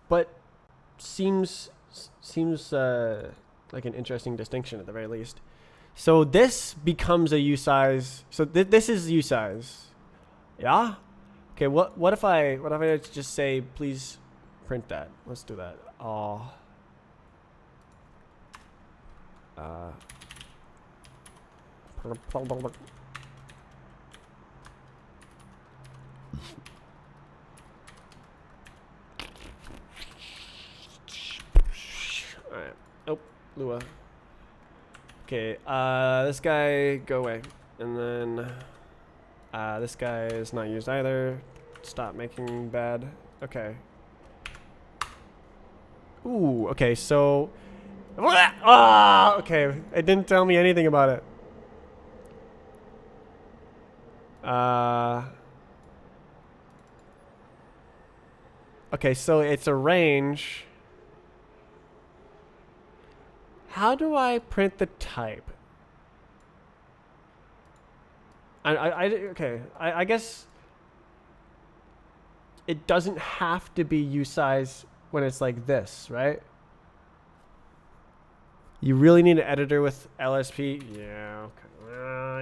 But seems like an interesting distinction at the very least. So this becomes a usize. So this is usize. Yeah. Okay. What if I just say please print that? Let's do that. Oh. Alright. Oh, Lua. Okay, this guy, go away. And then, this guy is not used either. Stop making bad. Okay. Ooh, okay, so... Ah, okay, it didn't tell me anything about it. Okay, so it's a range. How do I print the type? Okay, I guess it doesn't have to be usize when it's like this, right? You really need an editor with LSP? Yeah, okay,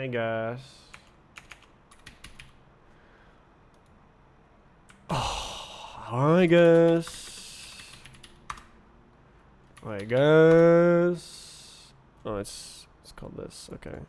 I guess. Oh, I guess. Oh, it's called this. Okay.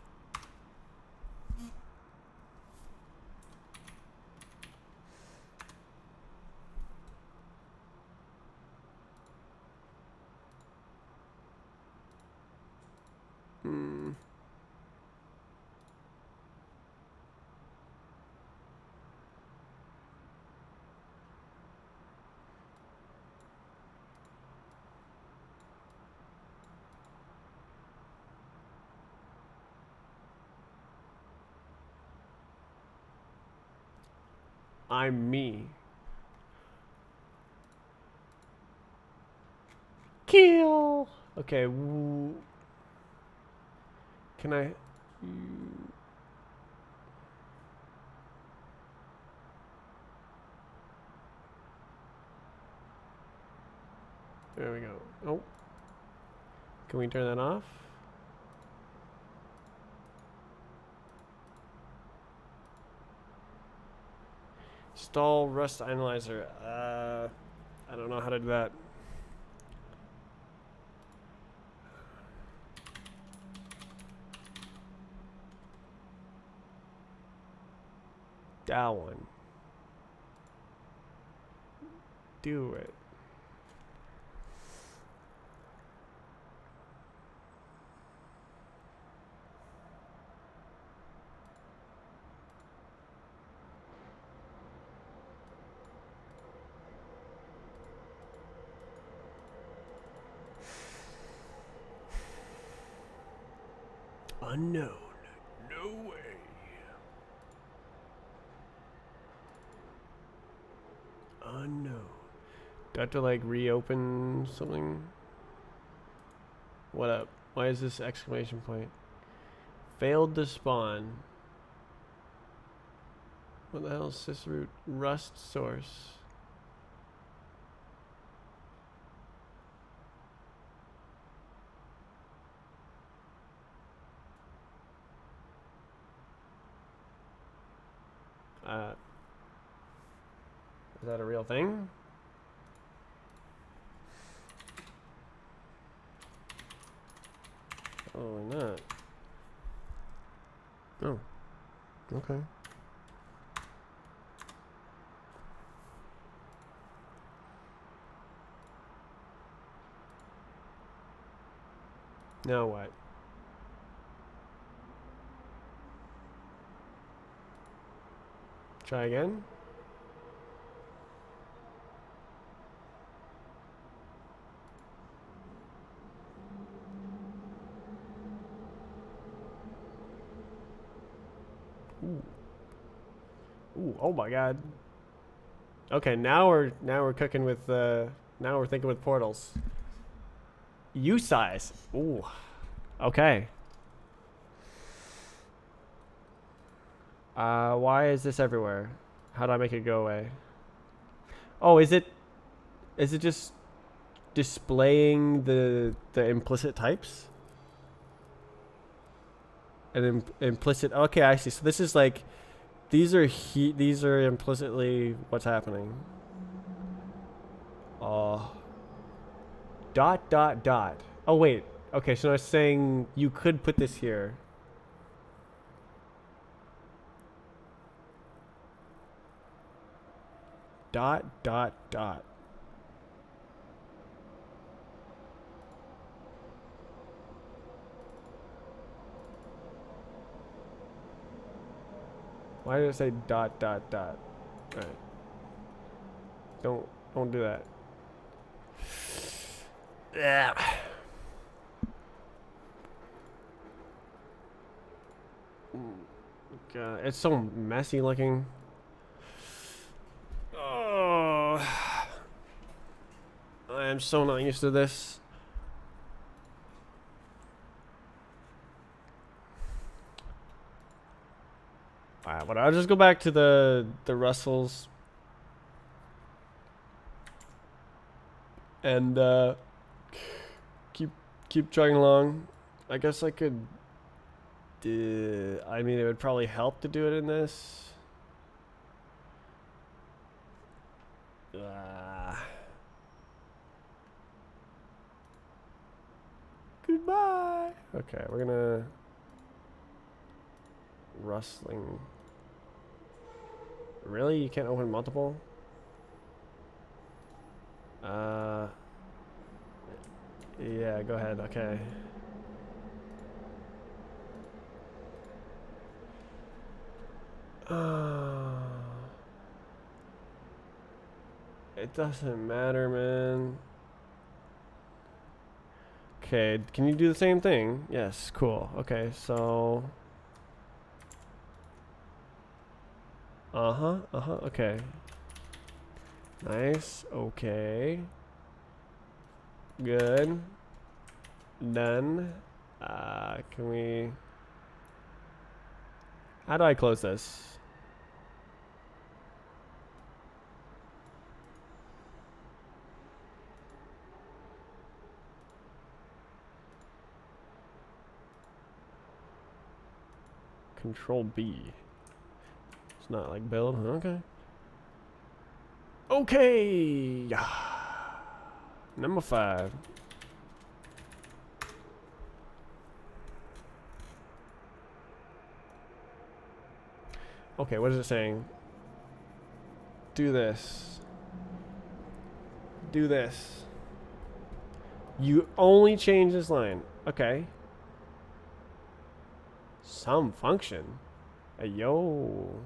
I'm me. Kill. Okay. Can I? There we go. Oh. Can we turn that off? Install Rust Analyzer. I don't know how to do that. That one. Do it. Unknown. No way. Unknown. Do I have to like reopen something? What up? Why is this exclamation point? Failed to spawn. What the hell is sysroot rust source? Is that a real thing? Oh, not. Oh. Okay. Now what? Try again? Ooh. Ooh, oh my god. Okay, now we're cooking with now we're thinking with portals. U size. Ooh. Okay. Why is this everywhere? How do I make it go away? Oh, is it just displaying the implicit types? An implicit. Okay, I see. So this is like these are implicitly what's happening. Dot dot dot. Oh wait. Okay, so I was saying you could put this here. Dot dot dot. Why did it say dot dot dot? Alright. Don't do that. Yeah. God, it's so messy looking. Oh, I am so not used to this. Alright, but I'll just go back to the Russells and keep chugging along. I guess I could. I mean, it would probably help to do it in this. Goodbye. Okay, we're gonna rustling. Really? You can't open multiple? Yeah, go ahead. Okay. It doesn't matter, man. Okay, can you do the same thing? Yes, cool. Okay, so... okay. Nice, okay. Good. Done. Can we... How do I close this? Control B. It's not like build. Okay. Okay. Number 5. Okay, what is it saying? Do this. Do this. You only change this line. Okay. Some function. Hey, yo.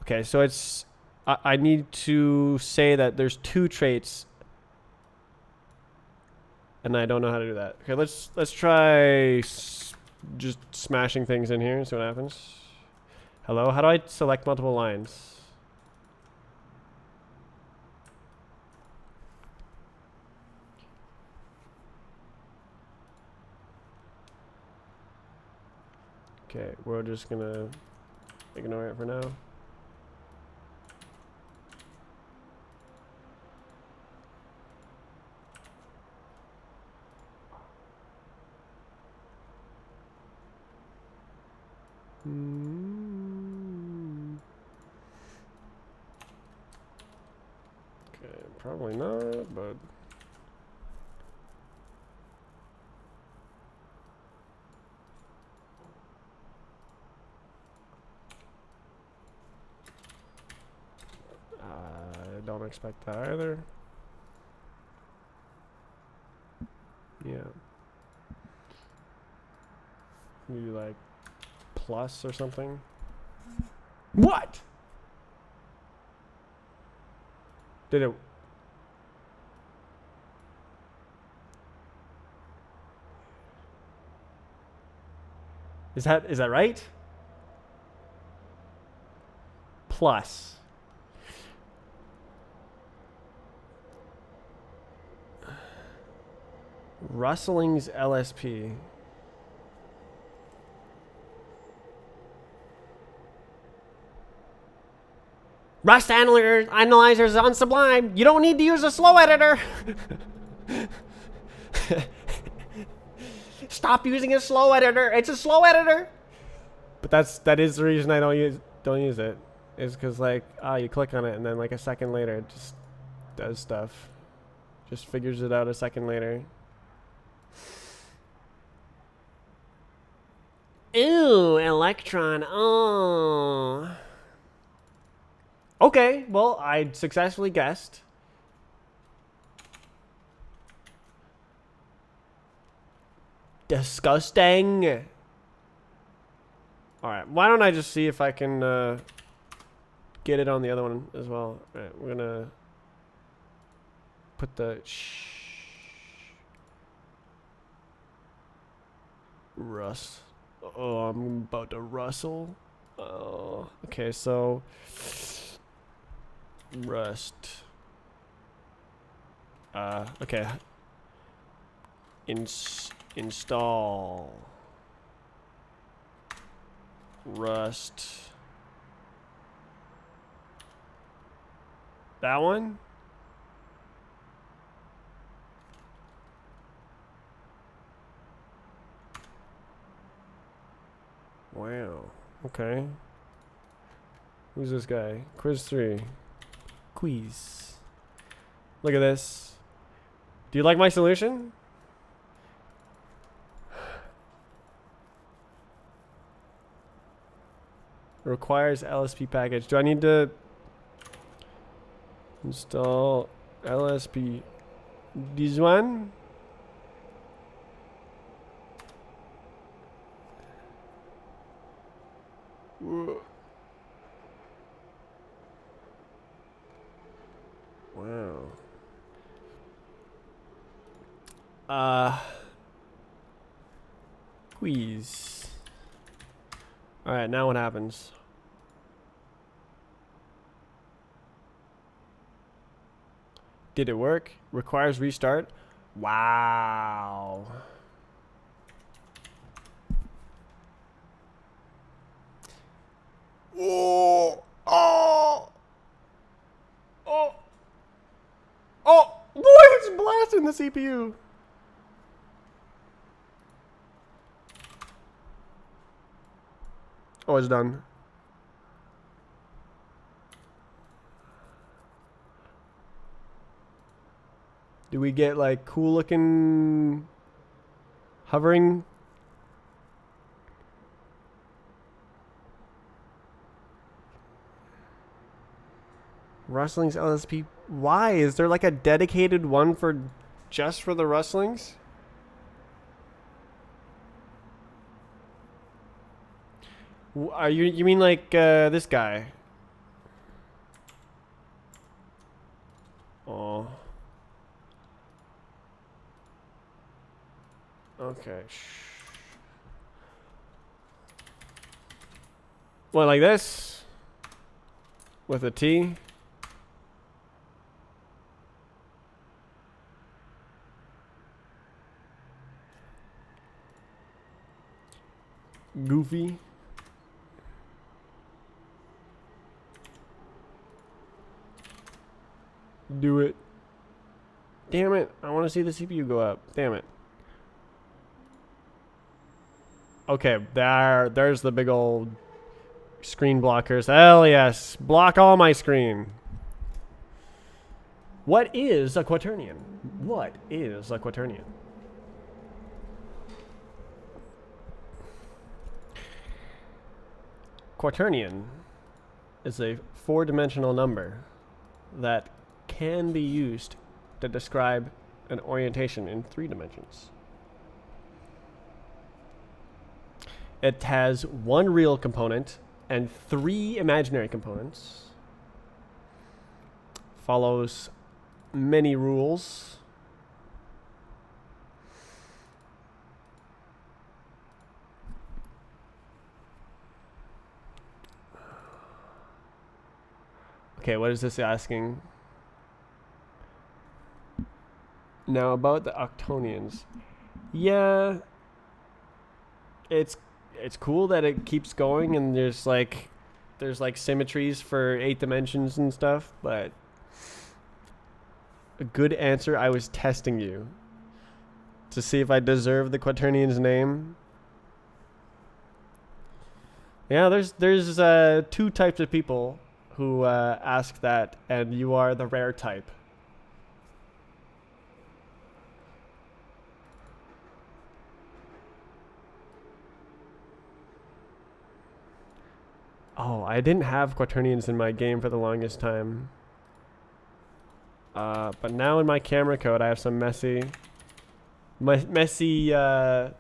Okay, so it's I need to say that there's 2 traits, and I don't know how to do that. Okay, let's try just smashing things in here and see what happens. Hello, how do I select multiple lines? Okay, we're just gonna ignore it for now. Okay, probably not, but I don't expect that either. Yeah. Maybe like plus or something. What? Did it? Is that right? Plus. Rustling's LSP. Rust analyzers on Sublime. You don't need to use a slow editor. Stop using a slow editor. It's a slow editor. But that is the reason I don't use it. Is because like you click on it and then like a second later it just does stuff. Just figures it out a second later. Ooh, Electron. Oh. Okay, well, I successfully guessed. Disgusting. Alright, why don't I just see if I can get it on the other one as well. Alright, we're gonna put the Russ. Oh, I'm about to rustle. Oh, okay, so Rust. Okay. Install Rust. That one? Wow. Okay. Who's this guy? Quiz 3. Quiz. Look at this. Do you like my solution? Requires LSP package. Do I need to install LSP? This one? Wow. Quiz. Alright, now what happens? Did it work? Requires restart. Wow. Oh. Oh. Oh. Oh. Boy, it's blasting the CPU. Oh, it's done. Do we get like cool looking hovering? Rustlings LSP. Why? Is there like a dedicated one for just for the rustlings? Are you mean like this guy? Oh. Okay. What, like this? With a T? Goofy. Do it. Damn it. I want to see the CPU go up. Damn it. Okay, there's the big old screen blockers. Hell yes. Block all my screen. What is a quaternion? What is a quaternion? Quaternion is a four-dimensional number that can be used to describe an orientation in 3 dimensions. It has 1 real component and 3 imaginary components. Follows many rules. Okay, what is this asking? Now about the octonions. Yeah, it's cool that it keeps going and there's like symmetries for 8 dimensions and stuff, but a good answer. I was testing you to see if I deserve the quaternion's name. Yeah, there's 2 types of people who ask that, and you are the rare type. Oh, I didn't have quaternions in my game for the longest time. But now in my camera code, I have some messy hard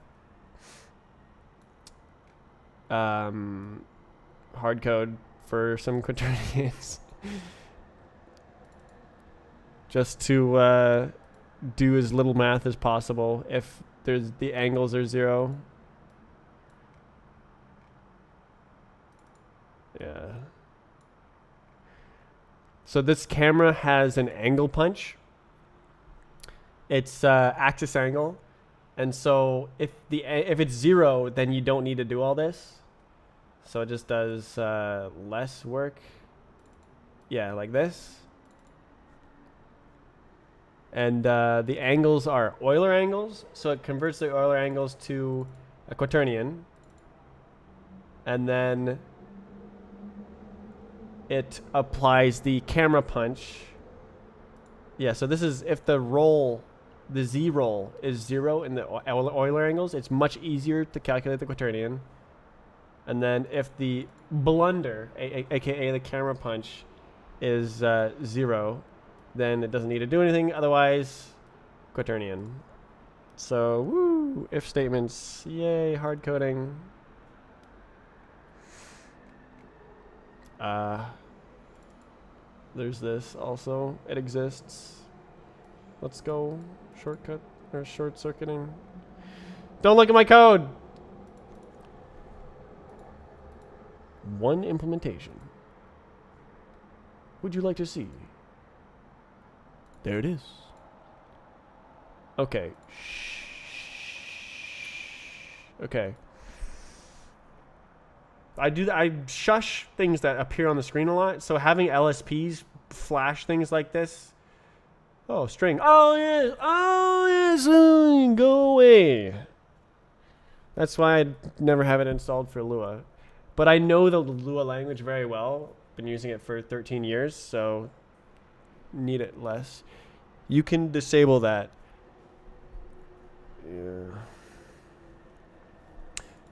code for some quaternions. Just to do as little math as possible if the angles are 0. Yeah. So this camera has an angle punch. It's axis angle, and so if it's 0, then you don't need to do all this. So it just does less work. Yeah, like this. And the angles are Euler angles, so it converts the Euler angles to a quaternion, and then it applies the camera punch. Yeah, so this is if the Z roll is 0 in the Euler angles, it's much easier to calculate the quaternion. And then if the blunder, aka the camera punch, is 0, then it doesn't need to do anything. Otherwise, quaternion. So, woo, if statements, yay, hard coding. There's this also. It exists. Let's go. Shortcut or short circuiting. Don't look at my code. 1 implementation. Would you like to see? There it is. Okay. Okay. I shush things that appear on the screen a lot. So having LSPs flash things like this. Oh, string. Oh yes. Oh yes. Go away. That's why I never have it installed for Lua. But I know the Lua language very well. Been using it for 13 years, so need it less. You can disable that. Yeah.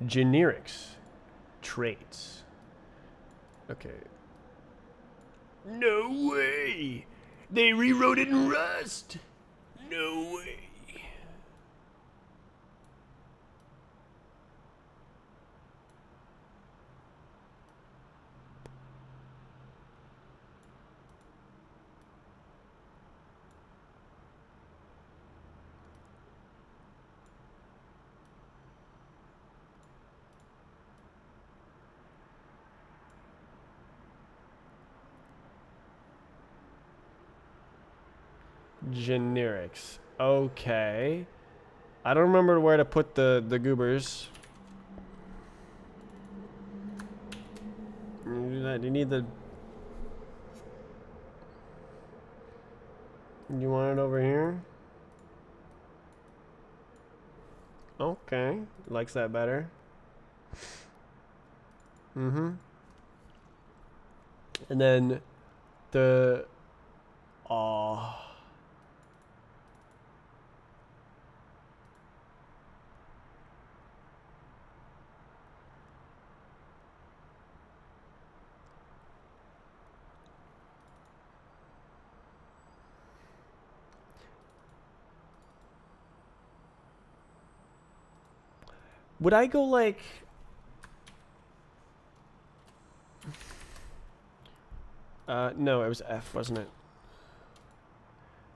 Generics. Traits. Okay. No way! They rewrote it in Rust! No way! Generics. Okay. I don't remember where to put the goobers. You need the... You want it over here? Okay. Likes that better. Mm-hmm. And then the... Would I go like... no, it was F, wasn't it?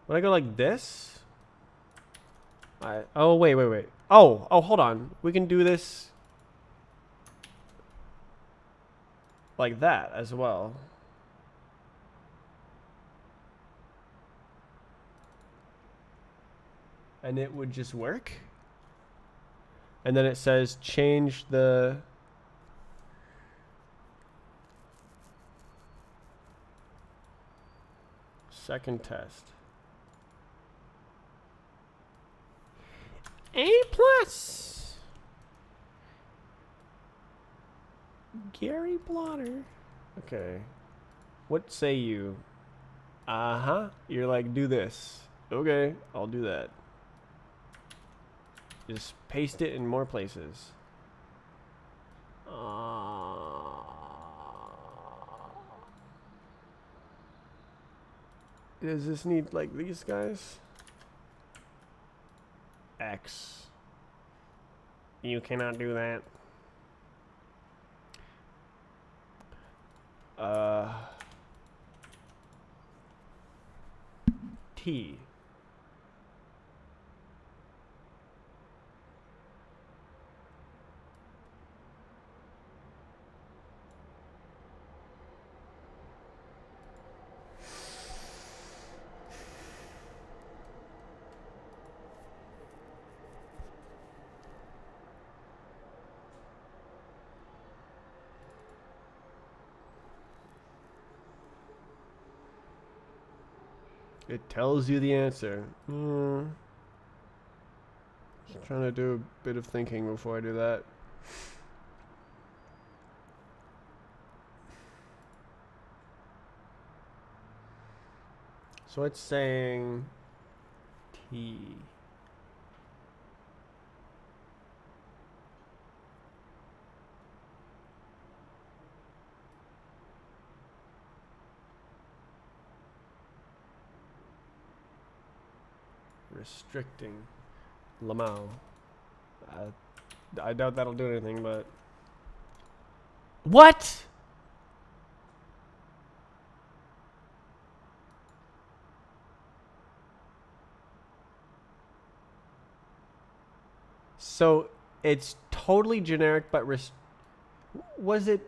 Would I go like this? Oh, wait. Oh, hold on. We can do this like that as well. And it would just work. And then it says change the... Second test. A+. Gary Blotter. Okay. What say you? Uh-huh. You're like, do this. Okay, I'll do that. Just paste it in more places. Does this need like these guys? X. You cannot do that. T. It tells you the answer. Just trying to do a bit of thinking before I do that. So it's saying T. Restricting Lamau. I doubt that'll do anything, but... What? So it's totally generic, but was it?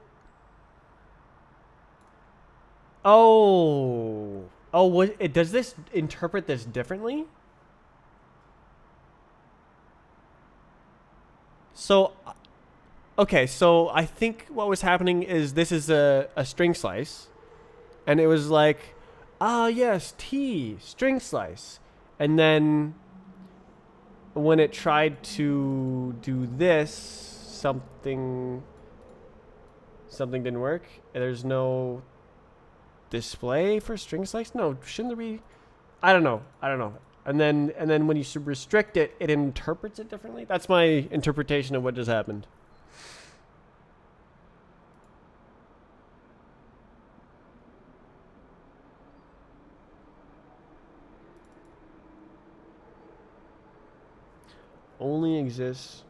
Oh, Oh, does this interpret this differently? So, okay, so I think what was happening is this is a string slice, and it was like, ah, yes, T, string slice. And then when it tried to do this, something didn't work. There's no display for string slice? No, shouldn't there be? I don't know. And then when you restrict it, it interprets it differently. That's my interpretation of what just happened. Only exists.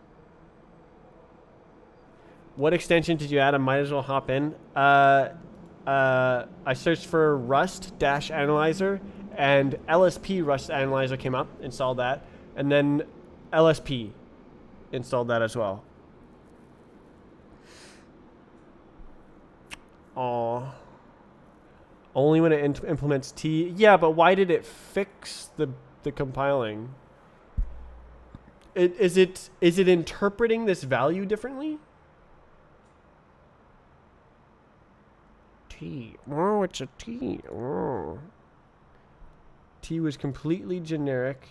What extension did you add? I might as well hop in. I searched for Rust-Analyzer, and LSP Rust Analyzer came up. Installed that, and then LSP installed that as well. Aw. Only when it implements T. Yeah, but why did it fix the compiling? Is it interpreting this value differently? T. Oh, it's a T. Oh. T was completely generic.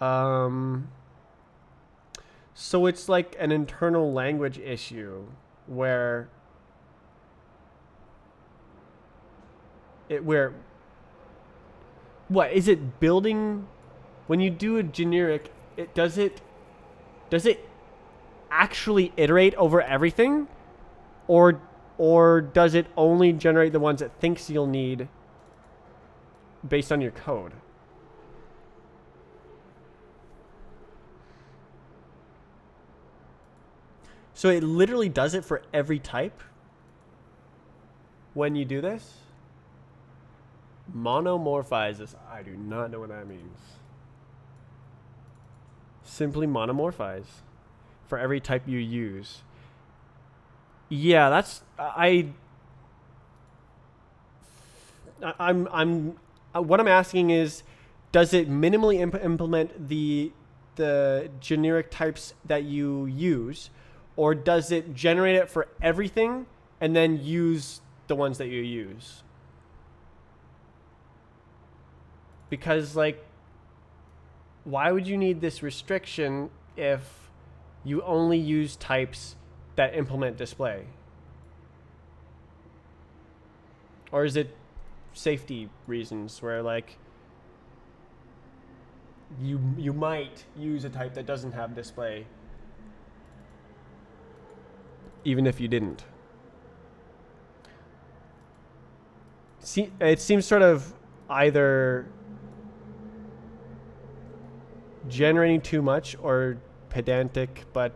So it's like an internal language issue where what is it building? When you do a generic, does it actually iterate over everything, or does it only generate the ones it thinks you'll need based on your code? So it literally does it for every type when you do this? Monomorphizes. I do not know what that means. Simply monomorphize for every type you use. Yeah, that's I'm what I'm asking is, does it minimally implement the generic types that you use, or does it generate it for everything and then use the ones that you use? Because, like, why would you need this restriction if you only use types that implement display? Or is it safety reasons where, like, you might use a type that doesn't have display even if you didn't? See, it seems sort of either generating too much or pedantic, but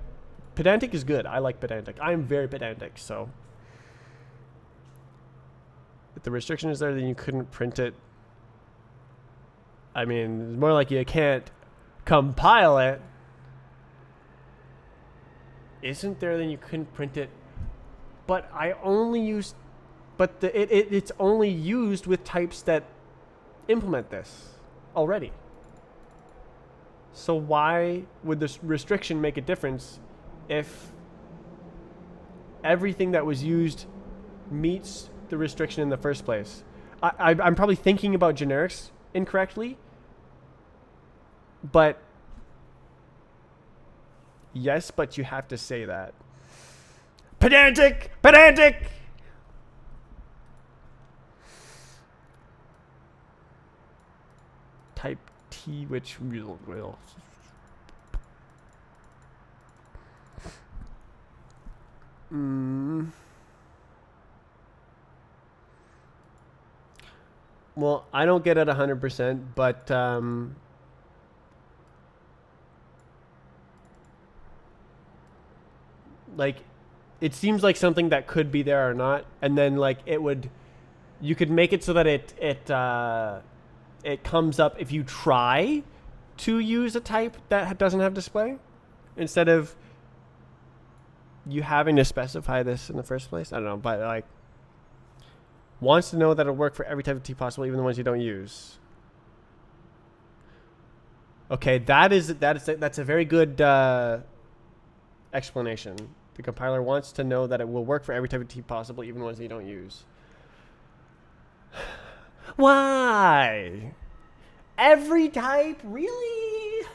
pedantic is good. I like pedantic. I'm very pedantic, so if the restriction is there, then you couldn't print it. I mean, it's more like you can't compile it. Isn't there, then you couldn't print it. But I only use, but it's only used with types that implement this already. So why would this restriction make a difference if everything that was used meets the restriction in the first place? I'm probably thinking about generics incorrectly, but yes, but you have to say that. Pedantic! Pedantic! Type T, which will. Well, I don't get it 100%, but like, it seems like something that could be there or not, and then like you could make it so that it comes up if you try to use a type that doesn't have display, instead of you having to specify this in the first place. I don't know, but like, Wants to know that it'll work for every type of T possible, even the ones you don't use. Okay, that's a very good explanation. The compiler wants to know that it will work for every type of T possible, even ones that you don't use. Why? Every type? Really?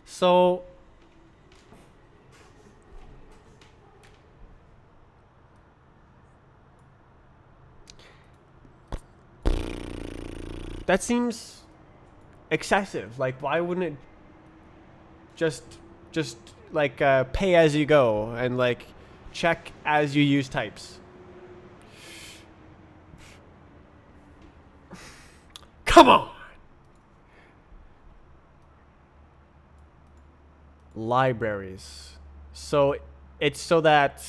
So that seems excessive. Like, why wouldn't it just like pay as you go and like check as you use types? Come on. Libraries. So it's so that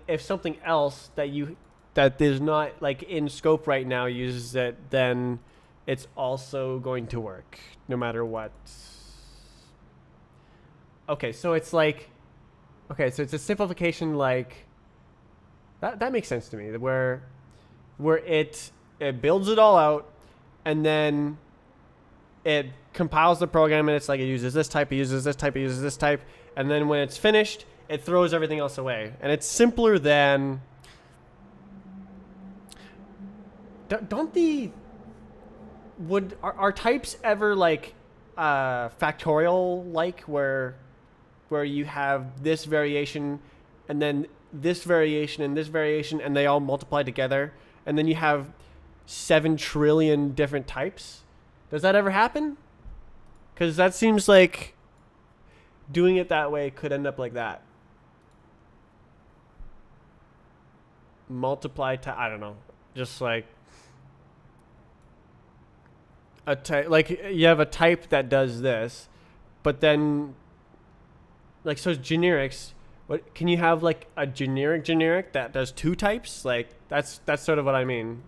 if something else that is not like in scope right now uses it, then it's also going to work no matter what. Okay, so it's like, okay, so it's a simplification like that makes sense to me, where it builds it all out and then it compiles the program and it's like it uses this type, it uses this type, it uses this type, and then when it's finished, it throws everything else away. And it's simpler than are types ever like factorial, like where you have this variation and then this variation and this variation and they all multiply together and then you have 7 trillion different types? Does that ever happen? Because that seems like doing it that way could end up like that. Multiply to, I don't know, just like a type, like you have a type that does this, but then like, so generics, what can you have like a generic that does 2 types? Like that's sort of what I mean.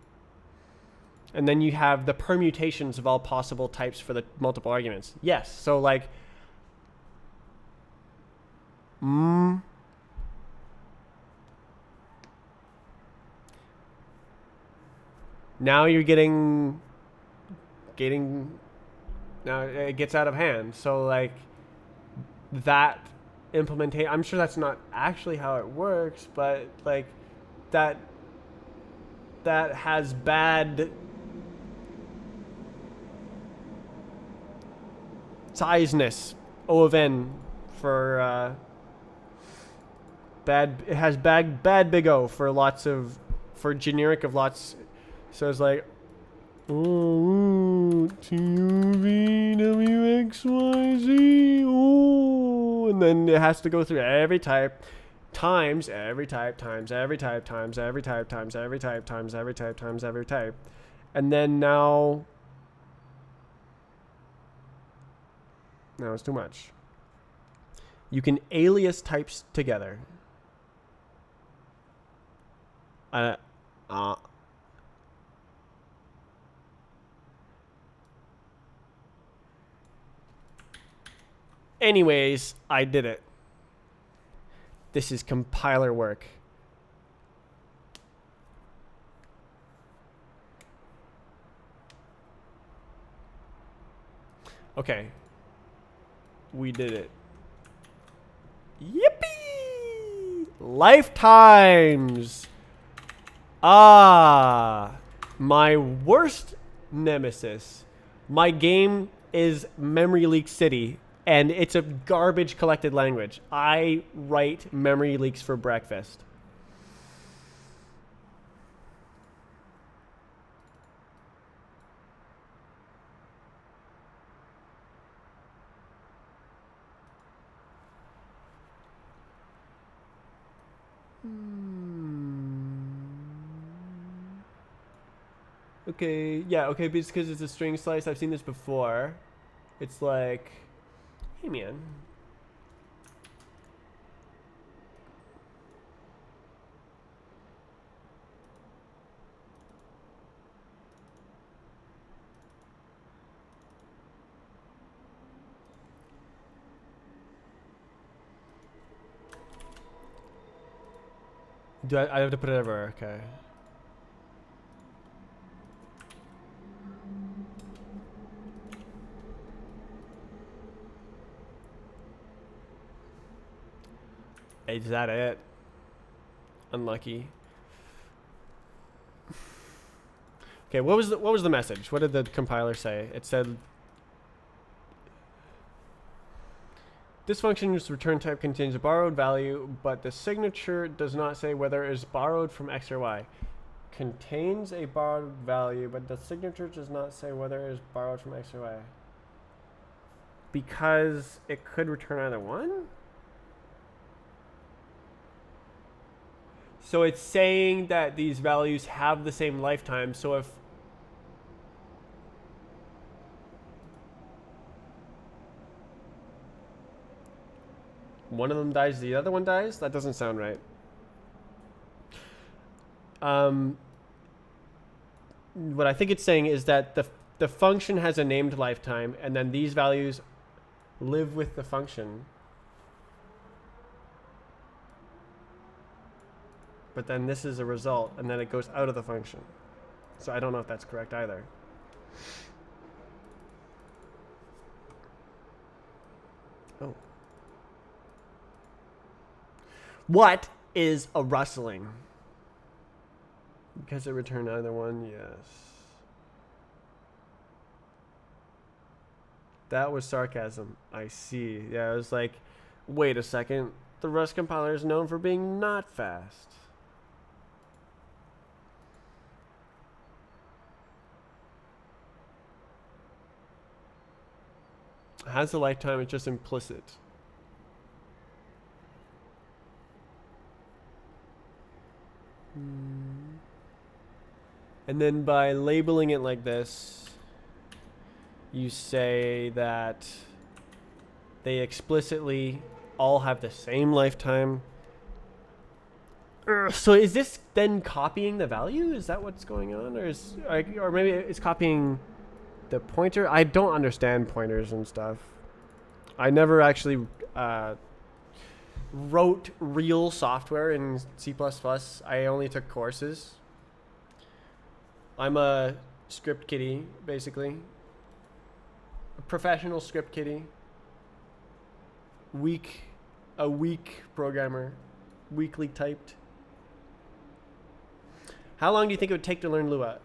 And then you have the permutations of all possible types for the multiple arguments. Yes. So like, now you're getting, now it gets out of hand. So like that implementation, I'm sure that's not actually how it works, but like that has bad sizeness, O of n, for bad. It has bad big O for lots of, for generic of lots. So it's like, oh, T U V W X Y Z, oh, and then it has to go through every type times every type times every type times every type times every type times every type times every type, and then now it's too much. You can alias types together. Anyways, I did it. This is compiler work. Okay. We did it. Yippee! Lifetimes! Ah! My worst nemesis. My game is Memory Leak City, and it's a garbage collected language. I write memory leaks for breakfast. Okay, yeah, okay, because it's a string slice. I've seen this before. It's like, hey man. Do I have to put it over? Okay. Is that it? Unlucky. Okay, what was the message? What did the compiler say? It said this function's return type contains a borrowed value, but the signature does not say whether it is borrowed from X or Y. Contains a borrowed value, but the signature does not say whether it is borrowed from X or Y. Because it could return either one? So it's saying that these values have the same lifetime. So if one of them dies, the other one dies? That doesn't sound right. What I think it's saying is that the function has a named lifetime, and then these values live with the function. But then this is a result, and then it goes out of the function. So I don't know if that's correct either. Oh. What is a rustling? Because it returned either one, yes. That was sarcasm. I see. Yeah, I was like, wait a second. The Rust compiler is known for being not fast. Has a lifetime, it's just implicit. And then by labeling it like this, you say that they explicitly all have the same lifetime. So is this then copying the value? Is that what's going on? Or maybe it's copying the pointer? I don't understand pointers and stuff. I never actually wrote real software in C++. I only took courses. I'm a script kiddie, basically. A professional script kiddie. A weak programmer. Weakly typed. How long do you think it would take to learn Lua?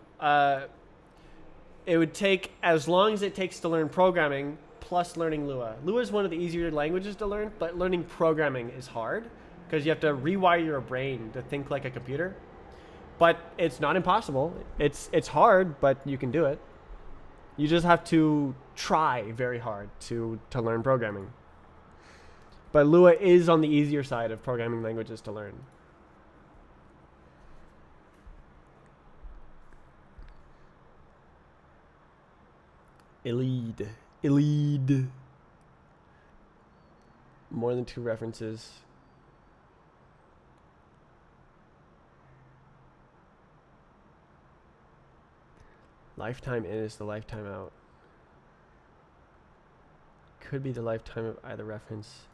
It would take as long as it takes to learn programming plus learning Lua. Lua is one of the easier languages to learn, but learning programming is hard because you have to rewire your brain to think like a computer. But it's not impossible. It's hard, but you can do it. You just have to try very hard to learn programming. But Lua is on the easier side of programming languages to learn. Elide. More than 2 references. Lifetime in is the lifetime out. Could be the lifetime of either reference.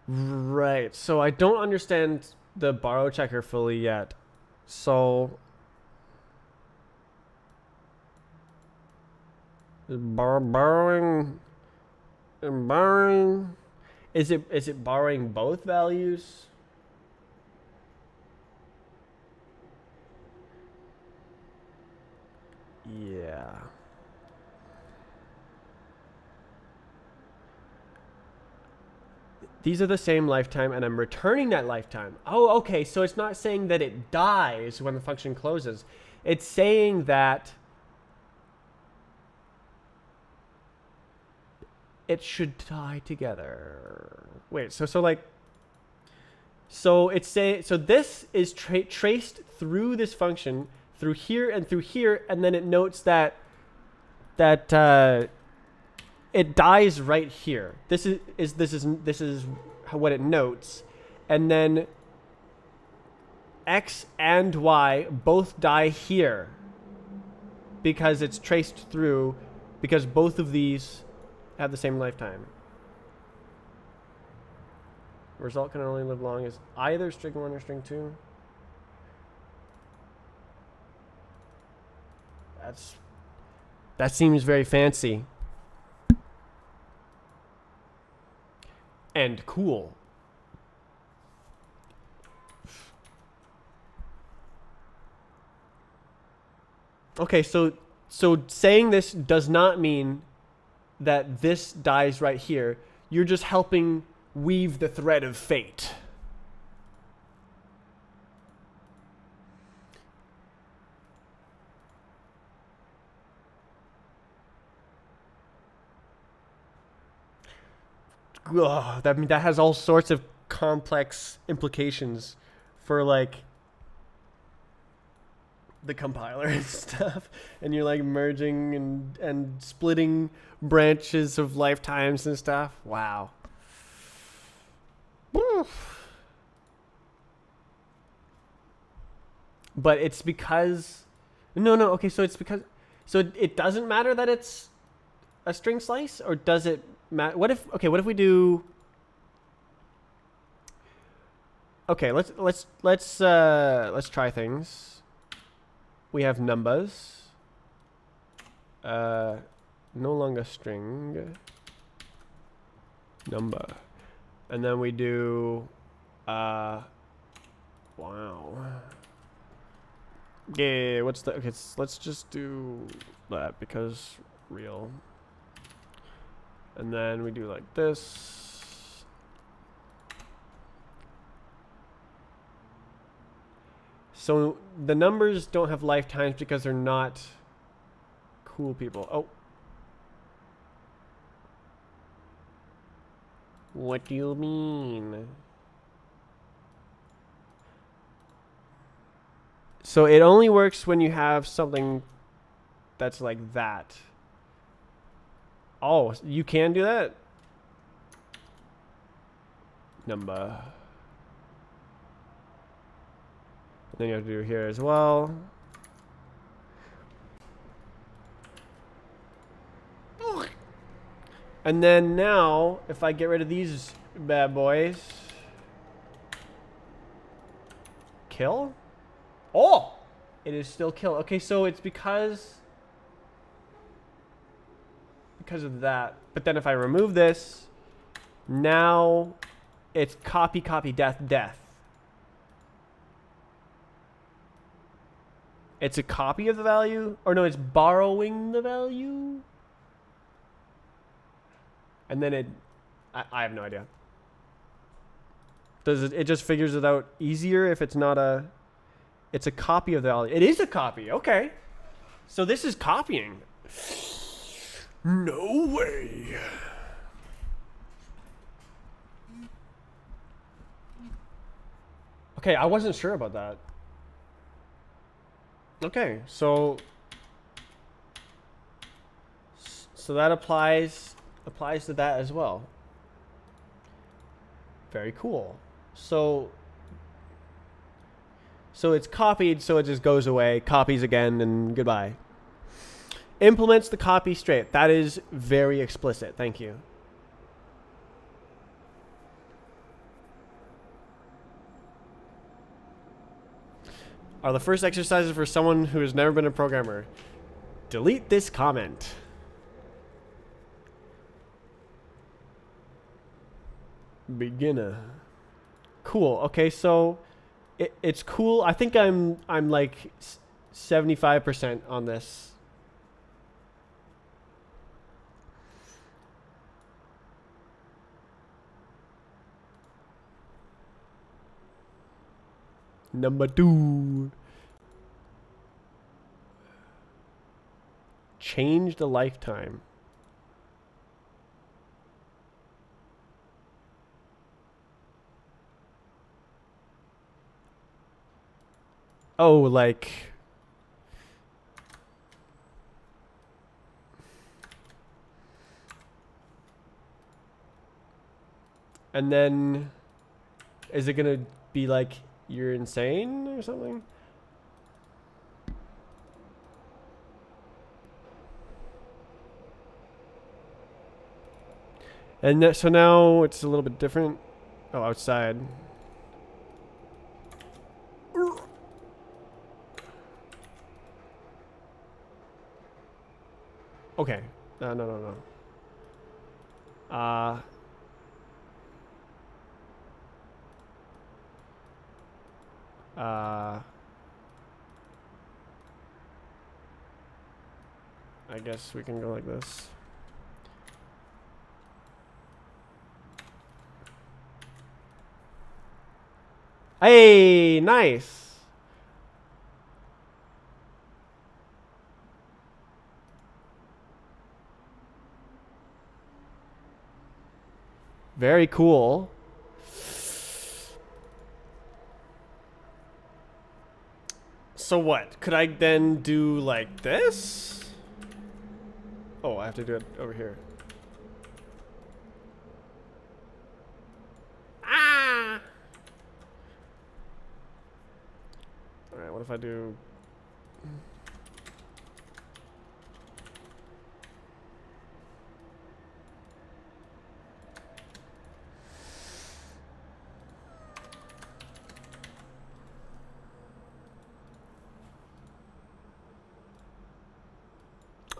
Right. So I don't understand the borrow checker fully yet. So borrowing is it borrowing both values? Yeah. These are the same lifetime, and I'm returning that lifetime. Oh, okay, so it's not saying that it dies when the function closes. It's saying that it should die together. Wait, so it's saying, so this is traced through this function, through here, and then it notes that it dies right here. This is what it notes, and then X and Y both die here because it's traced through, because both of these have the same lifetime. Result can only live long as either string 1 or string 2. That seems very fancy. And cool. Okay, so saying this does not mean that this dies right here. You're just helping weave the thread of fate. Ugh, that has all sorts of complex implications for like the compiler and stuff, and you're like merging and splitting branches of lifetimes and stuff. Wow. But it's because no, okay, so it's because it doesn't matter that it's a string slice, or does it matter? What if we do? Okay, let's try things. We have numbers. No longer string. Number. And then we do wow. Yeah, what's the okay, let's just do that because real. And then we do like this. So the numbers don't have lifetimes because they're not cool people. Oh. What do you mean? So it only works when you have something that's like that. Oh, you can do that? Number. Then you have to do here as well. And then now, if I get rid of these bad boys, kill? Oh! It is still kill. Okay, so it's because of that. But then if I remove this, now it's copy, copy, death, death. It's a copy of the value? Or no, it's borrowing the value? And then I have no idea. Does it just figures it out easier if it's not a, it's a copy of the value. It is a copy, okay. So this is copying. No way. Okay, I wasn't sure about that. Okay, so that applies to that as well. Very cool. So it's copied, so it just goes away, copies again, and goodbye. Implements the copy straight. That is very explicit. Thank you. Are the first exercises for someone who has never been a programmer. Delete this comment. Beginner. Cool. Okay, so it's cool. I think I'm like 75% on this. Number 2. Change the lifetime. Oh, like and then is it gonna be like you're insane or something? And so now it's a little bit different. Oh, outside. Okay. No. I guess we can go like this. Hey, nice. Very cool. So what? Could I then do like this? Oh, I have to do it over here. Ah! Alright, what if I do...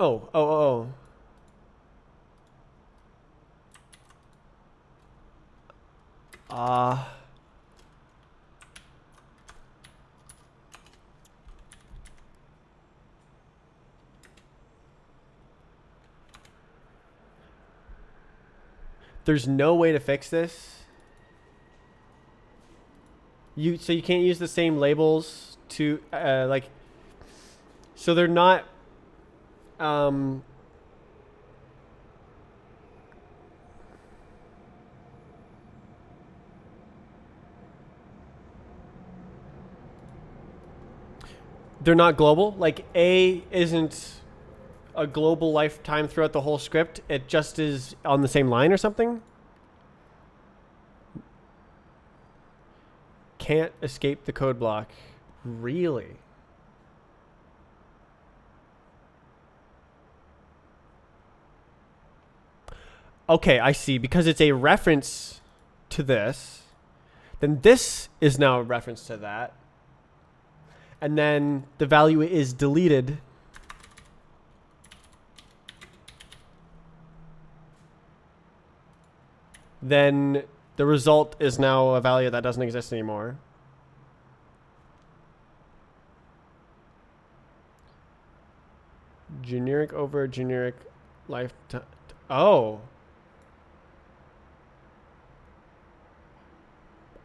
Oh. There's no way to fix this. So you can't use the same labels to like. So they're not. They're not global. Like A isn't a global lifetime throughout the whole script. It just is on the same line or something. Can't escape the code block. Really? Okay, I see. Because it's a reference to this, then this is now a reference to that. And then the value is deleted. Then the result is now a value that doesn't exist anymore. Generic over generic lifetime. Oh.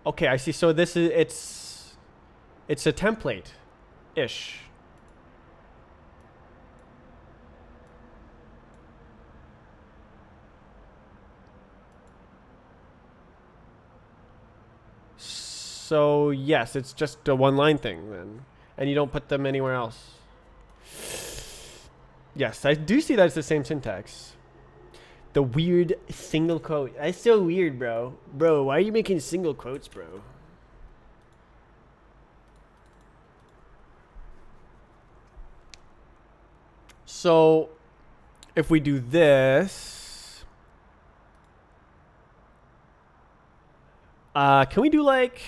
Okay, I see. So this is it's a template-ish. So yes, it's just a one-line thing then, and you don't put them anywhere else. Yes, I do see that it's the same syntax. The weird single quote. That's so weird, bro. Bro, why are you making single quotes, bro? So, if we do this, can we do like...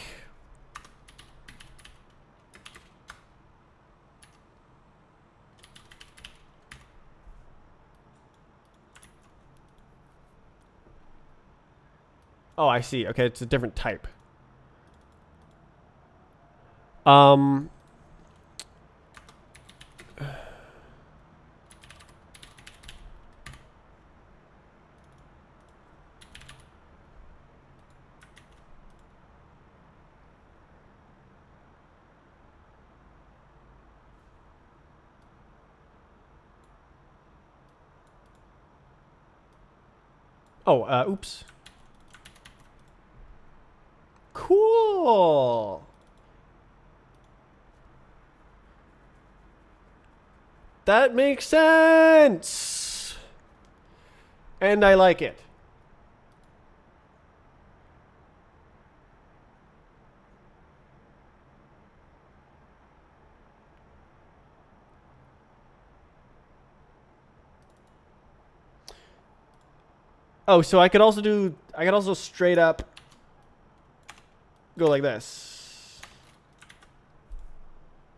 Oh, I see. Okay, it's a different type. Oops. Cool. That makes sense. And I like it. Oh, so I could also straight up go like this.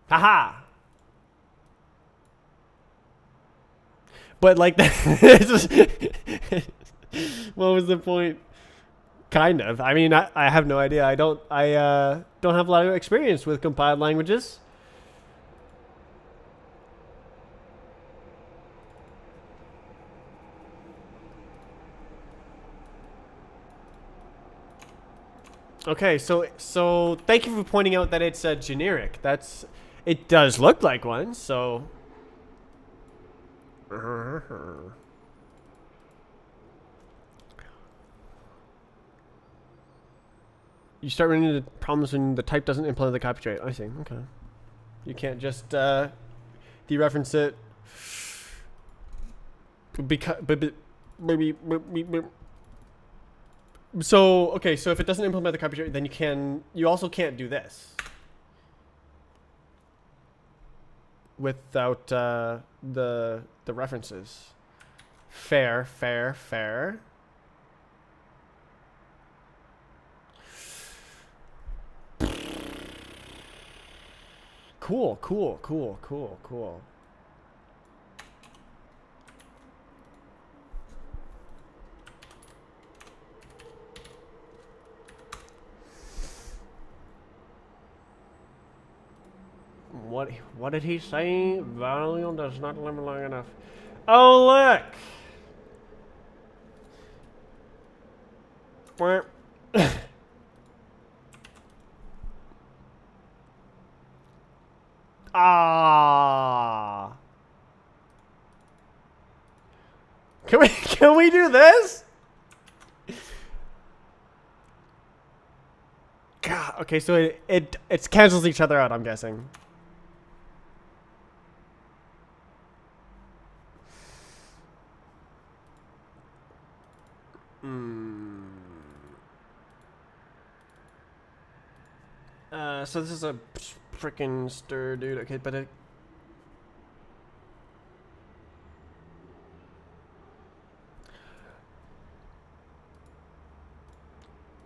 Haha. But like that. What was the point? Kind of. I mean, I have no idea. I don't have a lot of experience with compiled languages. Okay, so thank you for pointing out that it's a generic. It does look like one, so. You start running into problems when the type doesn't implement the copyright. I see. Okay. You can't just dereference it. Because so okay, so if it doesn't implement the copyright, then you also can't do this without the references. Fair. Cool. What did he say? Volume does not limit long enough. Oh look! Ah! Can we do this? God, okay, so it cancels each other out, I'm guessing. So this is a freaking stir, dude. Okay, but it.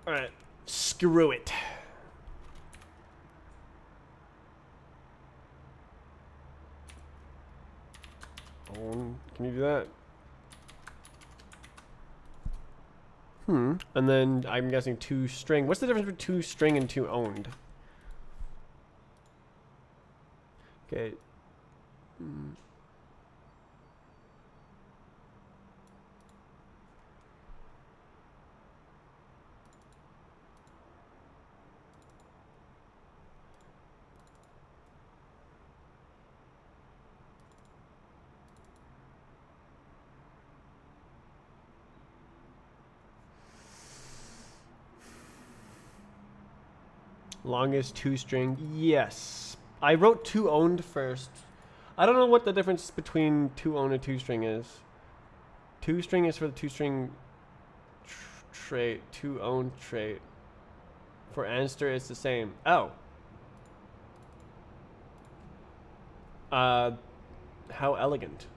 All right, screw it. Can you do that? And then I'm guessing 2 string. What's the difference between 2 string and 2 owned? Okay. Longest 2 string. Yes. I wrote 2 owned first. I don't know what the difference between 2 owned and 2 string is. 2 string is for the 2 string trait. 2 owned trait. For Anster, it's the same. Oh. How elegant.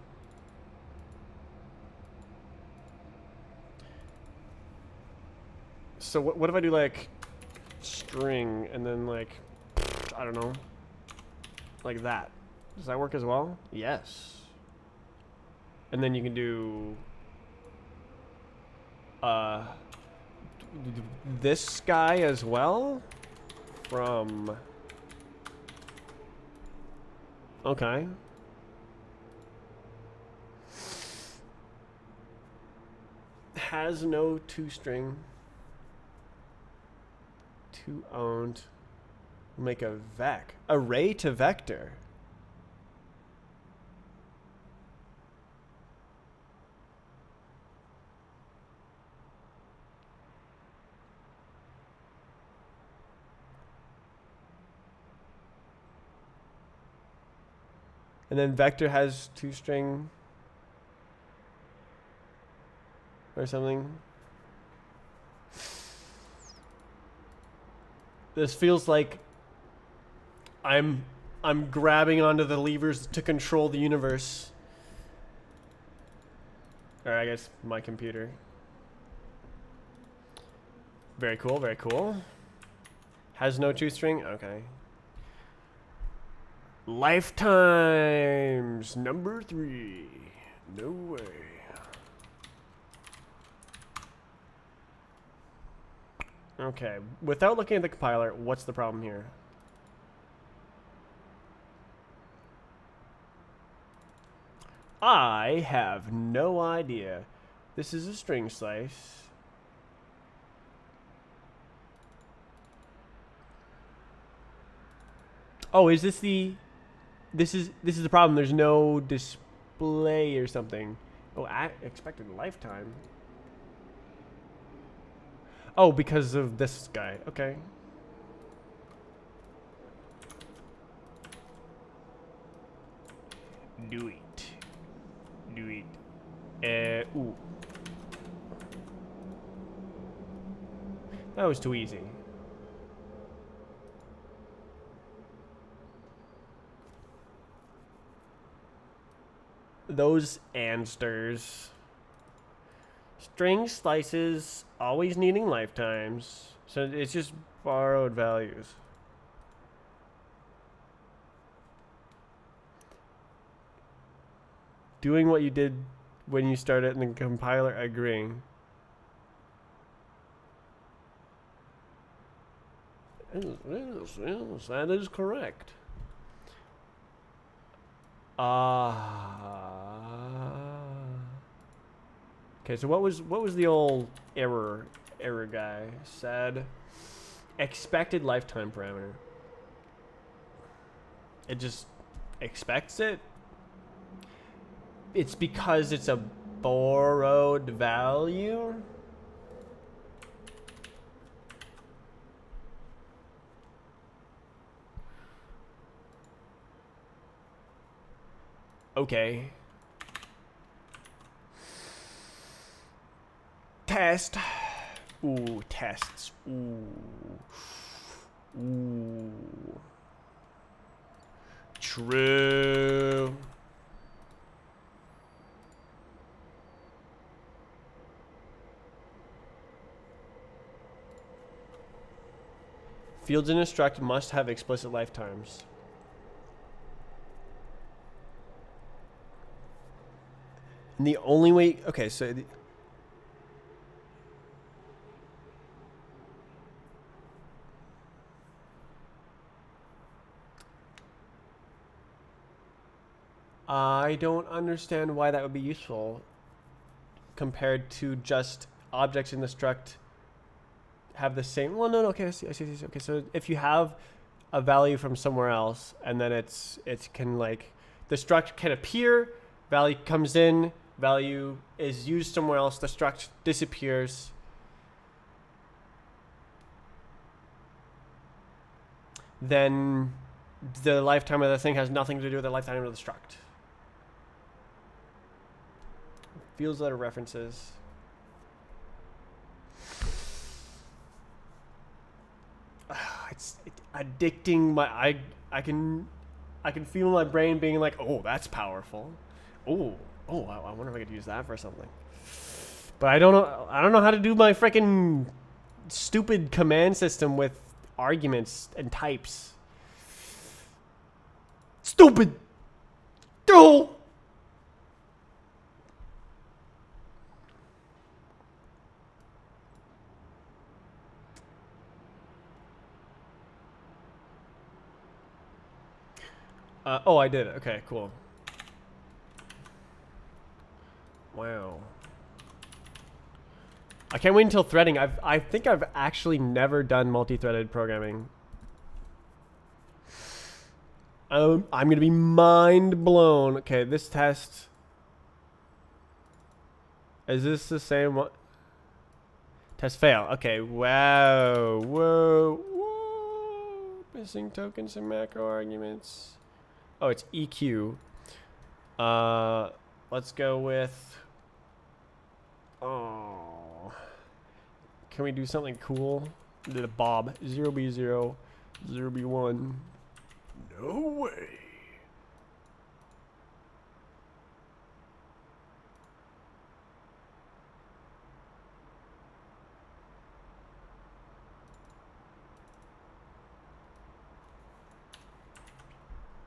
So what if I do like string and then like, I don't know, like that? Does that work as well? Yes. And then you can do this guy as well from. Okay. Has no 2 string. 2 owned. Make a vec. Array to vector. And then vector has 2 string or something. This feels like I'm grabbing onto the levers to control the universe. Or I guess my computer. Very cool, very cool. Has no 2 string? Okay. Lifetimes number 3. No way. Okay, without looking at the compiler, what's the problem here? I have no idea. This is a string slice. Oh, is this the? This is the problem. There's no display or something. Oh, expected lifetime. Oh, because of this guy. Okay. Do it. Do it. Ooh. That was too easy. Those ansters. String slices, always needing lifetimes. So it's just borrowed values. Doing what you did when you started in the compiler, agreeing. Yes, that is correct. Okay, so what was the old error guy said? Expected lifetime parameter. It just expects it. It's because it's a borrowed value. Okay. Test. Ooh, tests. Ooh. Ooh. True. Fields in a struct must have explicit lifetimes. And the only way, okay, so I don't understand why that would be useful compared to just objects in the struct have the same. Well, no, okay, I see. Okay, so if you have a value from somewhere else and then it can like the struct can appear, value comes in, value is used somewhere else, the struct disappears. Then the lifetime of the thing has nothing to do with the lifetime of the struct. Fields letter references. It's addicting. I can feel my brain being like, oh, that's powerful. Oh, I wonder if I could use that for something. But I don't know how to do my freaking stupid command system with arguments and types. Stupid. Oh. Oh, I did it. Okay, cool. Wow. I can't wait until threading. I think I've actually never done multi-threaded programming. I'm gonna be mind blown. Okay, this test. Is this the same one? Test fail. Okay. Wow. Whoa. Missing tokens and macro arguments. Oh, it's EQ. Let's go with. Oh. Can we do something cool? Did a Bob 0B0, 0B1. No way.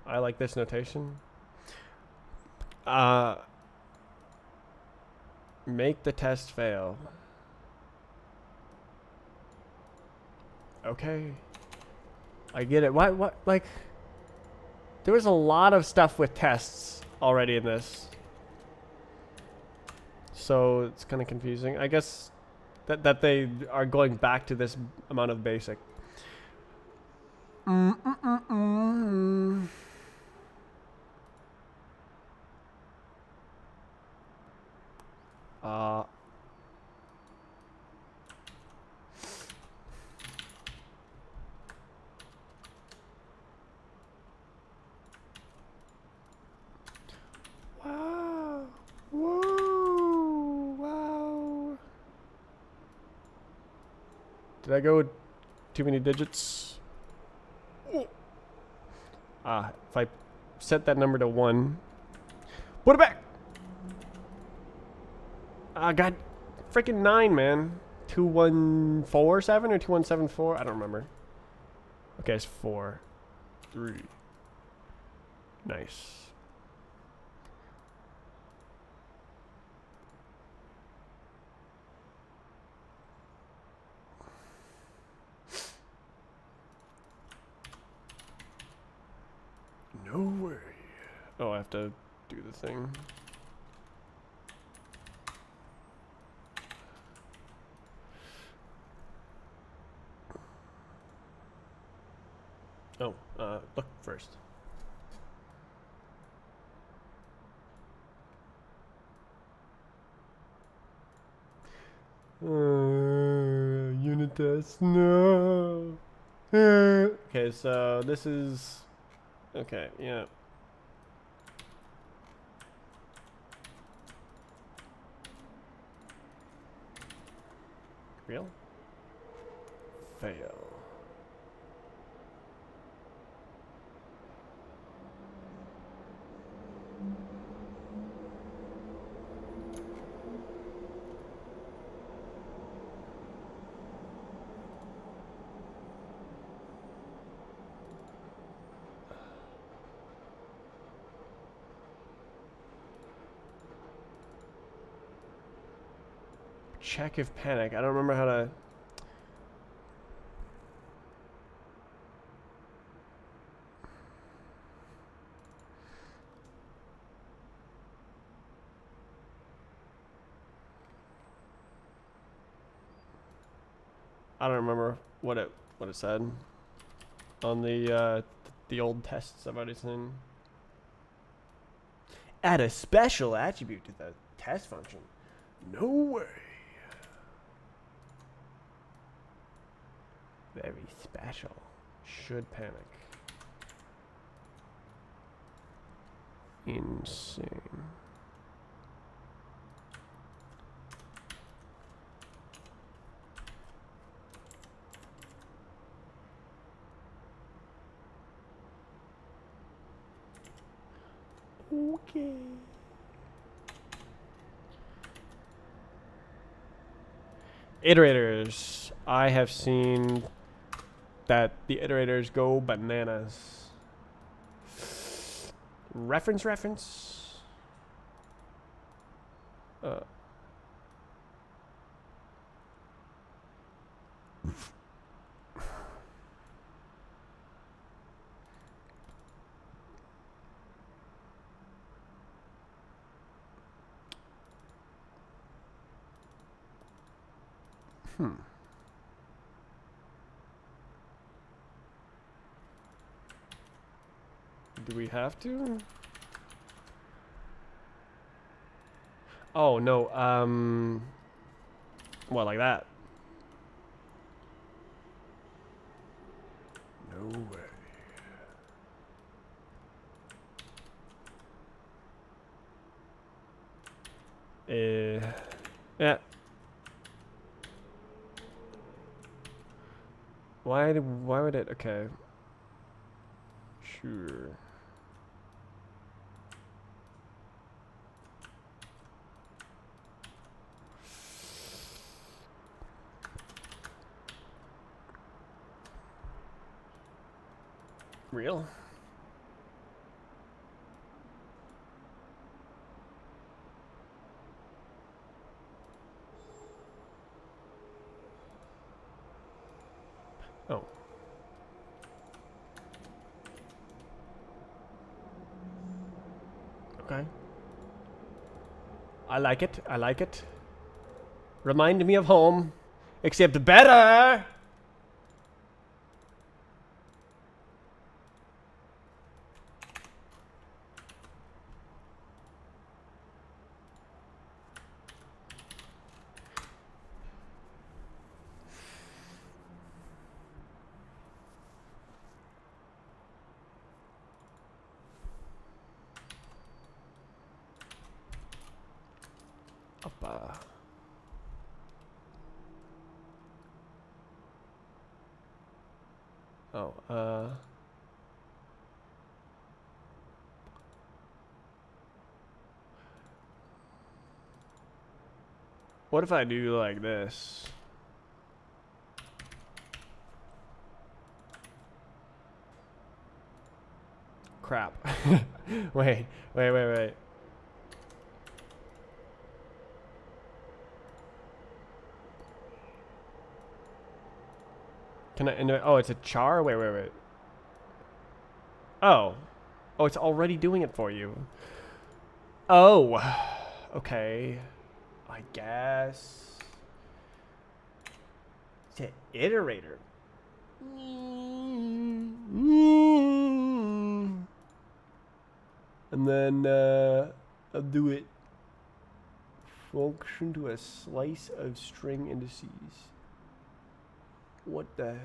I like this notation. Make the test fail. Okay. I get it. What, like, there was a lot of stuff with tests already in this. So it's kind of confusing. I guess that they are going back to this amount of basic. Uh, wow. Whoa. Wow. Did I go too many digits? If I set that number to 1, put it back. I got freaking 9, man. 2147 or 2174? I don't remember. Okay, it's 4. 3. Nice. No way. Oh, I have to do the thing. Oh, look first. Unit test, no. Okay, so this is... Okay, yeah. Real? Fail. Check if panic. I don't remember how to... I don't remember what it said on the old tests I've already seen. Add a special attribute to the test function. No way. Very special. Should panic. Insane. Okay. Iterators. I have seen that the iterators go bananas. Reference. Do we have to? Oh, no, well, like that. No way. Yeah. Why would it? Okay. Sure. Real? Oh. Okay. I like it. I like it. Remind me of home. Except better! ba. Oh, what if I do like this? Crap. Wait. Can I? Oh, it's a char. Wait. Oh, it's already doing it for you. Oh, okay. I guess. It's an iterator. And then I'll do it. Function to a slice of string indices. What the?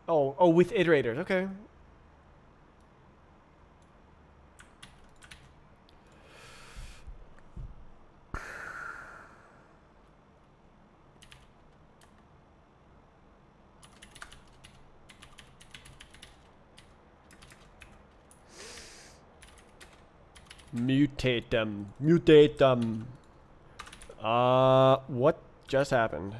Oh, with iterators. Okay. Mutate them. What just happened?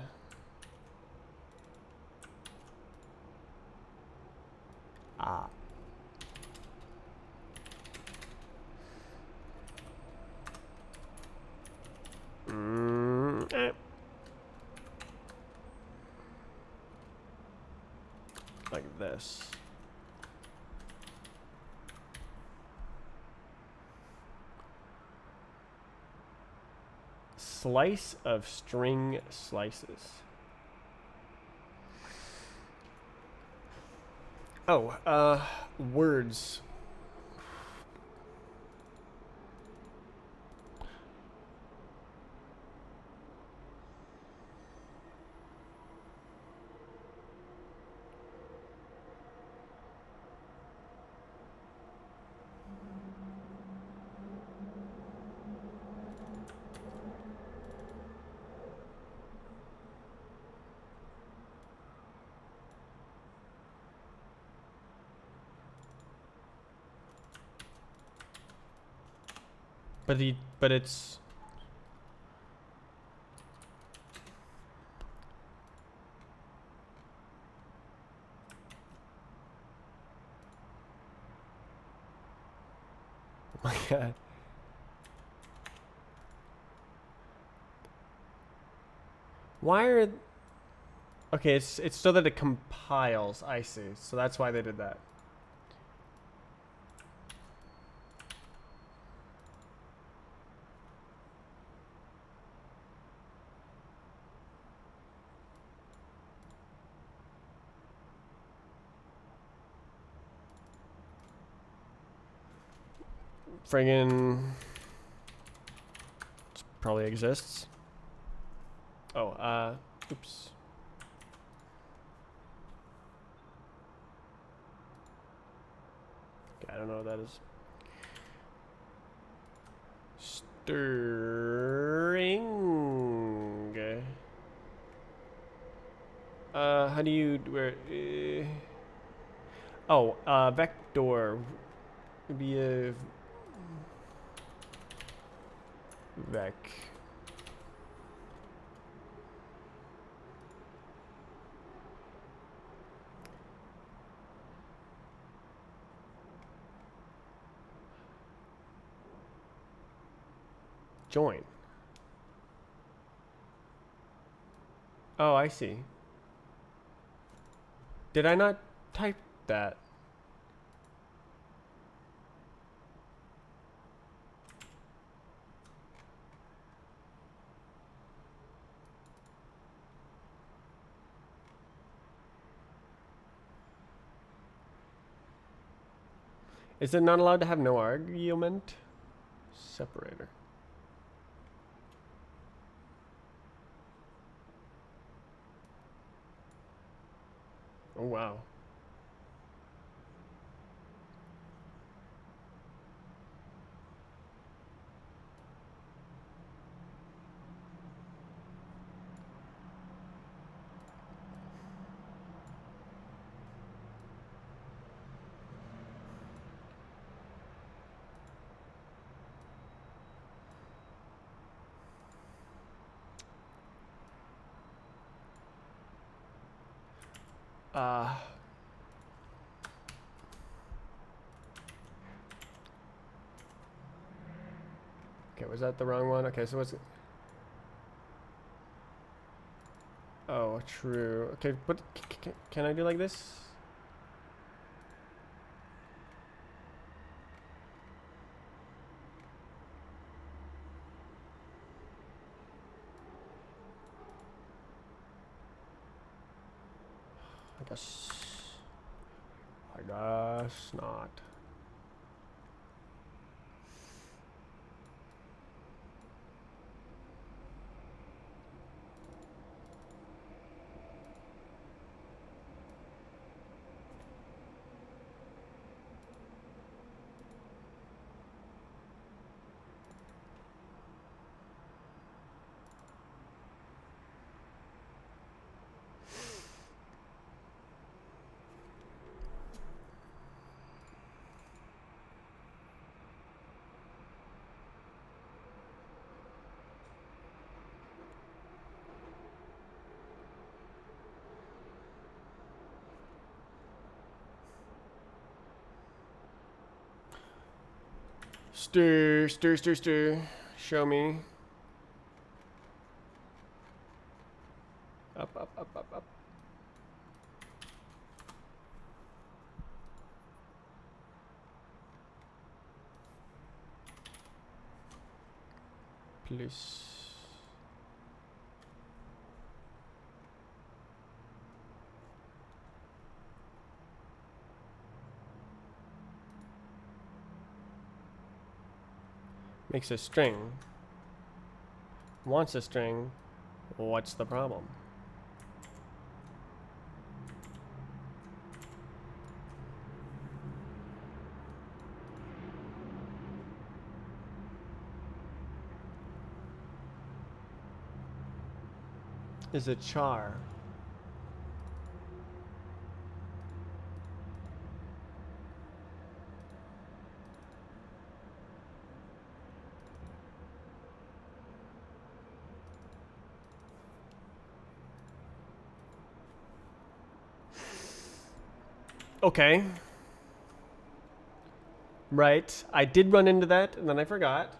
Like this. Slice of string slices. Oh, words. But it's oh my god. Why are okay, it's so that it compiles, I see. So that's why they did that. Friggin' it probably exists. Oh, oops. Okay, I don't know what that is. String. How do you where? Vector would be a vec. Join. Oh, I see. Did I not type that? Is it not allowed to have no argument? Separator. Oh, wow. Uh, okay, was that the wrong one? Okay, so what's... Oh, true. Okay, but can I do like this? I guess not. Stir, stir, stir, stir. Show me. Up, up, up, up, up. Please. Makes a string. Wants a string. What's the problem? Is a char. Okay. Right. I did run into that, and then I forgot.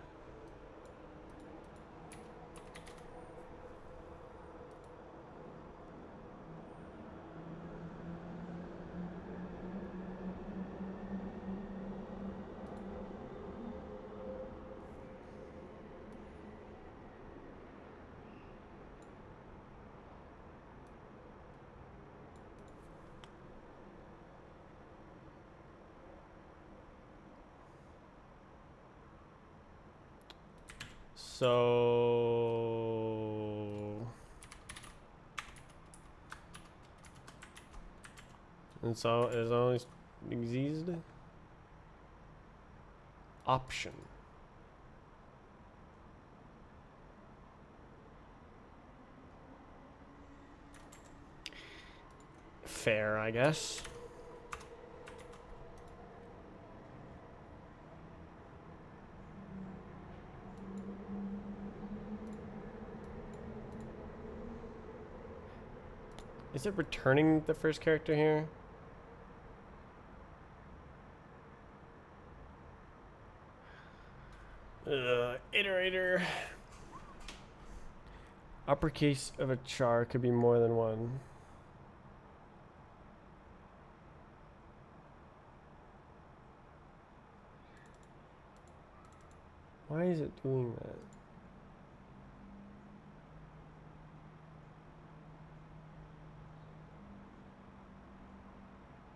So... And so it is always exist option. Fair, I guess. Is it returning the first character here? Iterator. Uppercase of a char could be more than one. Why is it doing that?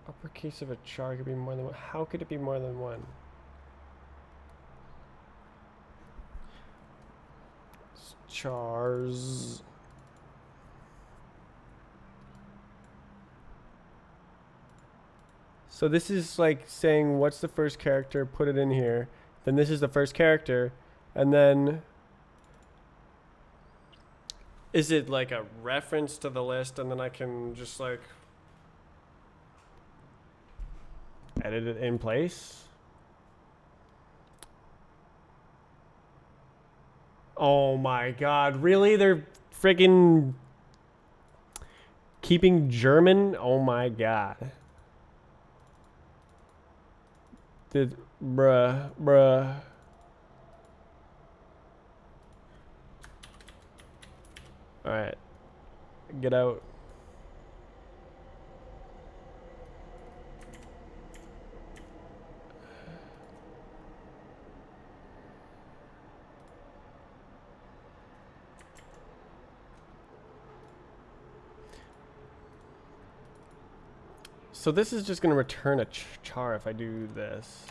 Uppercase of a char could be more than one. How could it be more than one? Chars. So this is like saying what's the first character, put it in here. Then this is the first character. And then is it like a reference to the list and then I can just like edit it in place? Oh my god, really? They're friggin' keeping German? Oh my god. Bruh. Alright. Get out. So this is just going to return a char if I do this.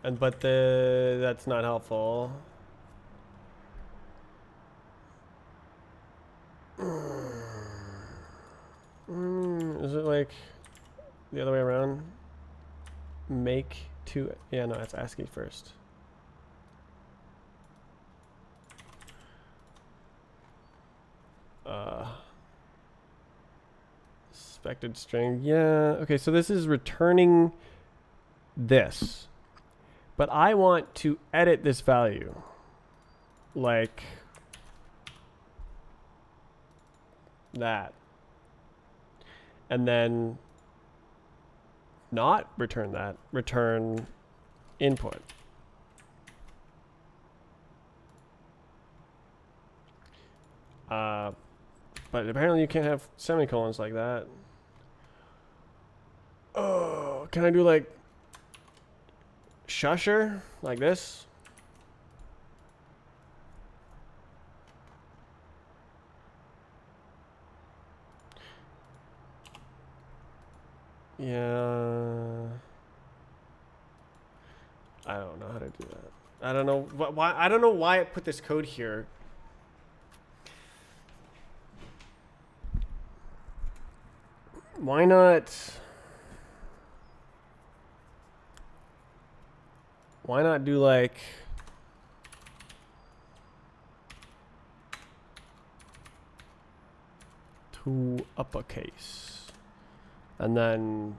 But that's not helpful. Is it like the other way around? Make to, yeah, no, it's ASCII first. Expected string, yeah. Okay, so this is returning this. But I want to edit this value. Like that. And then not return that. Return input. But apparently you can't have semicolons like that. Oh, can I do like shusher like this? Yeah. I don't know how to do that. I don't know why. I don't know why I put this code here. Why not? Why not do like to uppercase, and then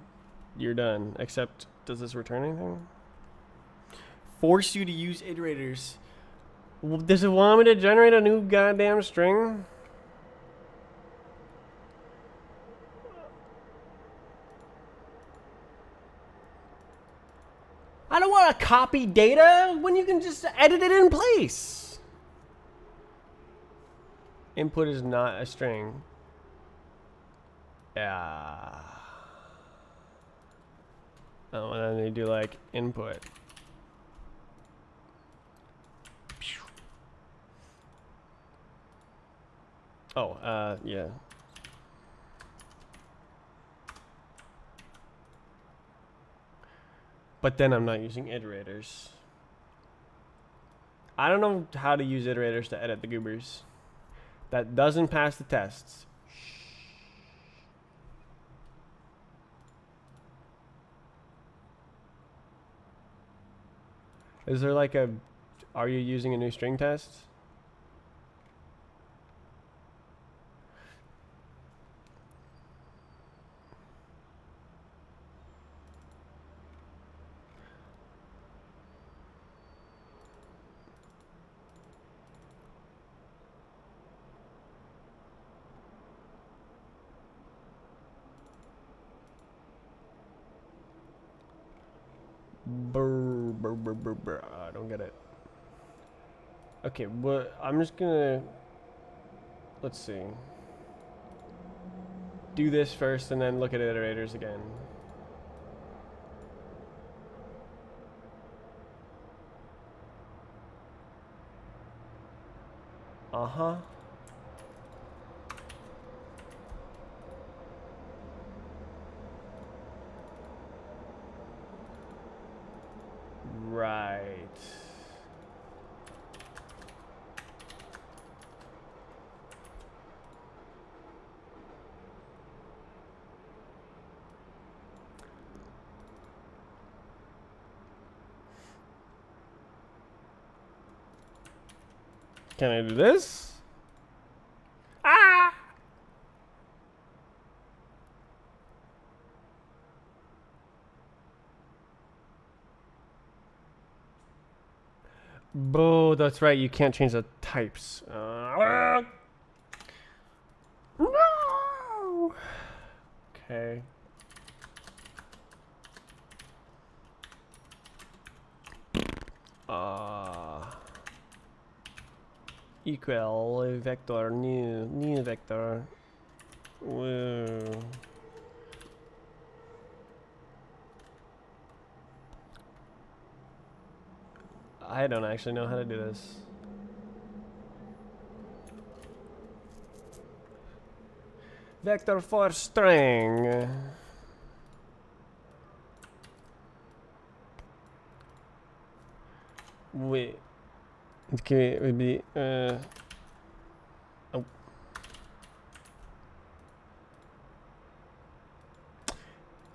you're done. Except, does this return anything? Force you to use iterators. Does it want me to generate a new goddamn string? I don't want to copy data when you can just edit it in place. Input is not a string. Yeah. Oh, and then they do like input. Oh, yeah. But then I'm not using iterators. I don't know how to use iterators to edit the goobers. That doesn't pass the tests. Is there like a, are you using a new string test? I don't get it. Okay, well, I'm just gonna, let's see. Do this first and then look at iterators again. Uh-huh. Right. Can I do this? Ah! Boo, that's right. You can't change the types. No! Okay. Equal vector new vector. Whoa. I don't actually know how to do this. Vector for string. Wait. Okay, it would be oh.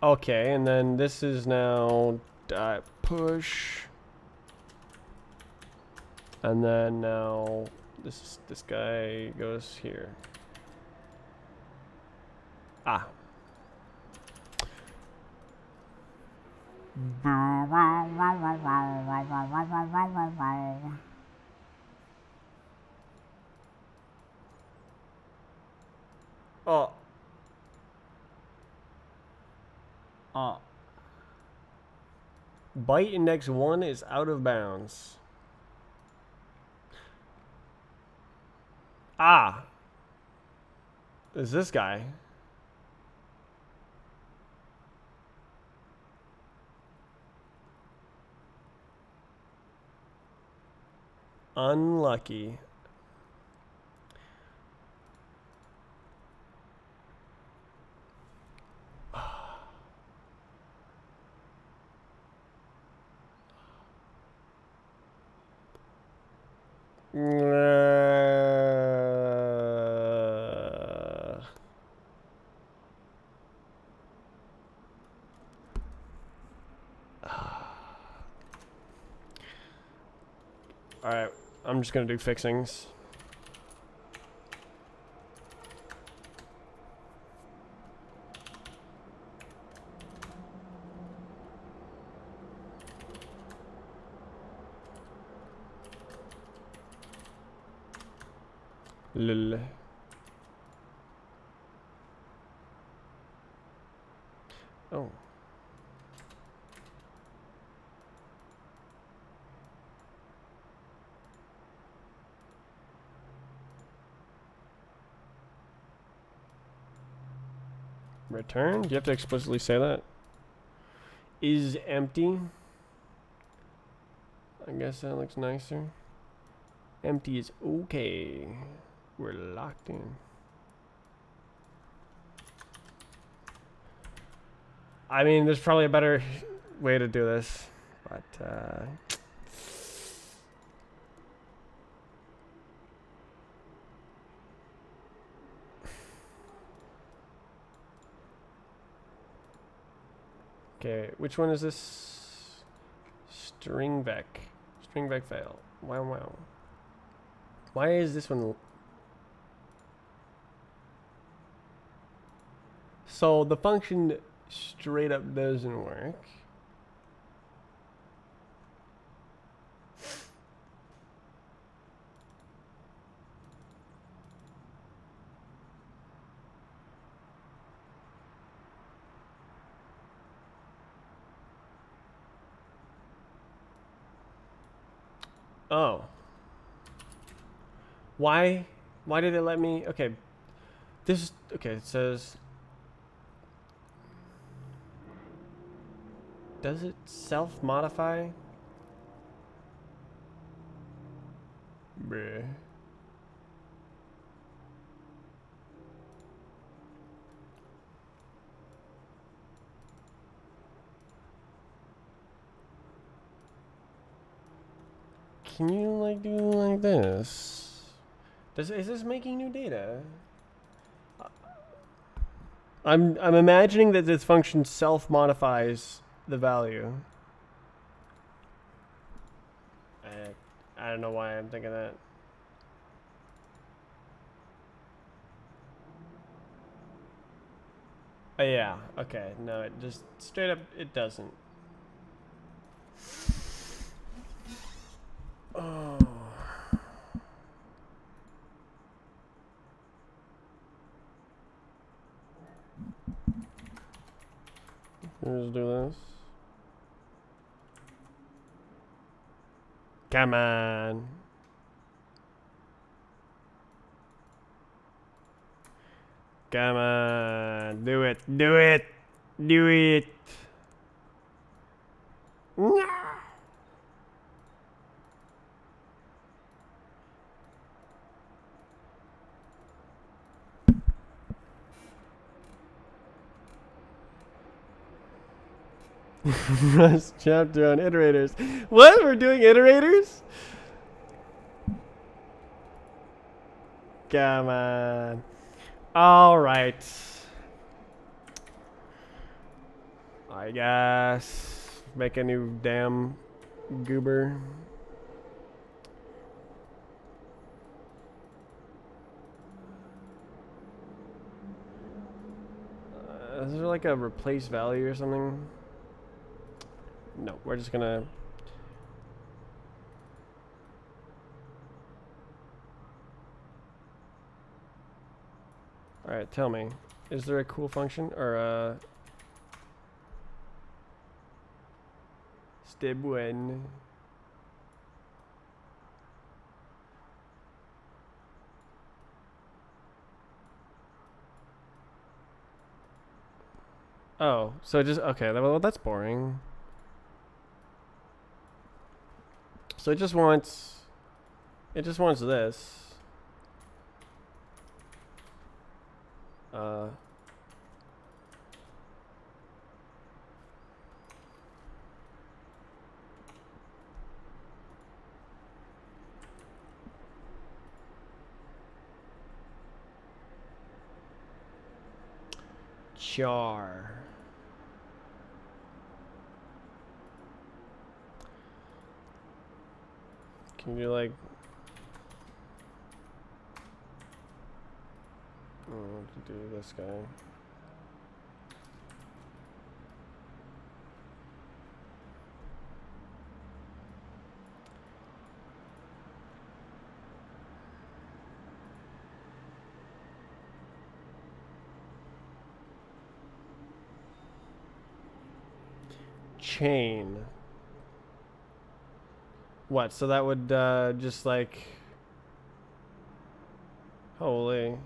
Okay, and then this is now push. And then now this guy goes here. Ah. Oh. Byte index 1 is out of bounds. Ah. Is this guy? Unlucky. Alright, I'm just gonna do fixings. Lol. Oh. Return? Do you have to explicitly say that? Is empty. I guess that looks nicer. Empty is okay. We're locked in. I mean, there's probably a better way to do this, but okay, which one is this? String vec. String vec fail. Wow, wow. Why is this one? So the function straight up doesn't work. Oh. Why did it let me? Okay. This, okay, it says, does it self-modify? Bruh. Can you like do like this? Is this making new data? I'm imagining that this function self-modifies the value. I don't know why I'm thinking that. Yeah. Okay. No, it just straight up it doesn't. Oh. Let's do this. Come on. Come on. Do it. Do it. Do it. No. Last chapter on iterators. What? We're doing iterators? Come on. All right. I guess. Make a new damn goober. Is there like a replace value or something? No, we're just gonna. All right, tell me. Is there a cool function or a step one? Oh, so just okay. Well, that's boring. So it just wants this. Char. Can you like? To do this guy. Chain. What? So that would just like. Holy.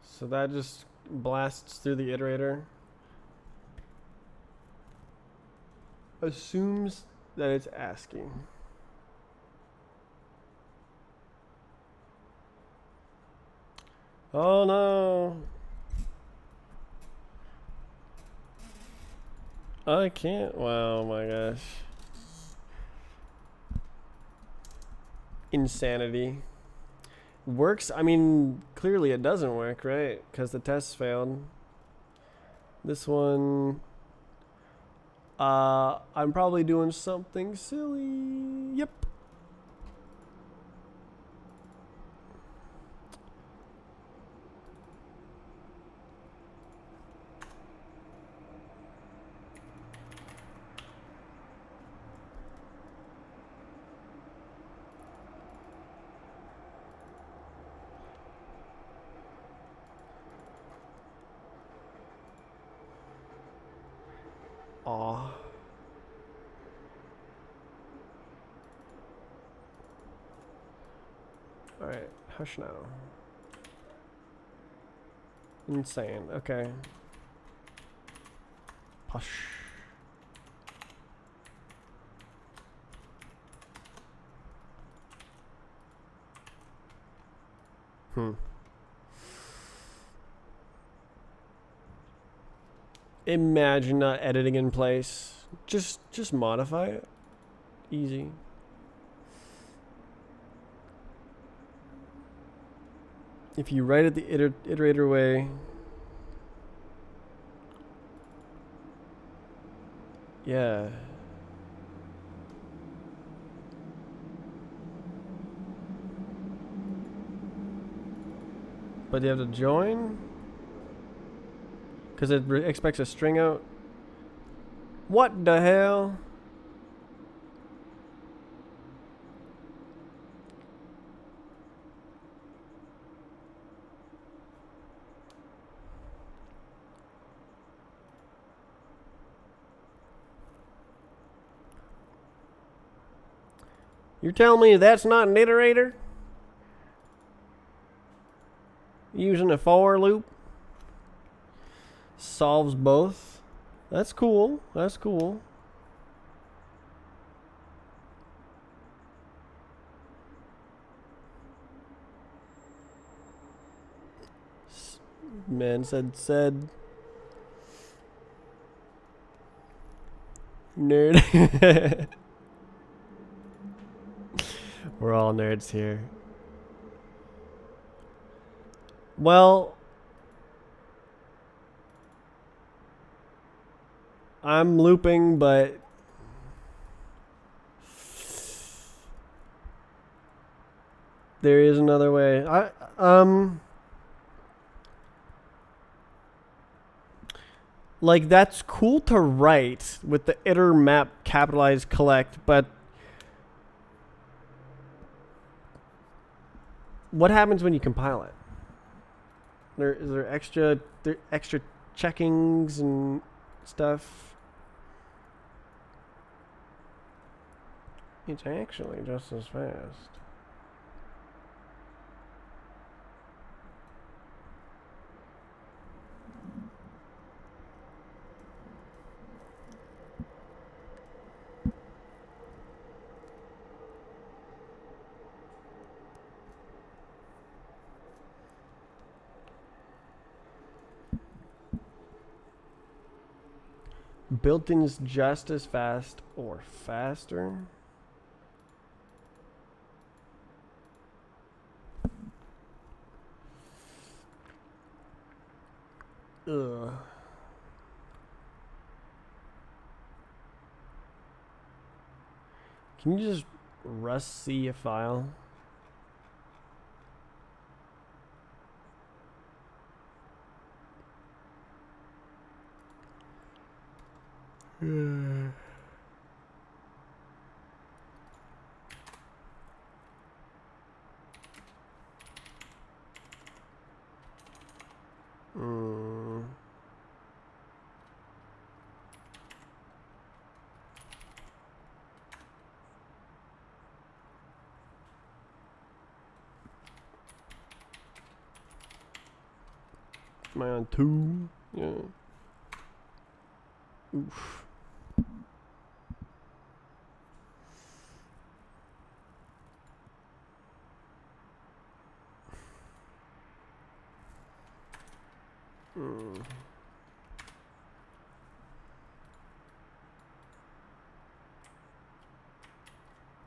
So that just blasts through the iterator. Assumes that it's asking. Oh no. I can't. Wow, my gosh. Insanity. Works? I mean, clearly it doesn't work, right? Because the test failed. This one. I'm probably doing something silly. Yep. Aw. Alright, hush now. Insane, okay. Hush. Imagine not editing in place. Just modify it. Easy. If you write it the iterator way, yeah. But you have to join? Because it expects a string out. What the hell? You're telling me that's not an iterator? Using a for loop? Solves both? That's cool. That's cool. Man said. Nerd. We're all nerds here. Well, I'm looping, but there is another way. Like, that's cool to write with the iter map capitalized collect, but what happens when you compile it? Is there extra checkings and stuff? It's actually just as fast. Built-in is just as fast or faster. Ugh. Can you just Rust C a file? Mm. Am I on 2? Yeah. Oof.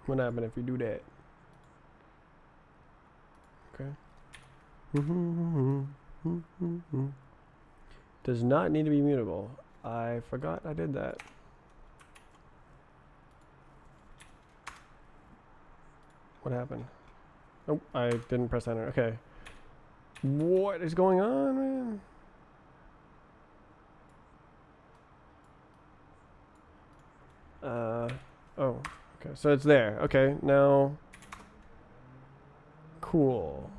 What happened if you do that? Okay. Does not need to be mutable. I forgot I did that. What happened? Oh, I didn't press enter. Okay. What is going on, man? Oh, okay. So it's there. Okay, now. Cool.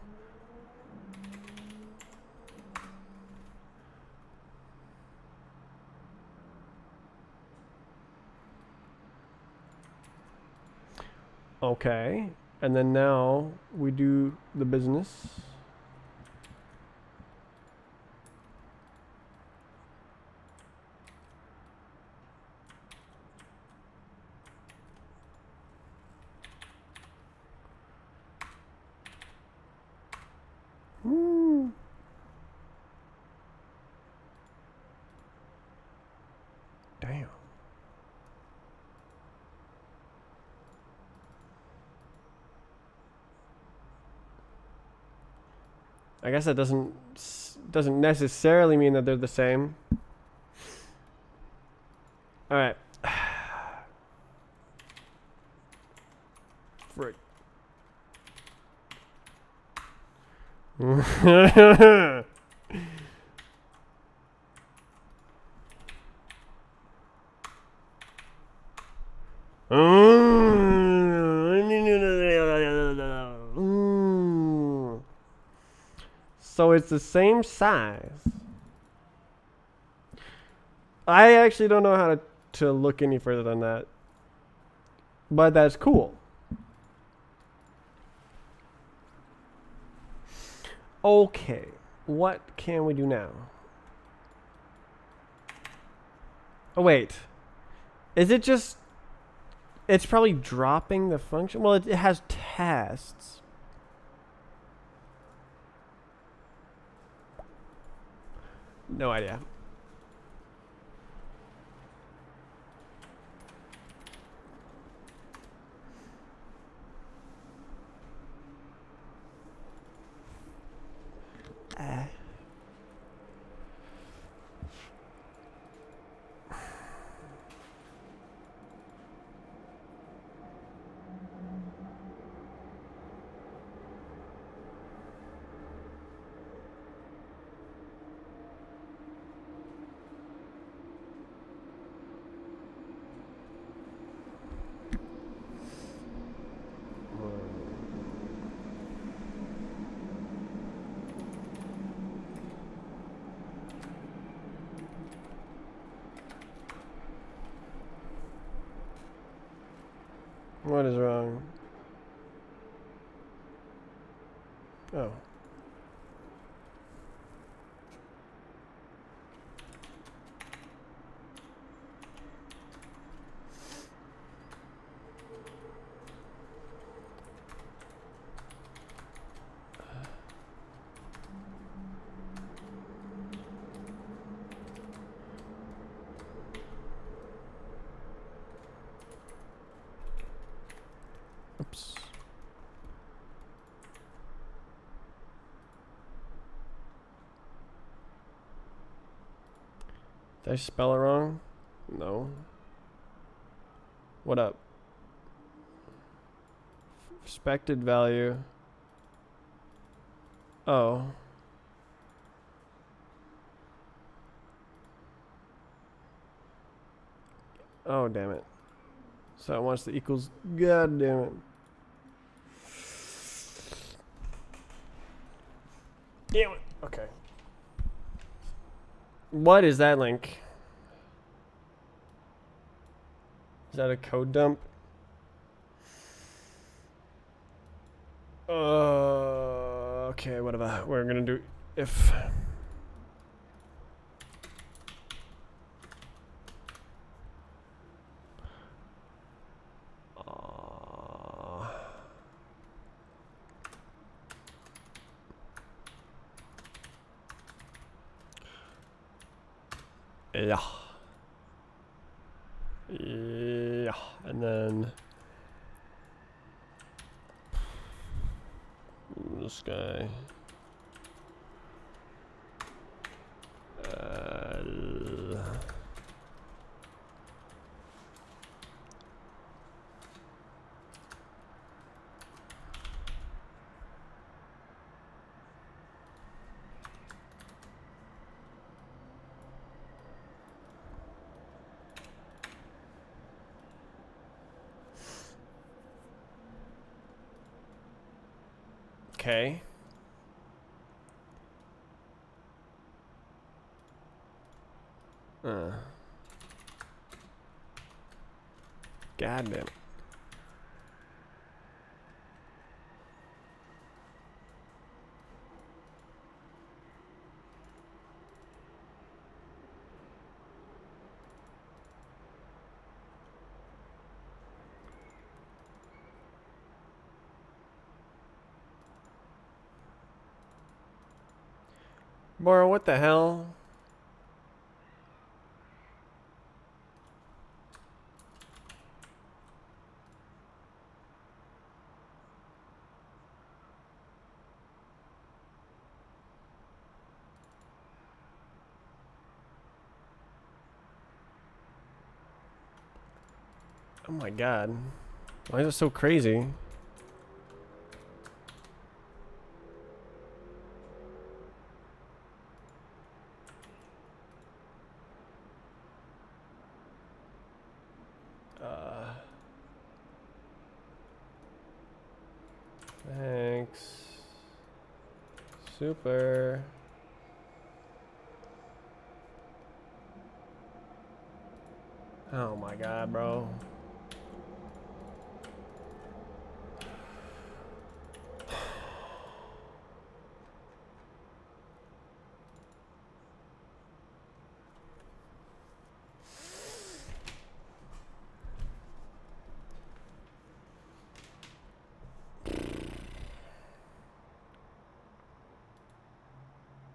Okay. And then now we do the business. Damn. I guess that doesn't necessarily mean that they're the same. All right. Frick. So it's the same size. I actually don't know how to look any further than that. But that's cool. Okay. What can we do now? Oh, wait. Is it just... It's probably dropping the function? Well, it has tests. No idea. What is wrong? Oh. Oops. Did I spell it wrong? No. What up? Expected value. Oh. Oh, damn it. So it wants the equals. God damn it. Damn it. Okay. What is that link? Is that a code dump? Okay, whatever. We're gonna do if. Yeah. Yeah. And then this guy. Okay. God damn it. Bro, what the hell? Oh my god. Why is it so crazy? Thanks. Super. Oh my god, bro.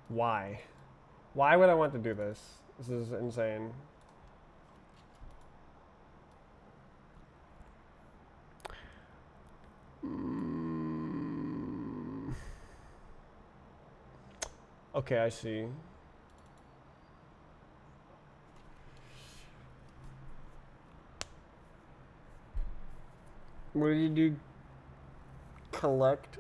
Why? Why would I want to do this? This is insane. Okay, I see. What do you do? Collect?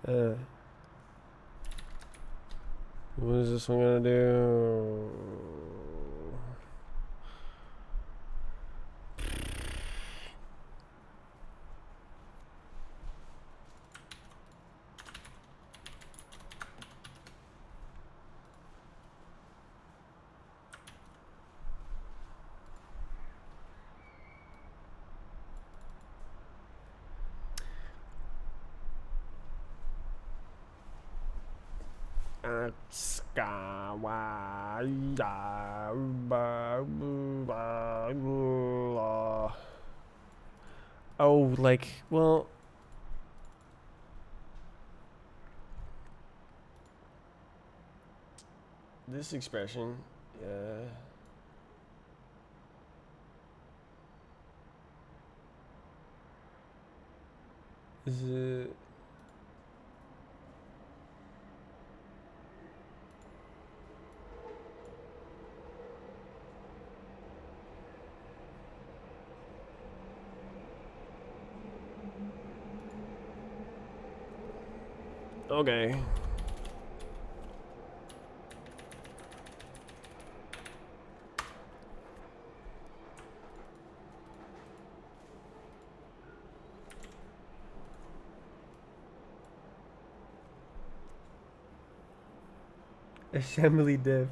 Uh. What is this one gonna do? Oh, like, well, this expression, yeah. Is it? Okay. Assembly diff.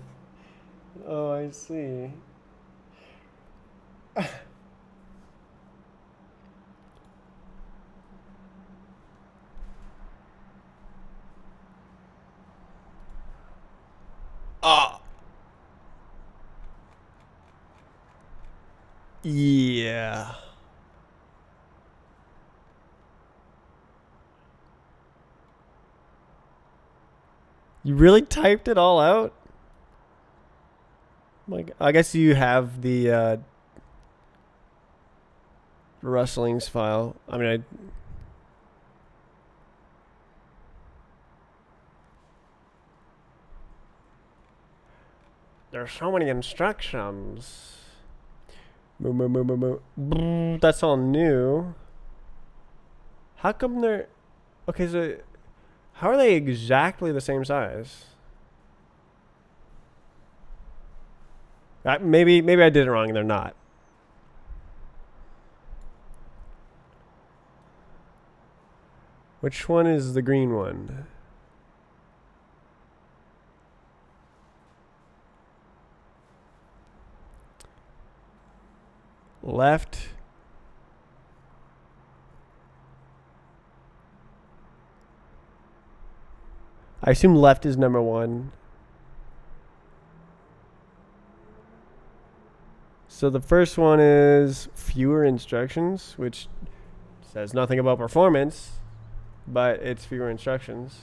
Oh, I see. Ah. Yeah. You really typed it all out? Like, I guess you have the rustlings file. I mean, there's so many instructions. That's all new. How come they're... Okay, so how are they exactly the same size? Maybe I did it wrong and they're not. Which one is the green one? Left. I assume left is number 1. So the first one is fewer instructions, which Says nothing about performance, but it's fewer instructions.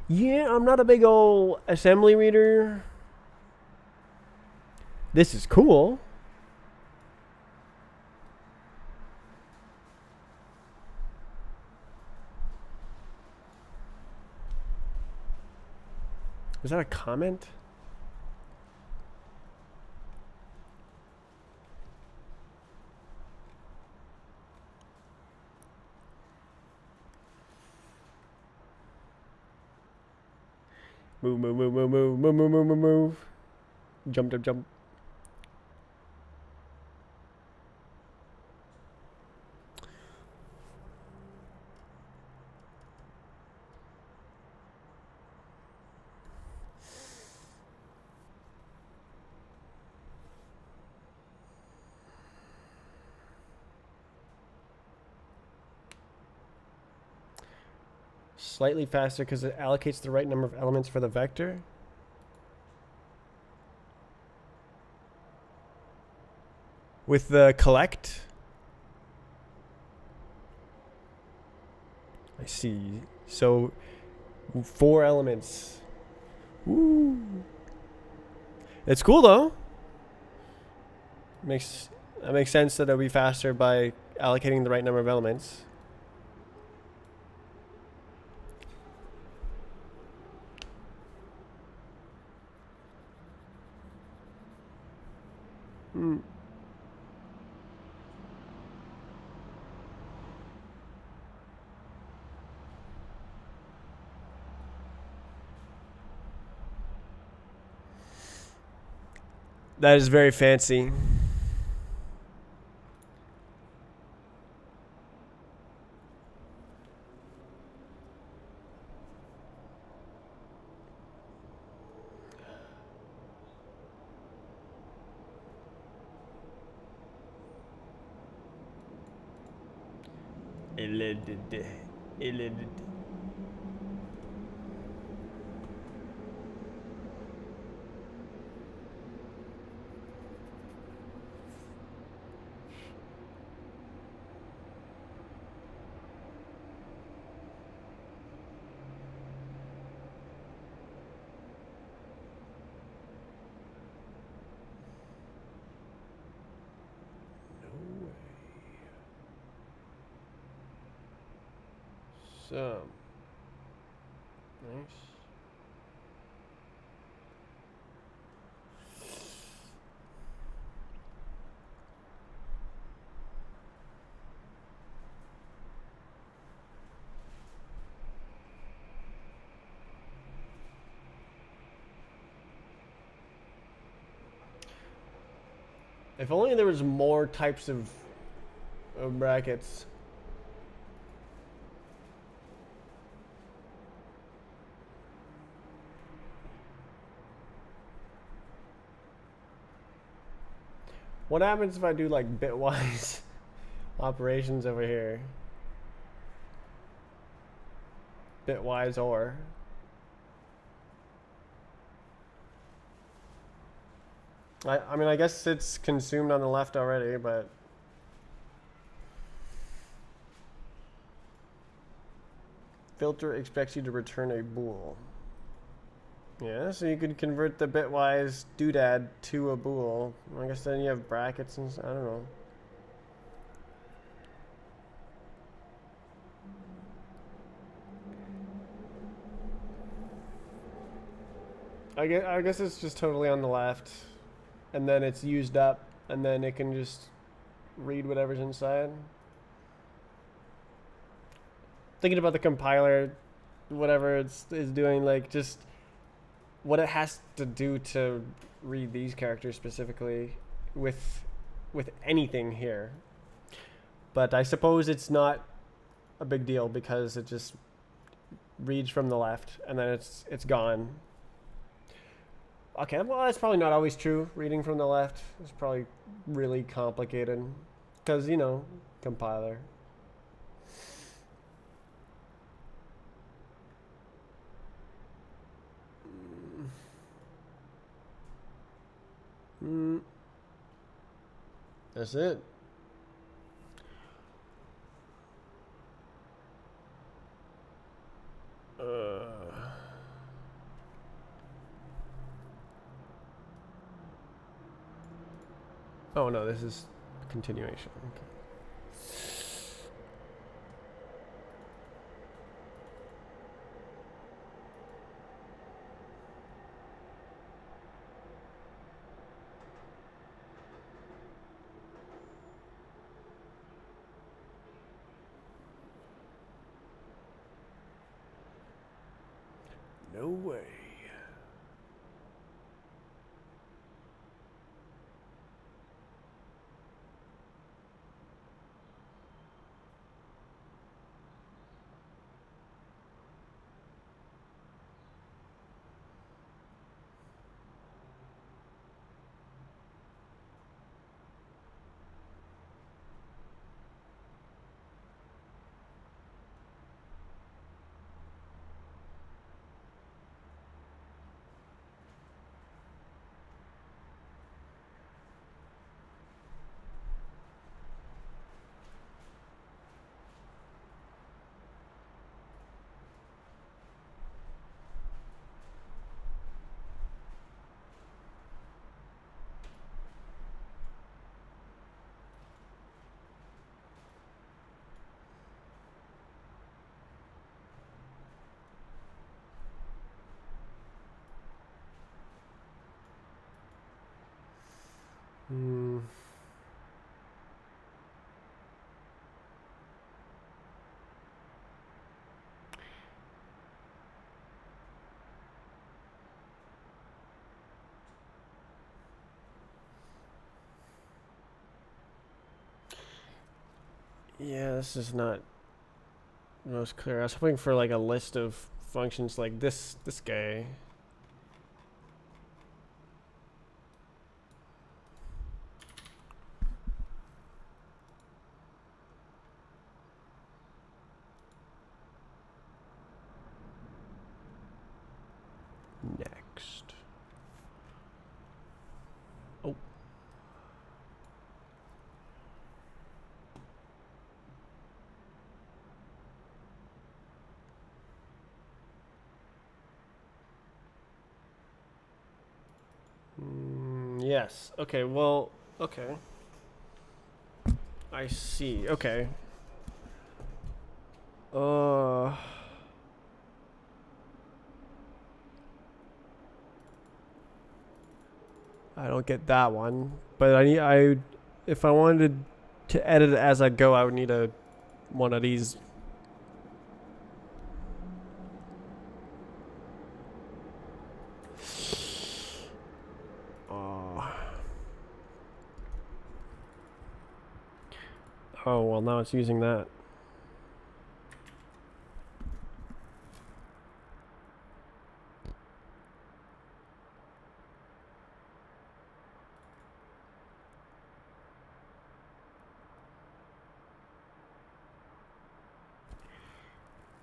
Yeah, I'm not a big old assembly reader. This is cool. Is that a comment? Move, move, move, move, move, move, move, move, move, move. Jump, jump, jump. Slightly faster because it allocates the right number of elements for the vector. With the collect. I see. So 4 elements. Woo. It's cool though. That makes sense that it'll be faster by allocating the right number of elements. Hmm. That is very fancy. So nice. If only there was more types of brackets. What happens if I do like bitwise operations over here? Bitwise or. I mean, I guess it's consumed on the left already, but. Filter expects you to return a bool. Yeah, so you could convert the bitwise doodad to a bool. I guess then you have brackets and I don't know. I guess it's just totally on the left, and then it's used up, and then it can just read whatever's inside. Thinking about the compiler, whatever is doing, like just what it has to do to read these characters specifically with anything here. But I suppose it's not a big deal because it just reads from the left and then it's gone. Okay, well that's probably not always true. Reading from the left is probably really complicated because, you know, compiler. That's it. Oh no, this is a continuation. Okay. No way. Hmm. Yeah, this is not the most clear. I was hoping for like a list of functions like this guy. Next. Oh. Yes. Okay, well, okay. I see. Okay. I don't get that one, but if I wanted to edit it as I go, I would need one of these. Oh, well, now it's using that.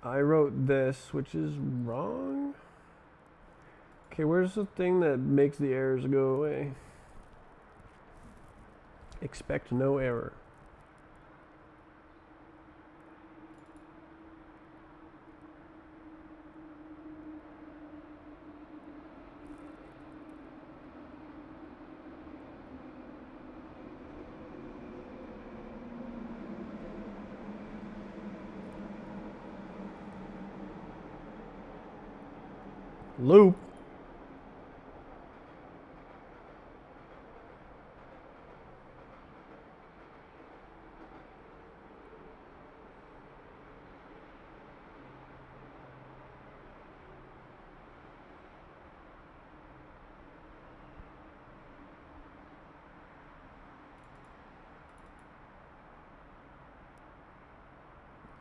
I wrote this, which is wrong. Okay, where's the thing that makes the errors go away? Expect no error. Loop.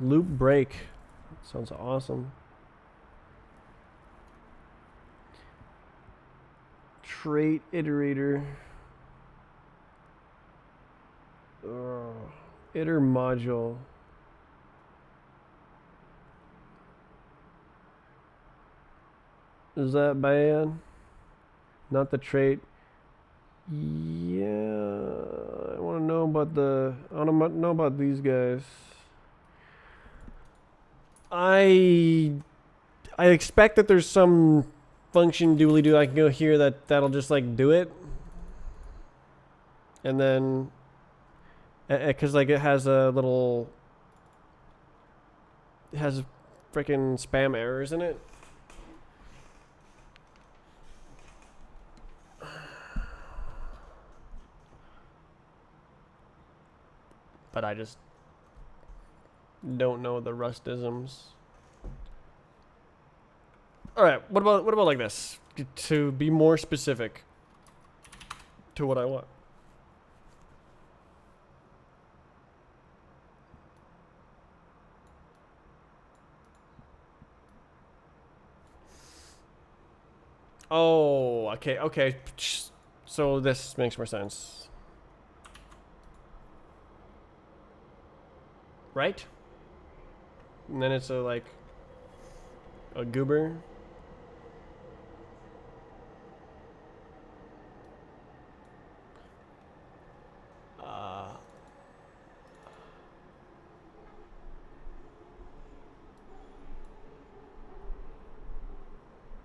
Loop break. Sounds awesome. Trait iterator. Iter module. Is that bad? Not the trait. Yeah, I want to know know about know about these guys. I expect that there's some function dooley doo I can go here that'll just like do it, and then because like it has freaking spam errors in it. But I just don't know the Rustisms. All right, what about like this? To be more specific to what I want. Oh, okay. So this makes more sense. Right? And then it's a goober.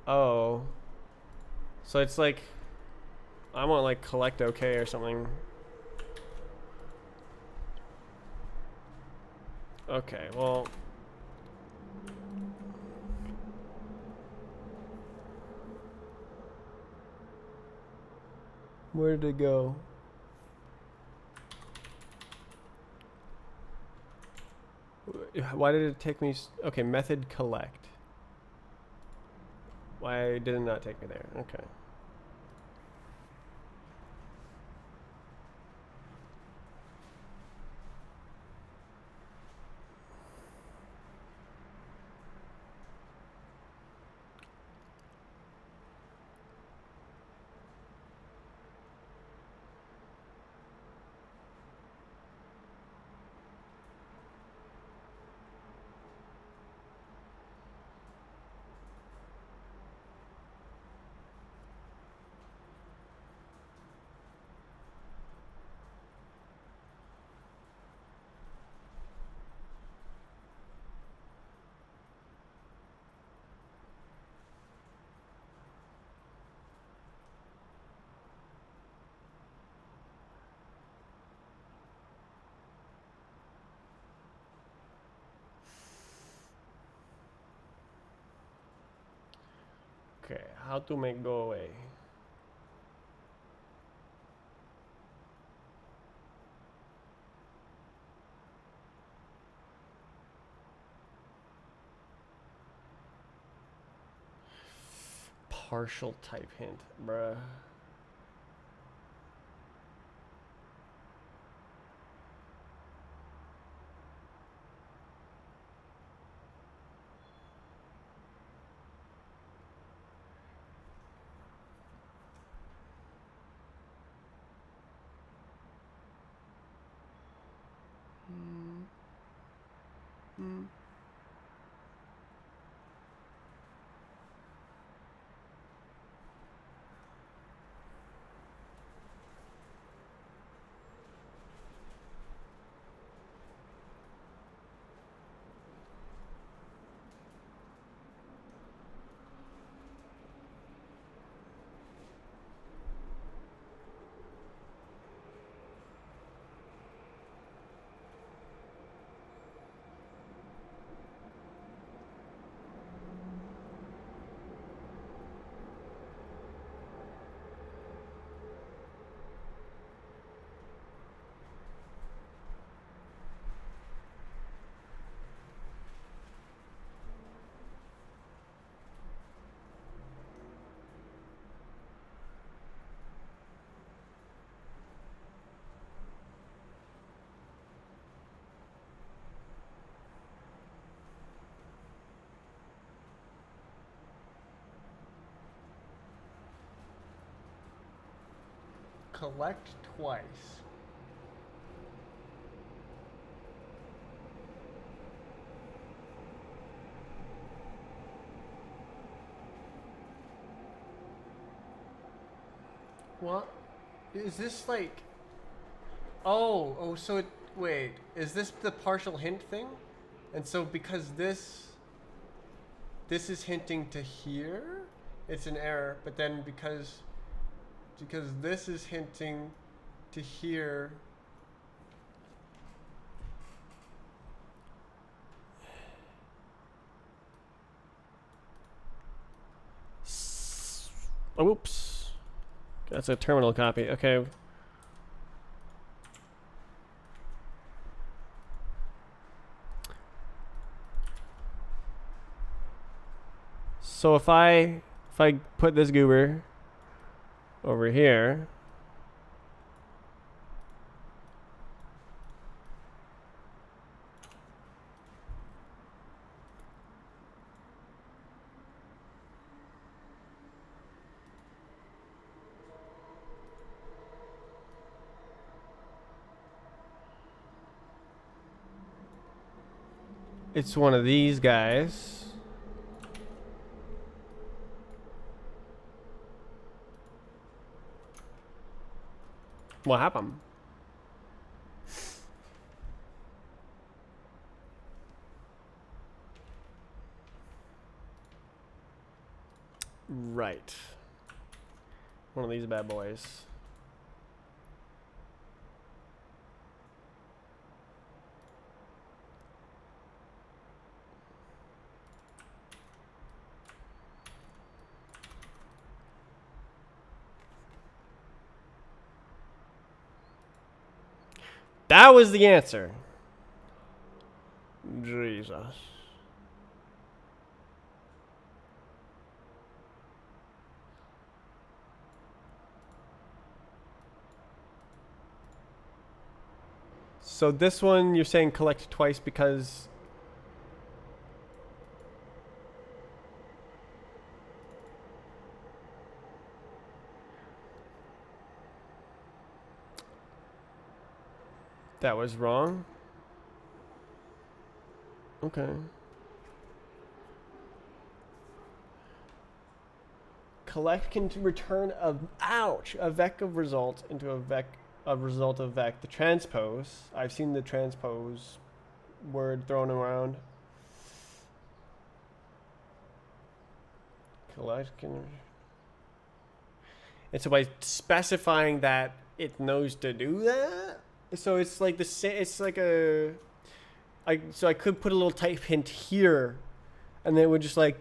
Oh. So it's like I want like collect okay or something. Okay, well, where did it go? Why did it take me? Okay, method collect. Why did it not take me there? Okay. Okay, how to make go away? Partial type hint, bruh. Collect twice. What? Is this like... Oh, so it, wait, is this the partial hint thing? And so because this is hinting to here, it's an error, but then because this is hinting to here, Oops. That's a terminal copy. Okay. So if I put this goober over here, it's one of these guys. What happened? Right. One of these bad boys. That was the answer. Jesus. So this one you're saying collect twice because that was wrong? Okay. Collect can return a vec of result into a result of vec. The transpose. I've seen the transpose word thrown around. Collect can. And so by specifying that it knows to do that, so it's like the same. It's like a. So I could put a little type hint here, and then it would just like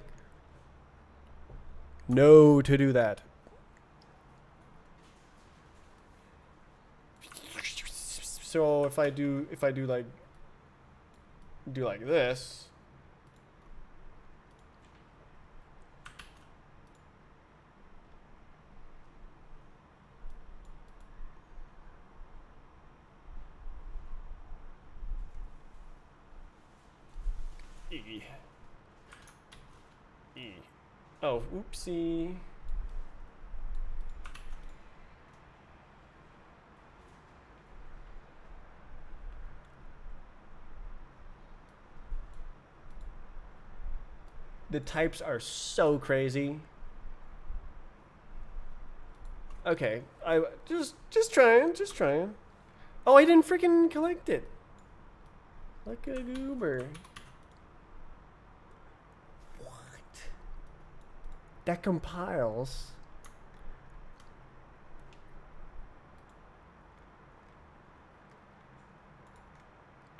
know to do that. So if I do like this. E. Oh, oopsie. The types are so crazy. Okay, I just trying. Oh, I didn't freaking collect it. Like a goober. What? That compiles.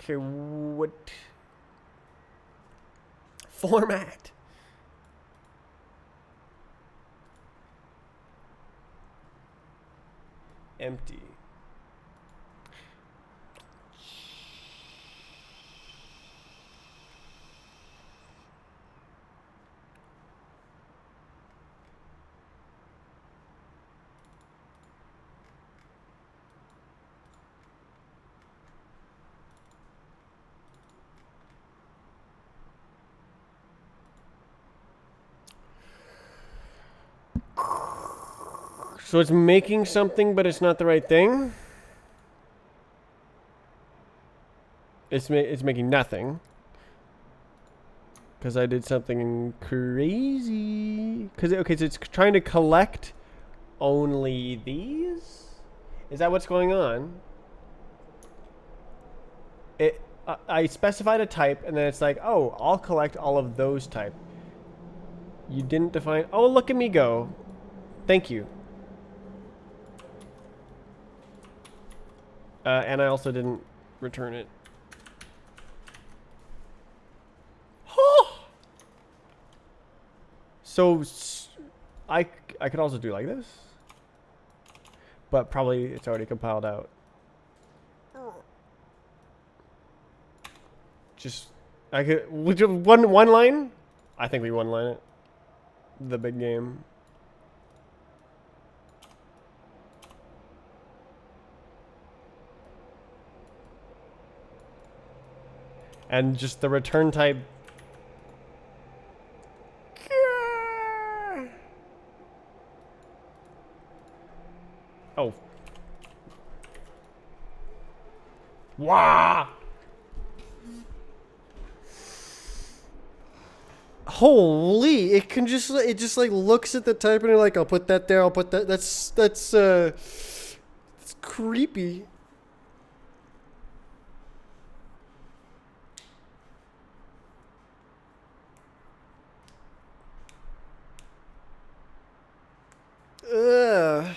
Okay, what? Format. Empty. So it's making something, but it's not the right thing. It's making nothing. Because I did something crazy. Okay, so it's trying to collect only these? Is that what's going on? I specified a type, and then it's like, oh, I'll collect all of those type. You didn't define. Oh, look at me go. Thank you. And I also didn't return it. So I could also do like this, but probably it's already compiled out. Just I could one line. I think we one line it. The big game. And just the return type. Oh. Wow. Holy, it just like looks at the type and like, I'll put that there, I'll put that. That's it's creepy. Ugh.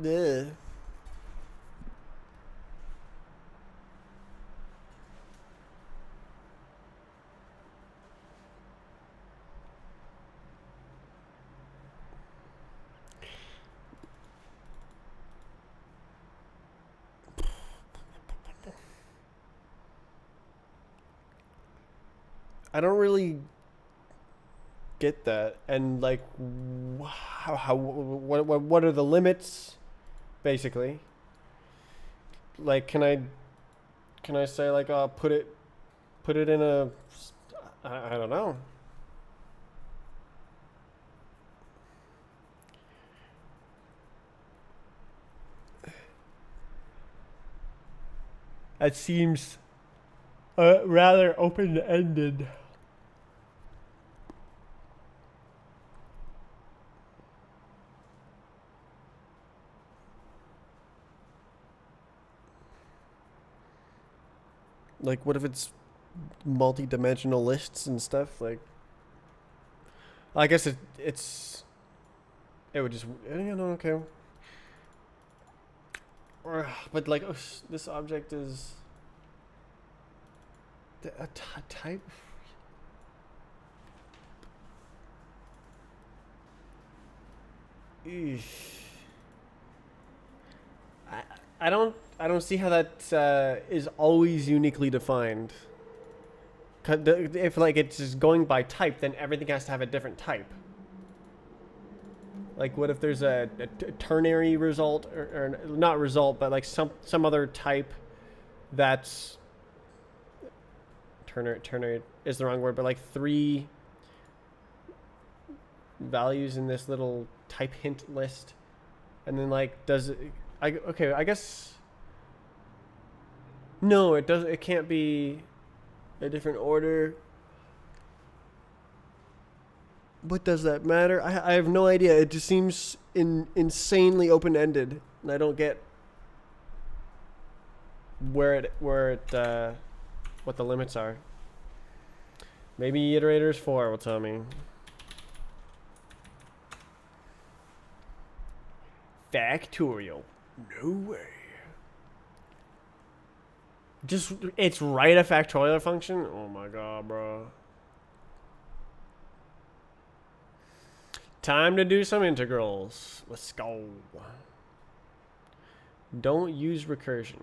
Ugh. I don't really get that, and like, what are the limits, basically? Like, can I say like, put it in a, I don't know. That seems rather open-ended. Like, what if it's multi-dimensional lists and stuff? Like, I guess it would just, you know, okay. But like, this object is a type. Eesh. I don't see how that is always uniquely defined. If like it's just going by type, then everything has to have a different type. Like, what if there's a ternary result, or not result, but like some other type that's ternary is the wrong word, but like 3 values in this little type hint list, and then like does it? Okay, I guess no, it doesn't. It can't be a different order. What does that matter? I have no idea. It just seems insanely open-ended, and I don't get where it what the limits are. Maybe iterators 4 will tell me. Factorial. No way. Just, it's right a factorial function? Oh my god, bro. Time to do some integrals. Let's go. Don't use recursion.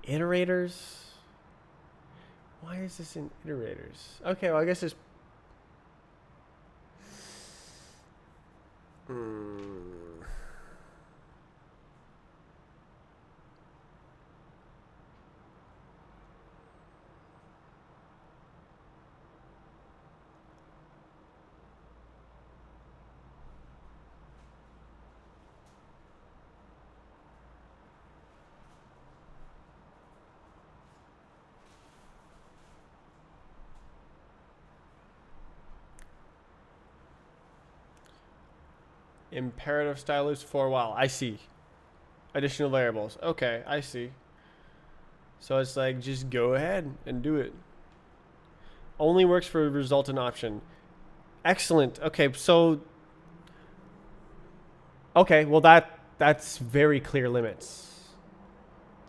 Iterators? Why is this in iterators? Okay, well, I guess it's... Imperative stylus for a while. I see. Additional variables. Okay, I see. So it's like, just go ahead and do it. Only works for a resultant option. Excellent. Okay, so... Okay, well that's very clear limits.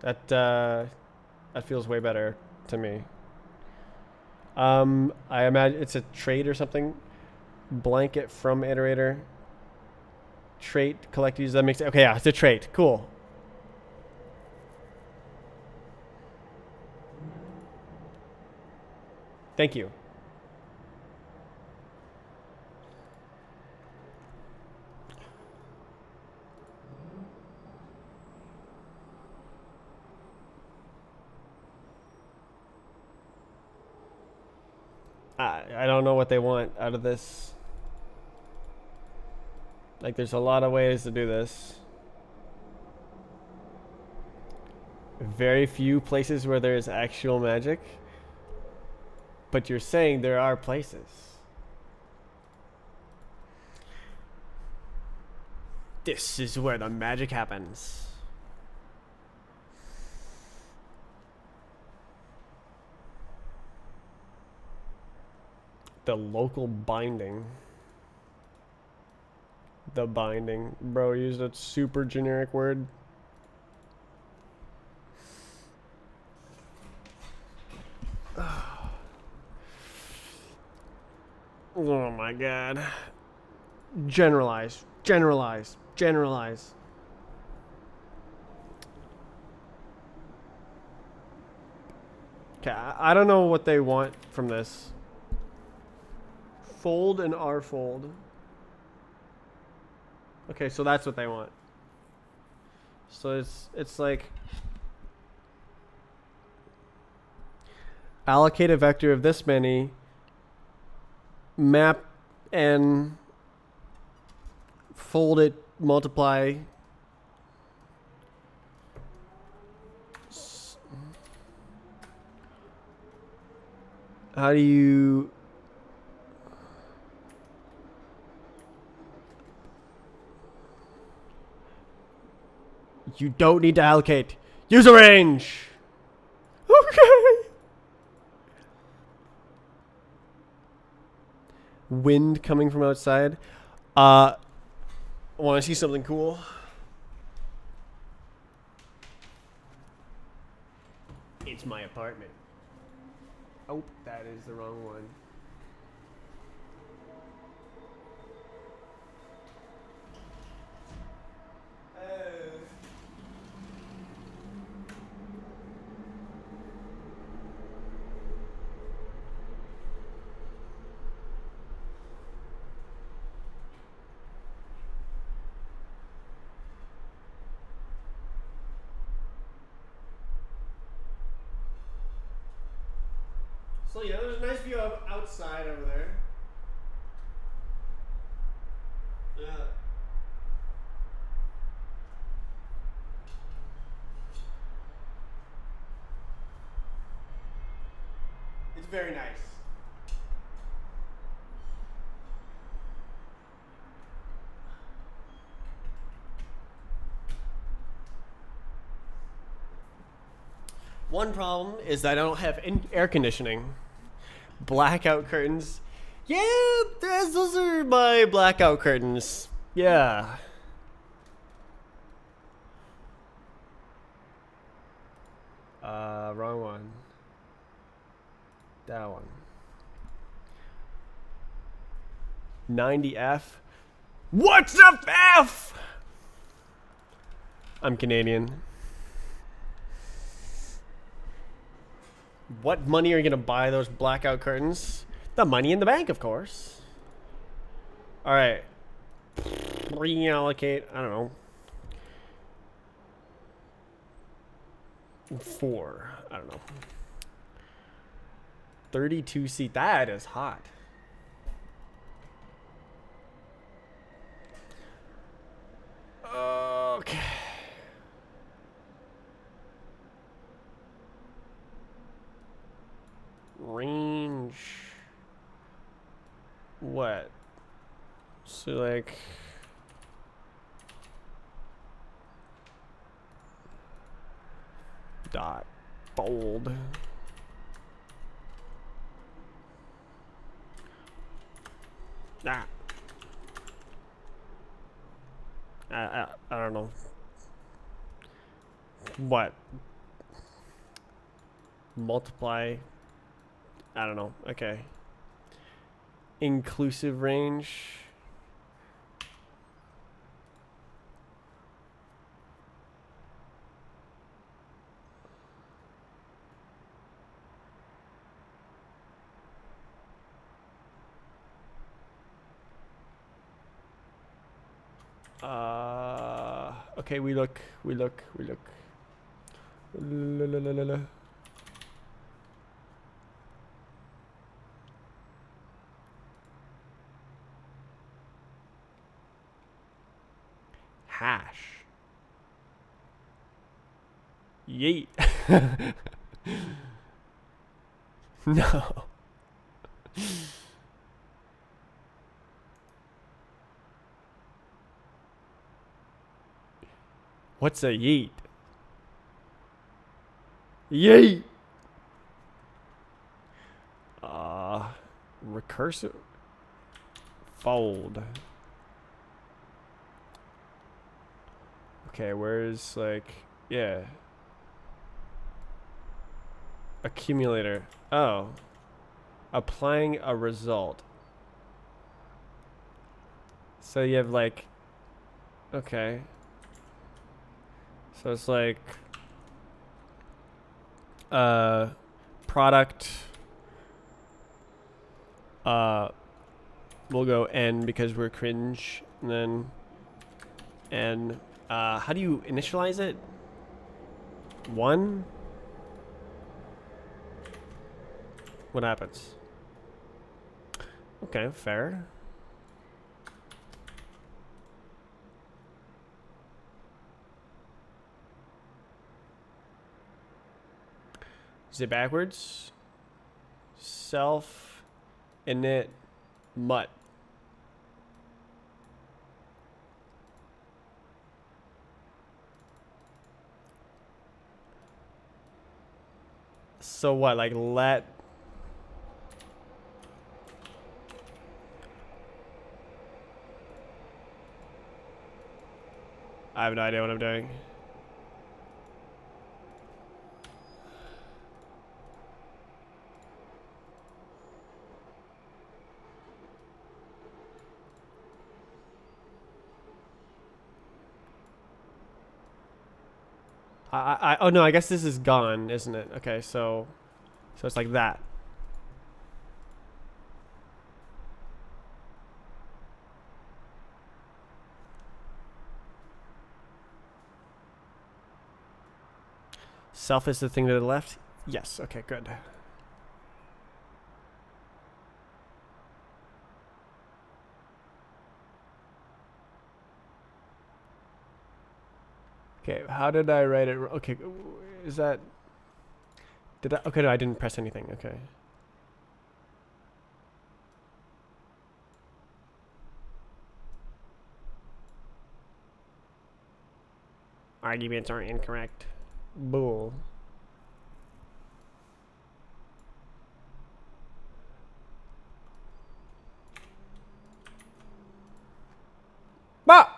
That feels way better to me. I imagine it's a trait or something. Blanket from iterator. Trait, collect, use, that makes... Okay, yeah, it's a trait. Cool. Thank you. I don't know what they want out of this. Like, there's a lot of ways to do this. Very few places where there is actual magic. But you're saying there are places. This is where the magic happens. The local binding. The binding. Bro used a super generic word. Oh my god. Generalize. Generalize. Generalize. Okay, I don't know what they want from this. Fold and R-fold. Okay, so that's what they want. So it's like allocate a vector of this many, map and fold it, multiply. How do you... You don't need to allocate. Use a range. Okay. Wind coming from outside. Want to see something cool? It's my apartment. Oh, that is the wrong one. So yeah, there's a nice view of outside over there. Yeah. It's very nice. One problem is that I don't have air conditioning. Blackout curtains. Yeah, those are my blackout curtains. Yeah. Wrong one. That one. 90F. What's up, F? I'm Canadian. What money are you gonna buy those blackout curtains? The money in the bank, of course. All right. Reallocate. I don't know. 4. I don't know. 32 seat. That is hot. Okay. Range. What? So like dot bold. Ah. I don't know. What? Multiply. I don't know. Okay. Inclusive range. Okay, we look. La, la, la, la, la. Hash. Yeet. No. What's a yeet? Yeet. Recursive fold. Okay, where's like, yeah. Accumulator. Oh. Applying a result. So you have like, okay. So it's like, product, we'll go N because we're cringe, and then N. How do you initialize it? 1? What happens? Okay, fair. Is it backwards? Self, init, mutt. So what, like let I have no idea what I'm doing. Oh no, I guess this is gone, isn't it? Okay, so it's like that. Self is the thing to the left? Yes, okay, good. Okay, how did I write it? Okay, is that... Did I... Okay, no, I didn't press anything, okay. Arguments are incorrect. Bull. Bah!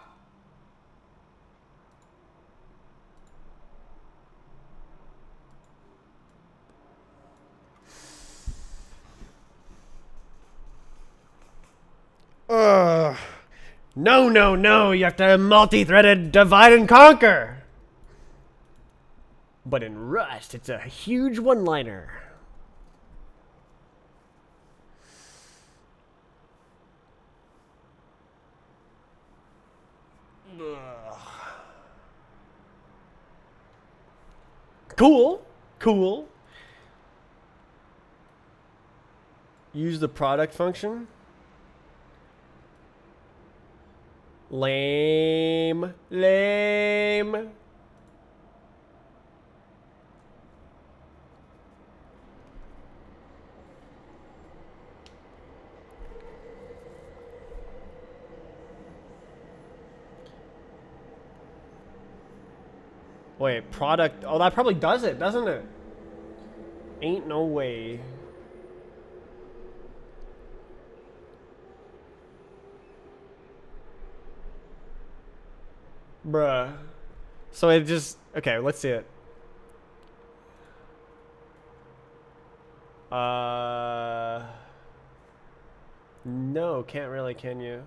Ugh. No, no, no, you have to multi-threaded divide and conquer. But in Rust, it's a huge one-liner. Cool, cool. Use the product function. Lame, lame. Wait, product. Oh, that probably does it, doesn't it? Ain't no way. Bruh. So it just. Okay, let's see it. No, can't really, can you?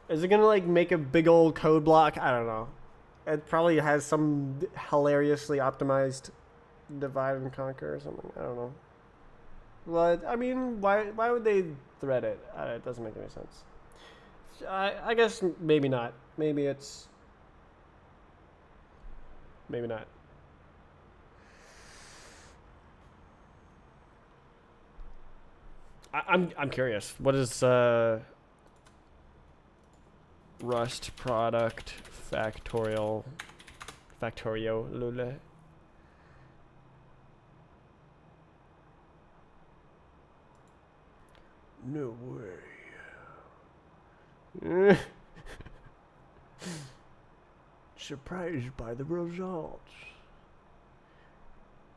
Is it gonna like make a big old code block? I don't know. It probably has some hilariously optimized divide and conquer or something. I don't know. But I mean, why would they thread it? It doesn't make any sense. I guess maybe not. Maybe it's maybe not. I'm curious. What is Rust product factorial lule? No way. Surprised by the results.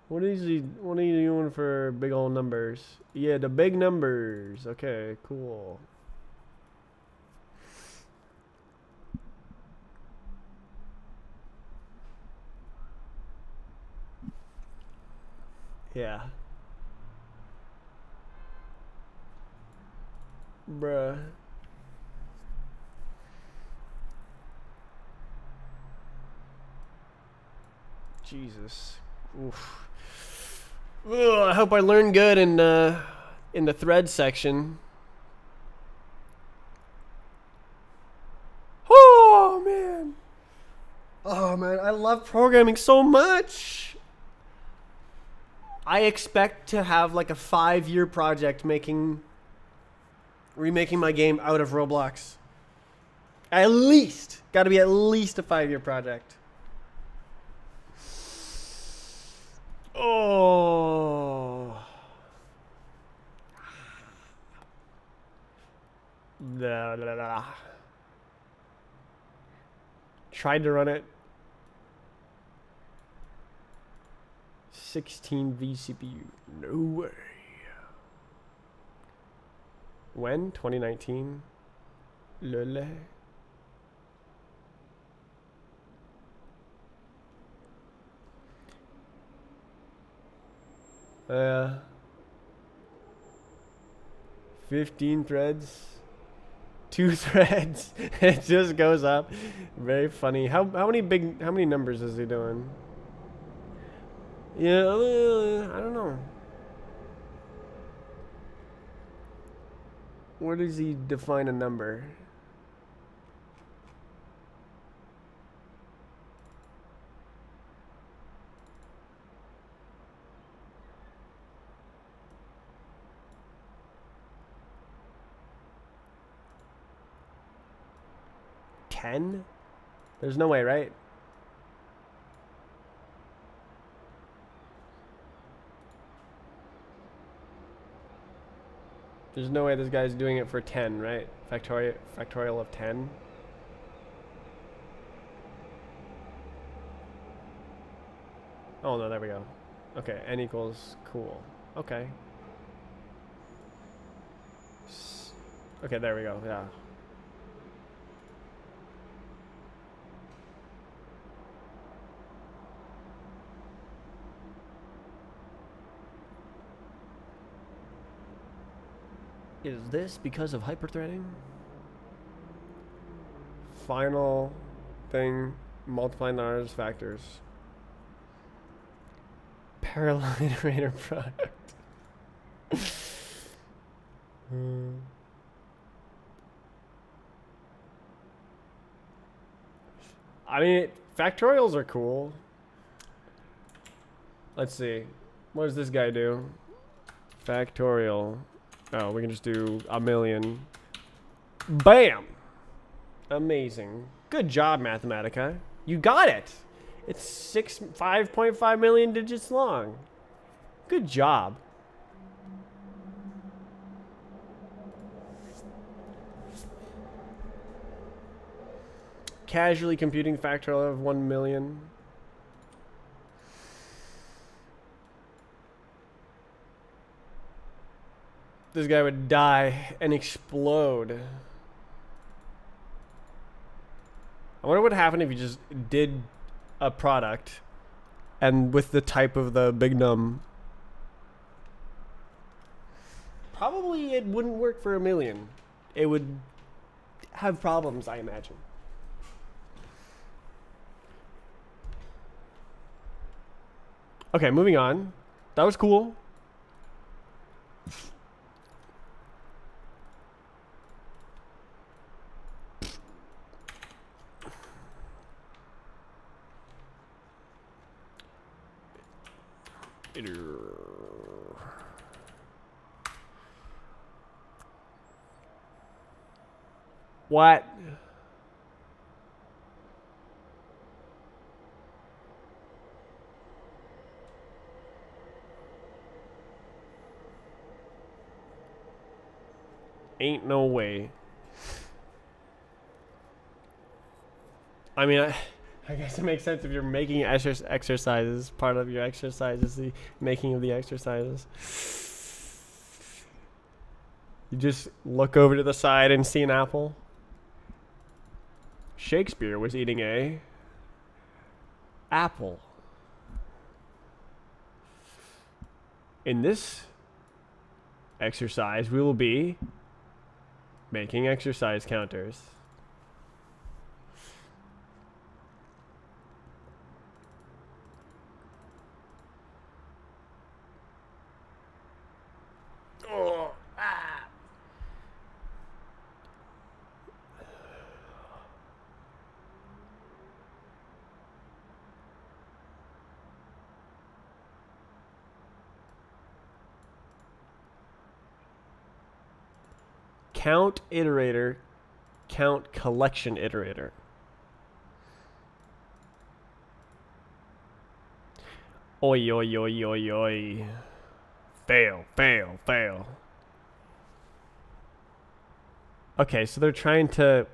What are you doing for big old numbers? Yeah, the big numbers. Okay, cool. Yeah. Bruh. Jesus. Oof. Ugh, I hope I learned good in the thread section. Oh man. Oh man, I love programming so much. I expect to have like a 5-year project remaking my game out of Roblox. At least. Got to be at least a 5-year project. Oh. Blah, blah, blah. Tried to run it. 16 vCPU. No way. When? 2019? Lole. Uh, 15 threads. 2 threads. It just goes up. Very funny. How many numbers is he doing? Yeah, I don't know. Where does he define a number? $10? There's no way, right? There's no way this guy's doing it for 10, right? Factorial of 10. Oh no, there we go. Okay, n equals cool. Okay. Okay, there we go. Yeah. Is this because of hyperthreading? Final thing, multiplying the largest factors. Parallel iterator product. I mean, factorials are cool. Let's see. What does this guy do? Factorial. Oh, we can just do a million. Bam! Amazing. Good job, Mathematica. You got it. It's 5.5 million digits long. Good job. Casually computing factorial of 1 million. this guy would die and explode. I wonder what would happen if you just did a product and with the type of the Big Num. Probably it wouldn't work for a million. It would have problems, I imagine. Okay, moving on. That was cool. What? Ain't no way. I mean, I guess it makes sense if you're making exercises. Part of your exercise is the making of the exercises. You just look over to the side and see an apple. Shakespeare was eating a apple. In this exercise, we will be making exercise counters. Oh, ah. Count iterator, count collection iterator. Oi, oi, oi, oi, oi. Fail, fail, fail. Okay, so they're trying to...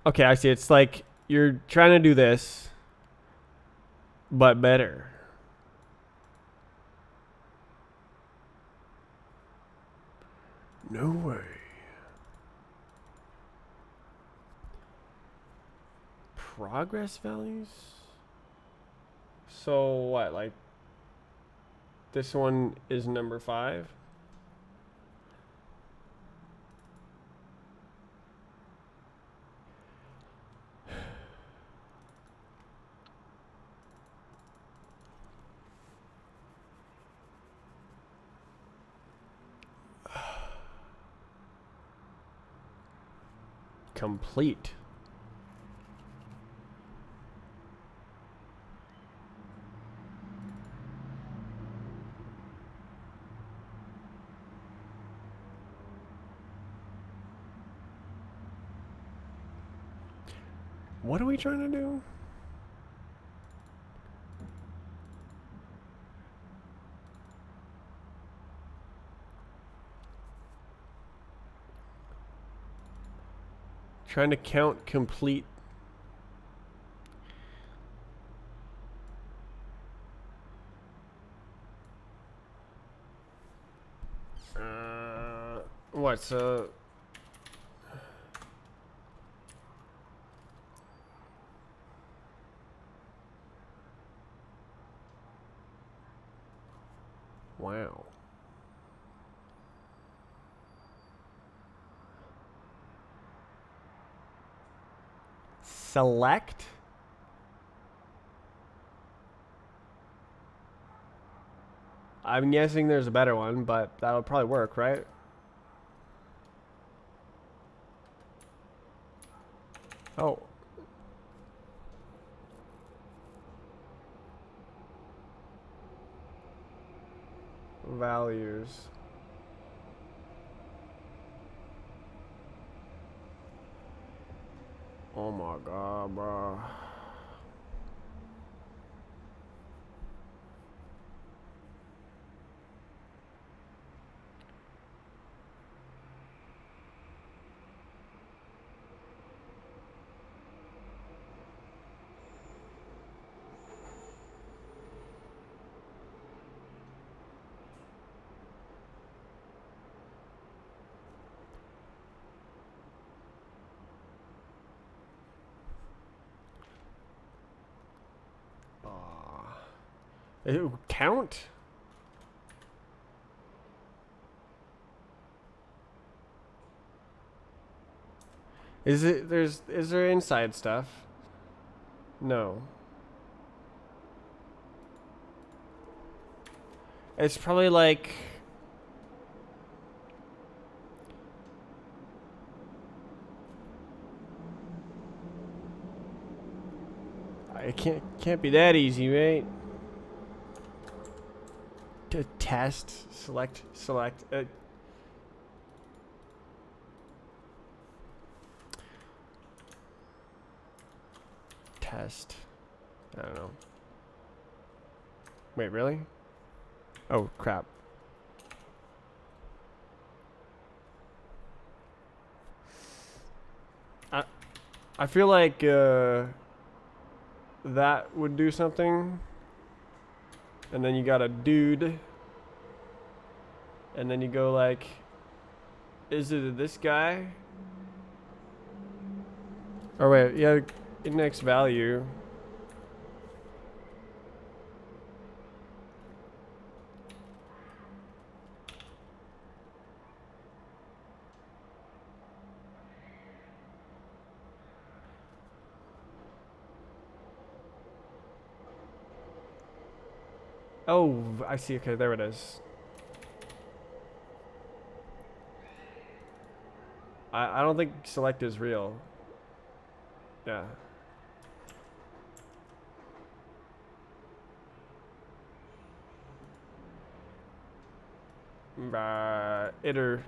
Okay, I see. It's like you're trying to do this, but better. No way. Progress values? So what, like this one is number 5? Complete. What are we trying to do? Trying to count complete. What, so... Wow. Select? I'm guessing there's a better one, but that'll probably work, right? Oh. Values. Oh my god, bro. Count? Is there inside stuff? No. It's probably like it can't be that easy, right? To test, select. Test. I don't know. Wait, really? Oh, crap. I feel like that would do something. And then you got a dude. And then you go like, is it this guy? Or wait, yeah, index value. Oh, I see. Okay, there it is. I don't think select is real. Yeah. Iter.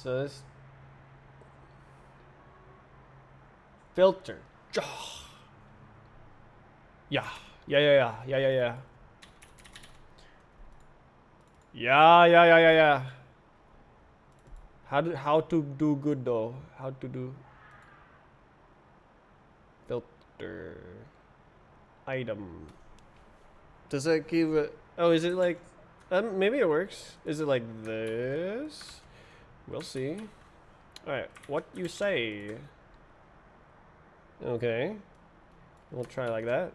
So this filter. Yeah. Yeah. Yeah. How to do good though? How to do filter item? Does that give it? Oh, is it like? Maybe it works. Is it like this? We'll see. All right, what you say? Okay, we'll try like that.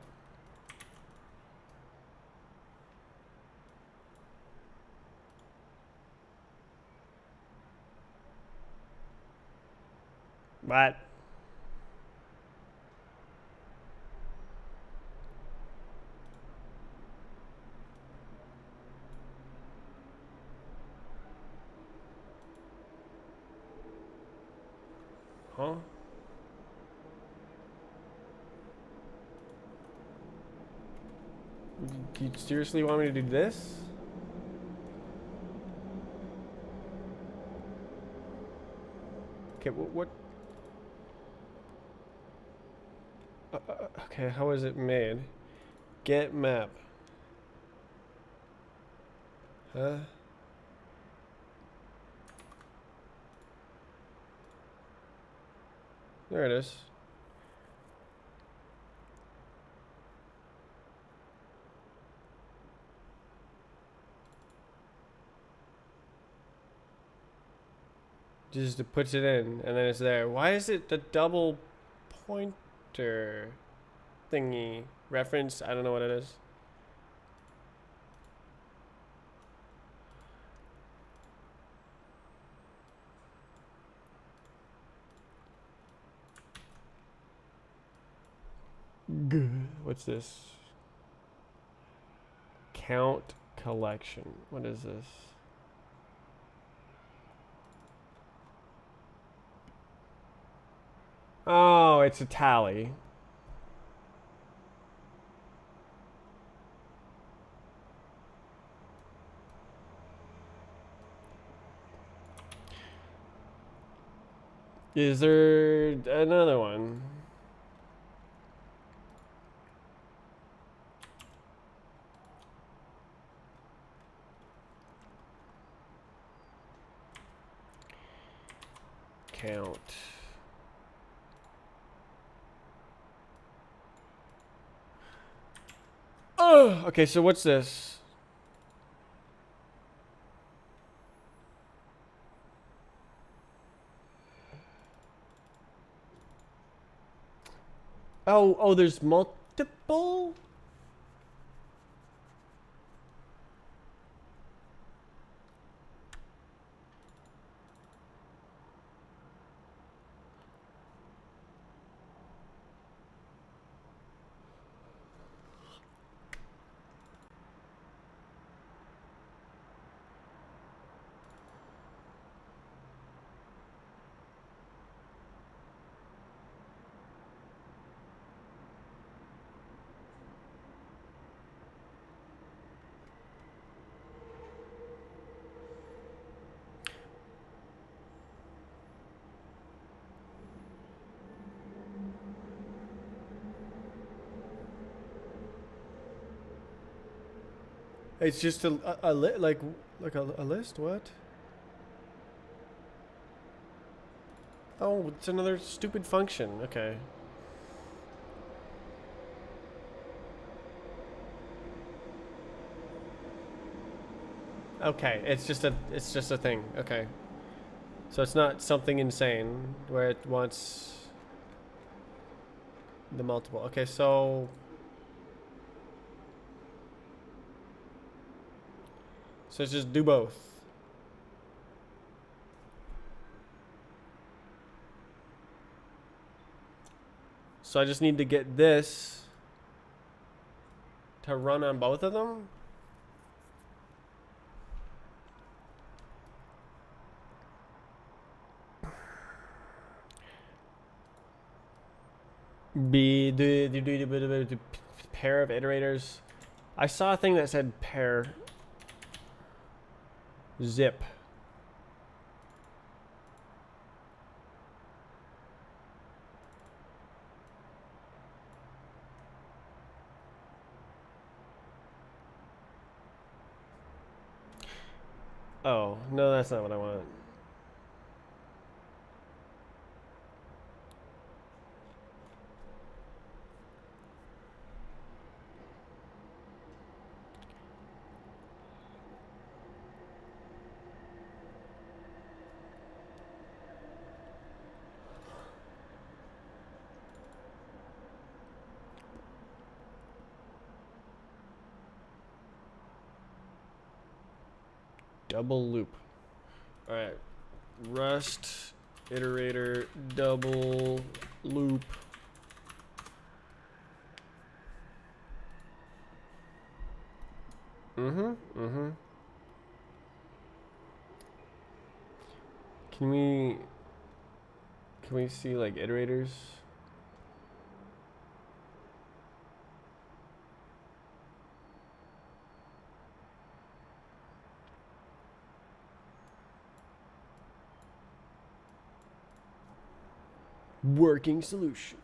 What? Huh? Do you seriously want me to do this? Okay, what? Okay, how is it made? Get map. Huh? There it is. Just puts it in, and then it's there. Why is it the double pointer thingy? Reference? I don't know what it is. What's this? Count collection. What is this? Oh, it's a tally. Is there another one? Count. Oh, okay, so what's this? Oh, there's multiple? It's just like a list. What? Oh, it's another stupid function. Okay. Okay, it's just a thing. Okay. So it's not something insane where it wants the multiple. Okay, so it's just do both. So I just need to get this to run on both of them. Be the pair of iterators. I saw a thing that said pair zip. Oh, no, that's not what I want. Double loop. All right. Rust iterator double loop. Mm-hmm. Can we see like iterators? Working solution.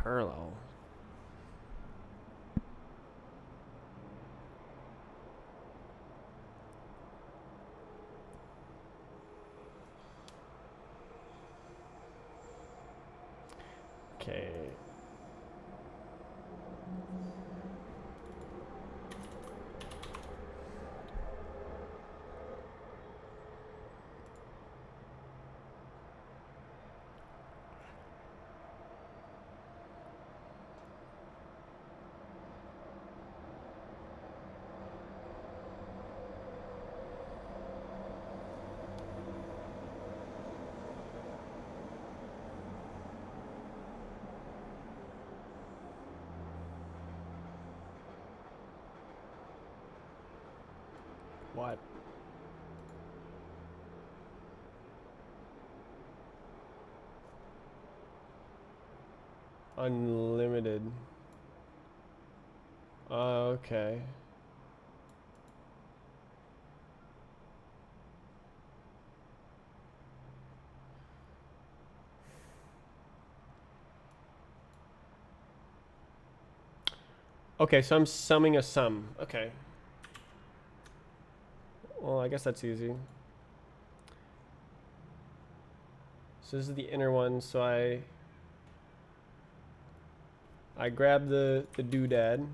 parallel. Okay. What? Unlimited. Okay. Okay, so I'm summing a sum. Okay. Well, I guess that's easy. So this is the inner one, so I grab the doodad.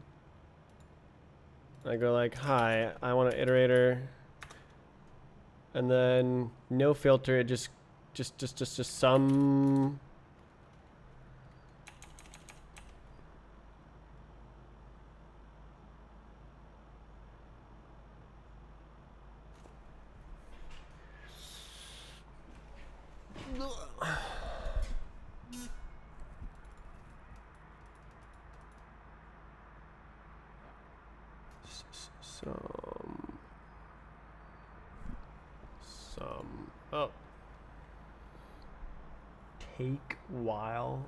I go like, hi, I want an iterator. And then no filter, it just sum. Some. Oh. Take while.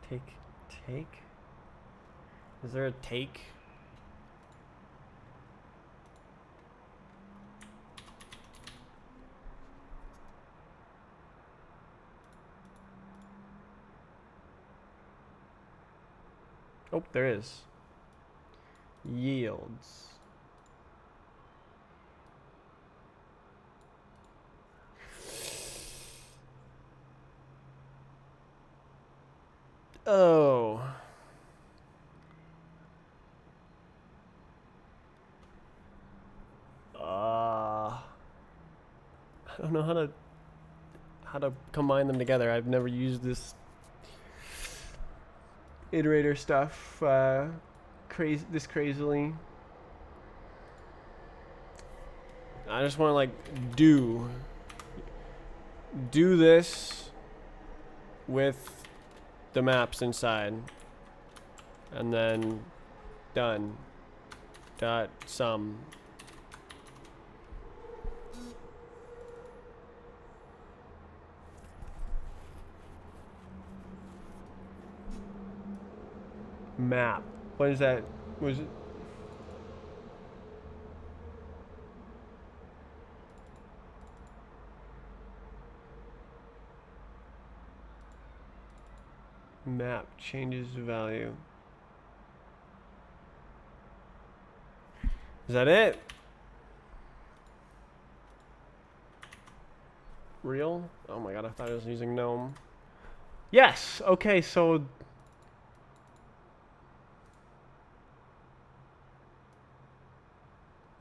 Take? Is there a take? Oh, there is. Yields. Oh. I don't know how to combine them together. I've never used this iterator stuff this crazily. I just want to like do this with the maps inside, and then done. Dot sum. Map. What is that? Was it? Map changes value. Is that it? Real? Oh my god, I thought I was using GNOME. Yes! Okay, so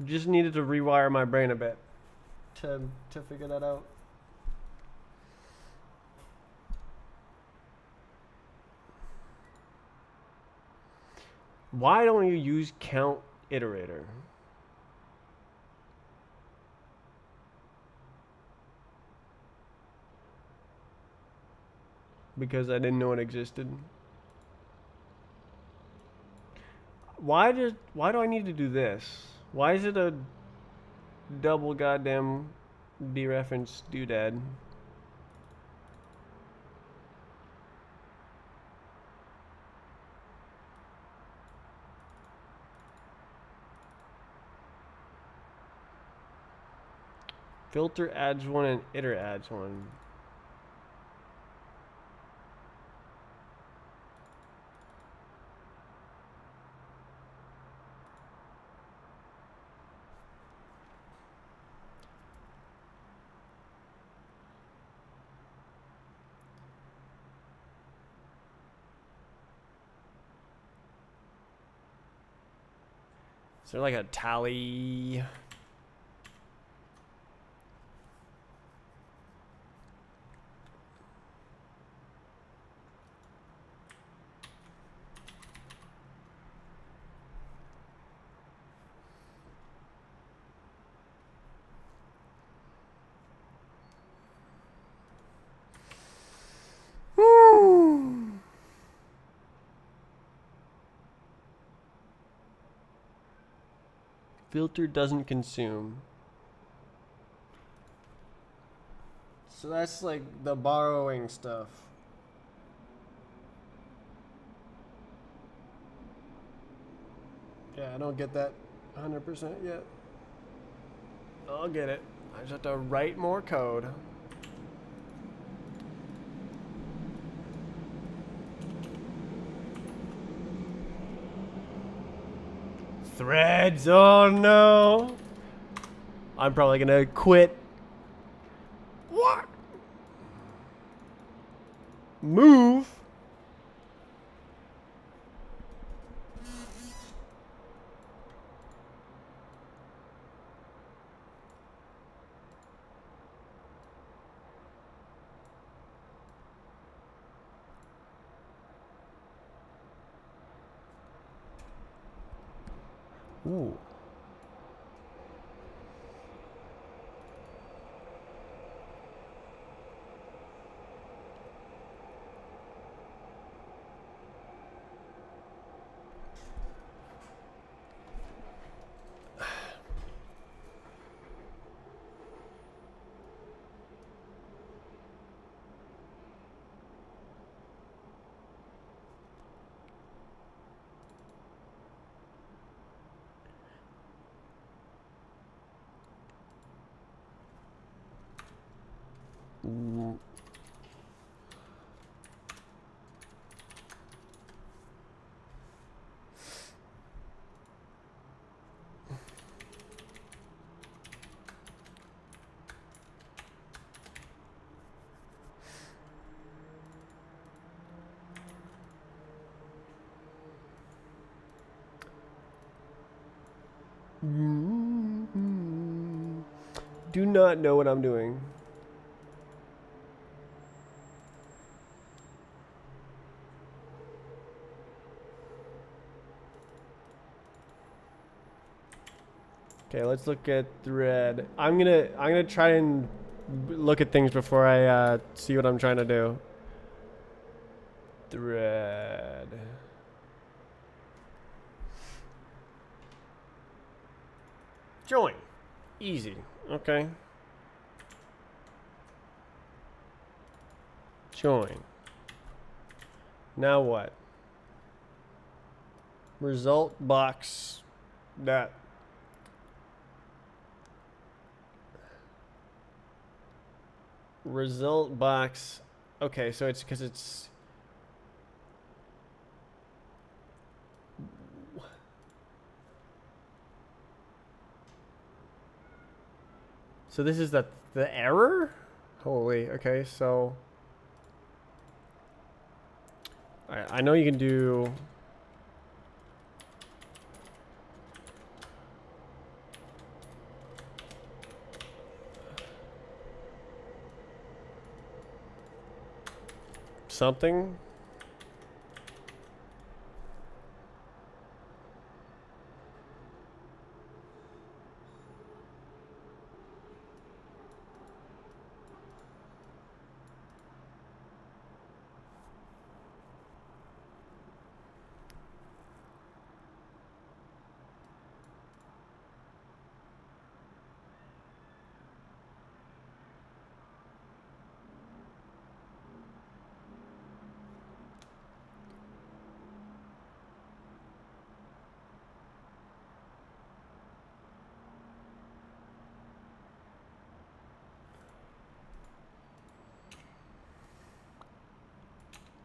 just needed to rewire my brain a bit to figure that out. Why don't you use count iterator? Because I didn't know it existed. Why do I need to do this? Why is it a double goddamn dereference doodad? Filter adds one and iter adds one. Is there like a tally? Filter doesn't consume. So that's like the borrowing stuff. Yeah, I don't get that 100% yet. I'll get it. I just have to write more code. Threads, oh no. I'm probably gonna quit. What? Move? Ooh. Ooh. Do not know what I'm doing. Okay, let's look at thread. I'm gonna try and look at things before I see what I'm trying to do. Thread. Join. Easy. Okay. Join. Now what? Result box. That. Result box. Okay, so it's because it's. So this is the error? Holy, okay, so. Alright, I know you can do. Something.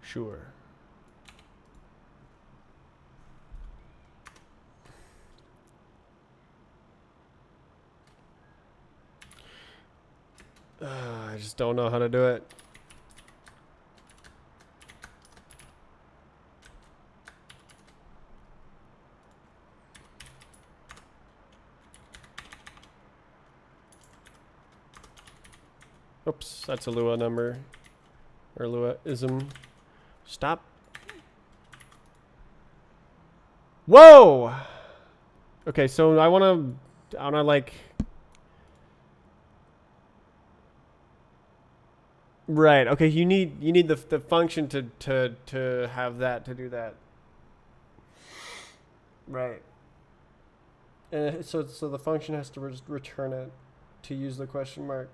Sure. I just don't know how to do it. Oops, that's a Lua number. Or Lua-ism. Stop. Whoa! Okay, so I wanna like... Right, okay, you need the function to have that, to do that. Right. And so the function has to return it to use the question mark.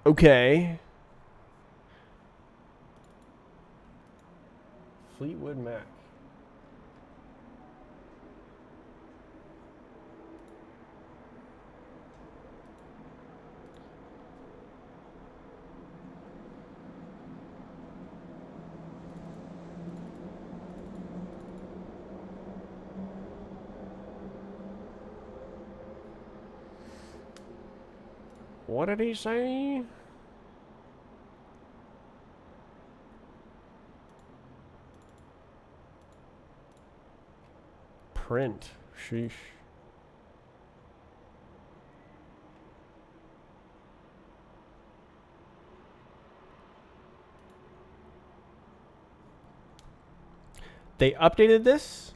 Okay. Fleetwood Mac. What did he say? Print. Sheesh. They updated this?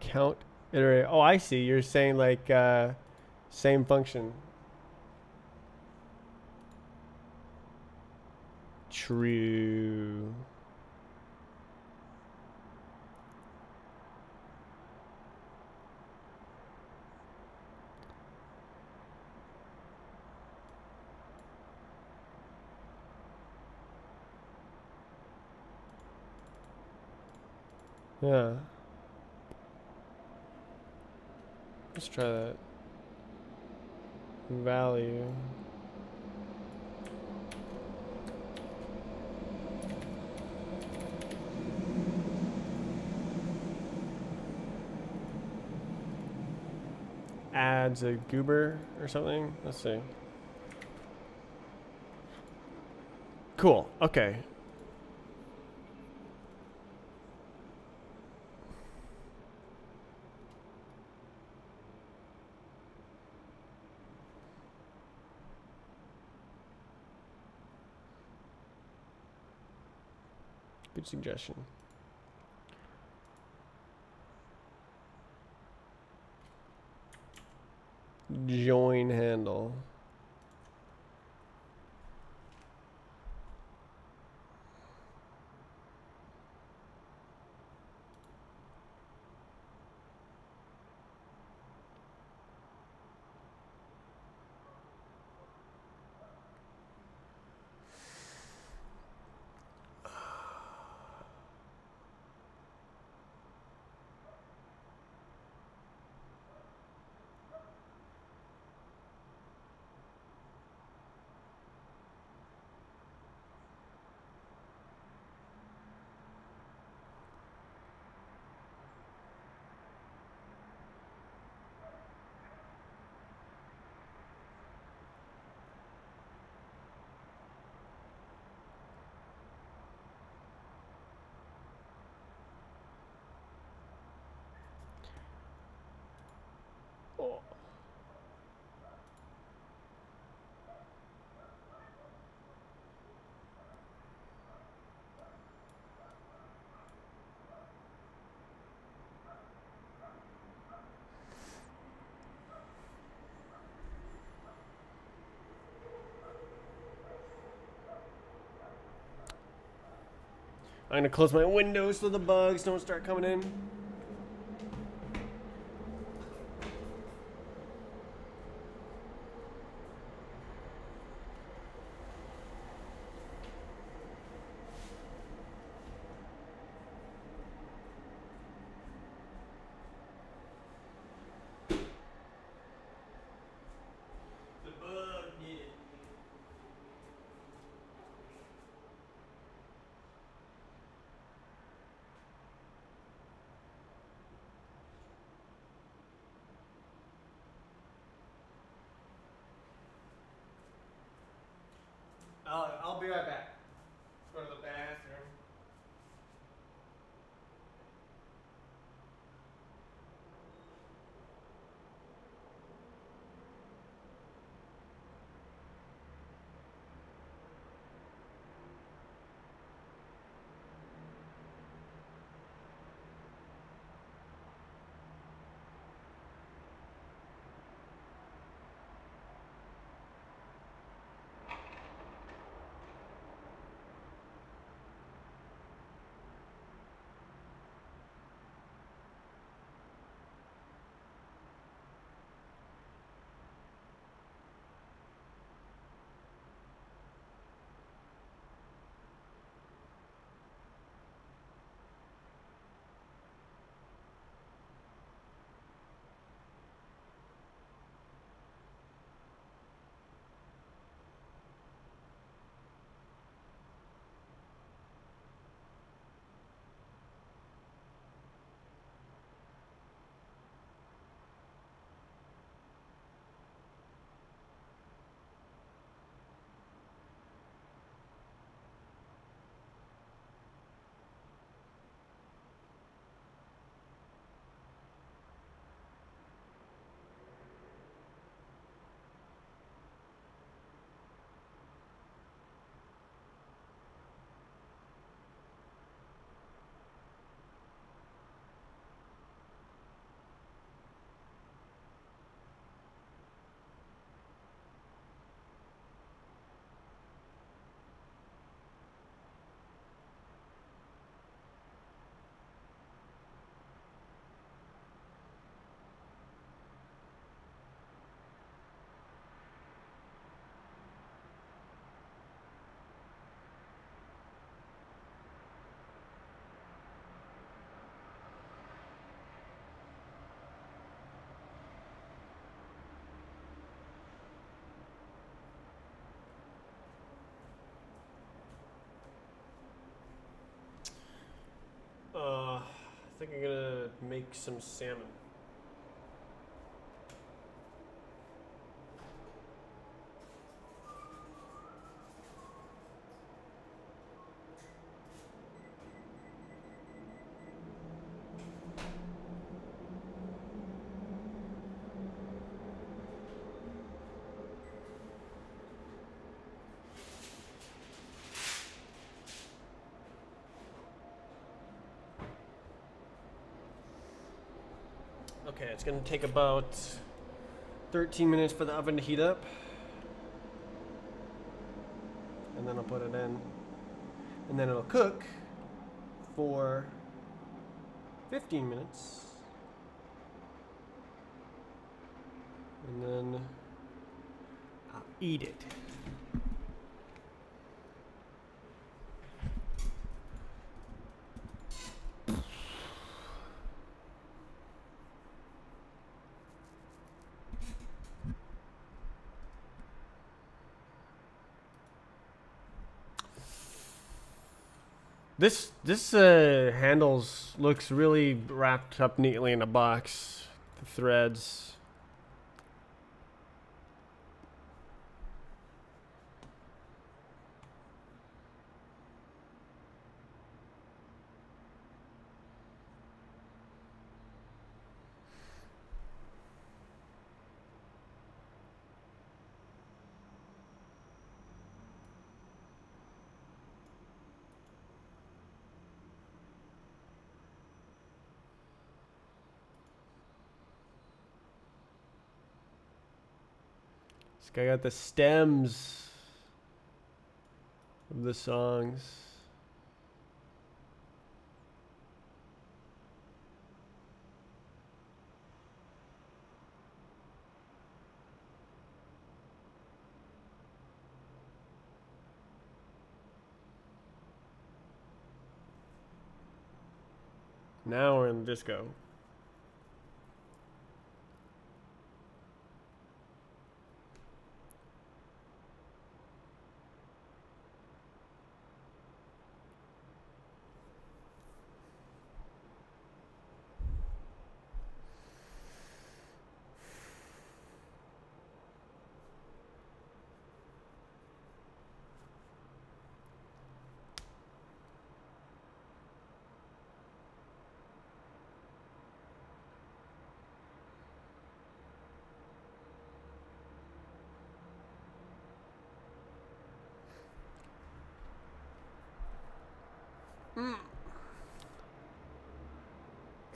Count, iterate. Oh, I see. You're saying like same function. True. Yeah. Let's try that. Value. Adds a goober or something. Let's see. Cool. Okay. Good suggestion. Join handle. Oh. I'm gonna close my windows so the bugs don't start coming in. The bug did it. I'll be right back. Go to the bathroom. I think I'm gonna make some salmon. Okay, it's gonna take about 13 minutes for the oven to heat up. And then I'll put it in. And then it'll cook for 15 minutes. And then I'll eat it. This handles looks really wrapped up neatly in a box. The threads. This guy got the stems of the songs. Now we're in disco.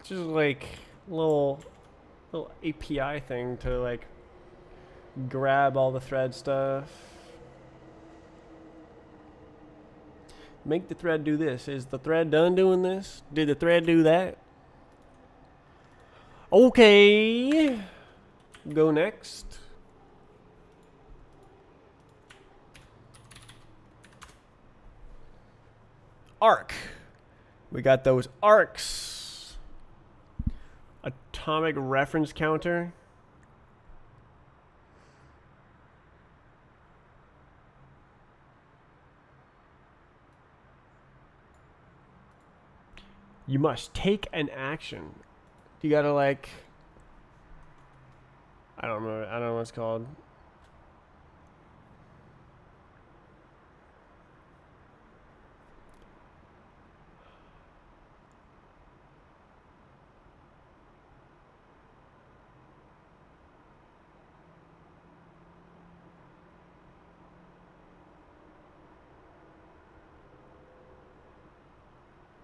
just like little API thing to like grab all the thread stuff. Make the thread do this. Is the thread done doing this? Did the thread do that? Okay. Go next. Arc. We got those arcs. Atomic reference counter. You must take an action. You gotta like, I don't know what it's called.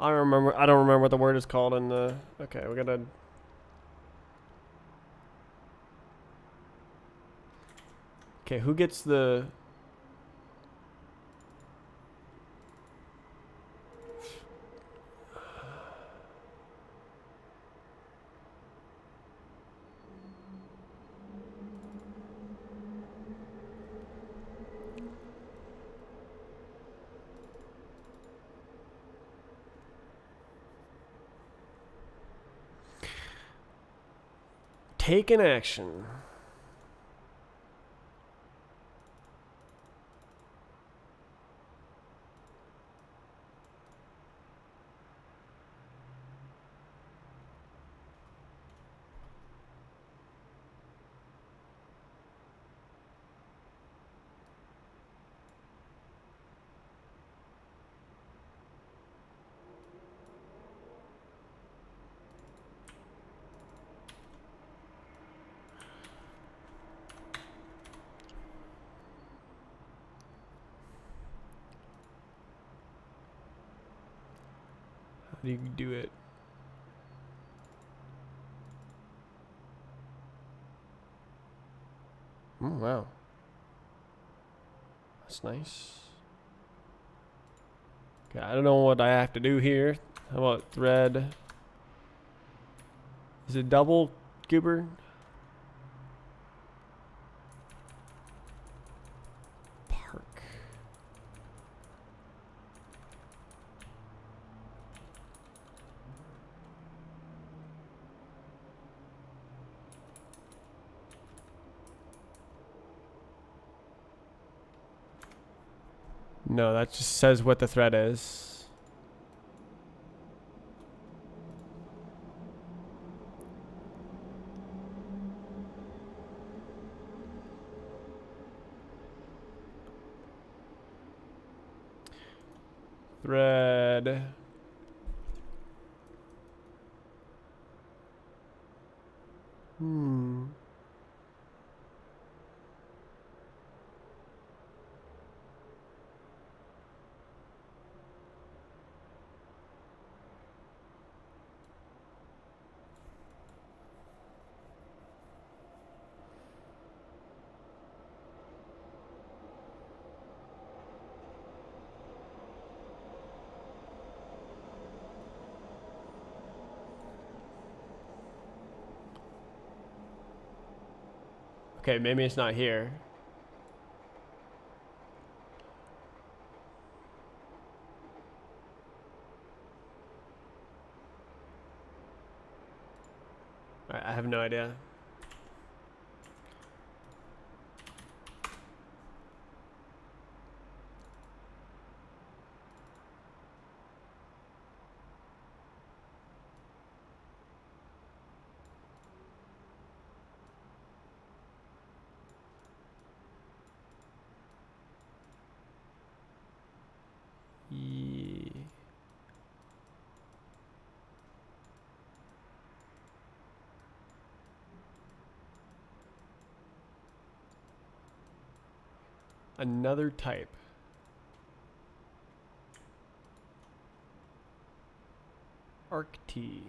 I don't remember what the word is called in the. Okay, we gotta. Okay, who gets the? Take an action. How do you do it? Wow. That's nice. Okay, I don't know what I have to do here. How about thread? Is it double, Goober? Park. No, that just says what the thread is. Thread. Okay, maybe it's not here. I have no idea. Another type. ArcT.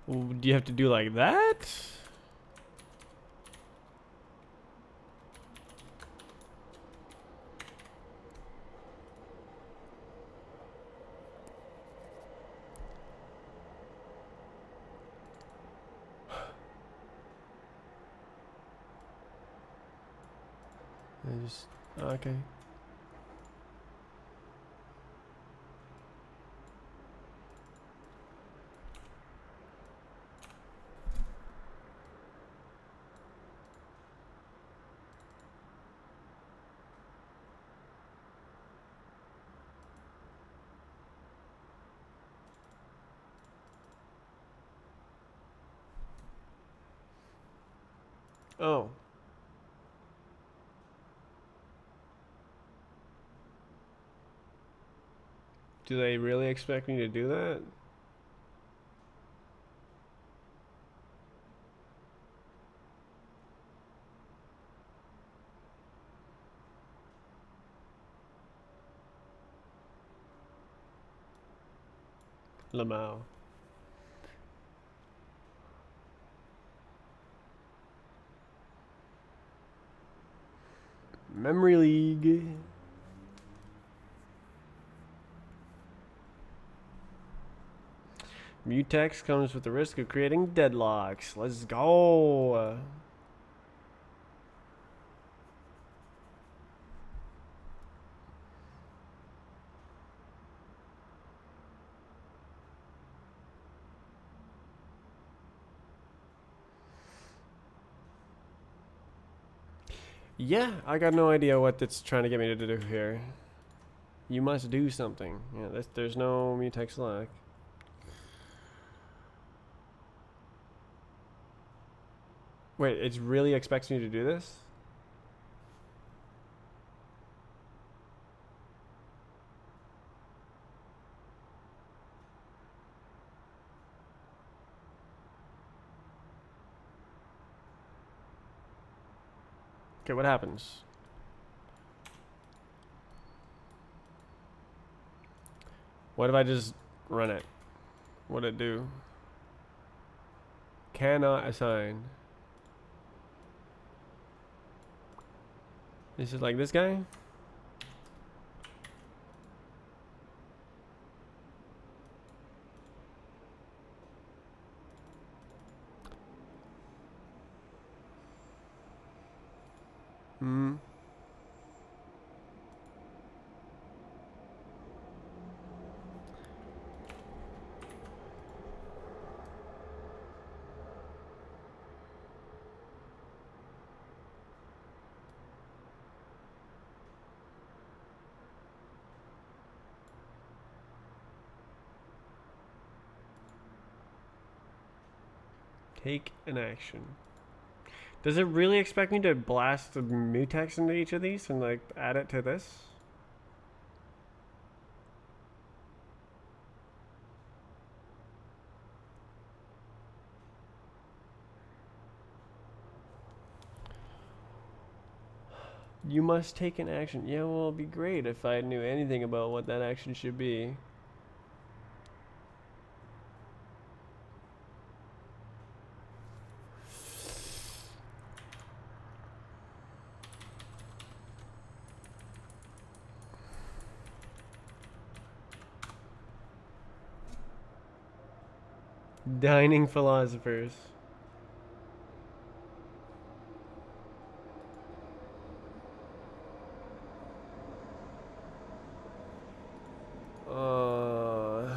Do you have to do like that? I just okay. Oh. Do they really expect me to do that? Lamau. Memory League. Mutex comes with the risk of creating deadlocks. Let's go. Yeah, I got no idea what it's trying to get me to do here. You must do something. Yeah, there's no Mutex lock. Wait, it really expects me to do this? Okay, what happens? What if I just run it? What'd it do? Cannot assign. Is it like this guy? Hmm. Take an action. Does it really expect me to blast the mutex into each of these and like add it to this? You must take an action. Yeah, well, it'd be great if I knew anything about what that action should be. Dining philosophers. Uh,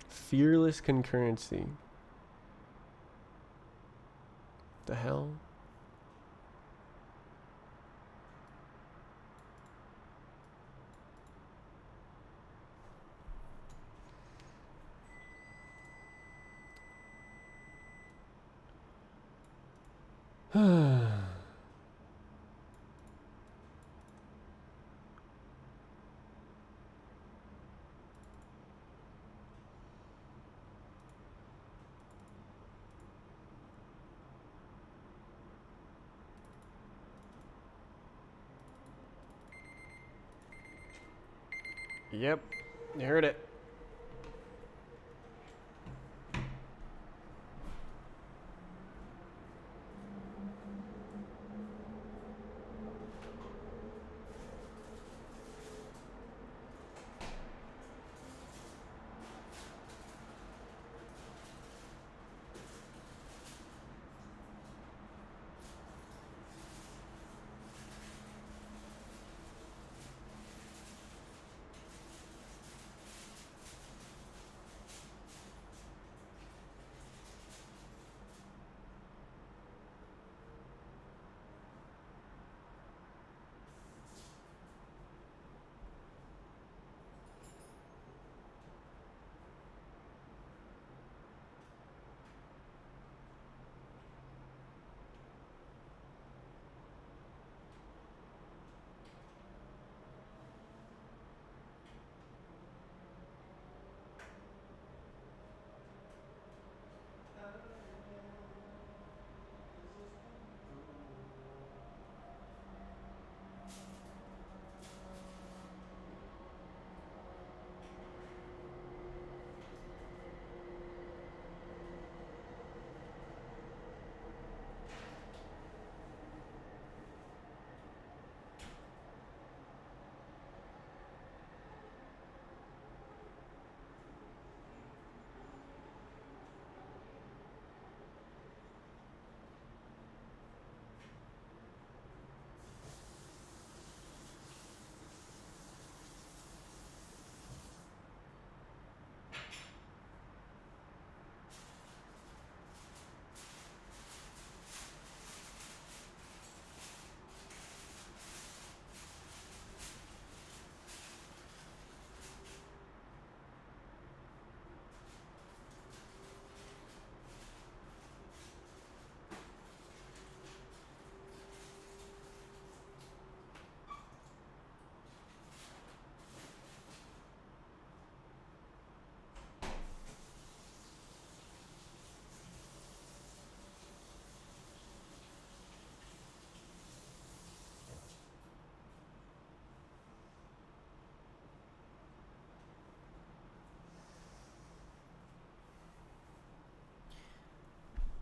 fearless concurrency. The hell? Yep, you heard it.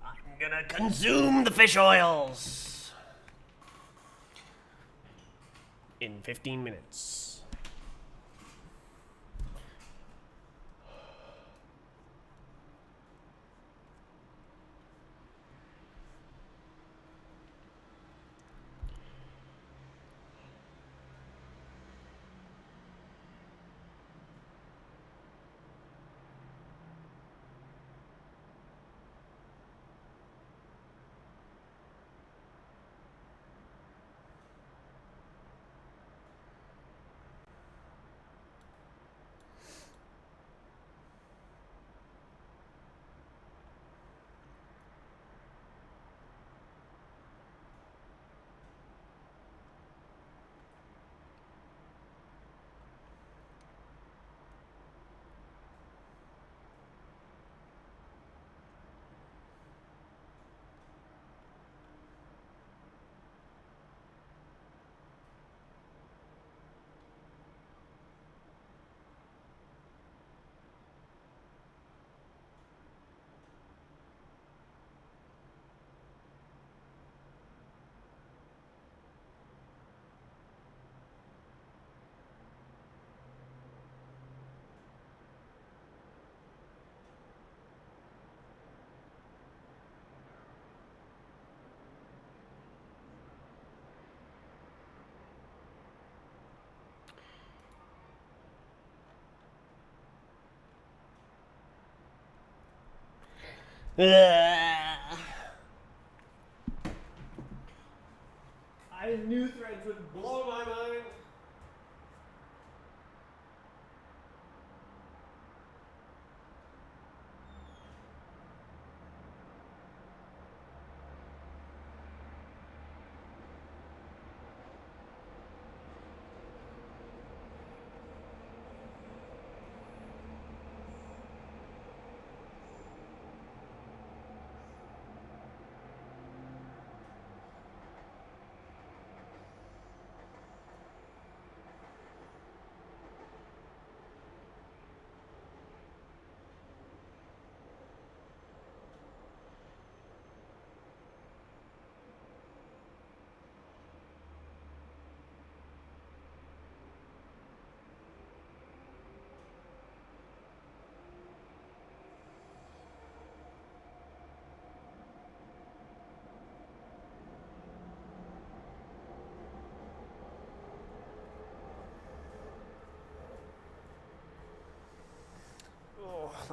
I'm gonna consume the fish oils in 15 minutes. I knew Threads would blow my mind.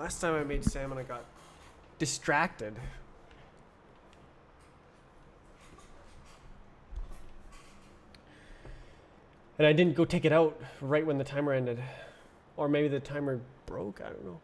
Last time I made salmon, I got distracted. And I didn't go take it out right when the timer ended. Or maybe the timer broke, I don't know.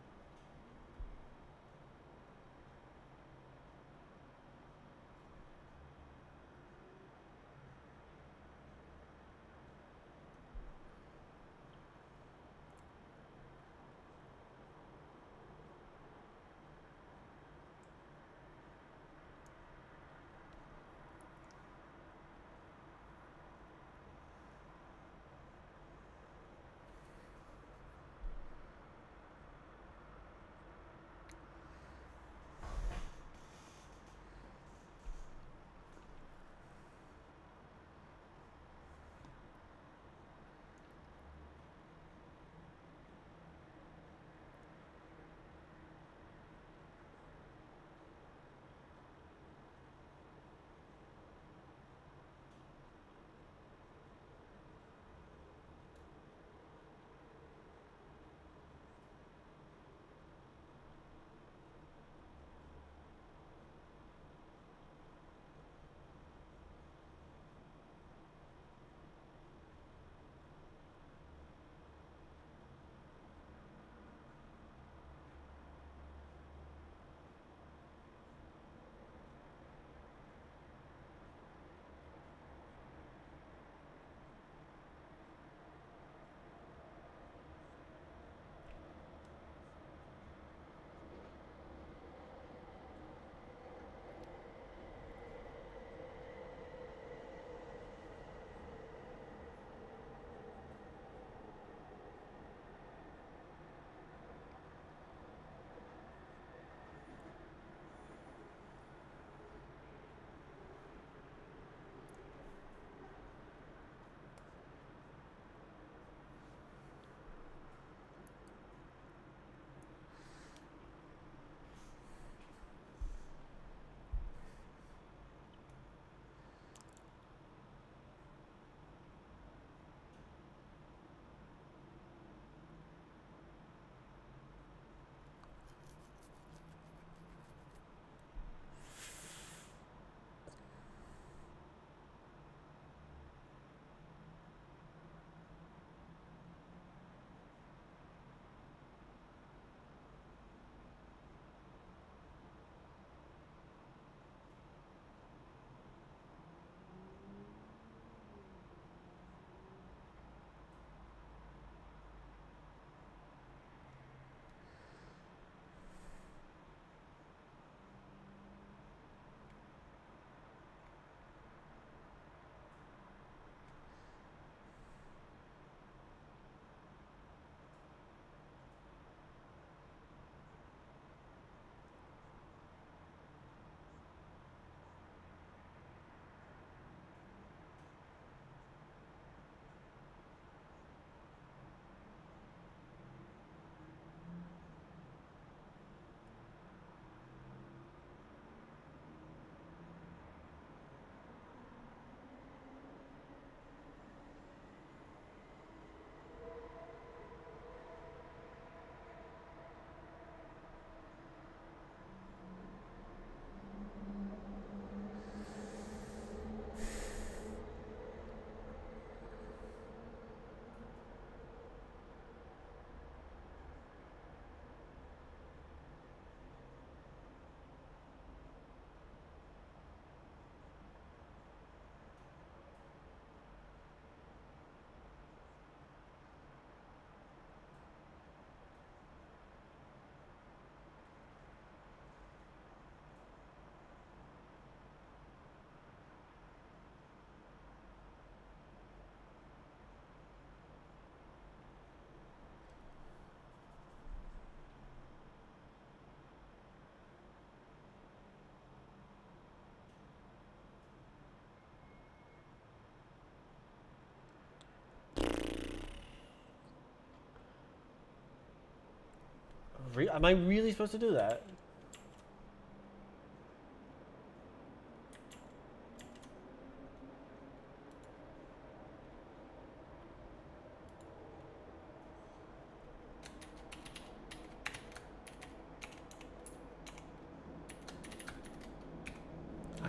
Am I really supposed to do that?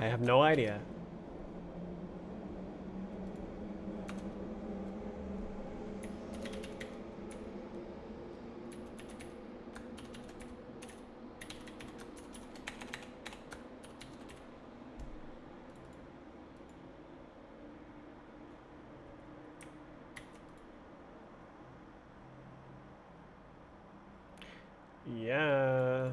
I have no idea. Yeah.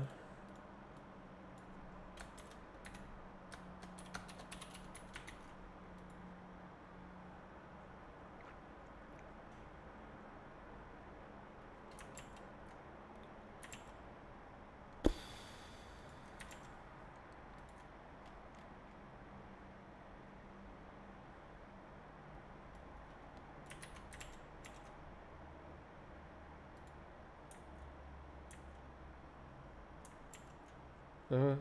Uh-huh.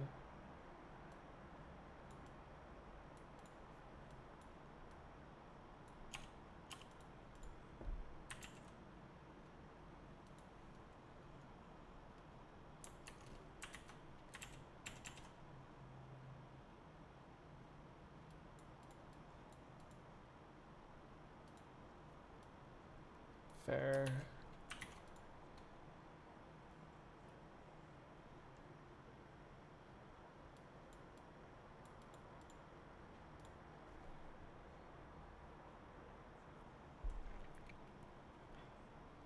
Fair.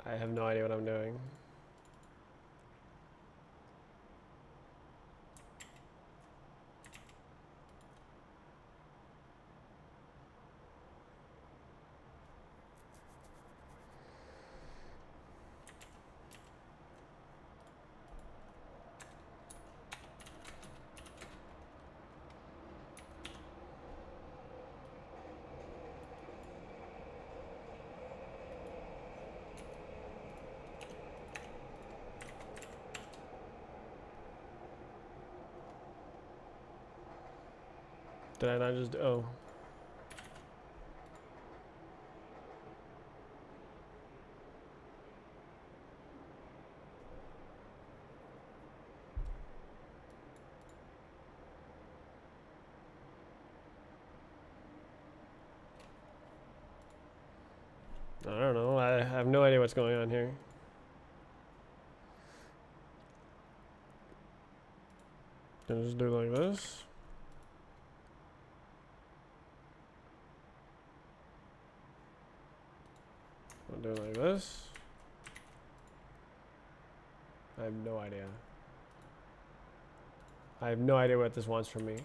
I have no idea what I'm doing. Did I not just... Oh. I don't know. I have no idea what's going on here. Can I just do it like this? I'll do it like this. I have no idea. I have no idea what this wants from me.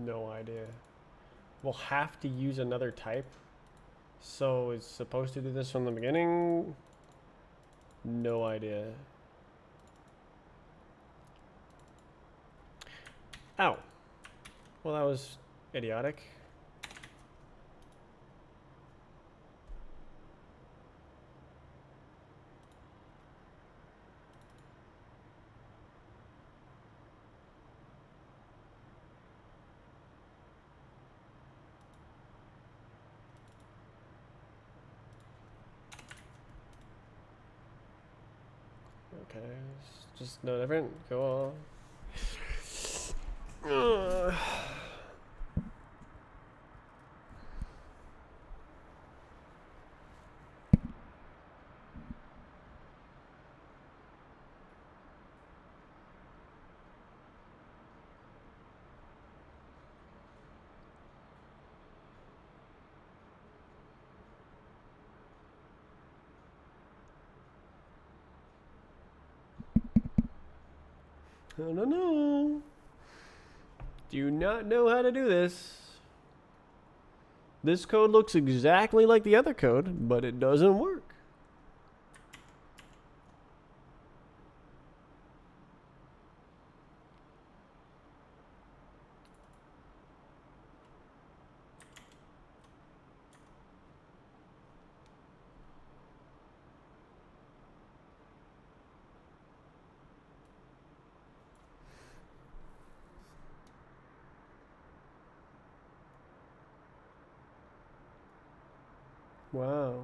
No idea. We'll have to use another type. So it's supposed to do this from the beginning? No idea. Ow. Well, that was idiotic. Okay, it's just no different. Go on. I don't know. Do not know how to do this. This code looks exactly like the other code, but it doesn't work. Wow.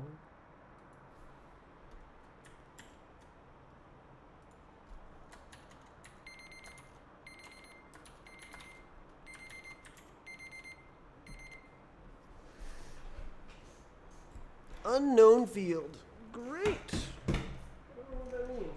Unknown field. Great. I don't know what that means.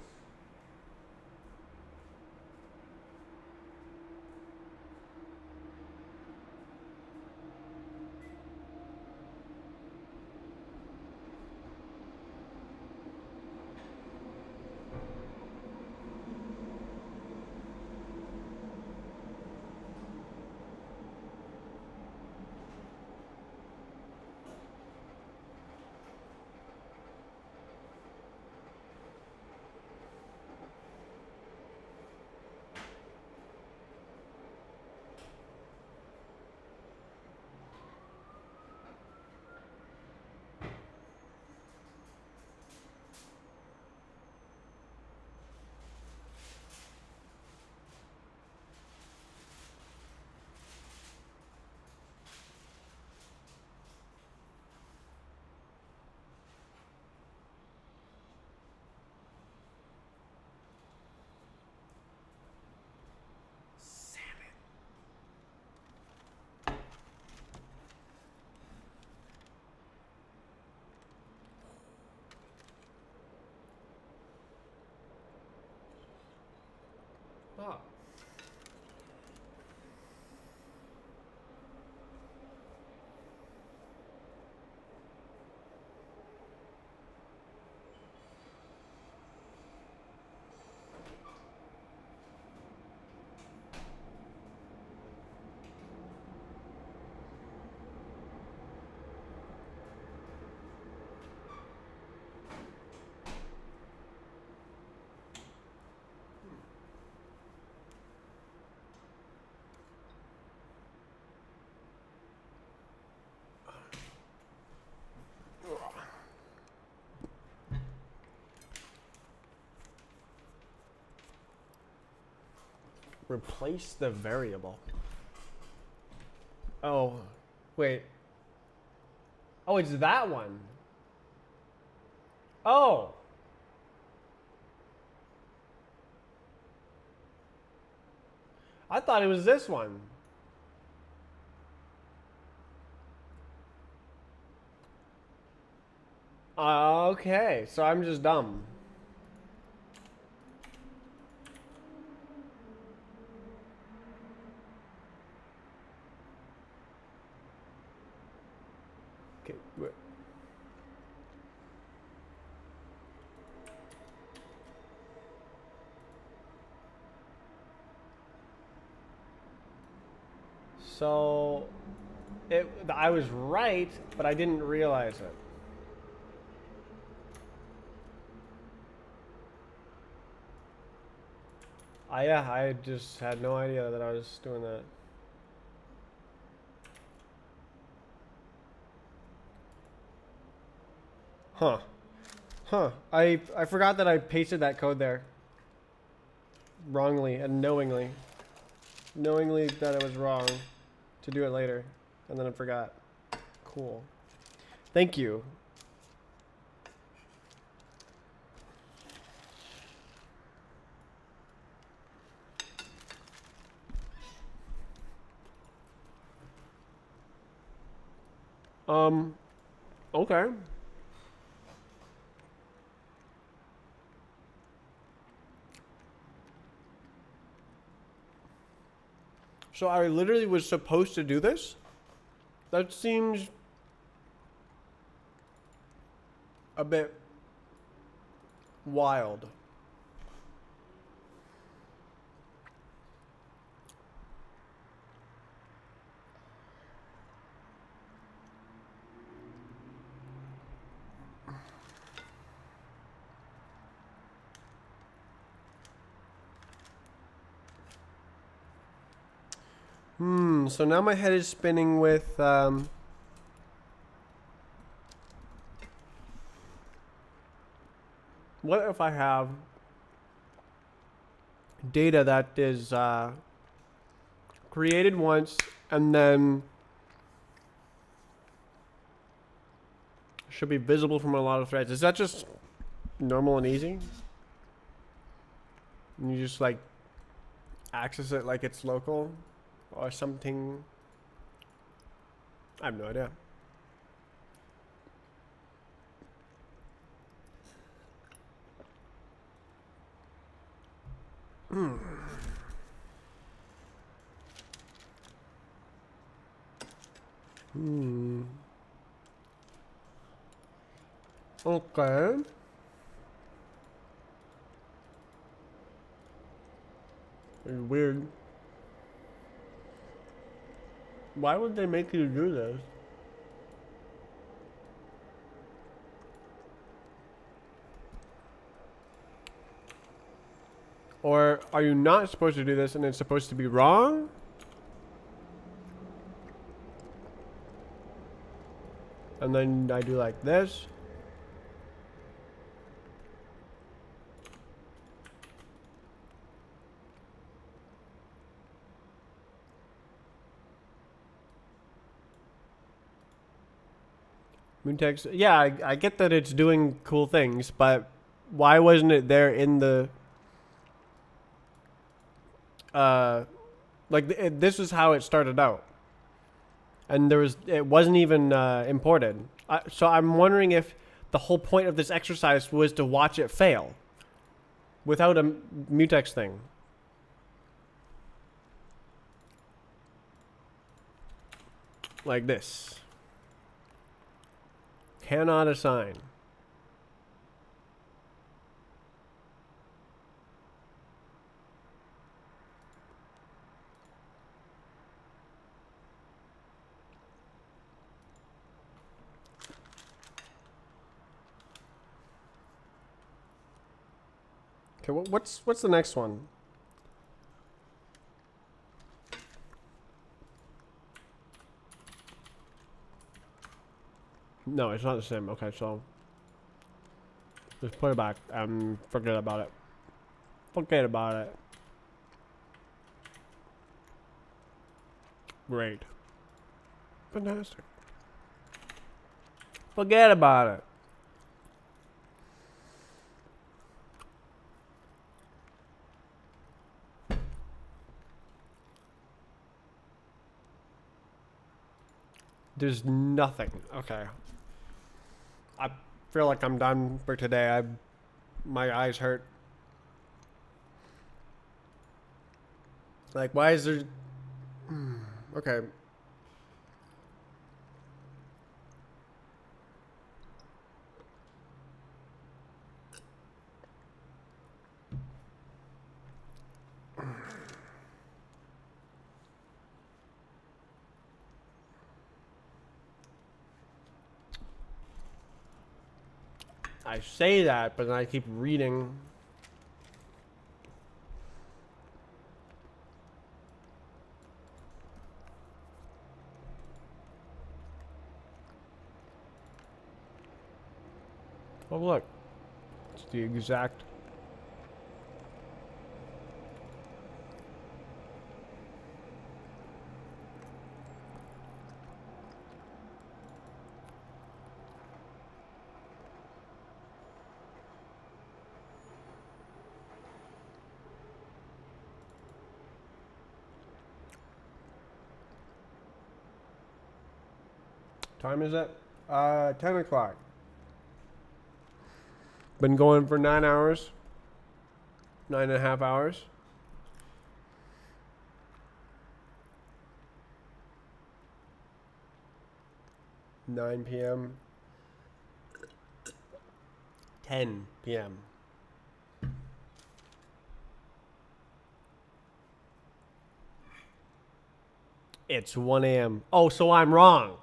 Ah. Replace the variable. Oh, wait. Oh, it's that one. Oh. I thought it was this one. Okay, so I'm just dumb. Okay. So, I was right, but I didn't realize it. Yeah, I just had no idea that I was doing that. Huh. Huh. I forgot that I pasted that code there. Wrongly and knowingly. Knowingly that it was wrong to do it later. And then I forgot. Cool. Thank you. Okay. So I literally was supposed to do this? That seems a bit wild. So now my head is spinning with what if I have data that is created once and then should be visible from a lot of threads? Is that just normal and easy? And you just like access it like it's local or something? I have no idea. Okay. Weird. Why would they make you do this? Or are you not supposed to do this and it's supposed to be wrong? And then I do like this. Mutex, yeah, I get that it's doing cool things, but why wasn't it there in the this is how it started out, and it wasn't even imported. So I'm wondering if the whole point of this exercise was to watch it fail without a mutex thing. Like this. Cannot assign. Okay, what's the next one? No, it's not the same. Okay, so just put it back and forget about it. Forget about it. Great. Fantastic. Forget about it. There's nothing. Okay. I feel like I'm done for today. My eyes hurt. Like, why is there... Okay. I say that, but then I keep reading. Oh, look. It's the exact... Time is it? 10 o'clock. Been going for 9 hours. 9.5 hours. 9 p.m. 10 p.m. It's 1 a.m. Oh, so I'm wrong.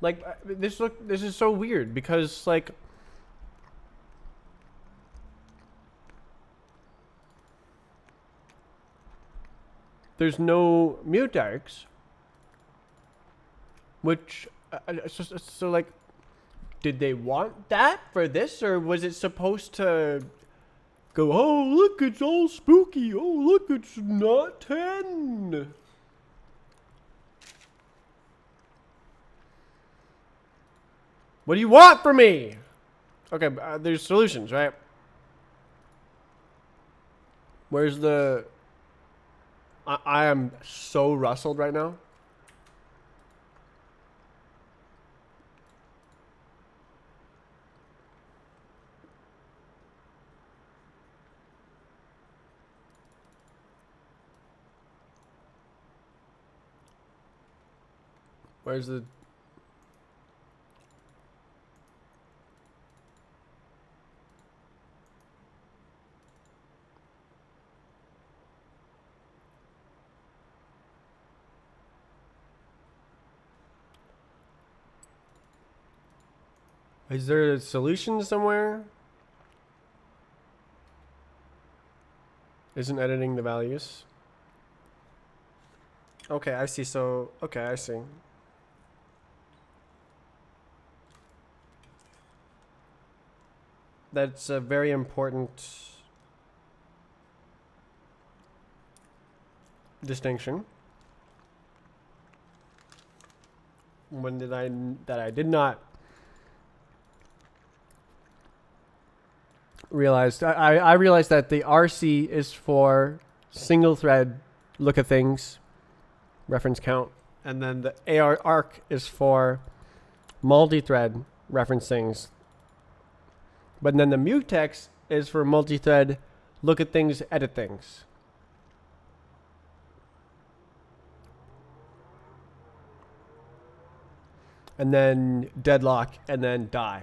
Like this is so weird because like there's no mutex, which so like, did they want that for this, or was it supposed to go? Oh look, it's all spooky. Oh look, it's not 10. What do you want from me? Okay, there's solutions, right? Where's the? I am so rustled right now. Where's the? Is there a solution somewhere? Isn't editing the values? Okay, I see. So, okay, I see. That's a very important distinction. When did I did not realize? I realized that the RC is for single thread look at things, reference count, and then the AR arc is for multi-thread reference things. But then the mutex is for multi-thread look at things, edit things. And then deadlock, and then die.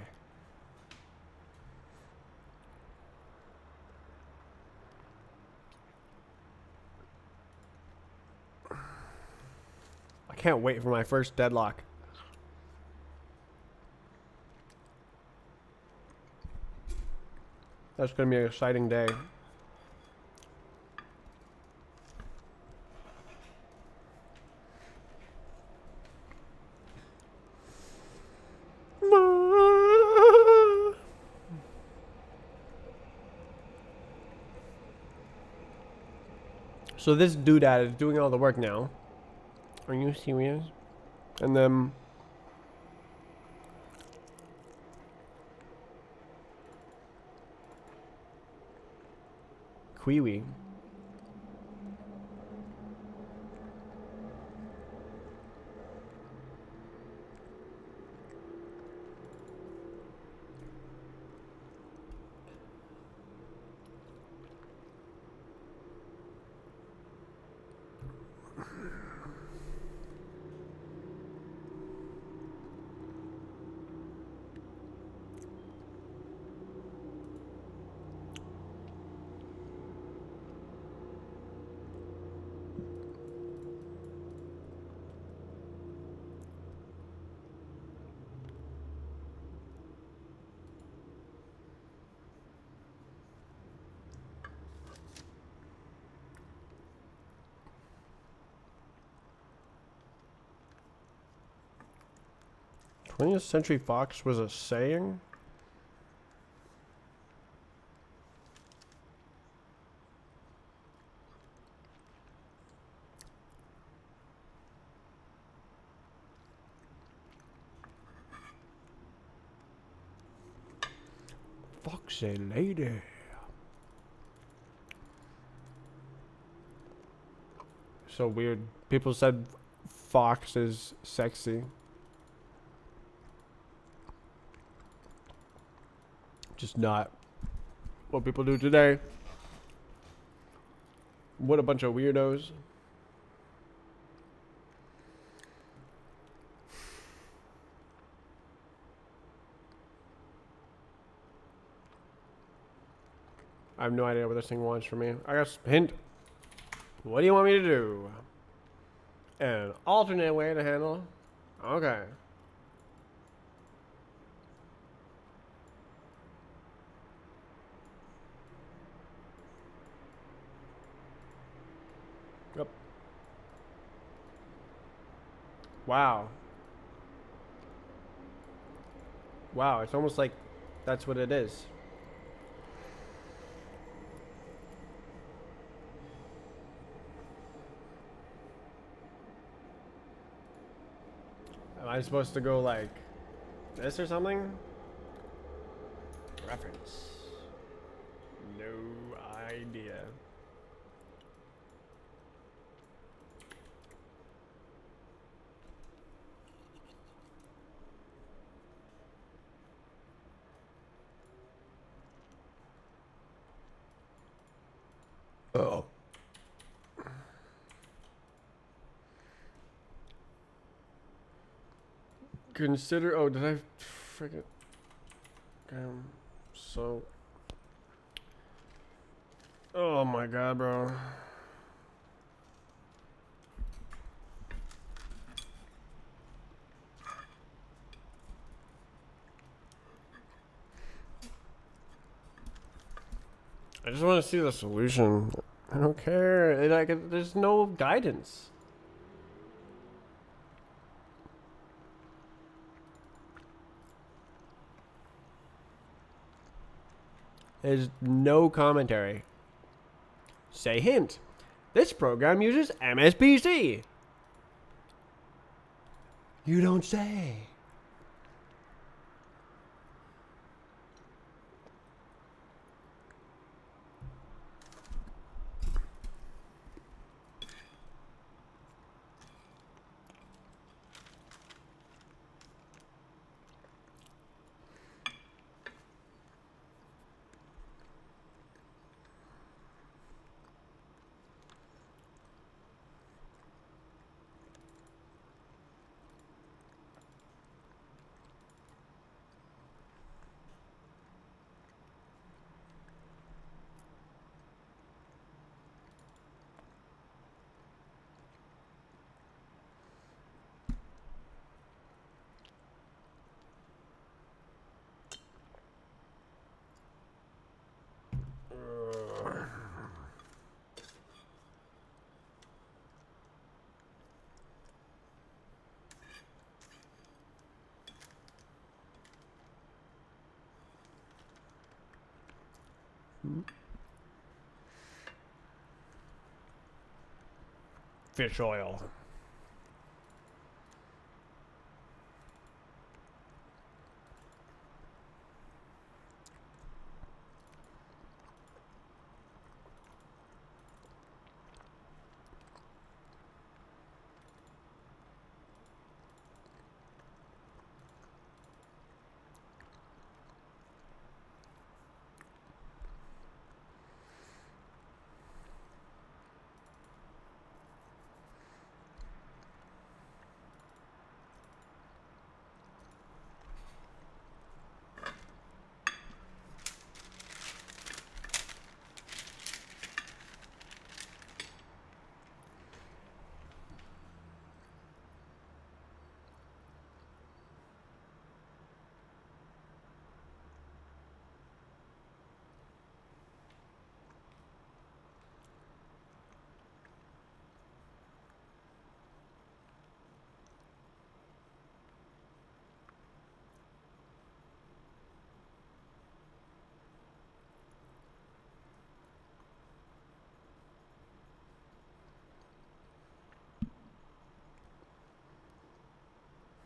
I can't wait for my first deadlock. That's going to be an exciting day. So this doodad is doing all the work now. Are you serious? And then Kiwi. "20th Century Fox" was a saying? Foxy lady. So weird. People said fox is sexy. Just not what people do today. What a bunch of weirdos. I have no idea what this thing wants from me. I guess, hint. What do you want me to do? An alternate way to handle? Okay. Yep. Wow. Wow, it's almost like that's what it is. Am I supposed to go like this or something? Reference. No idea. Oh. Consider. Oh, did I freaking. So. Oh my god, bro. I just want to see the solution. I don't care. There's no guidance. There's no commentary. Say hint. This program uses MSPC. You don't say. Fish oil.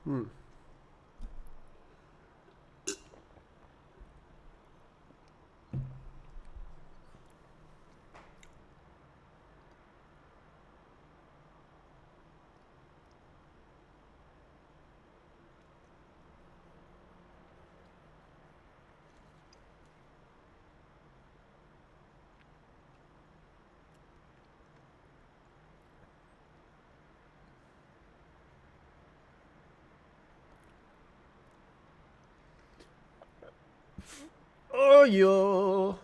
Hmm. Oh, yo.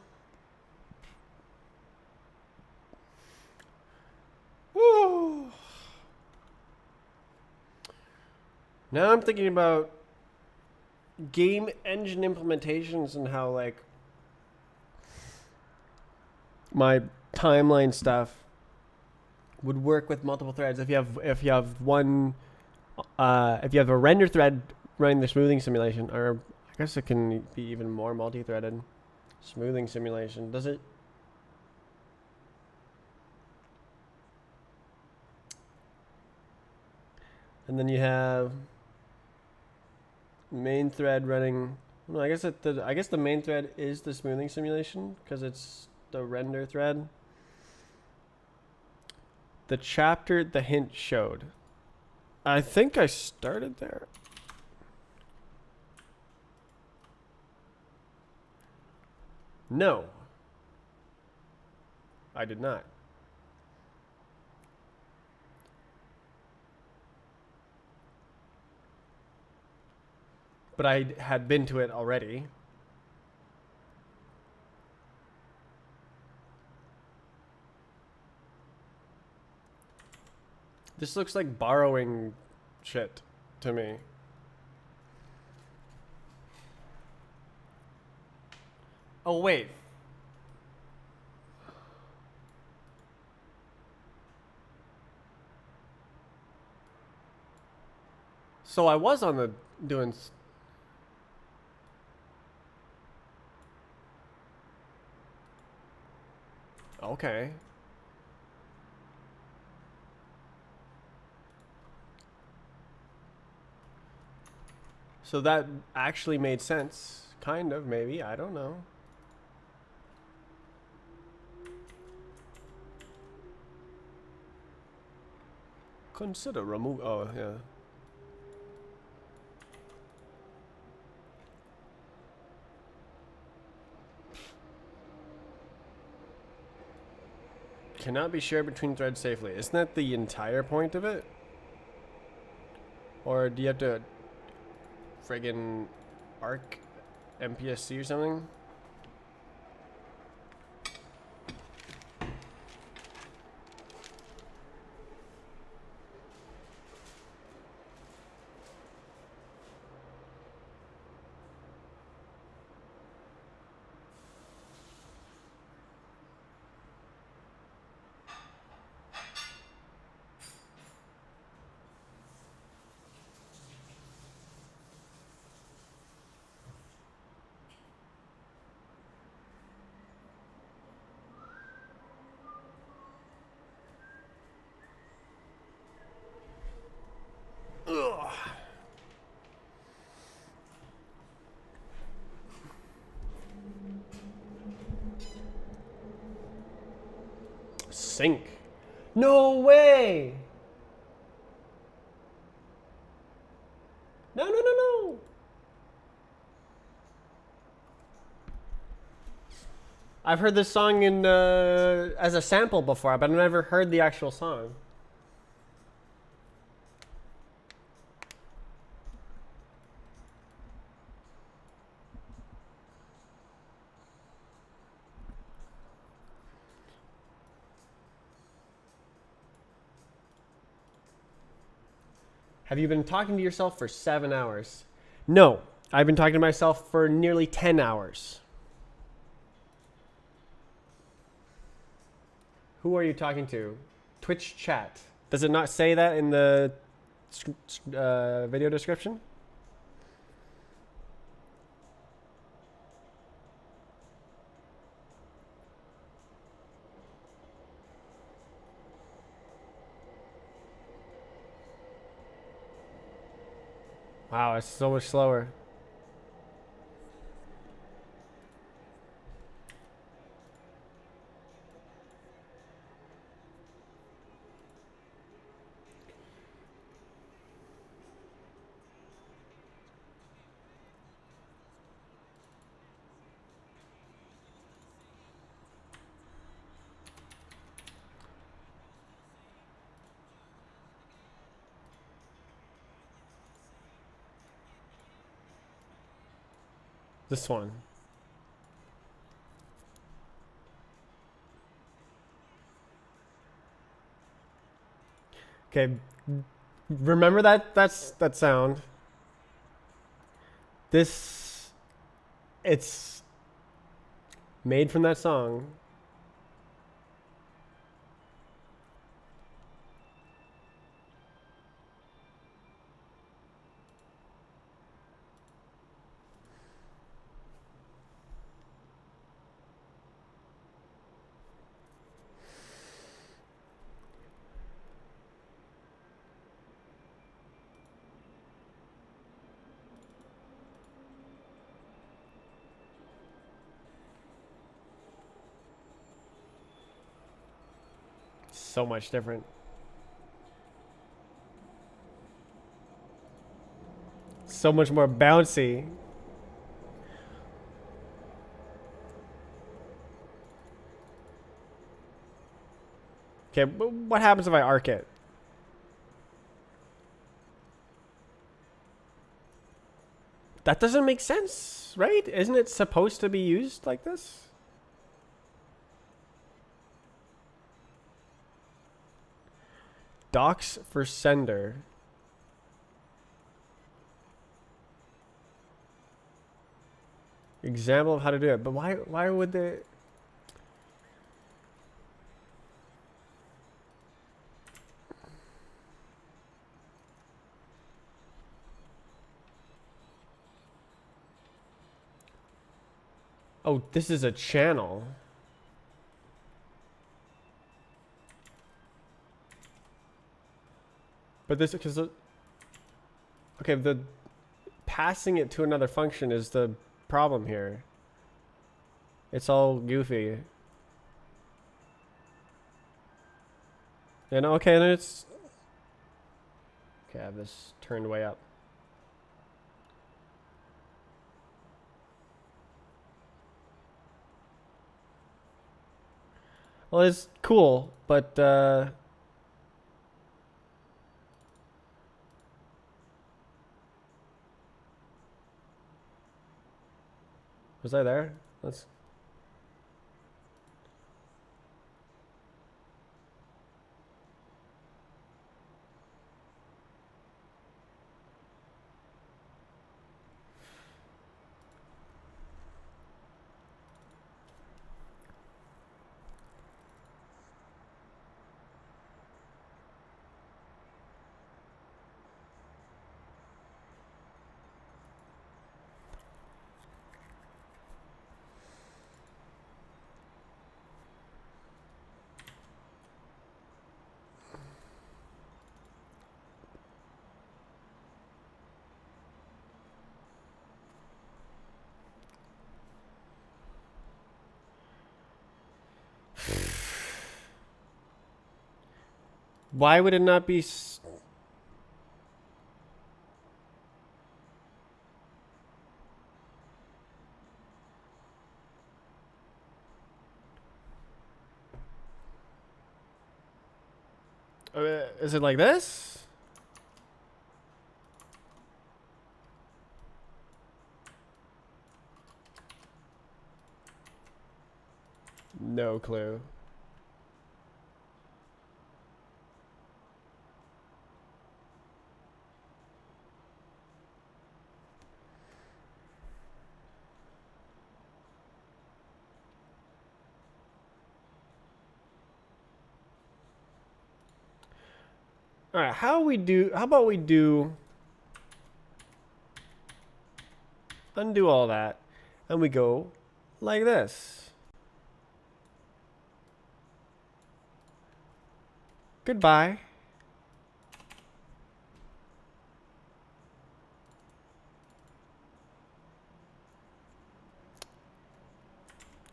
Woo. Now I'm thinking about game engine implementations and how, like, my timeline stuff would work with multiple threads. If you have one, if you have a render thread running the smoothing simulation, or I guess it can be even more multi-threaded. Smoothing simulation, does it? And then you have main thread running. No, I guess I guess the main thread is the smoothing simulation because it's the render thread. The chapter the hint showed. I think I started there. No. I did not. But I had been to it already. This looks like borrowing shit to me. Oh, wait. So I was on the doing. Okay. So that actually made sense. Kind of, maybe. I don't know. Consider remove. Oh, yeah. Cannot be shared between threads safely. Isn't that the entire point of it? Or do you have to friggin' arc MPSC or something? Sync. No way! No, no, no, no! I've heard this song in as a sample before, but I've never heard the actual song. Have you been talking to yourself for 7 hours? No, I've been talking to myself for nearly 10 hours. Who are you talking to? Twitch chat. Does it not say that in the video description? Wow, it's so much slower. This one. Okay, remember that sound. It's made from that song. so much different. So much more bouncy. Okay, but what happens if I arc it? That doesn't make sense, right? Isn't it supposed to be used like this? Docs for sender. Example of how to do it. But why would they? Oh, this is a channel. But this, because okay, the passing it to another function is the problem here. It's all goofy. And okay, then it's okay. I have this turned way up. Well, it's cool, but was I there? Let's. Why would it not be? Is it like this? No clue. All right, how about we do undo all that and we go like this. Goodbye.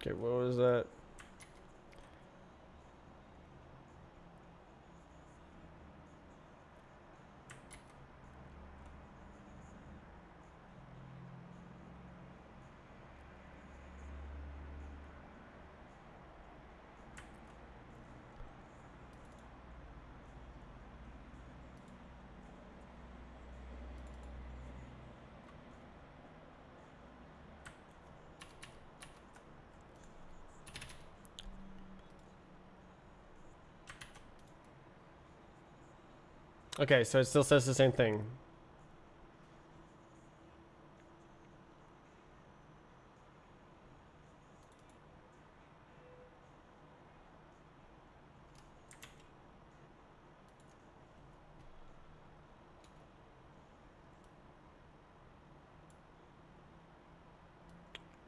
Okay, what was that? Okay, so it still says the same thing.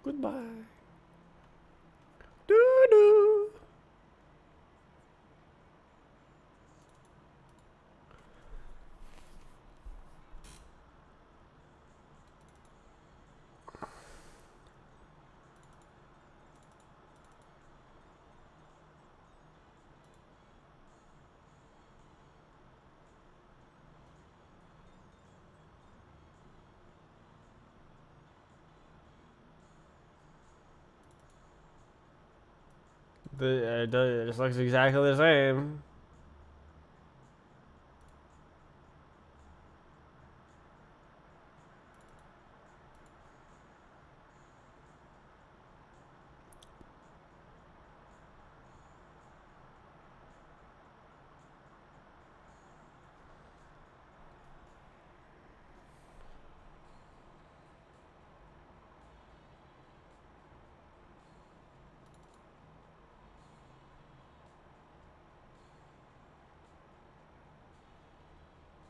Goodbye. Doo doo. It just looks exactly the same.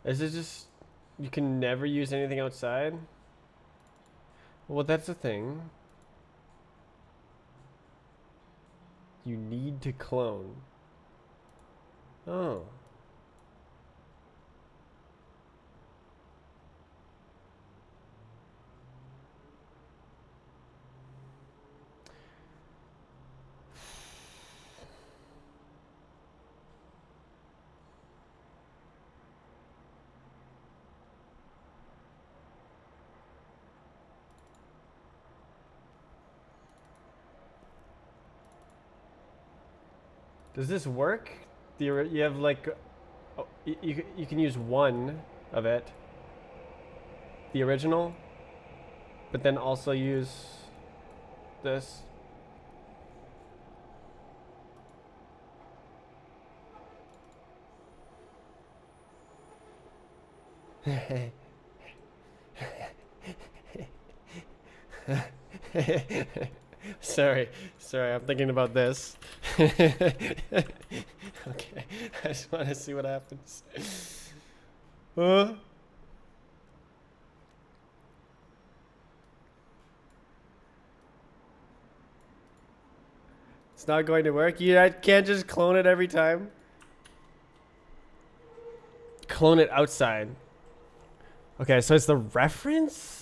Is it just you can never use anything outside? Well, that's the thing. You need to clone. Oh. Does this work? You have like, oh, you can use one of it, the original, but then also use this. Sorry, I'm thinking about this. Okay, I just want to see what happens. It's not going to work. You can't just clone it every time. Clone it outside. Okay, so it's the reference?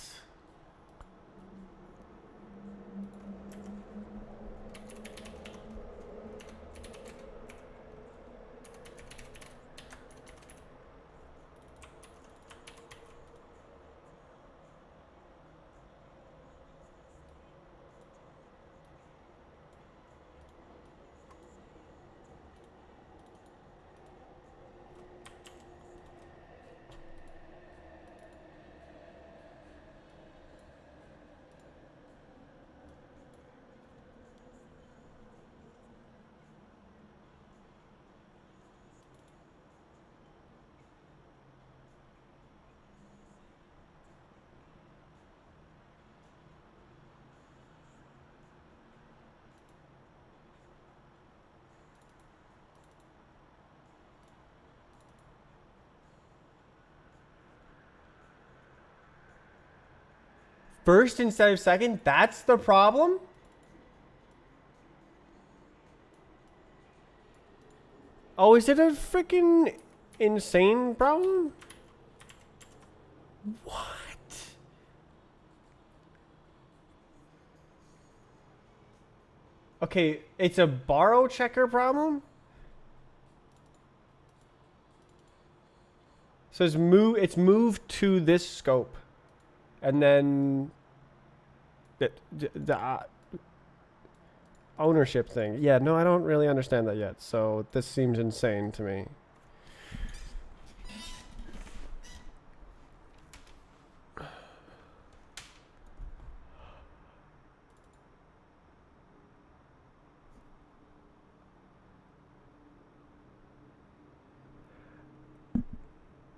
First instead of second? That's the problem? Oh, is it a freaking insane problem? What? Okay, it's a borrow checker problem? So it's moved to this scope. And then the ownership thing. Yeah, no, I don't really understand that yet. So this seems insane to me.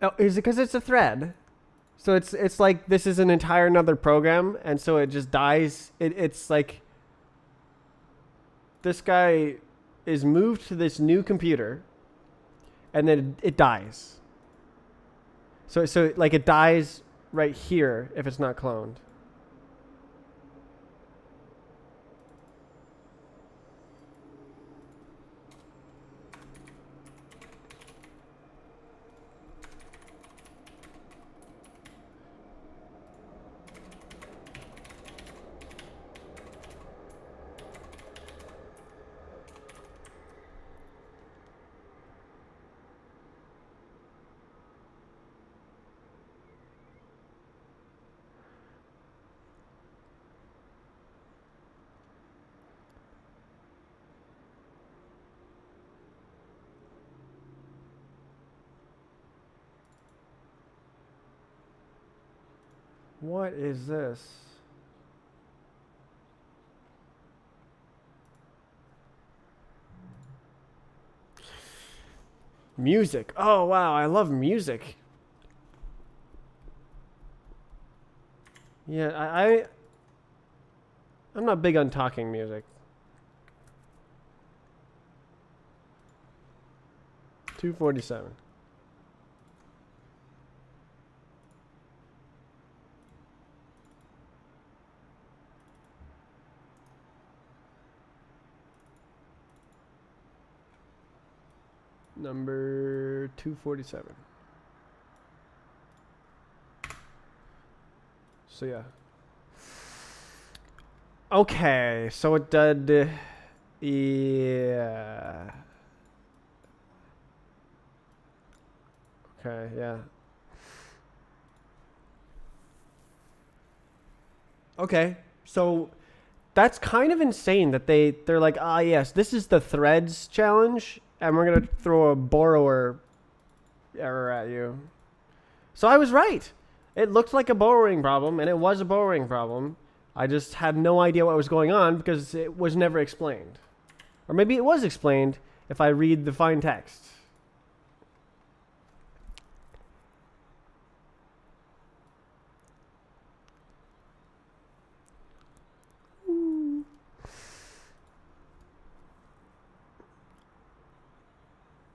Oh, is it because it's a thread? So it's like this is an entire another program, and so it just dies. It's like this guy is moved to this new computer, and then it dies. So like it dies right here if it's not cloned. What is this? Music. Oh, wow. I love music. Yeah, I'm not big on talking music. 247. Number 247. So yeah. Okay, so it did. Yeah. Okay, yeah. Okay, so that's kind of insane that they're like, ah, yes, this is the threads challenge, and we're gonna throw a borrower error at you. So I was right. It looked like a borrowing problem, and it was a borrowing problem. I just had no idea what was going on because it was never explained. Or maybe it was explained if I read the fine text.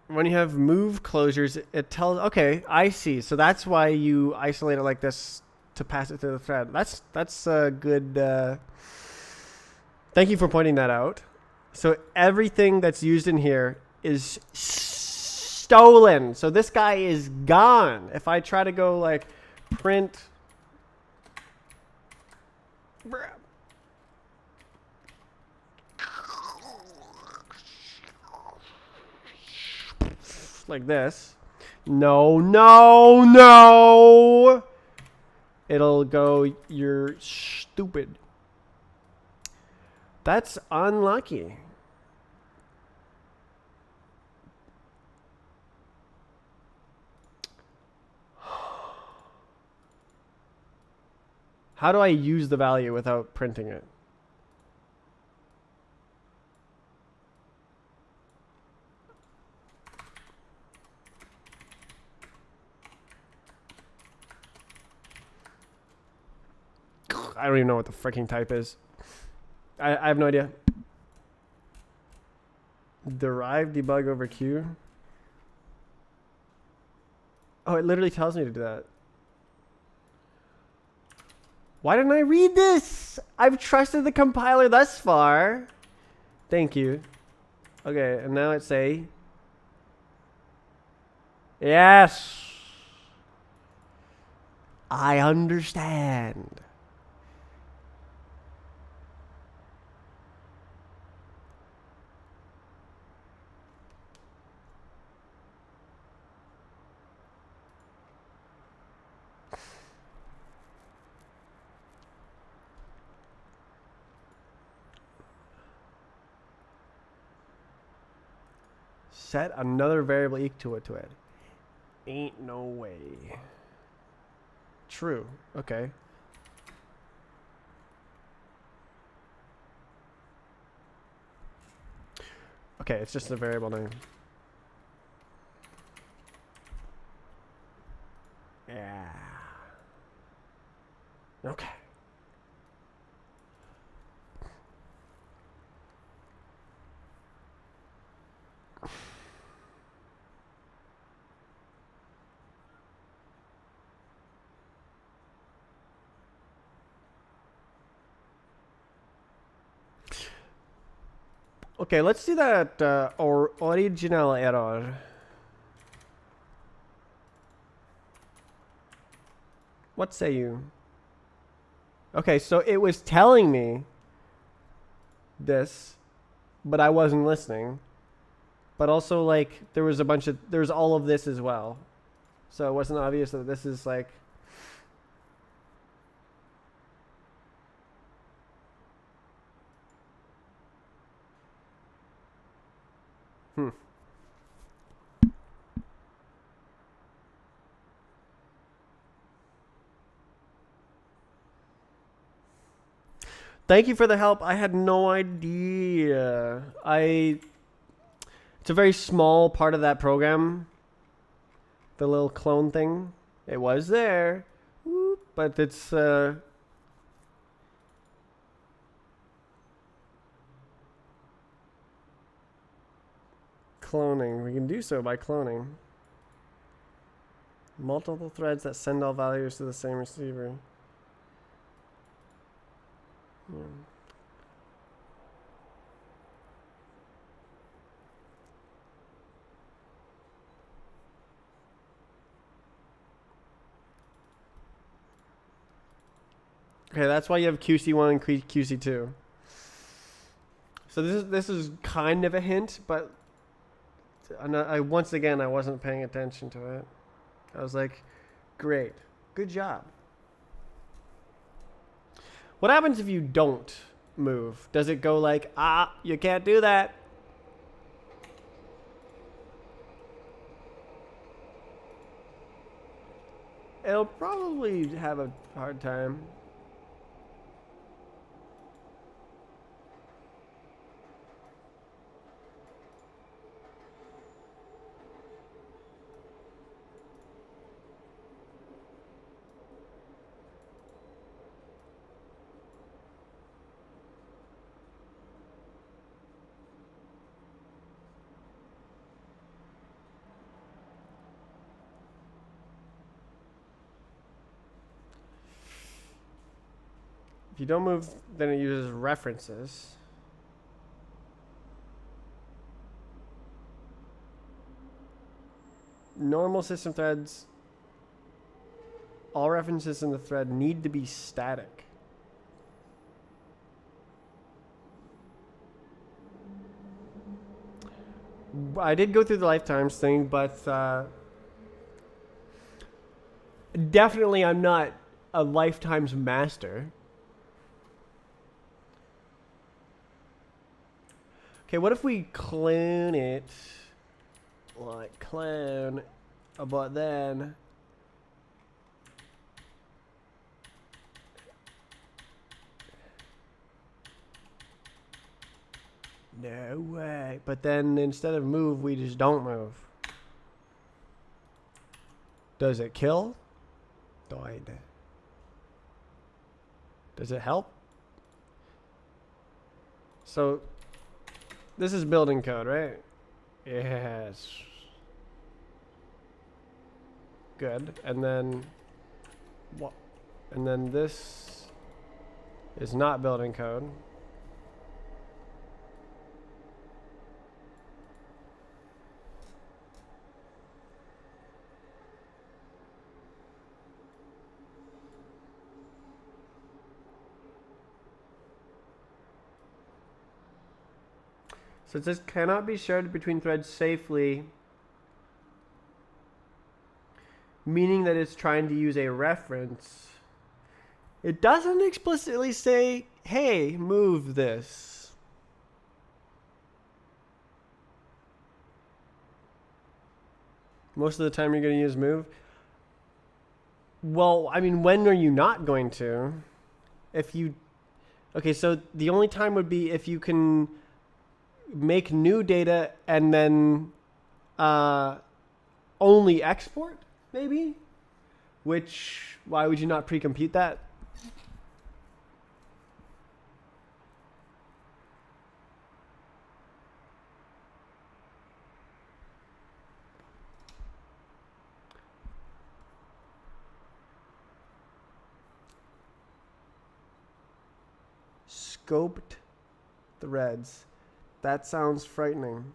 When you have move closures, it tells. Okay, I see. So that's why you isolate it like this to pass it through the thread. That's a good. Thank you for pointing that out. So everything that's used in here is stolen. So this guy is gone. If I try to go like print. Like this. No, no, no. It'll go, you're stupid. That's unlucky. How do I use the value without printing it? I don't even know what the freaking type is. I have no idea. Derive debug over Q. Oh, it literally tells me to do that. Why didn't I read this? I've trusted the compiler thus far. Thank you. Okay, and now it's a... Yes. I understand. Set another variable equal to it. Ain't no way. True. Okay. Okay, it's just a variable name. Yeah. Okay. Okay, let's do that original error. What say you? Okay, so it was telling me this, but I wasn't listening. But also, like, there's all of this as well. So it wasn't obvious that this is like... Hmm. Thank you for the help. I had no idea. It's a very small part of that program. The little clone thing. It was there. Whoop, but it's cloning. We can do so by cloning. Multiple threads that send all values to the same receiver. Yeah. Okay, that's why you have QC1 and QC2. So this is kind of a hint, but once again I wasn't paying attention to it. I was like, great, good job. What happens if you don't move? Does it go like, you can't do that? It'll probably have a hard time. If you don't move, then it uses references. Normal system threads, all references in the thread need to be static. I did go through the lifetimes thing, but definitely I'm not a lifetimes master. Okay, what if we clone it? Like clone, but then no way. But then instead of move, we just don't move. Does it kill? Does it help? So this is building code, right? Yes. Good. And then what? And then this is not building code. So it says cannot be shared between threads safely, meaning that it's trying to use a reference. It doesn't explicitly say, hey, move this. Most of the time you're going to use move. Well, I mean, when are you not going to? If you... Okay, so the only time would be if you can make new data and then only export, maybe? Which, why would you not pre-compute that? Scoped threads. That sounds frightening.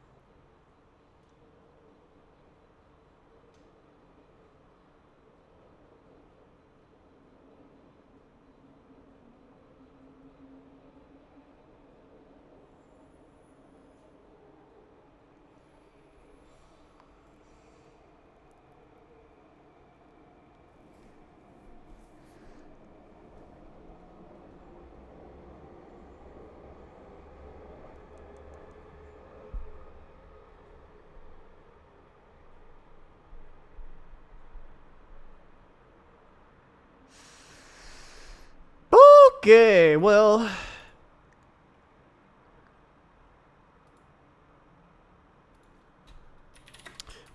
Okay, well,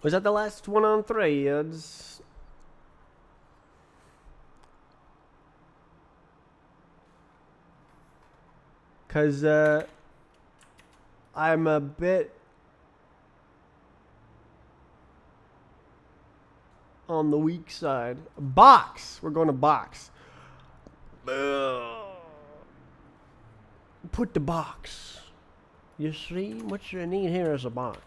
Was that the last one on threads? Because I'm a bit on the weak side. Box! We're going to box. Put the box. You see? What you need here is a box.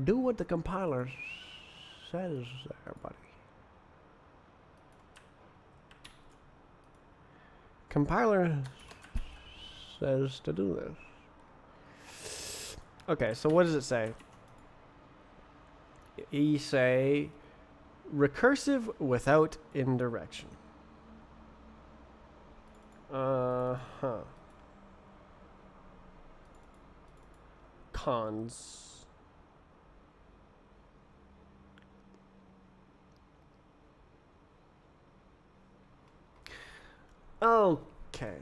Do what the compiler says there, buddy. Compiler says to do this. Okay, so what does it say? You say recursive without indirection. Uh-huh. Cons. Okay.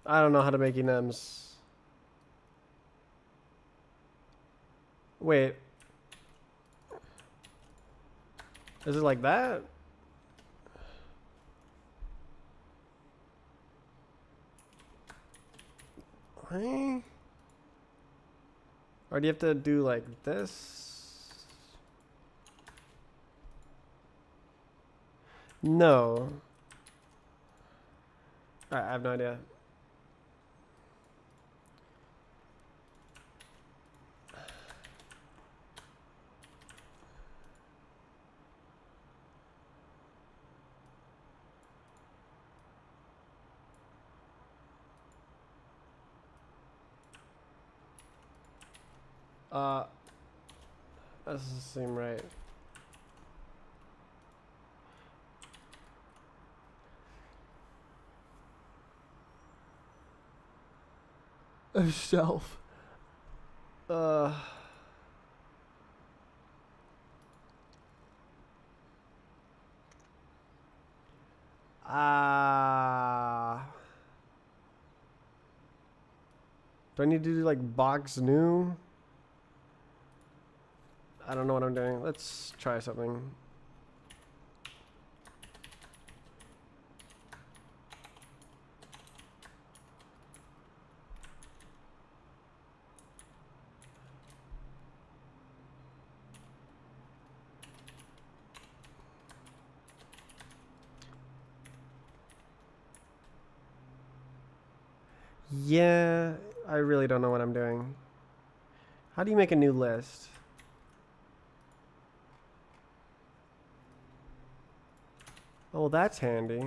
I don't know how to make enums. Wait. Is it like that? Hey? Or do you have to do like this? No. I have no idea. That doesn't seem right. A shelf. Do I need to do like box new? I don't know what I'm doing. Let's try something. Yeah, I really don't know what I'm doing. How do you make a new list? Oh, that's handy.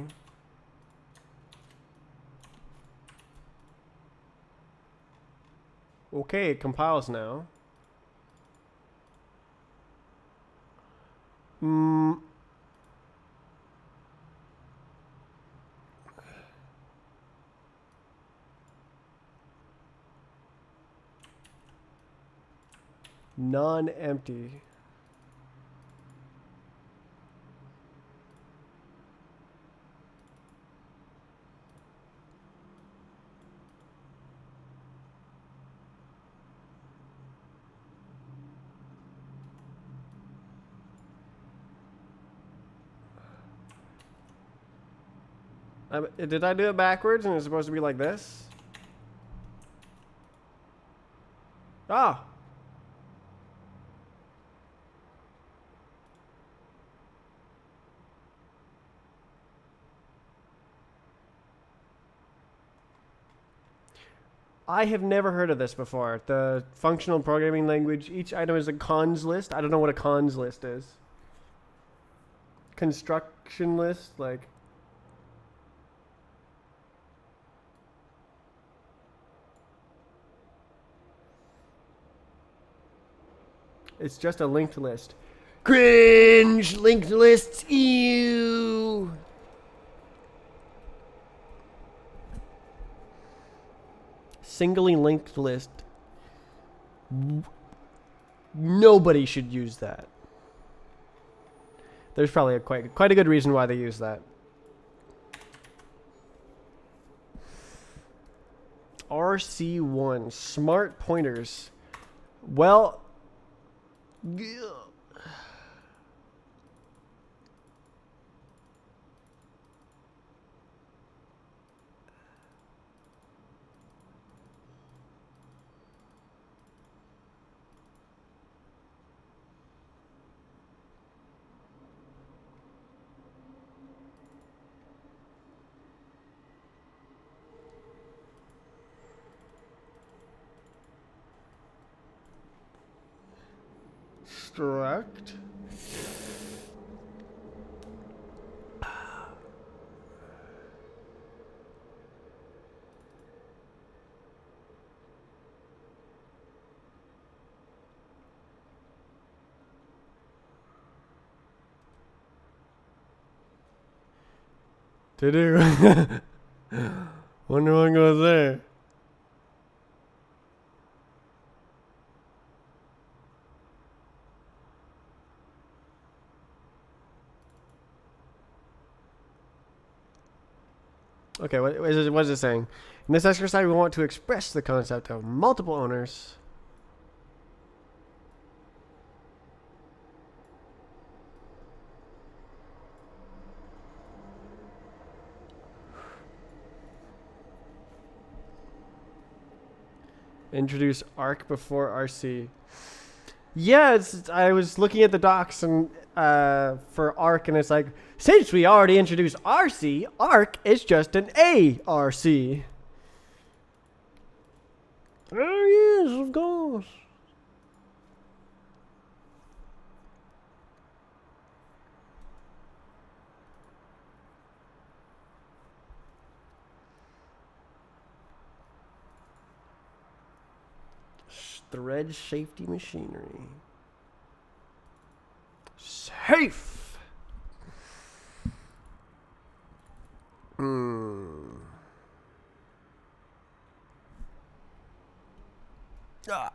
Okay, it compiles now. Non-empty. Did I do it backwards and it's supposed to be like this? Ah! I have never heard of this before. The functional programming language, each item is a cons list. I don't know what a cons list is. Construction list, like... It's just a linked list. Cringe! Linked lists, ew! Singly linked list. Nobody should use that. There's probably quite a good reason why they use that. RC1 smart pointers. Well, struct. To do. Wonder what goes there. Okay, what is it saying? In this exercise, we want to express the concept of multiple owners. Introduce arc before RC. Yeah, I was looking at the docs and for arc, and it's like, since we already introduced RC, arc is just an ARC. Oh yes, of course. Thread safety machinery. Safe. Ah.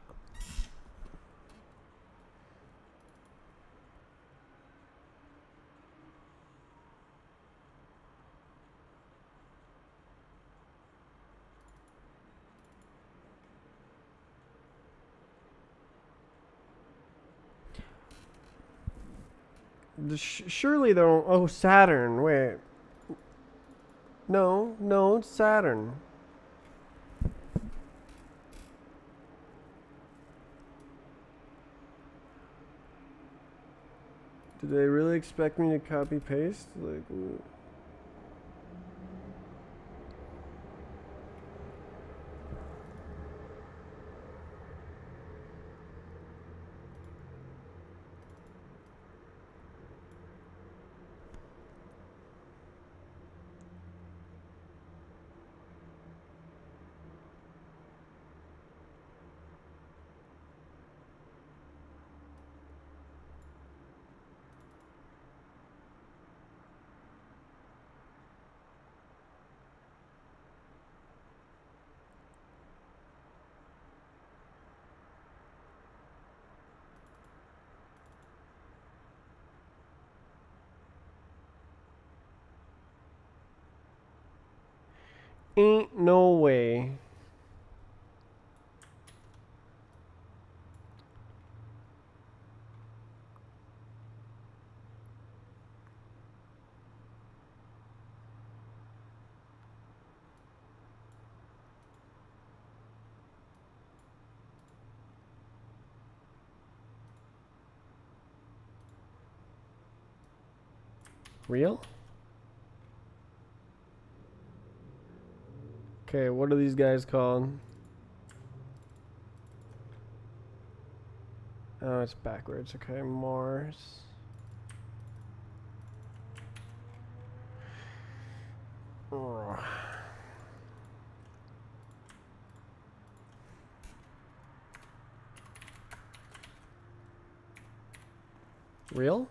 Surely though. Oh, Saturn. Wait. No, it's Saturn. Did they really expect me to copy paste? Like. Ain't no way. Real? Okay, what are these guys called? Oh, it's backwards. Okay, Mars. Ugh. Real?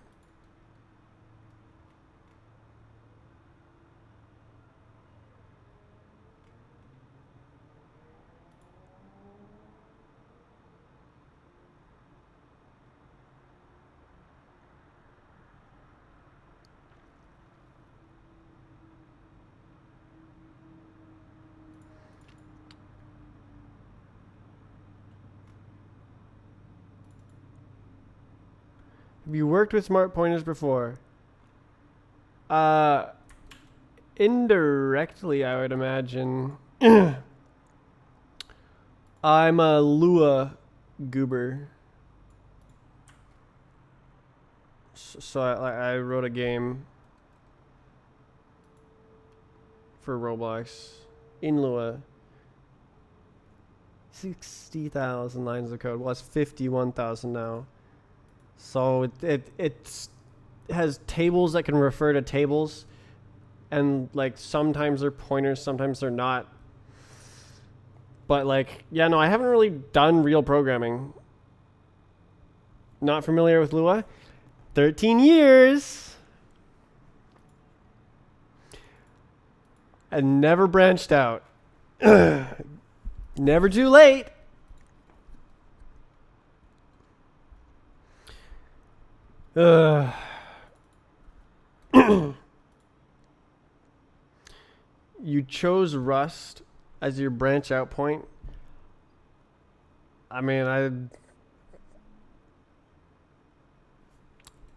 Have you worked with smart pointers before? Indirectly, I would imagine. I'm a Lua goober. So I wrote a game for Roblox in Lua. 60,000 lines of code. Well, it's 51,000 now. So it has tables that can refer to tables, and like sometimes they're pointers, sometimes they're not. But like, yeah, no, I haven't really done real programming. Not familiar with Lua. 13 years. And never branched out. Never too late. You chose Rust as your branch out point. I mean,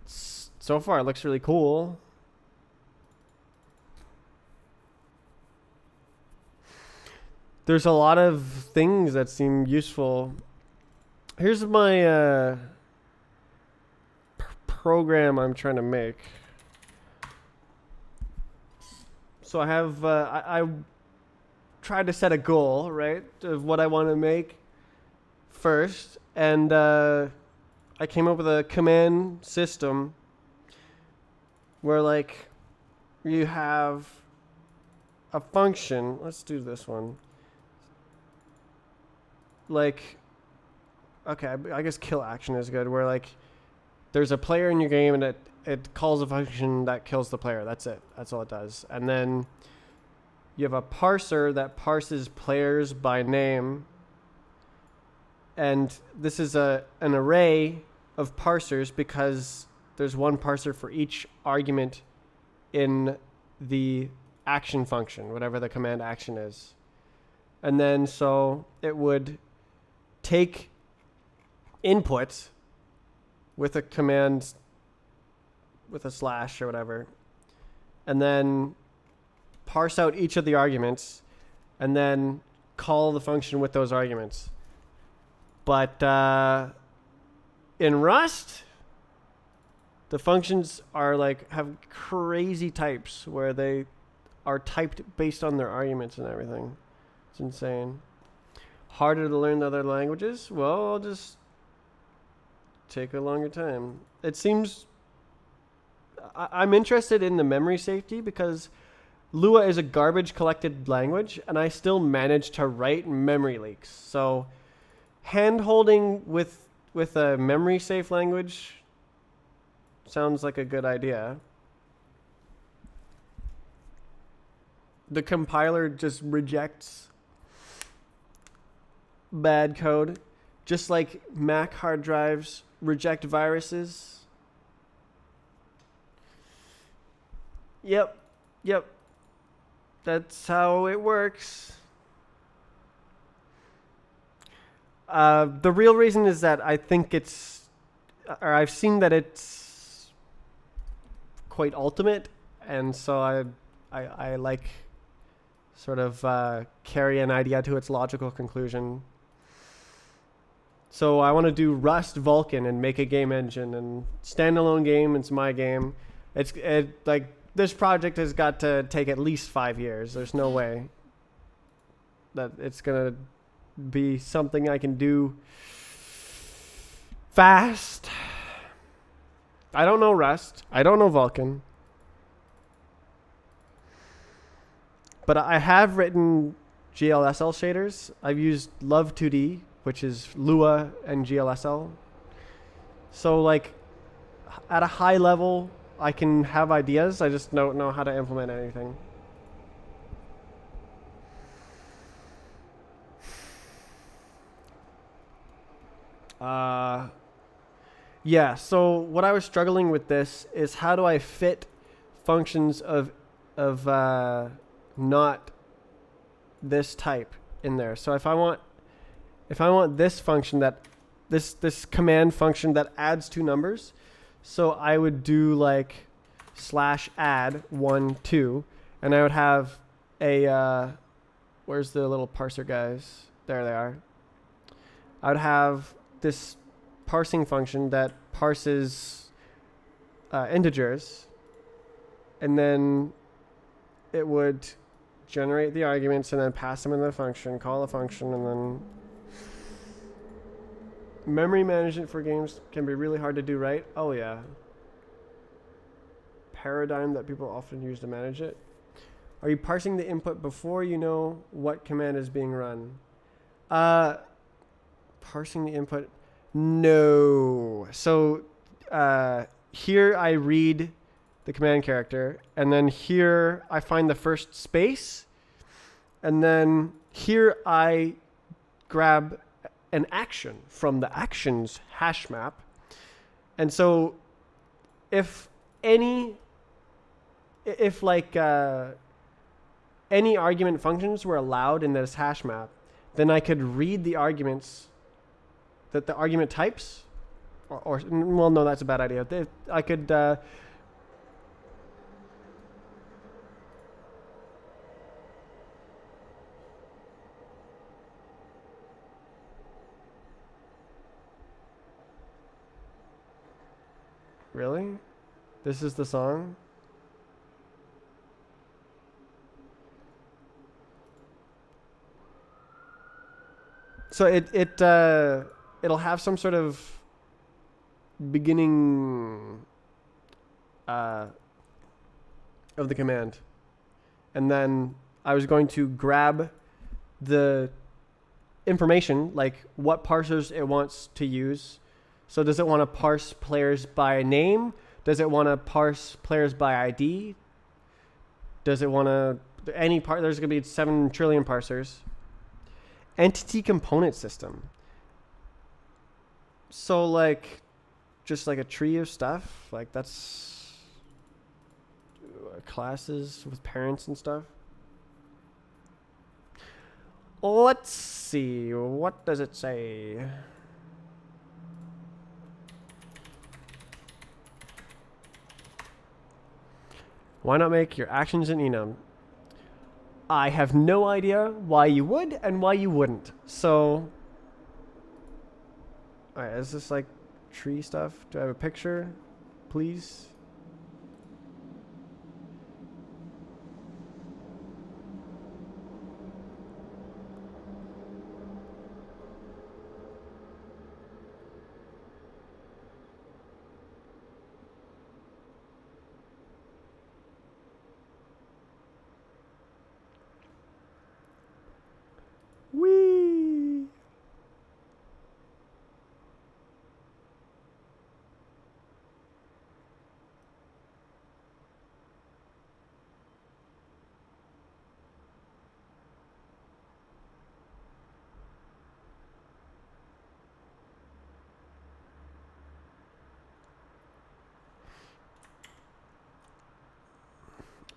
so far it looks really cool. There's a lot of things that seem useful. Here's my program I'm trying to make. So I have I tried to set a goal, right, of what I want to make first, and I came up with a command system where like you have a function. Let's do this one. Like, okay, I guess kill action is good, where like there's a player in your game and it calls a function that kills the player. That's it. That's all it does. And then you have a parser that parses players by name. And this is an array of parsers because there's one parser for each argument in the action function, whatever the command action is. And then so it would take input with a command, with a slash or whatever, and then parse out each of the arguments and then call the function with those arguments. But in Rust, the functions are like have crazy types where they are typed based on their arguments and everything. It's insane. Harder to learn other languages? Well, I'll just take a longer time. It seems I'm interested in the memory safety because Lua is a garbage collected language and I still manage to write memory leaks. So hand holding with a memory safe language sounds like a good idea. The compiler just rejects bad code, just like Mac hard drives reject viruses. Yep. That's how it works. The real reason is that I think or I've seen that it's quite ultimate, and so I like sort of carry an idea to its logical conclusion. So I want to do Rust Vulkan and make a game engine and standalone game. It's my game. Like this project has got to take at least 5 years. There's no way that it's gonna be something I can do fast. I don't know Rust. I don't know Vulkan. But I have written GLSL shaders. I've used Love 2D, which is Lua and GLSL. So like at a high level, I can have ideas. I just don't know how to implement anything. Yeah, so what I was struggling with this is how do I fit functions of not this type in there. So if I want this function this command function that adds 2 numbers, so I would do like /add 1 2, and I would have a where's the little parser guys? There they are. I would have this parsing function that parses integers, and then it would generate the arguments and then pass them in the function, call the function, and then memory management for games can be really hard to do, right? Oh yeah. Paradigm that people often use to manage it. Are you parsing the input before you know what command is being run? Parsing the input. No. So here I read the command character, and then here I find the first space, and then here I grab an action from the actions hash map. And so if any argument functions were allowed in this hash map, then I could read the arguments that the argument types, or well, no, that's a bad idea. I could really? This is the song? So it'll have some sort of beginning of the command, and then I was going to grab the information, like what parsers it wants to use. So does it want to parse players by name? Does it want to parse players by ID? Does it want to there's going to be 7 trillion parsers. Entity component system. So like just like a tree of stuff, like that's classes with parents and stuff. Let's see, what does it say? Why not make your actions in enum? I have no idea why you would and why you wouldn't. So, alright, is this like tree stuff? Do I have a picture, please? Whee!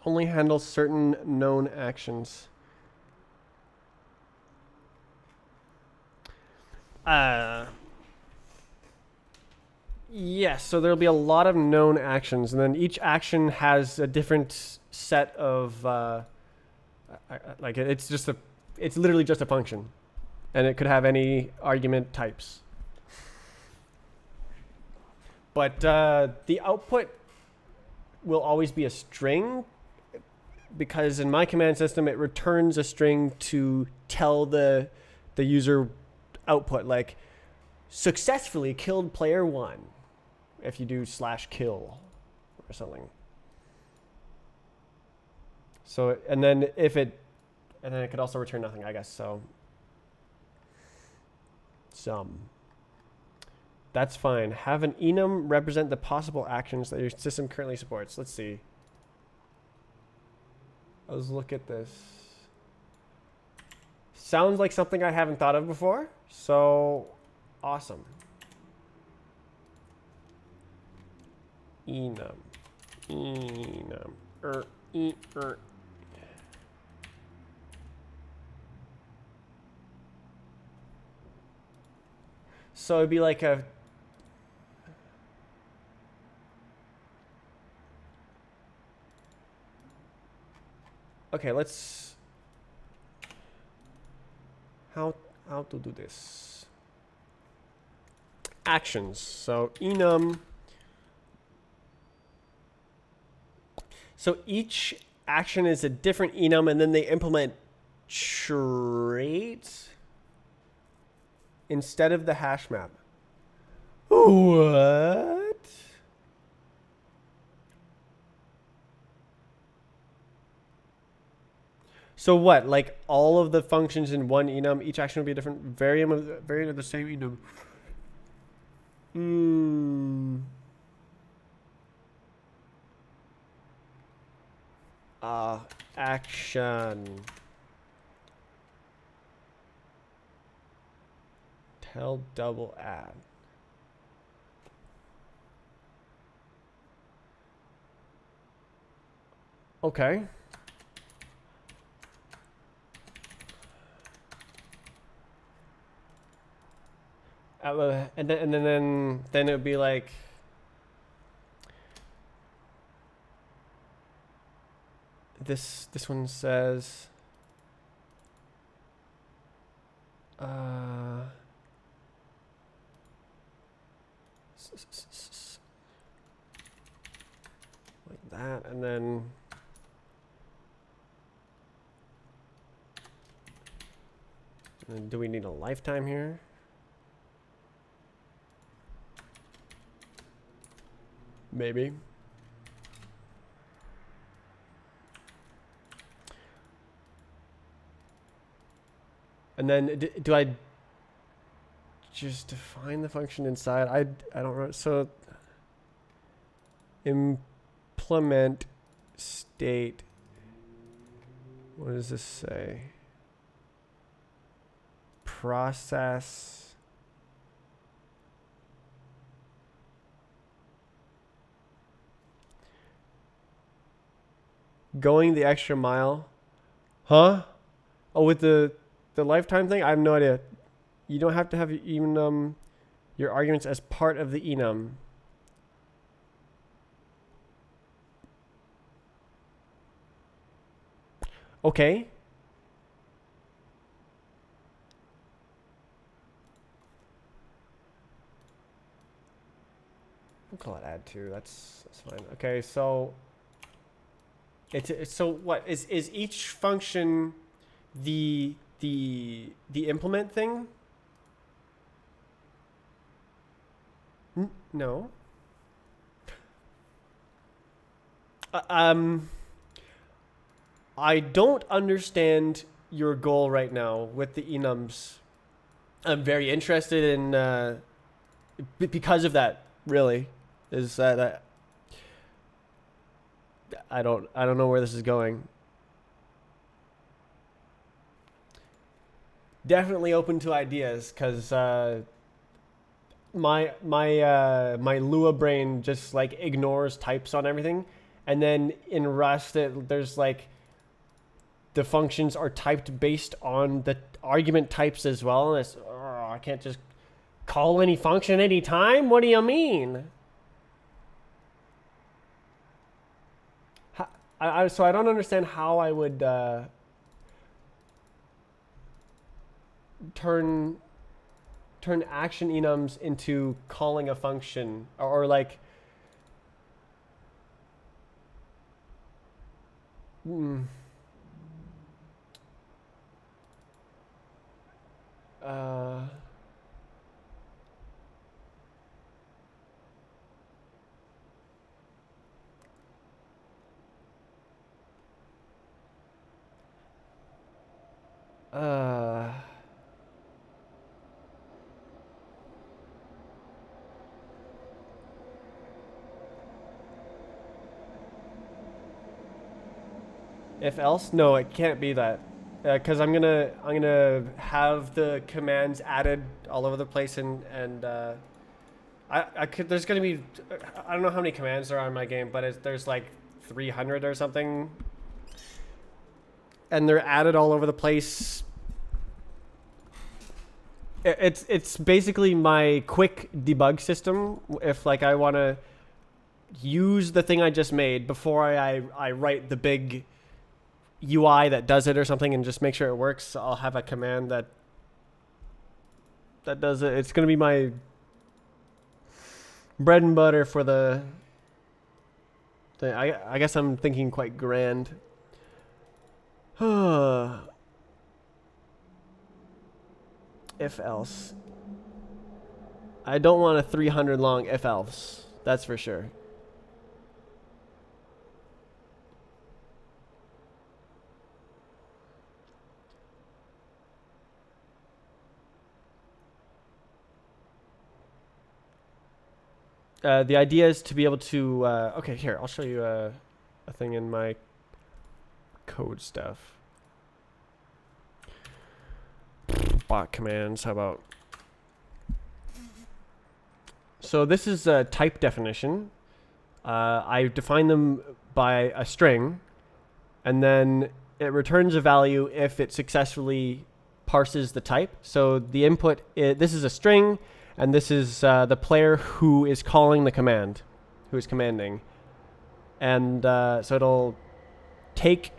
Only handles certain known actions. Yes, so there'll be a lot of known actions, and then each action has a different set of like it's literally just a function, and it could have any argument types. But the output will always be a string, because in my command system it returns a string to tell the user output, like successfully killed player 1 if you do /kill or something. So and then it could also return nothing, I guess. So that's fine. Have an enum represent the possible actions that your system currently supports. Let's see. Let's look at this. Sounds like something I haven't thought of before. So awesome. Enum. So it'd be like a okay, let's how to do this. Actions. So enum. So each action is a different enum, and then they implement traits instead of the hash map. What? So what? Like all of the functions in one enum, each action would be a different variant of the same enum. Action. Tell double add. Okay. And then it would be like this one says like that, and then do we need a lifetime here? Maybe. And then do I just define the function inside? I don't know. So implement state. What does this say? Process. Going the extra mile. Huh? Oh, with the lifetime thing? I have no idea. You don't have to have even your arguments as part of the enum. Okay. We'll call it add to. That's fine. Okay, so it's so what is each function the implement thing? No. I don't understand your goal right now with the enums. I'm very interested in because of that. Really, is that I don't know where this is going. Definitely open to ideas, because my Lua brain just like ignores types on everything, And then in Rust, there's like the functions are typed based on the argument types as well. And it's, I can't just call any function anytime. What do you mean? So I don't understand how I would turn action enums into calling a function, or like uh, uh, if else? No, it can't be that. Because I'm gonna have the commands added all over the place, and I could, there's gonna be, I don't know how many commands there are in my game, but there's like 300 or something, and they're added all over the place. It's basically my quick debug system. If like I want to use the thing I just made before I write the big UI that does it or something and just make sure it works, I'll have a command that does it. It's going to be my bread and butter for the thing. I guess I'm thinking quite grand. If else. I don't want a 300 long if else. That's for sure. The idea is to be able to, okay, here, I'll show you a thing in my code stuff. Bot commands, how about? So this is a type definition. I define them by a string, and then it returns a value if it successfully parses the type. So the input, this is a string, and this is the player who is calling the command, who is commanding. And so it'll take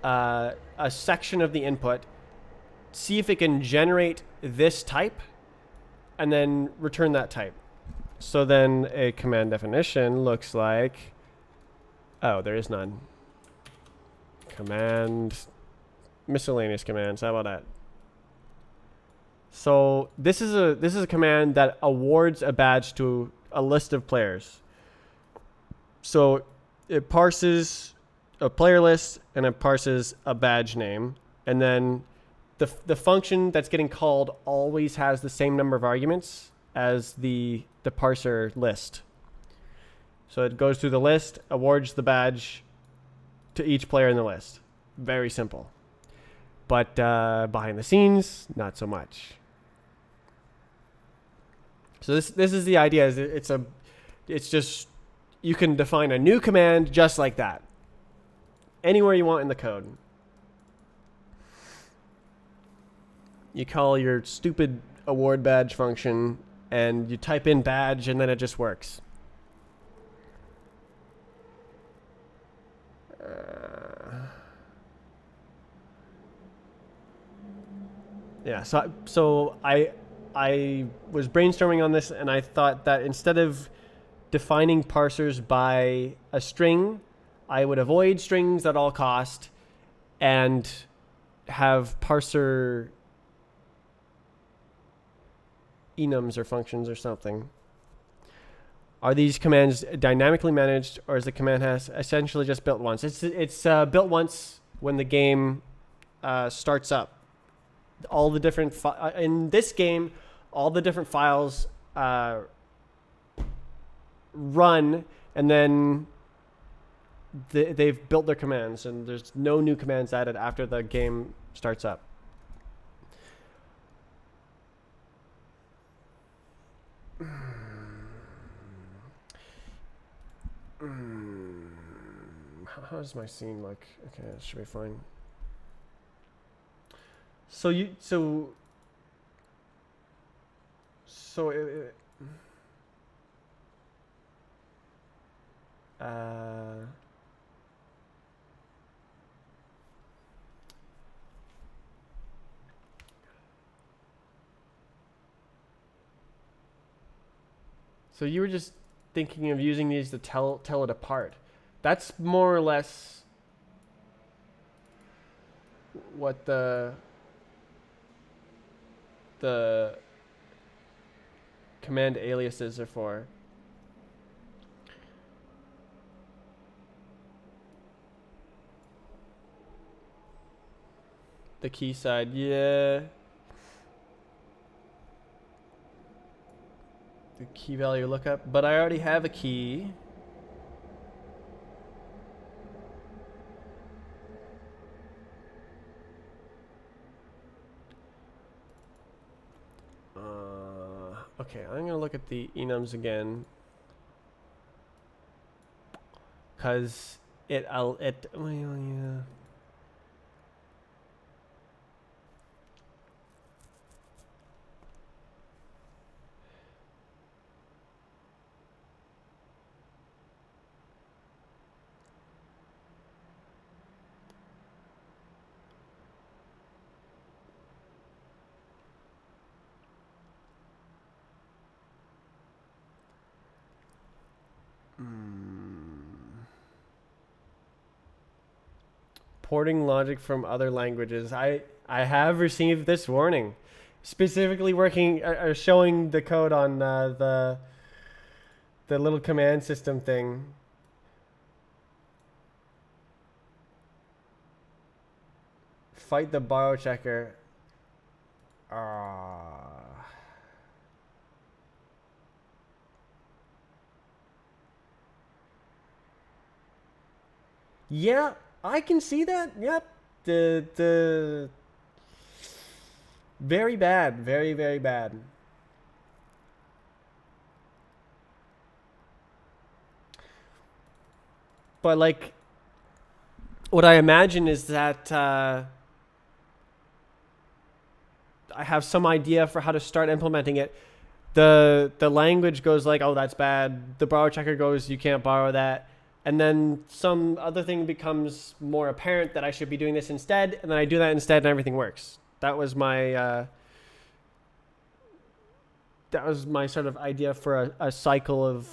a section of the input, see if it can generate this type, and then return that type. So then a command definition looks like, oh, there is none. Command, miscellaneous commands, how about that? So this is a command that awards a badge to a list of players. So it parses a player list and it parses a badge name, and then the function that's getting called always has the same number of arguments as the parser list. So it goes through the list, awards the badge to each player in the list. Very simple. But behind the scenes, not so much. So this is the idea. It's just, you can define a new command just like that, anywhere you want in the code. You call your stupid award badge function, and you type in badge, and then it just works. Yeah. So I was brainstorming on this, and I thought that instead of defining parsers by a string, I would avoid strings at all cost and have parser enums or functions or something. Are these commands dynamically managed, or is the command hash essentially just built once? It's built once when the game starts up. All the different in this game, all the different files run, and then they've built their commands, and there's no new commands added after the game starts up. how does my scene look? Okay, that should be fine. So it, so you were just thinking of using these to tell it apart. That's more or less what the command aliases are for. The key side, yeah. The key value lookup, but I already have a key. Okay, I'm gonna look at the enums again, cause well, yeah. Porting logic from other languages. I have received this warning, specifically working showing the code on the little command system thing. Fight the borrow checker. Yeah, I can see that. Yep. The very bad, very very bad. But like, what I imagine is that I have some idea for how to start implementing it. The language goes like, oh, that's bad. The borrow checker goes, you can't borrow that. And then some other thing becomes more apparent that I should be doing this instead, and then I do that instead, and everything works. That was my sort of idea for a cycle of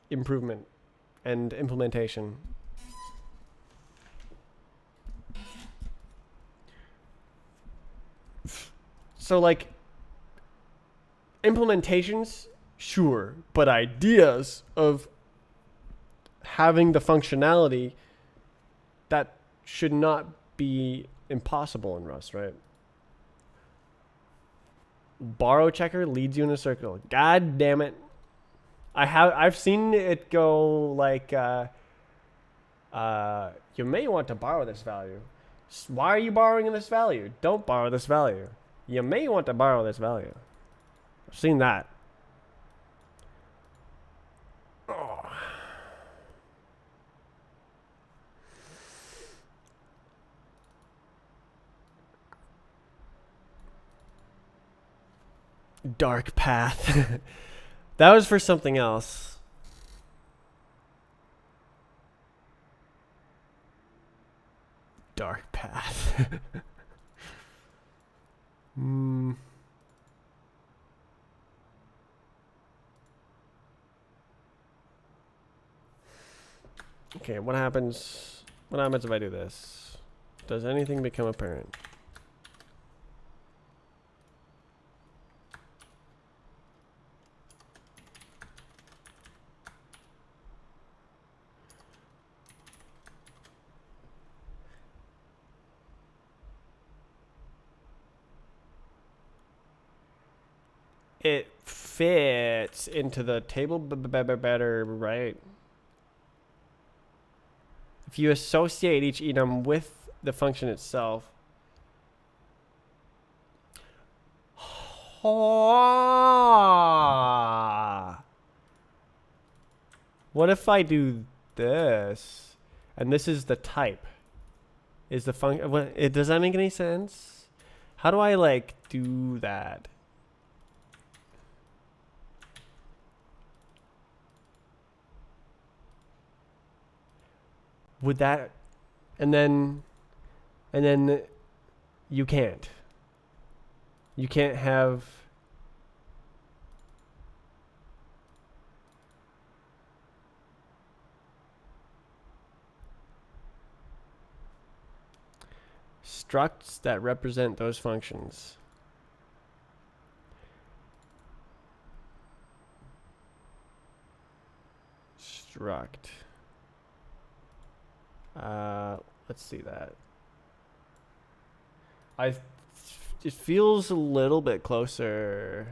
improvement and implementation. So like, implementations, sure, but ideas of having the functionality, that should not be impossible in Rust, right? Borrow checker leads you in a circle. God damn it. I've seen it go like you may want to borrow this value. Why are you borrowing this value? Don't borrow this value. You may want to borrow this value. I've seen that. Oh. Dark path. That was for something else. Dark path. Okay, what happens if I do this? Does anything become apparent? It fits into the table better, right? If you associate each enum with the function itself. What if I do this? and this is the type. Is the function? Does that make any sense? How do I like do that? Would that, and then you can't. You can't have. Structs that represent those functions. Struct. Let's see that. It feels a little bit closer.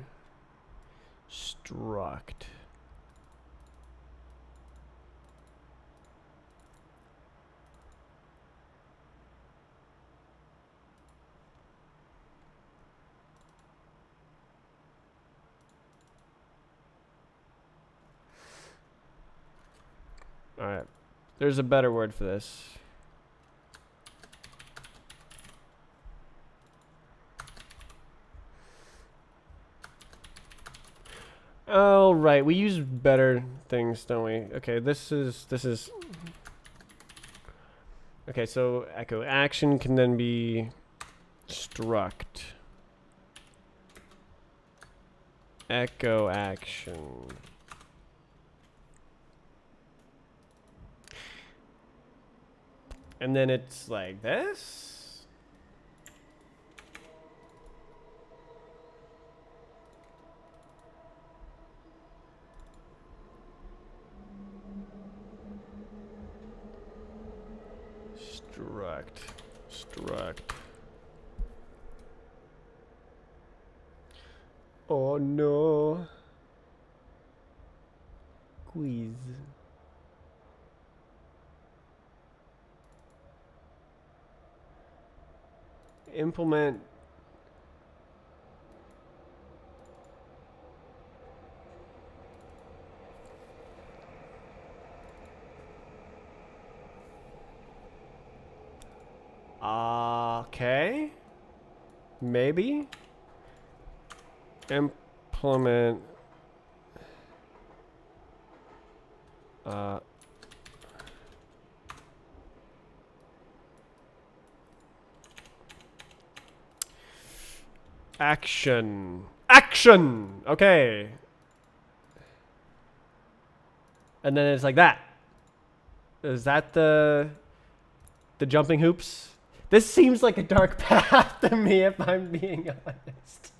Struct. All right. There's a better word for this. Oh, right. We use better things, don't we? Okay, this is okay, so echo action can then be struct. Echo action. And then it's like this. Struct. Oh no. Quiz. Implement. Okay. Maybe. Implement. Action. Okay. And then it's like that. Is that the jumping hoops? This seems like a dark path to me, if I'm being honest.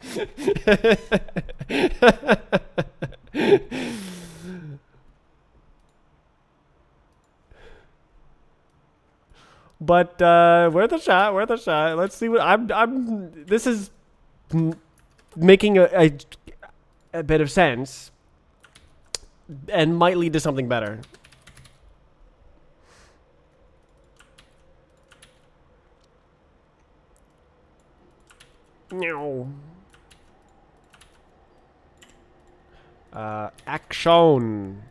But worth a shot. Let's see what I'm. This is making a bit of sense, and might lead to something better. No. Action.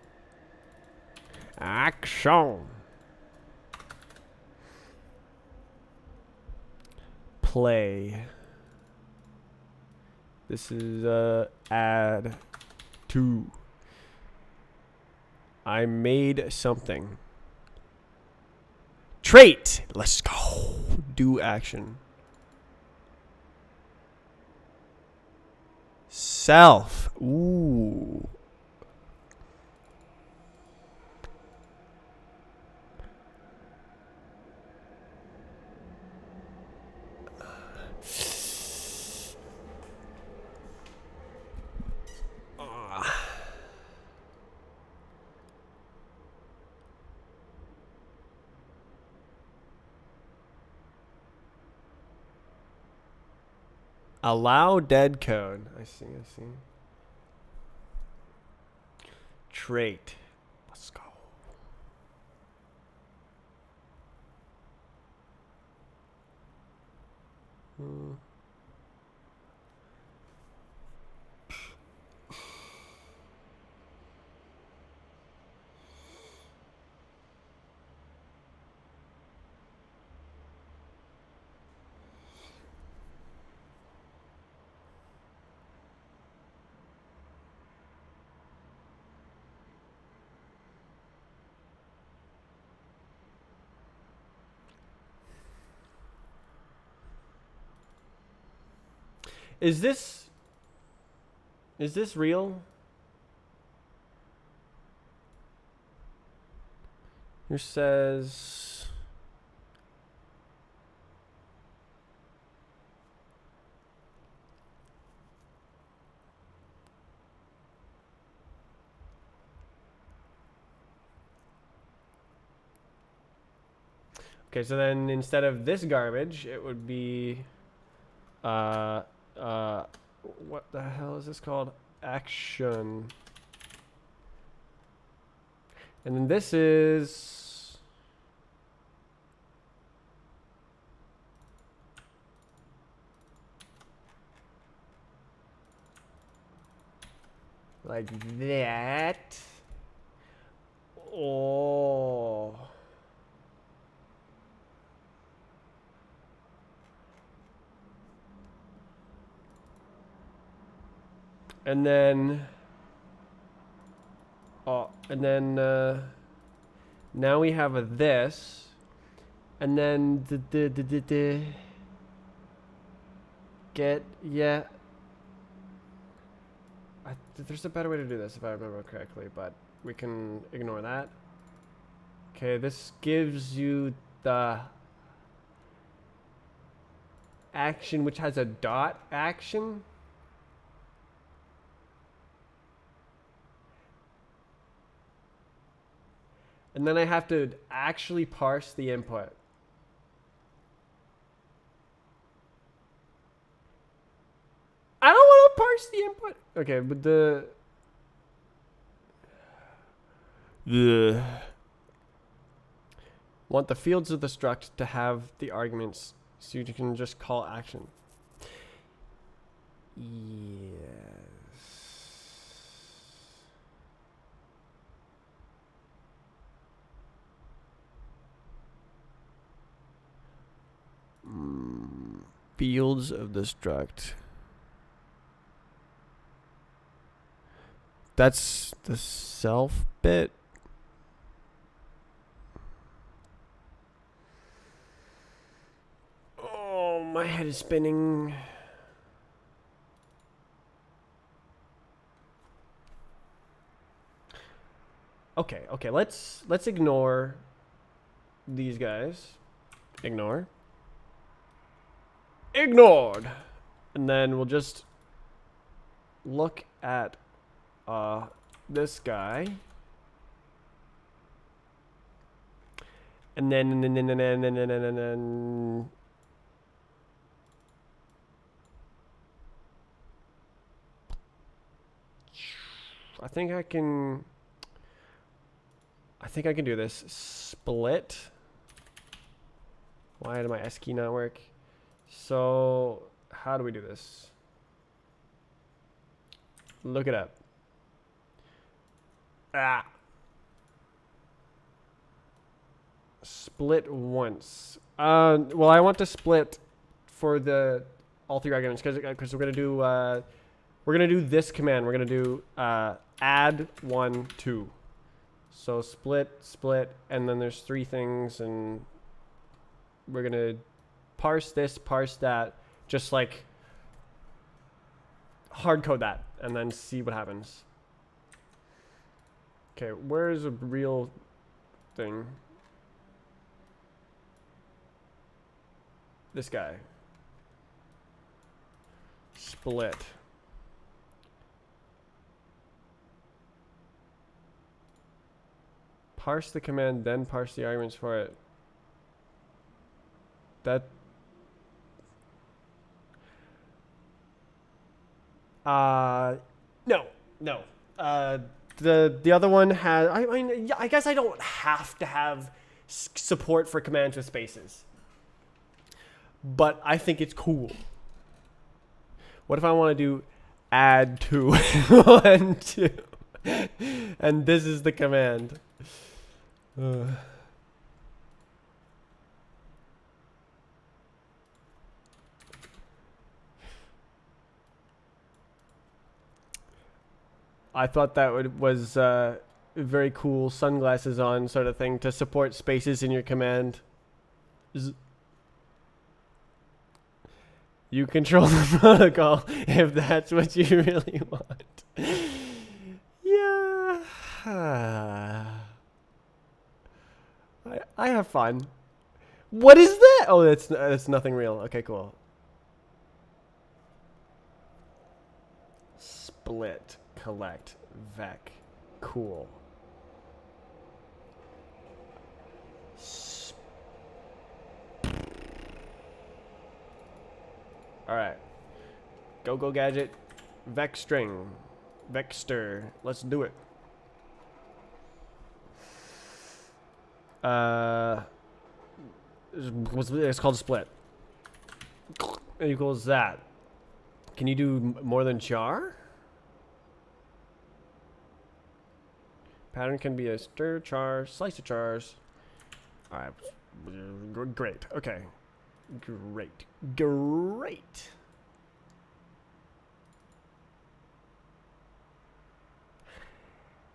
Play. This is add to. I made something. Trait. Let's go. Do action. Self. Ooh. Allow dead code. I see. Trait. Let's go. Is this real? Here says okay, so then instead of this garbage, it would be what the hell is this called? Action. And then this is like that. Oh. And then now we have a this, and then there's a better way to do this if I remember correctly, but we can ignore that. Okay, this gives you the action which has a dot action. And then I have to actually parse the input. I don't want to parse the input. Okay, but the want the fields of the struct to have the arguments so you can just call action. Yes. Fields of the struct. That's the self bit. Oh, my head is spinning. Okay, let's ignore these guys. Ignored. And then we'll just look at this guy. And then I think I can do this. Split. Why did my S key not work? So how do we do this? Look it up. Split once. Well, I want to split for the all three arguments because we're gonna do this command. We're gonna do add 1 2. So split, and then there's 3 things, and we're gonna parse this, parse that, just like hard code that, and then see what happens. Okay, where's a real thing? This guy. Split. Parse the command, then parse the arguments for it. That no. The other one has. I mean, I guess I don't have to have support for commands with spaces, but I think it's cool. What if I want to do add 2 1 2, and this is the command? I thought that was very cool, sunglasses on sort of thing to support spaces in your command. You control the protocol if that's what you really want. Yeah. I have fun. What is that? Oh, that's nothing real. Okay, cool. Split, collect, vec. Cool. All right. Go gadget. Vec string. Vecster. Let's do it. It's called split. It equals that. Can you do more than char? Pattern can be a stir, char, slice of chars. All right. Great. Okay. Great.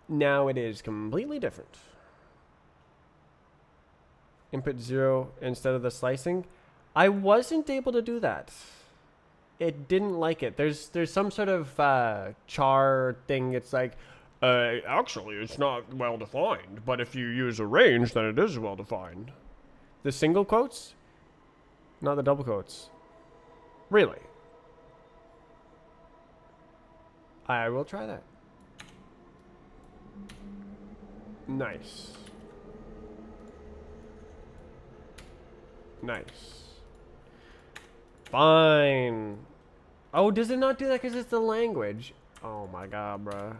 Now it is completely different. Input 0 instead of the slicing. I wasn't able to do that. It didn't like it. There's some sort of char thing. It's like, actually, it's not well defined. But if you use a range, then it is well defined. The single quotes, not the double quotes. Really? I will try that. Nice. Nice. Fine. Oh, does it not do that because it's the language? Oh my god, bruh.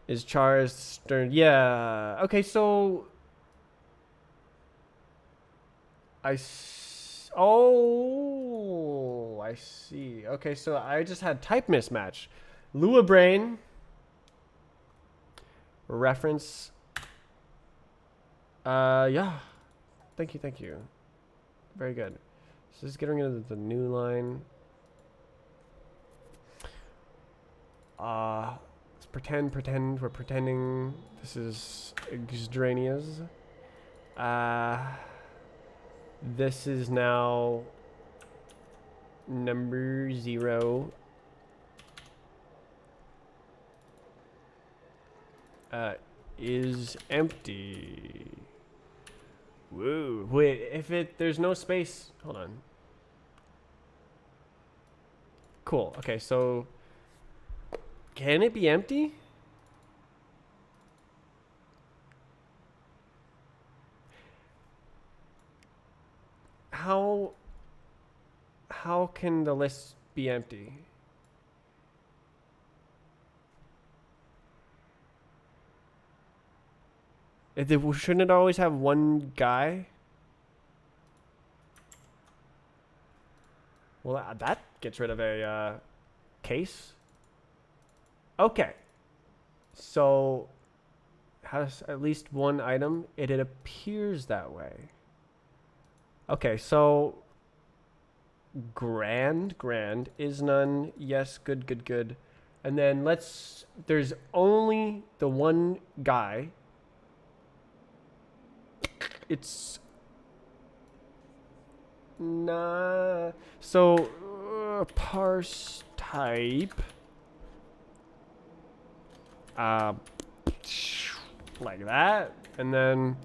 Is char stern? Yeah. Okay, so oh, I see. Okay, so I just had type mismatch. Lua brain. Reference. Yeah. Thank you. Very good. So just getting into the new line. Let's pretend we're pretending this is extraneous. This is now number 0. Is empty. Woo. Wait, there's no space, hold on. Cool. Okay, so can it be empty? How can the list be empty? Shouldn't it always have one guy? Well, that gets rid of a case. Okay. So, has at least one item. It appears that way. Okay, so grand is none. Yes, good. And then there's only the one guy. It's nah. So parse type. Like that, and then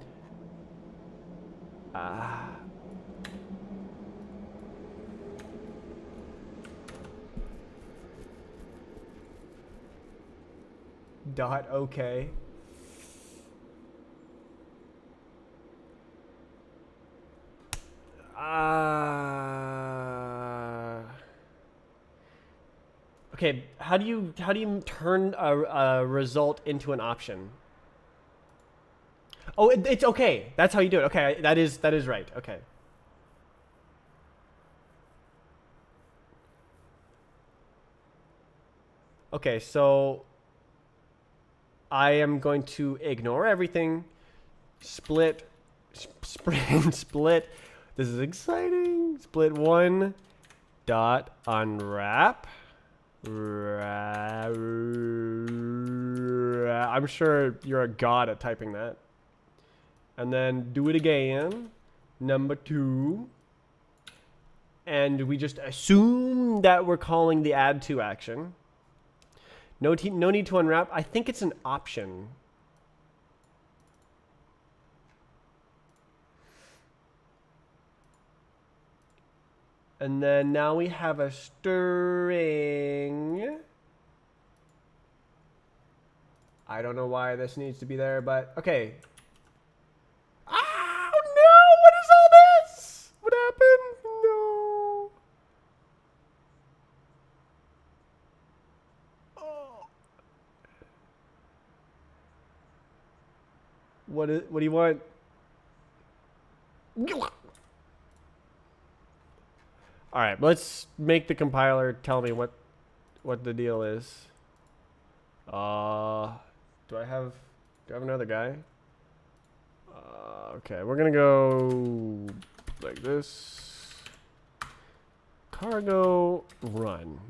dot okay. Okay, how do you turn a result into an option? Oh, it's okay. That's how you do it. Okay, that is right. Okay. Okay, so I am going to ignore everything. Split. This is exciting. Split 1 dot unwrap. I'm sure you're a god at typing that. And then do it again. Number 2 and we just assume that we're calling the add to action. No need to unwrap. I think it's an option. And then now we have a string. I don't know why this needs to be there, but okay. Oh no! What is all this? What happened? No. Oh. What do you want? All right, let's make the compiler tell me what the deal is. Do I have another guy? Okay, we're gonna go like this. Cargo run.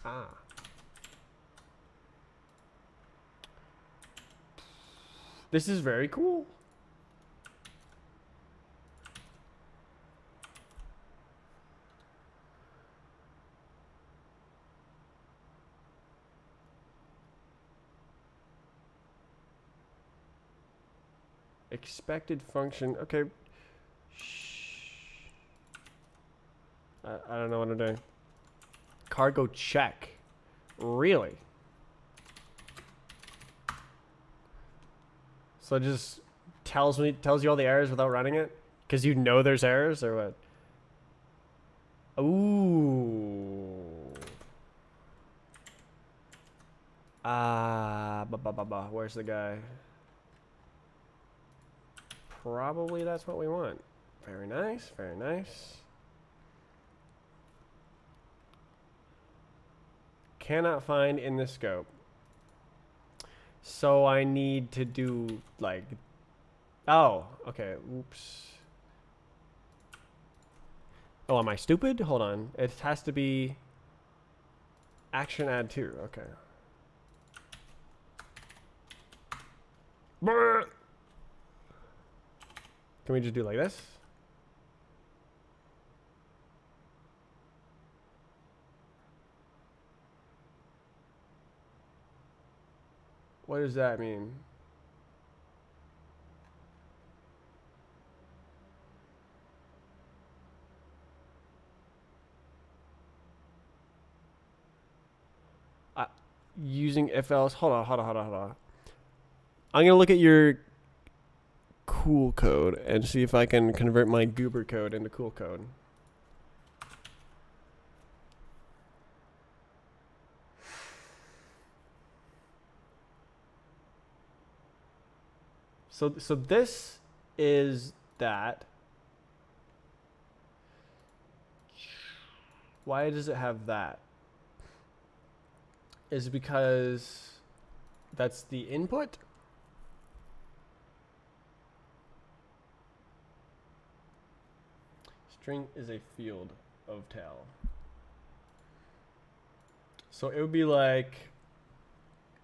Ah. This is very cool. Expected function. Okay. Shh. I don't know what I'm doing. Cargo check. Really? So it just tells you all the errors without running it? Because you know there's errors or what? Ooh. Where's the guy? Probably that's what we want. Very nice, very nice. Cannot find in the scope. So I need to do like, oh, okay, oops. Oh, am I stupid? Hold on. It has to be action add to, okay. Brr. Can we just do like this? What does that mean? Using if else. Hold on. I'm gonna look at your cool code and see if I can convert my goober code into cool code. So this is that. Why does it have that? Is it because that's the input? String is a field of tail. So it would be like,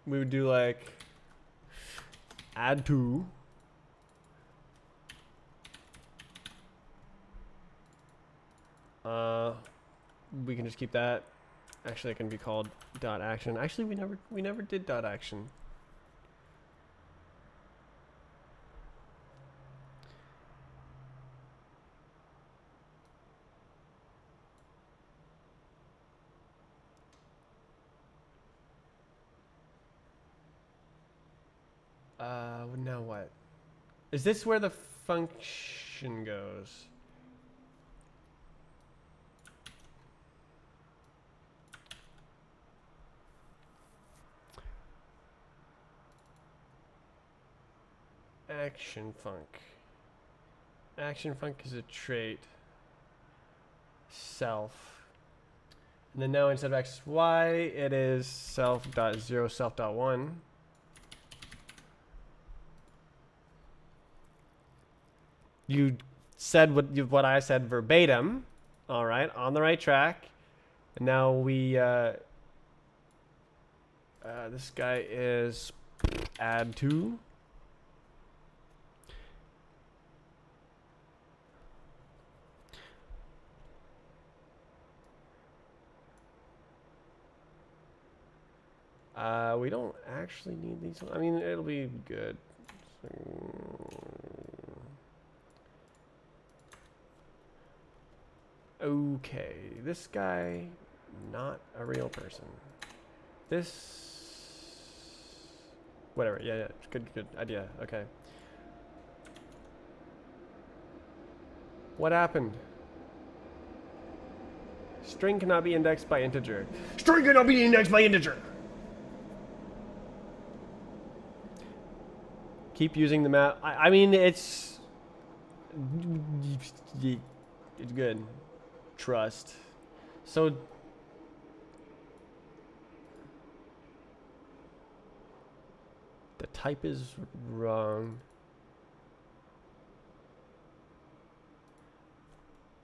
we would do like add to. We can just keep that. Actually, it can be called dot action. Actually, we never did dot action. Now what? Is this where the function goes? Action func. Action func is a trait. Self. And then now instead of xy, it is self.0, self.1. You said what I said verbatim. All right, on the right track. And now we, this guy is add to. We don't actually need these. I mean, it'll be good. Okay, this guy, not a real person. This, whatever. Yeah, yeah. Good idea. Okay. What happened? String cannot be indexed by integer. String cannot be indexed by integer. Keep using the map. I mean, it's good. Trust. So the type is wrong.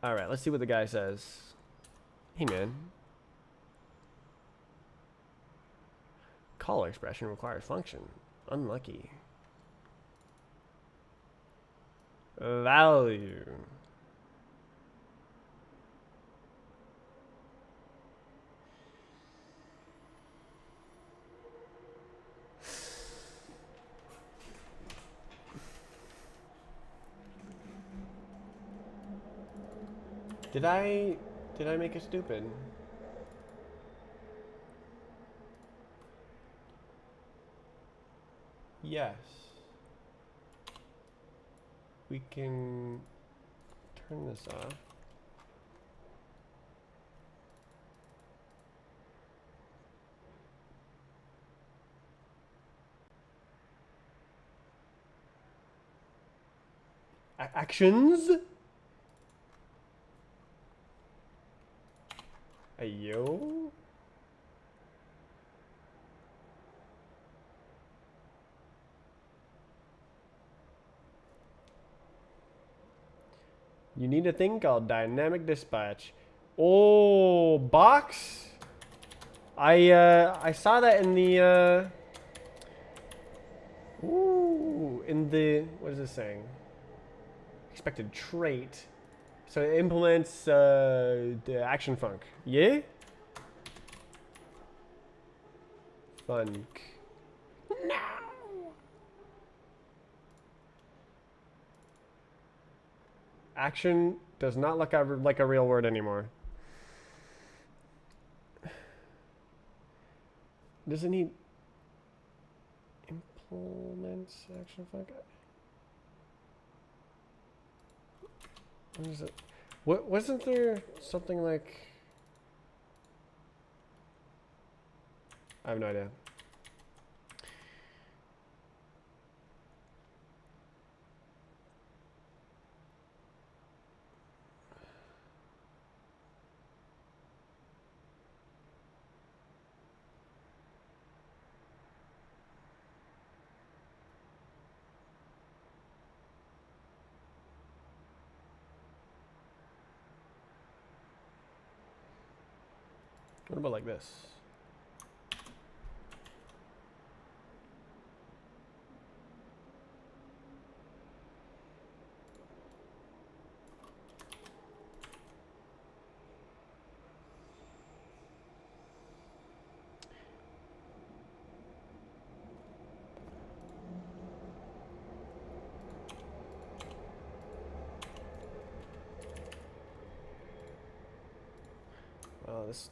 All right, let's see what the guy says. Hey, man. Call expression requires function. Unlucky. Value. Did I make it stupid? Yes. We can turn this off. Actions? Ayo? You need a thing called dynamic dispatch. Oh, box? I saw that in the in the, what is this saying? Expected trait. So it implements the action func. Yeah? Func. No. Action does not look like a real word anymore. Does it need implements action func? What is it? What wasn't there something like? I have no idea. What about like this?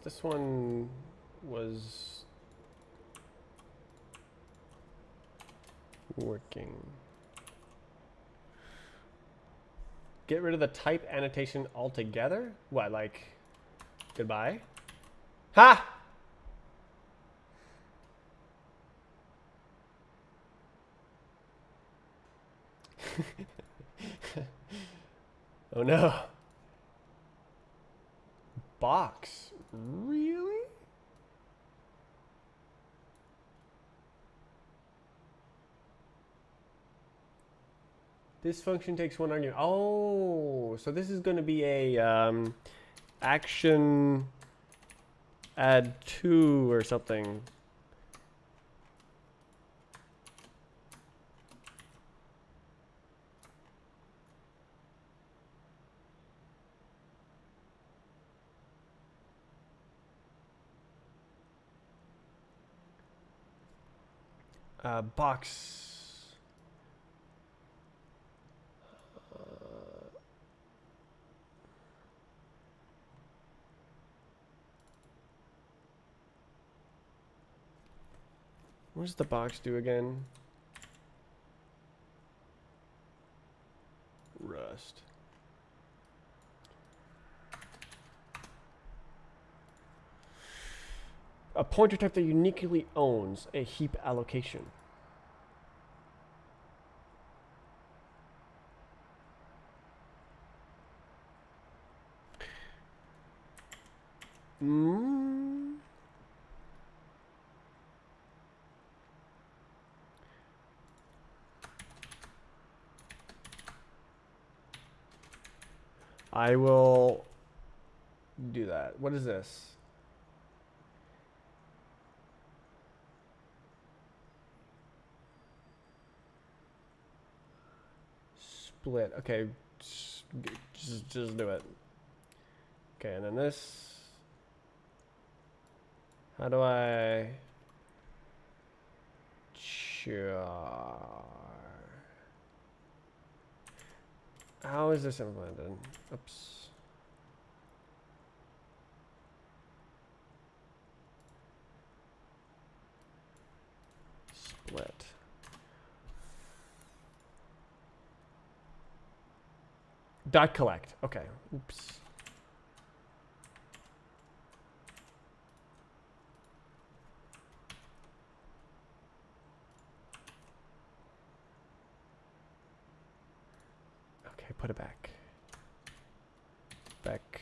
This one was working. Get rid of the type annotation altogether? What, like goodbye? Ha! Oh no. Box. Really? This function takes one argument. Oh, so this is going to be a action add 2 or something. Box. What does the box do again? Rust. A pointer type that uniquely owns a heap allocation. Mm. I will do that. What is this? Split. Okay, just do it. Okay, and then this. How do I? Char. How is this implemented? Oops. Split. Dot collect. Okay. Oops. Okay, put it back. Back.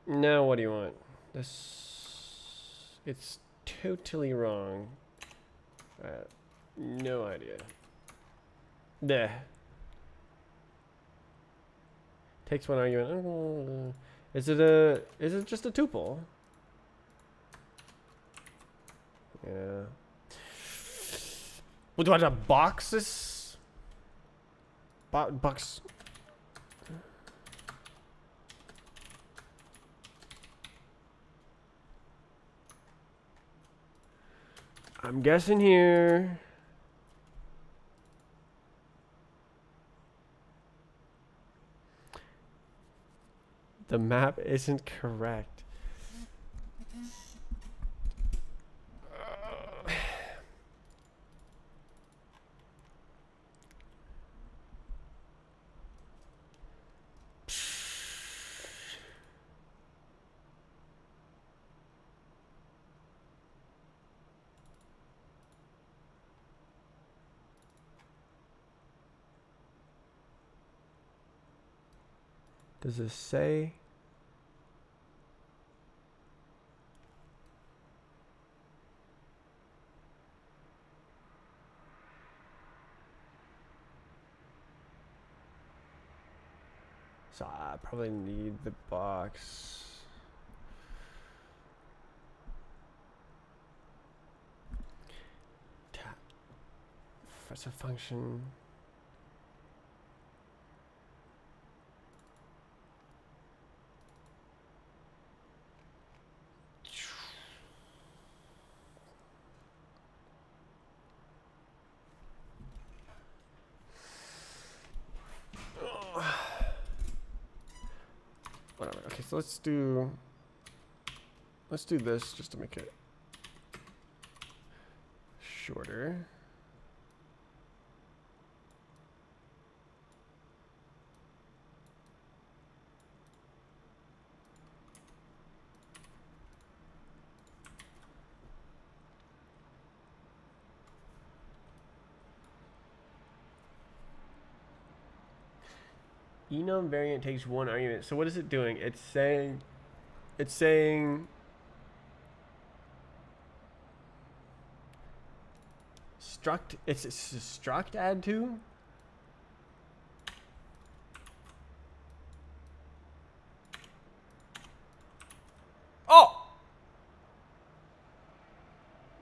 Now what do you want? This. It's totally wrong. No idea. Nah. Takes one argument. Is it just a tuple? Yeah. What do I have? Boxes? Box. I'm guessing here. The map isn't correct. Does this say? So I probably need the box. Tap. What's a function? Whatever. Okay, so let's do this just to make it shorter. Enum variant takes one argument. So what is it doing? It's saying struct. It's a struct add to. Oh!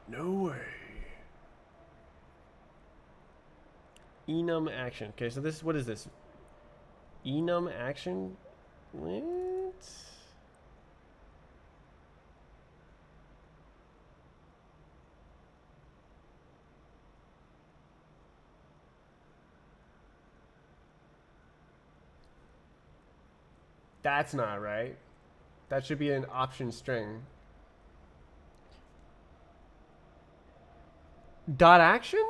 No way. Enum action. Okay, so this, what is this? Enum action? What? That's not right. That should be an option string. Dot action?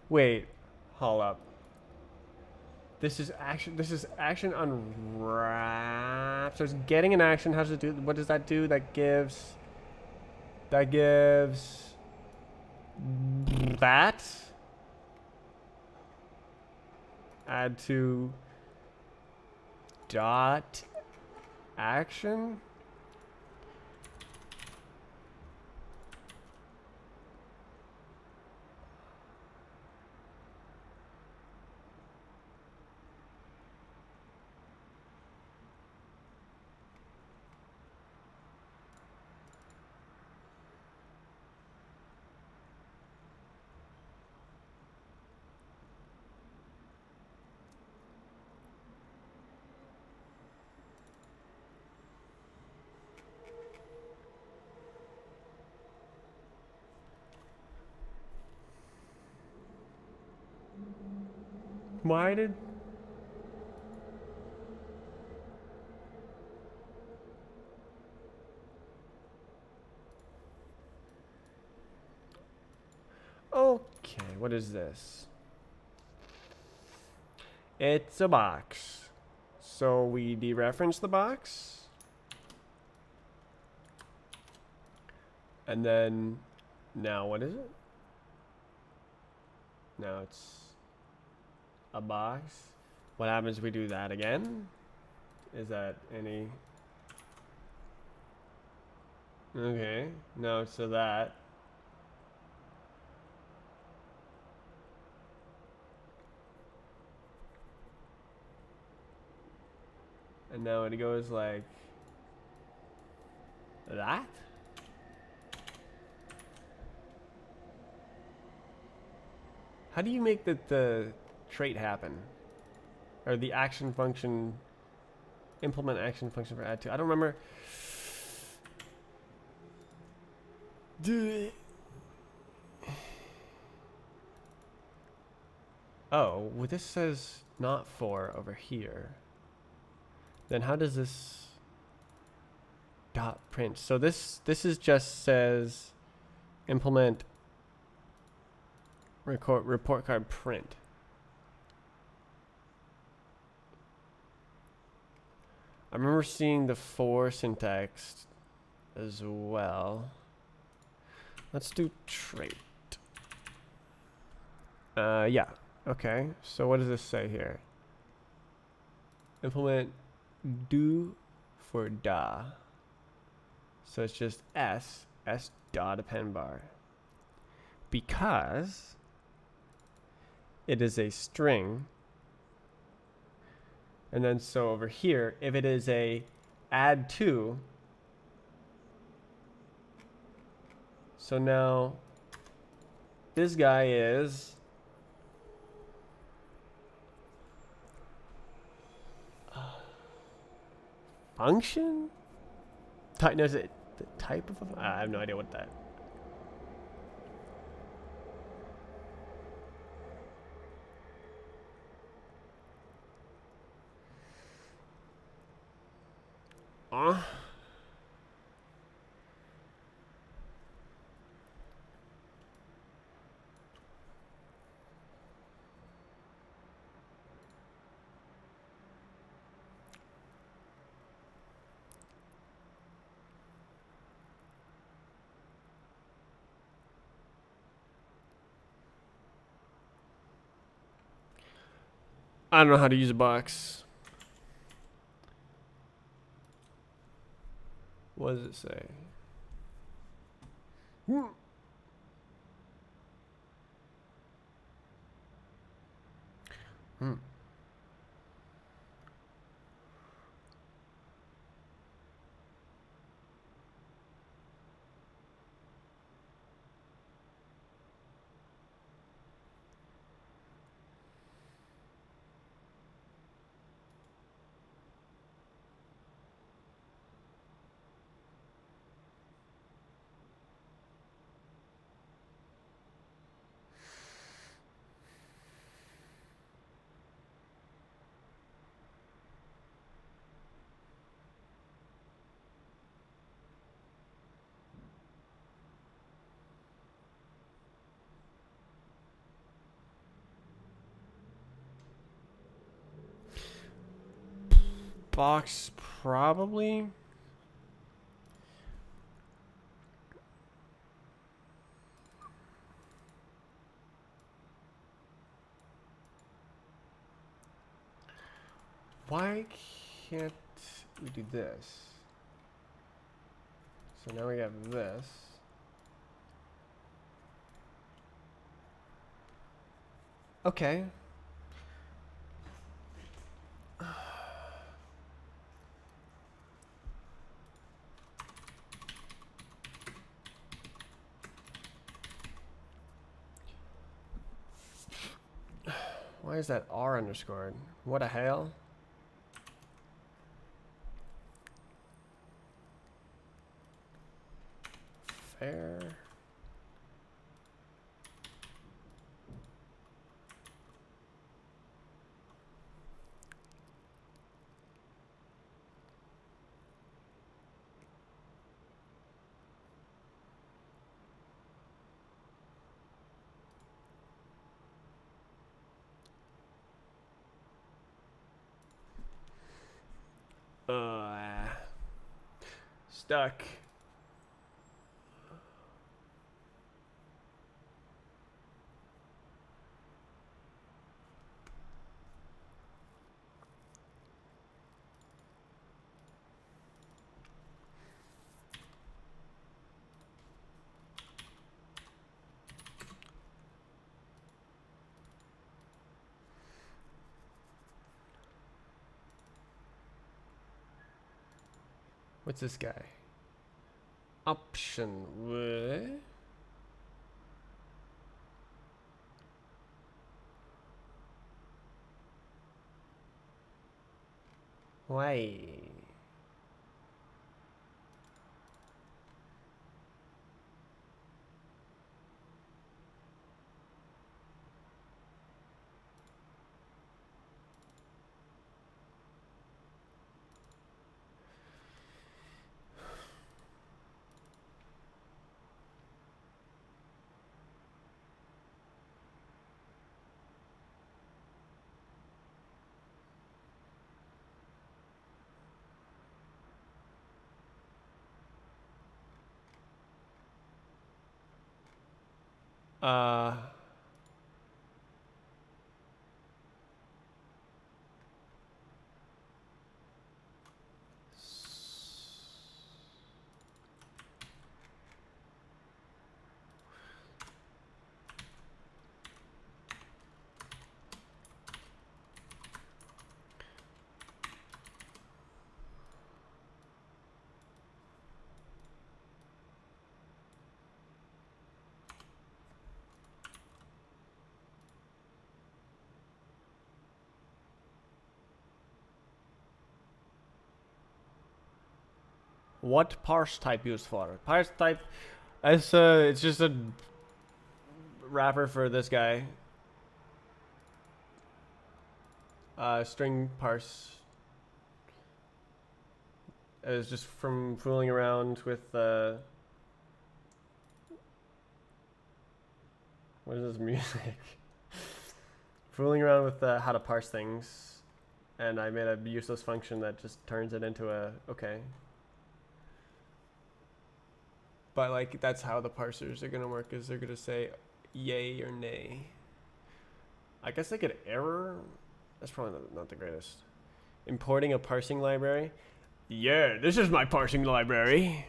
Wait, hold up. This is action. This is action unwrapped. So it's getting an action. How does it do? What does that do? That gives. That gives. That. Add to. Dot. Action. Why did... Okay, what is this? It's a box. So we dereference the box. And then, now what is it? Now it's a box. What happens if we do that again? Is that any... Okay, no, so that. And now it goes like that. How do you make the trait happen? Or the action function, implement action function for add to. I don't remember. Oh, well, this says not for over here. Then how does this dot print? So this is just says implement report card print. I remember seeing the for syntax as well. Let's do trait. Yeah. Okay. So what does this say here? Implement do for da. So it's just s dot append bar. Because it is a string. And then so over here, if it is a add to, so now this guy is function? No, is it the type of a, I have no idea what that. I don't know how to use a box. What does it say? box, probably. Why can't we do this? So now we have this. Okay. Why is that R underscored? What a hell? Fair. Stuck. What's this guy? Option. What? Why? Uh. What parse type used for? Parse type, it's just a wrapper for this guy. String parse. It was just from fooling around with what is this music? Fooling around with how to parse things, and I made a useless function that just turns it into a okay. But like that's how the parsers are gonna work, is they're gonna say yay or nay. I guess they could error. That's probably not the greatest. Importing a parsing library. Yeah, this is my parsing library.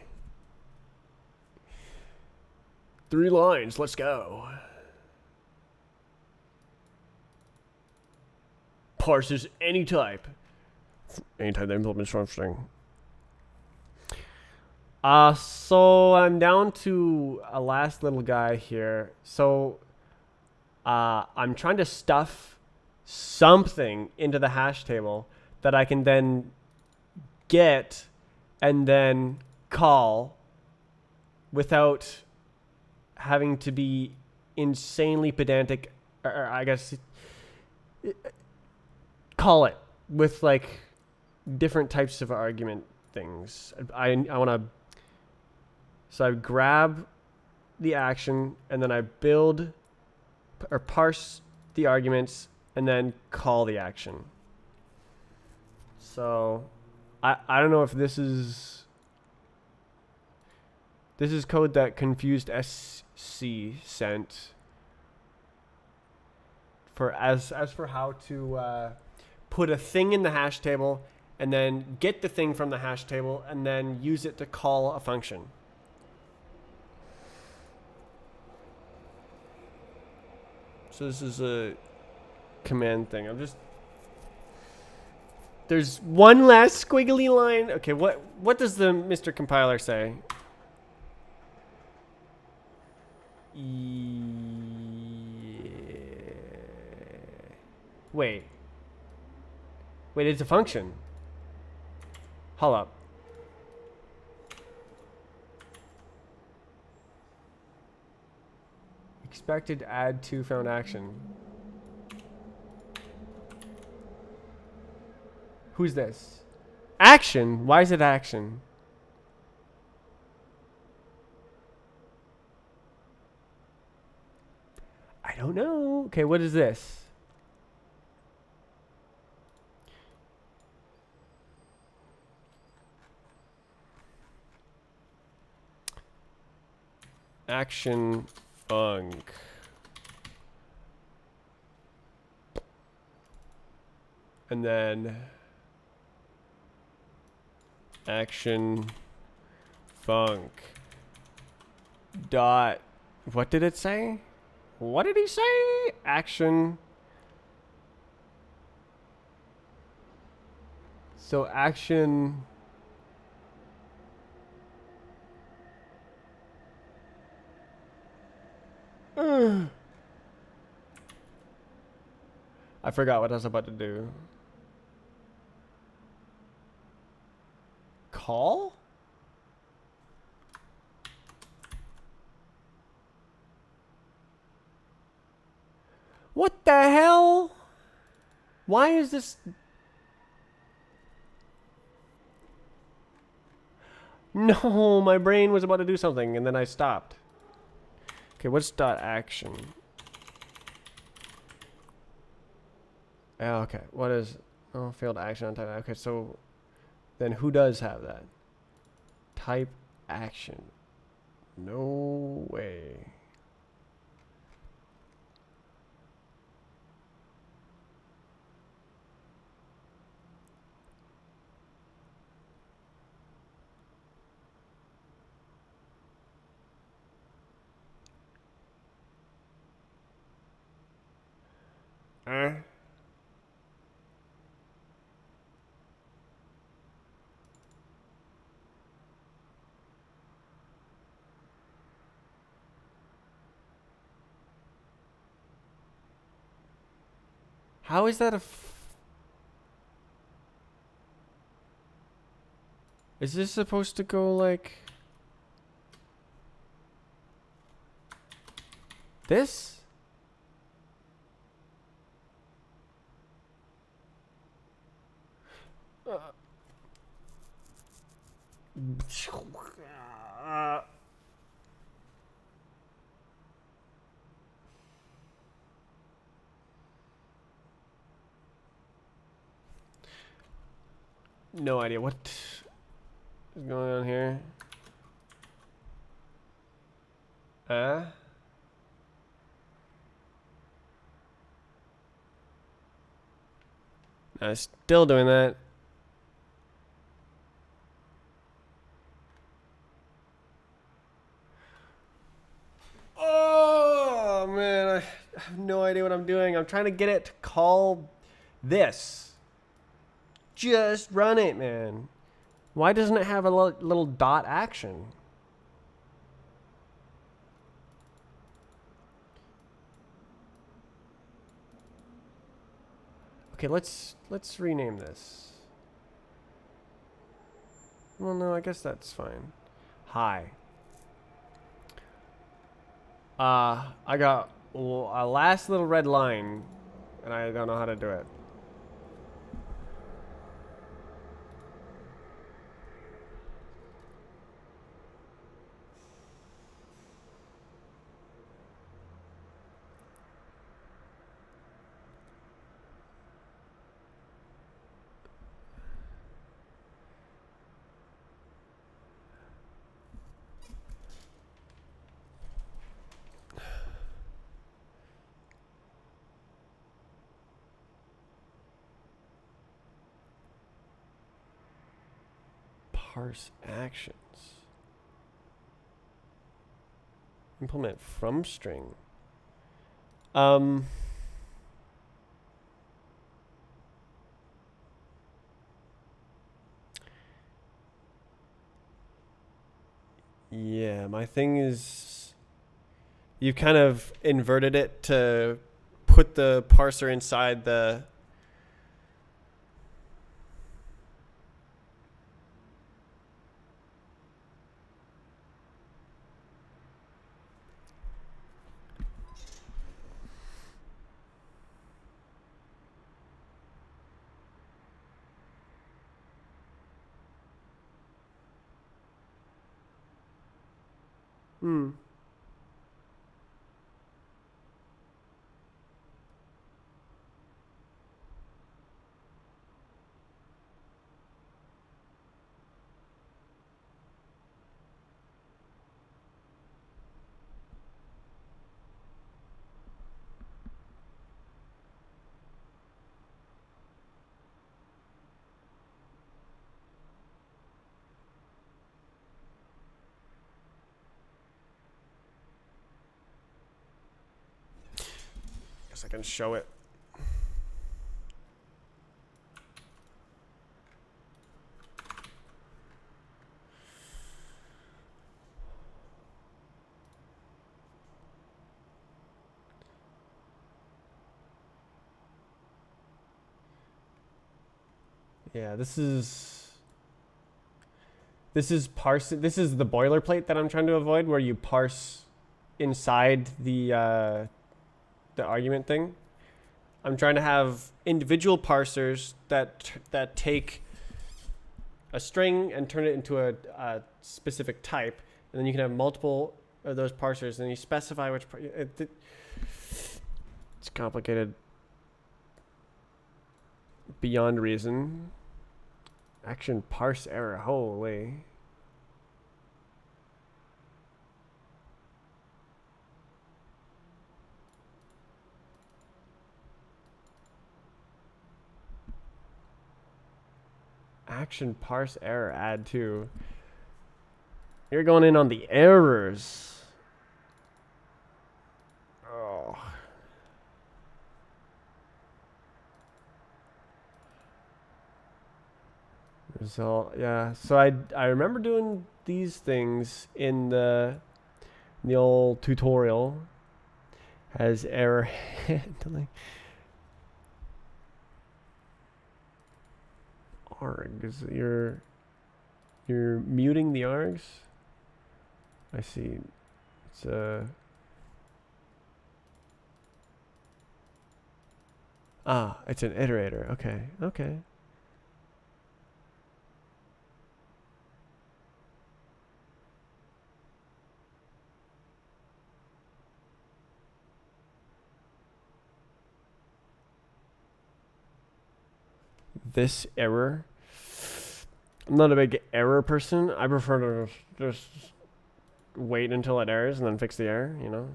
3 lines, let's go. Parses any type. Any type that implements something. So I'm down to a last little guy here. So I'm trying to stuff something into the hash table that I can then get and then call without having to be insanely pedantic, or I guess call it with like different types of argument things. I want to, so I grab the action and then I build or parse the arguments and then call the action. So I don't know if this is code that Confused SC sent for as for how to put a thing in the hash table and then get the thing from the hash table and then use it to call a function. So this is a command thing. There's one last squiggly line. Okay, what does the Mr. Compiler say? Wait, it's a function. Hold up. Expected add to found action. Who's this? Action? Why is it action? I don't know. Okay, what is this? Action func. And then action func dot, what did it say? What did he say? Action. So action. I forgot what I was about to do. Call? What the hell? Why is this? No, my brain was about to do something and then I stopped. Okay, what's dot action? Oh, okay, what is, oh, failed action on type. Okay, so then who does have that? Type action. No way. How is that a is this supposed to go like this? No idea what is going on here. No, still doing that. Oh man, I have no idea what I'm doing. I'm trying to get it to call this. Just run it, man. Why doesn't it have a little dot action? Okay, let's rename this. Well, no, I guess that's fine. Hi. I got a last little red line, and I don't know how to do it. parse actions. Implement from string. Yeah, my thing is you kind of inverted it to put the parser inside the Hmm. Guess I can show it. Yeah, this is parse. This is the boilerplate that I'm trying to avoid, where you parse inside the argument thing. I'm trying to have individual parsers that take a string and turn it into a specific type, and then you can have multiple of those parsers, and you specify which. It's complicated beyond reason. Action parse error. Holy. Action parse error add to. You're going in on the errors. Oh. Result. Yeah. So I remember doing these things in the old tutorial as error handling. Args. You're muting the args? I see. It's it's an iterator. Okay. Okay. This error. I'm not a big error person. I prefer to just wait until it errors and then fix the error, you know?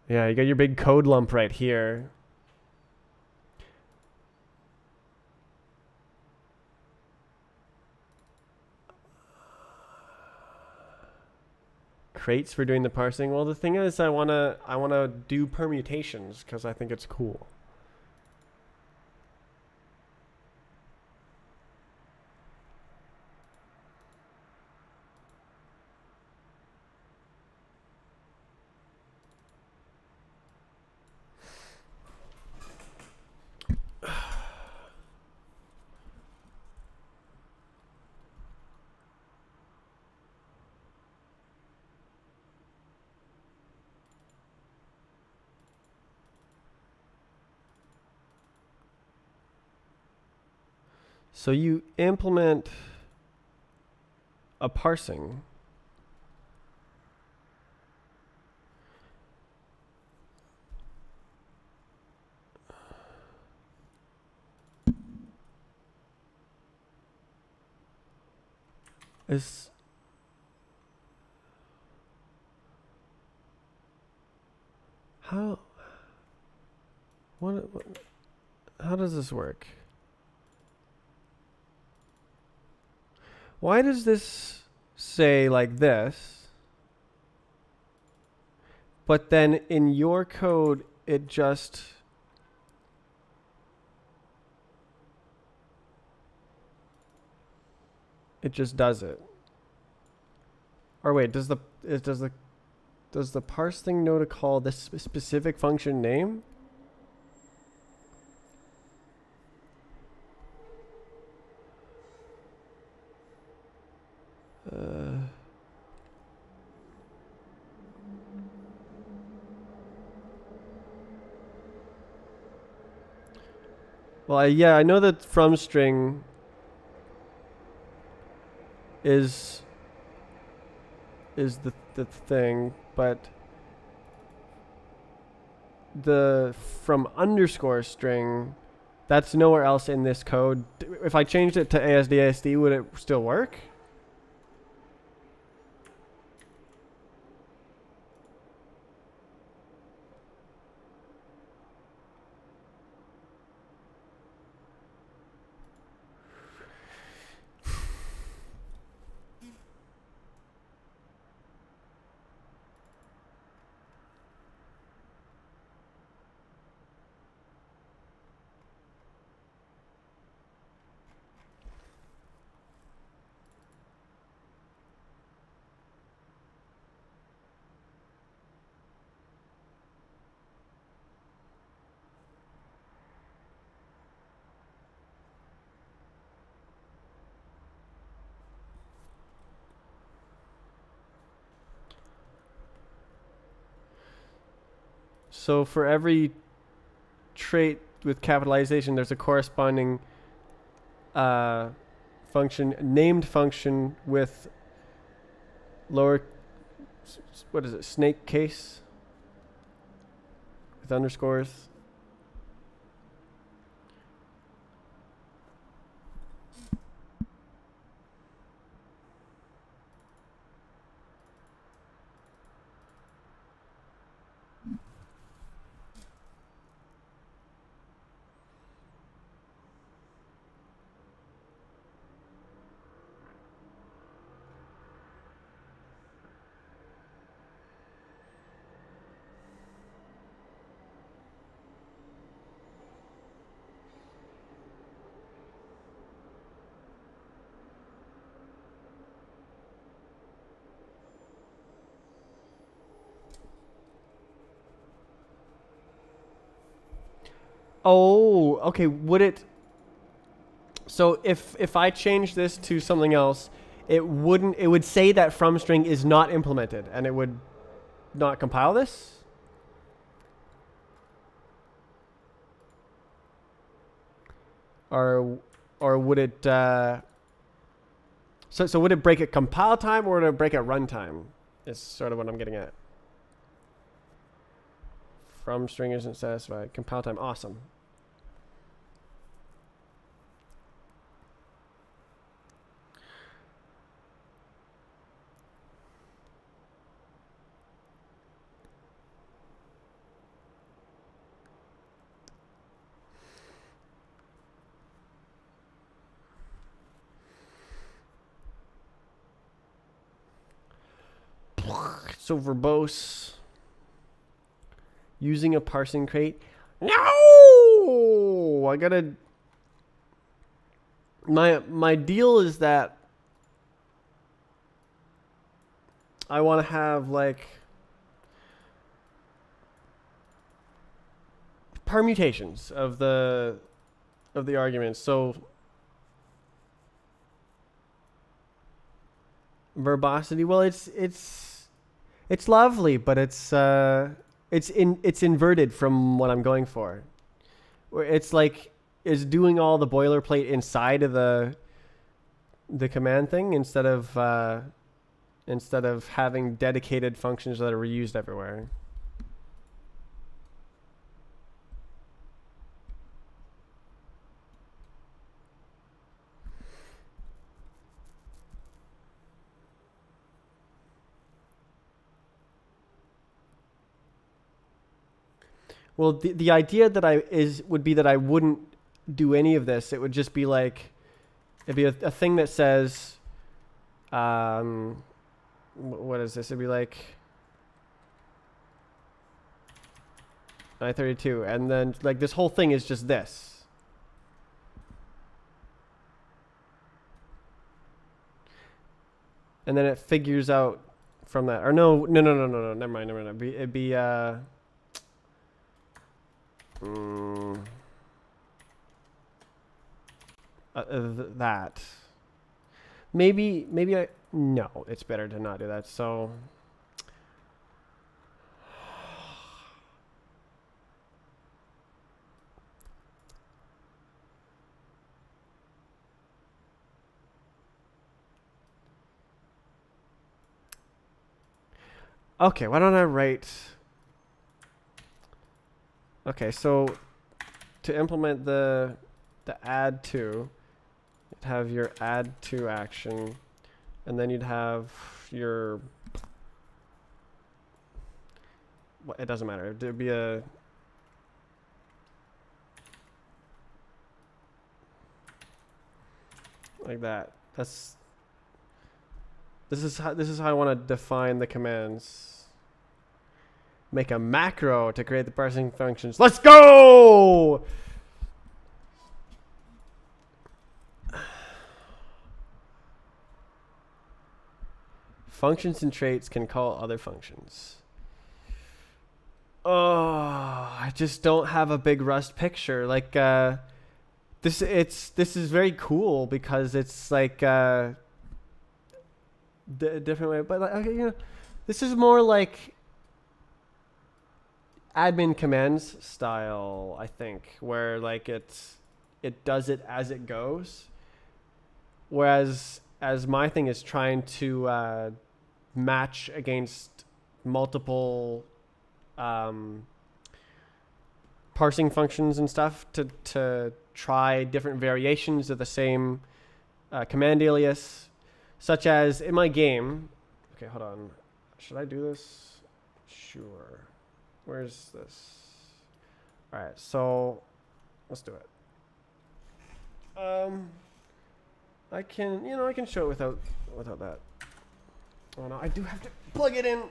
Yeah, you got your big code lump right here. Crates for doing the parsing. Well, the thing is, I wanna do permutations because I think it's cool. So you implement a parsing. Is how what How does this work? Why does this say like this? But then in your code, it just does it. Or wait, does the parse thing know to call this specific function name? Well, yeah, I know that from string is the thing, but the from underscore string, that's nowhere else in this code. If I changed it to ASD, would it still work? So for every trait with capitalization, there's a corresponding function, named function with lower, what is it, snake case with underscores. Oh, okay. Would it? So if I change this to something else, it wouldn't. It would say that from string is not implemented, and it would not compile this. Or would it? So would it break at compile time or would it break at runtime? Is sort of what I'm getting at. From string isn't satisfied. Compile time. Awesome. So verbose. Using a parsing crate. No! I gotta. My deal is that I want to have like permutations of the arguments. So verbosity. Well, it's lovely, but it's inverted from what I'm going for. Where it's like is doing all the boilerplate inside of the command thing instead of having dedicated functions that are reused everywhere. Well, the idea that would be that I wouldn't do any of this. It would just be like, it'd be a thing that says, what is this? It'd be like I-32, and then like this whole thing is just this. And then it figures out from that. Or no, never mind. It'd be that. Maybe no, it's better to not do that. So okay, why don't I write... Okay, so to implement the add to, you'd have your add to action, and then you'd have your... Well, it doesn't matter. There'd be a... like that. This is how I want to define the commands. Make a macro to create the parsing functions. Let's go! Functions and traits can call other functions. Oh, I just don't have a big Rust picture. Like this is very cool because it's like a different way. But like, okay, you know, this is more like admin commands style, I think, where like it does it as it goes, whereas my thing is trying to match against multiple parsing functions and stuff to try different variations of the same command alias, such as in my game. Okay, hold on, should I do this? Sure. Where's this? All right, so let's do it. I can show it without that. Oh no, I do have to plug it in.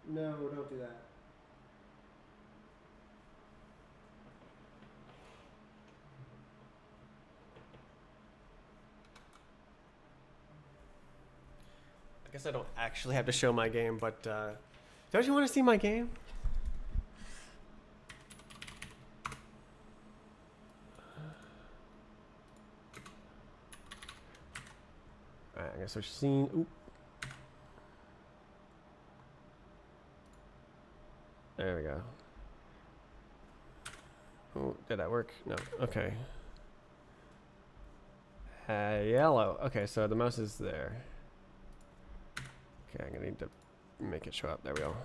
No, don't do that. I guess I don't actually have to show my game, but don't you want to see my game? Alright, I guess we're seeing... Oop. There we go. Oh, did that work? No. Okay. Yellow. Okay, so the mouse is there. Okay, I'm gonna need to make it show up. There we go.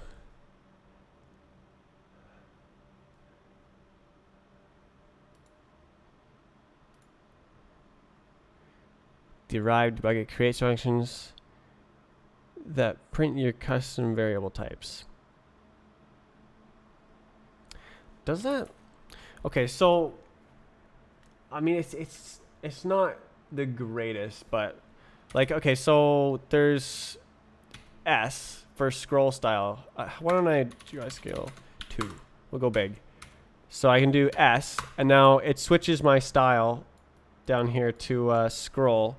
Derived bucket creates functions that print your custom variable types. Does that? Okay, so I mean it's not the greatest, but like, okay, so there's S for scroll style. Why don't I GUI scale 2? We'll go big. So I can do S, and now it switches my style down here to scroll,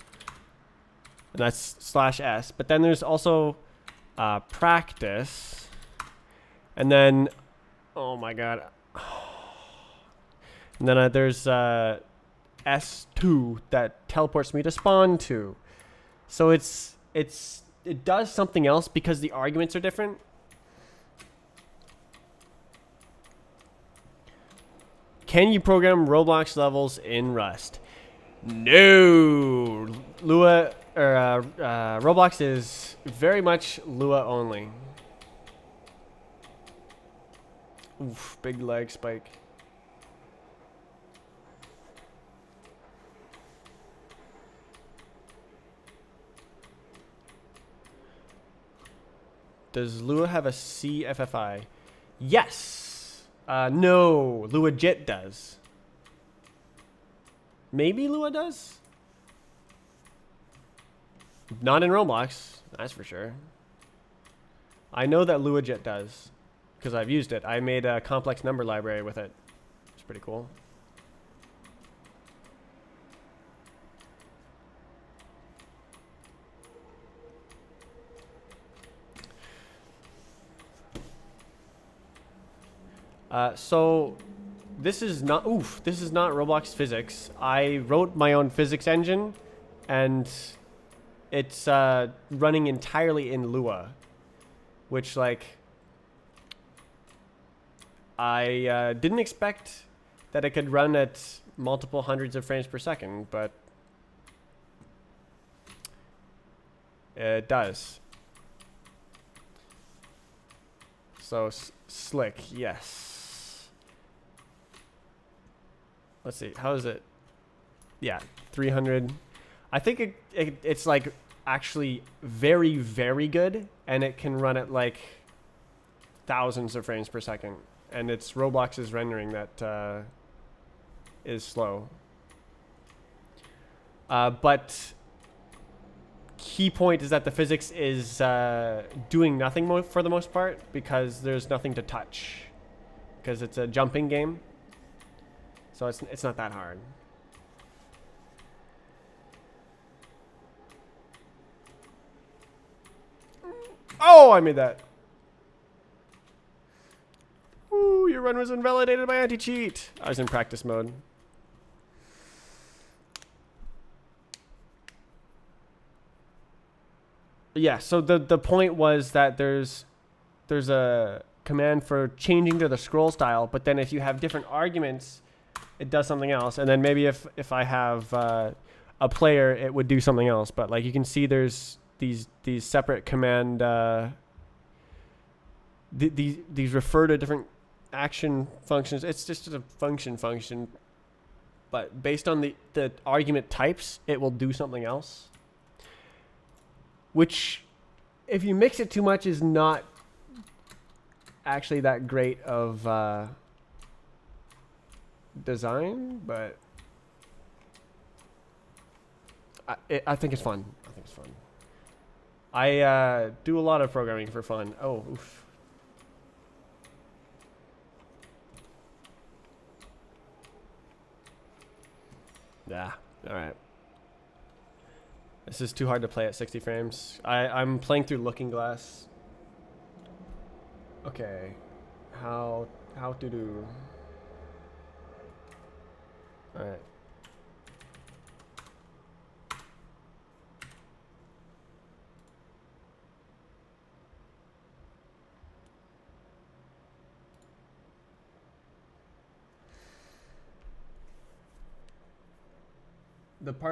and that's /S. But then there's also practice, and then oh my god, and then there's S2 that teleports me to spawn 2. So it does something else because the arguments are different. Can you program Roblox levels in Rust? No. Lua or Roblox is very much Lua only. Oof, big lag spike. Does Lua have a CFFI? Yes. No, Lua Jit does. Maybe Lua does. Not in Roblox, that's for sure. I know that Lua Jit does because I've used it. I made a complex number library with it. It's pretty cool. So this is not Roblox physics. I wrote my own physics engine, and it's running entirely in Lua, which like I didn't expect that it could run at multiple hundreds of frames per second, but it does. So slick, yes. Let's see, how is it? Yeah, 300. I think it's like actually very, very good, and it can run at like thousands of frames per second. And it's Roblox's rendering that is slow. But key point is that the physics is doing nothing for the most part because there's nothing to touch, because it's a jumping game. So it's not that hard. Oh, I made that. Ooh, your run was invalidated by anti-cheat. I was in practice mode. Yeah, so the point was that there's a command for changing to the scroll style, but then if you have different arguments, it does something else. And then maybe if I have a player, it would do something else. But like you can see, there's these separate command these refer to different action functions. It's just a function, but based on the argument types, it will do something else. Which, if you mix it too much, is not actually that great of design, but I think it's fun. I do a lot of programming for fun. Oh, oof. Yeah, alright. This is too hard to play at 60 frames. I'm playing through Looking Glass. Okay. How to do... Alright. The parse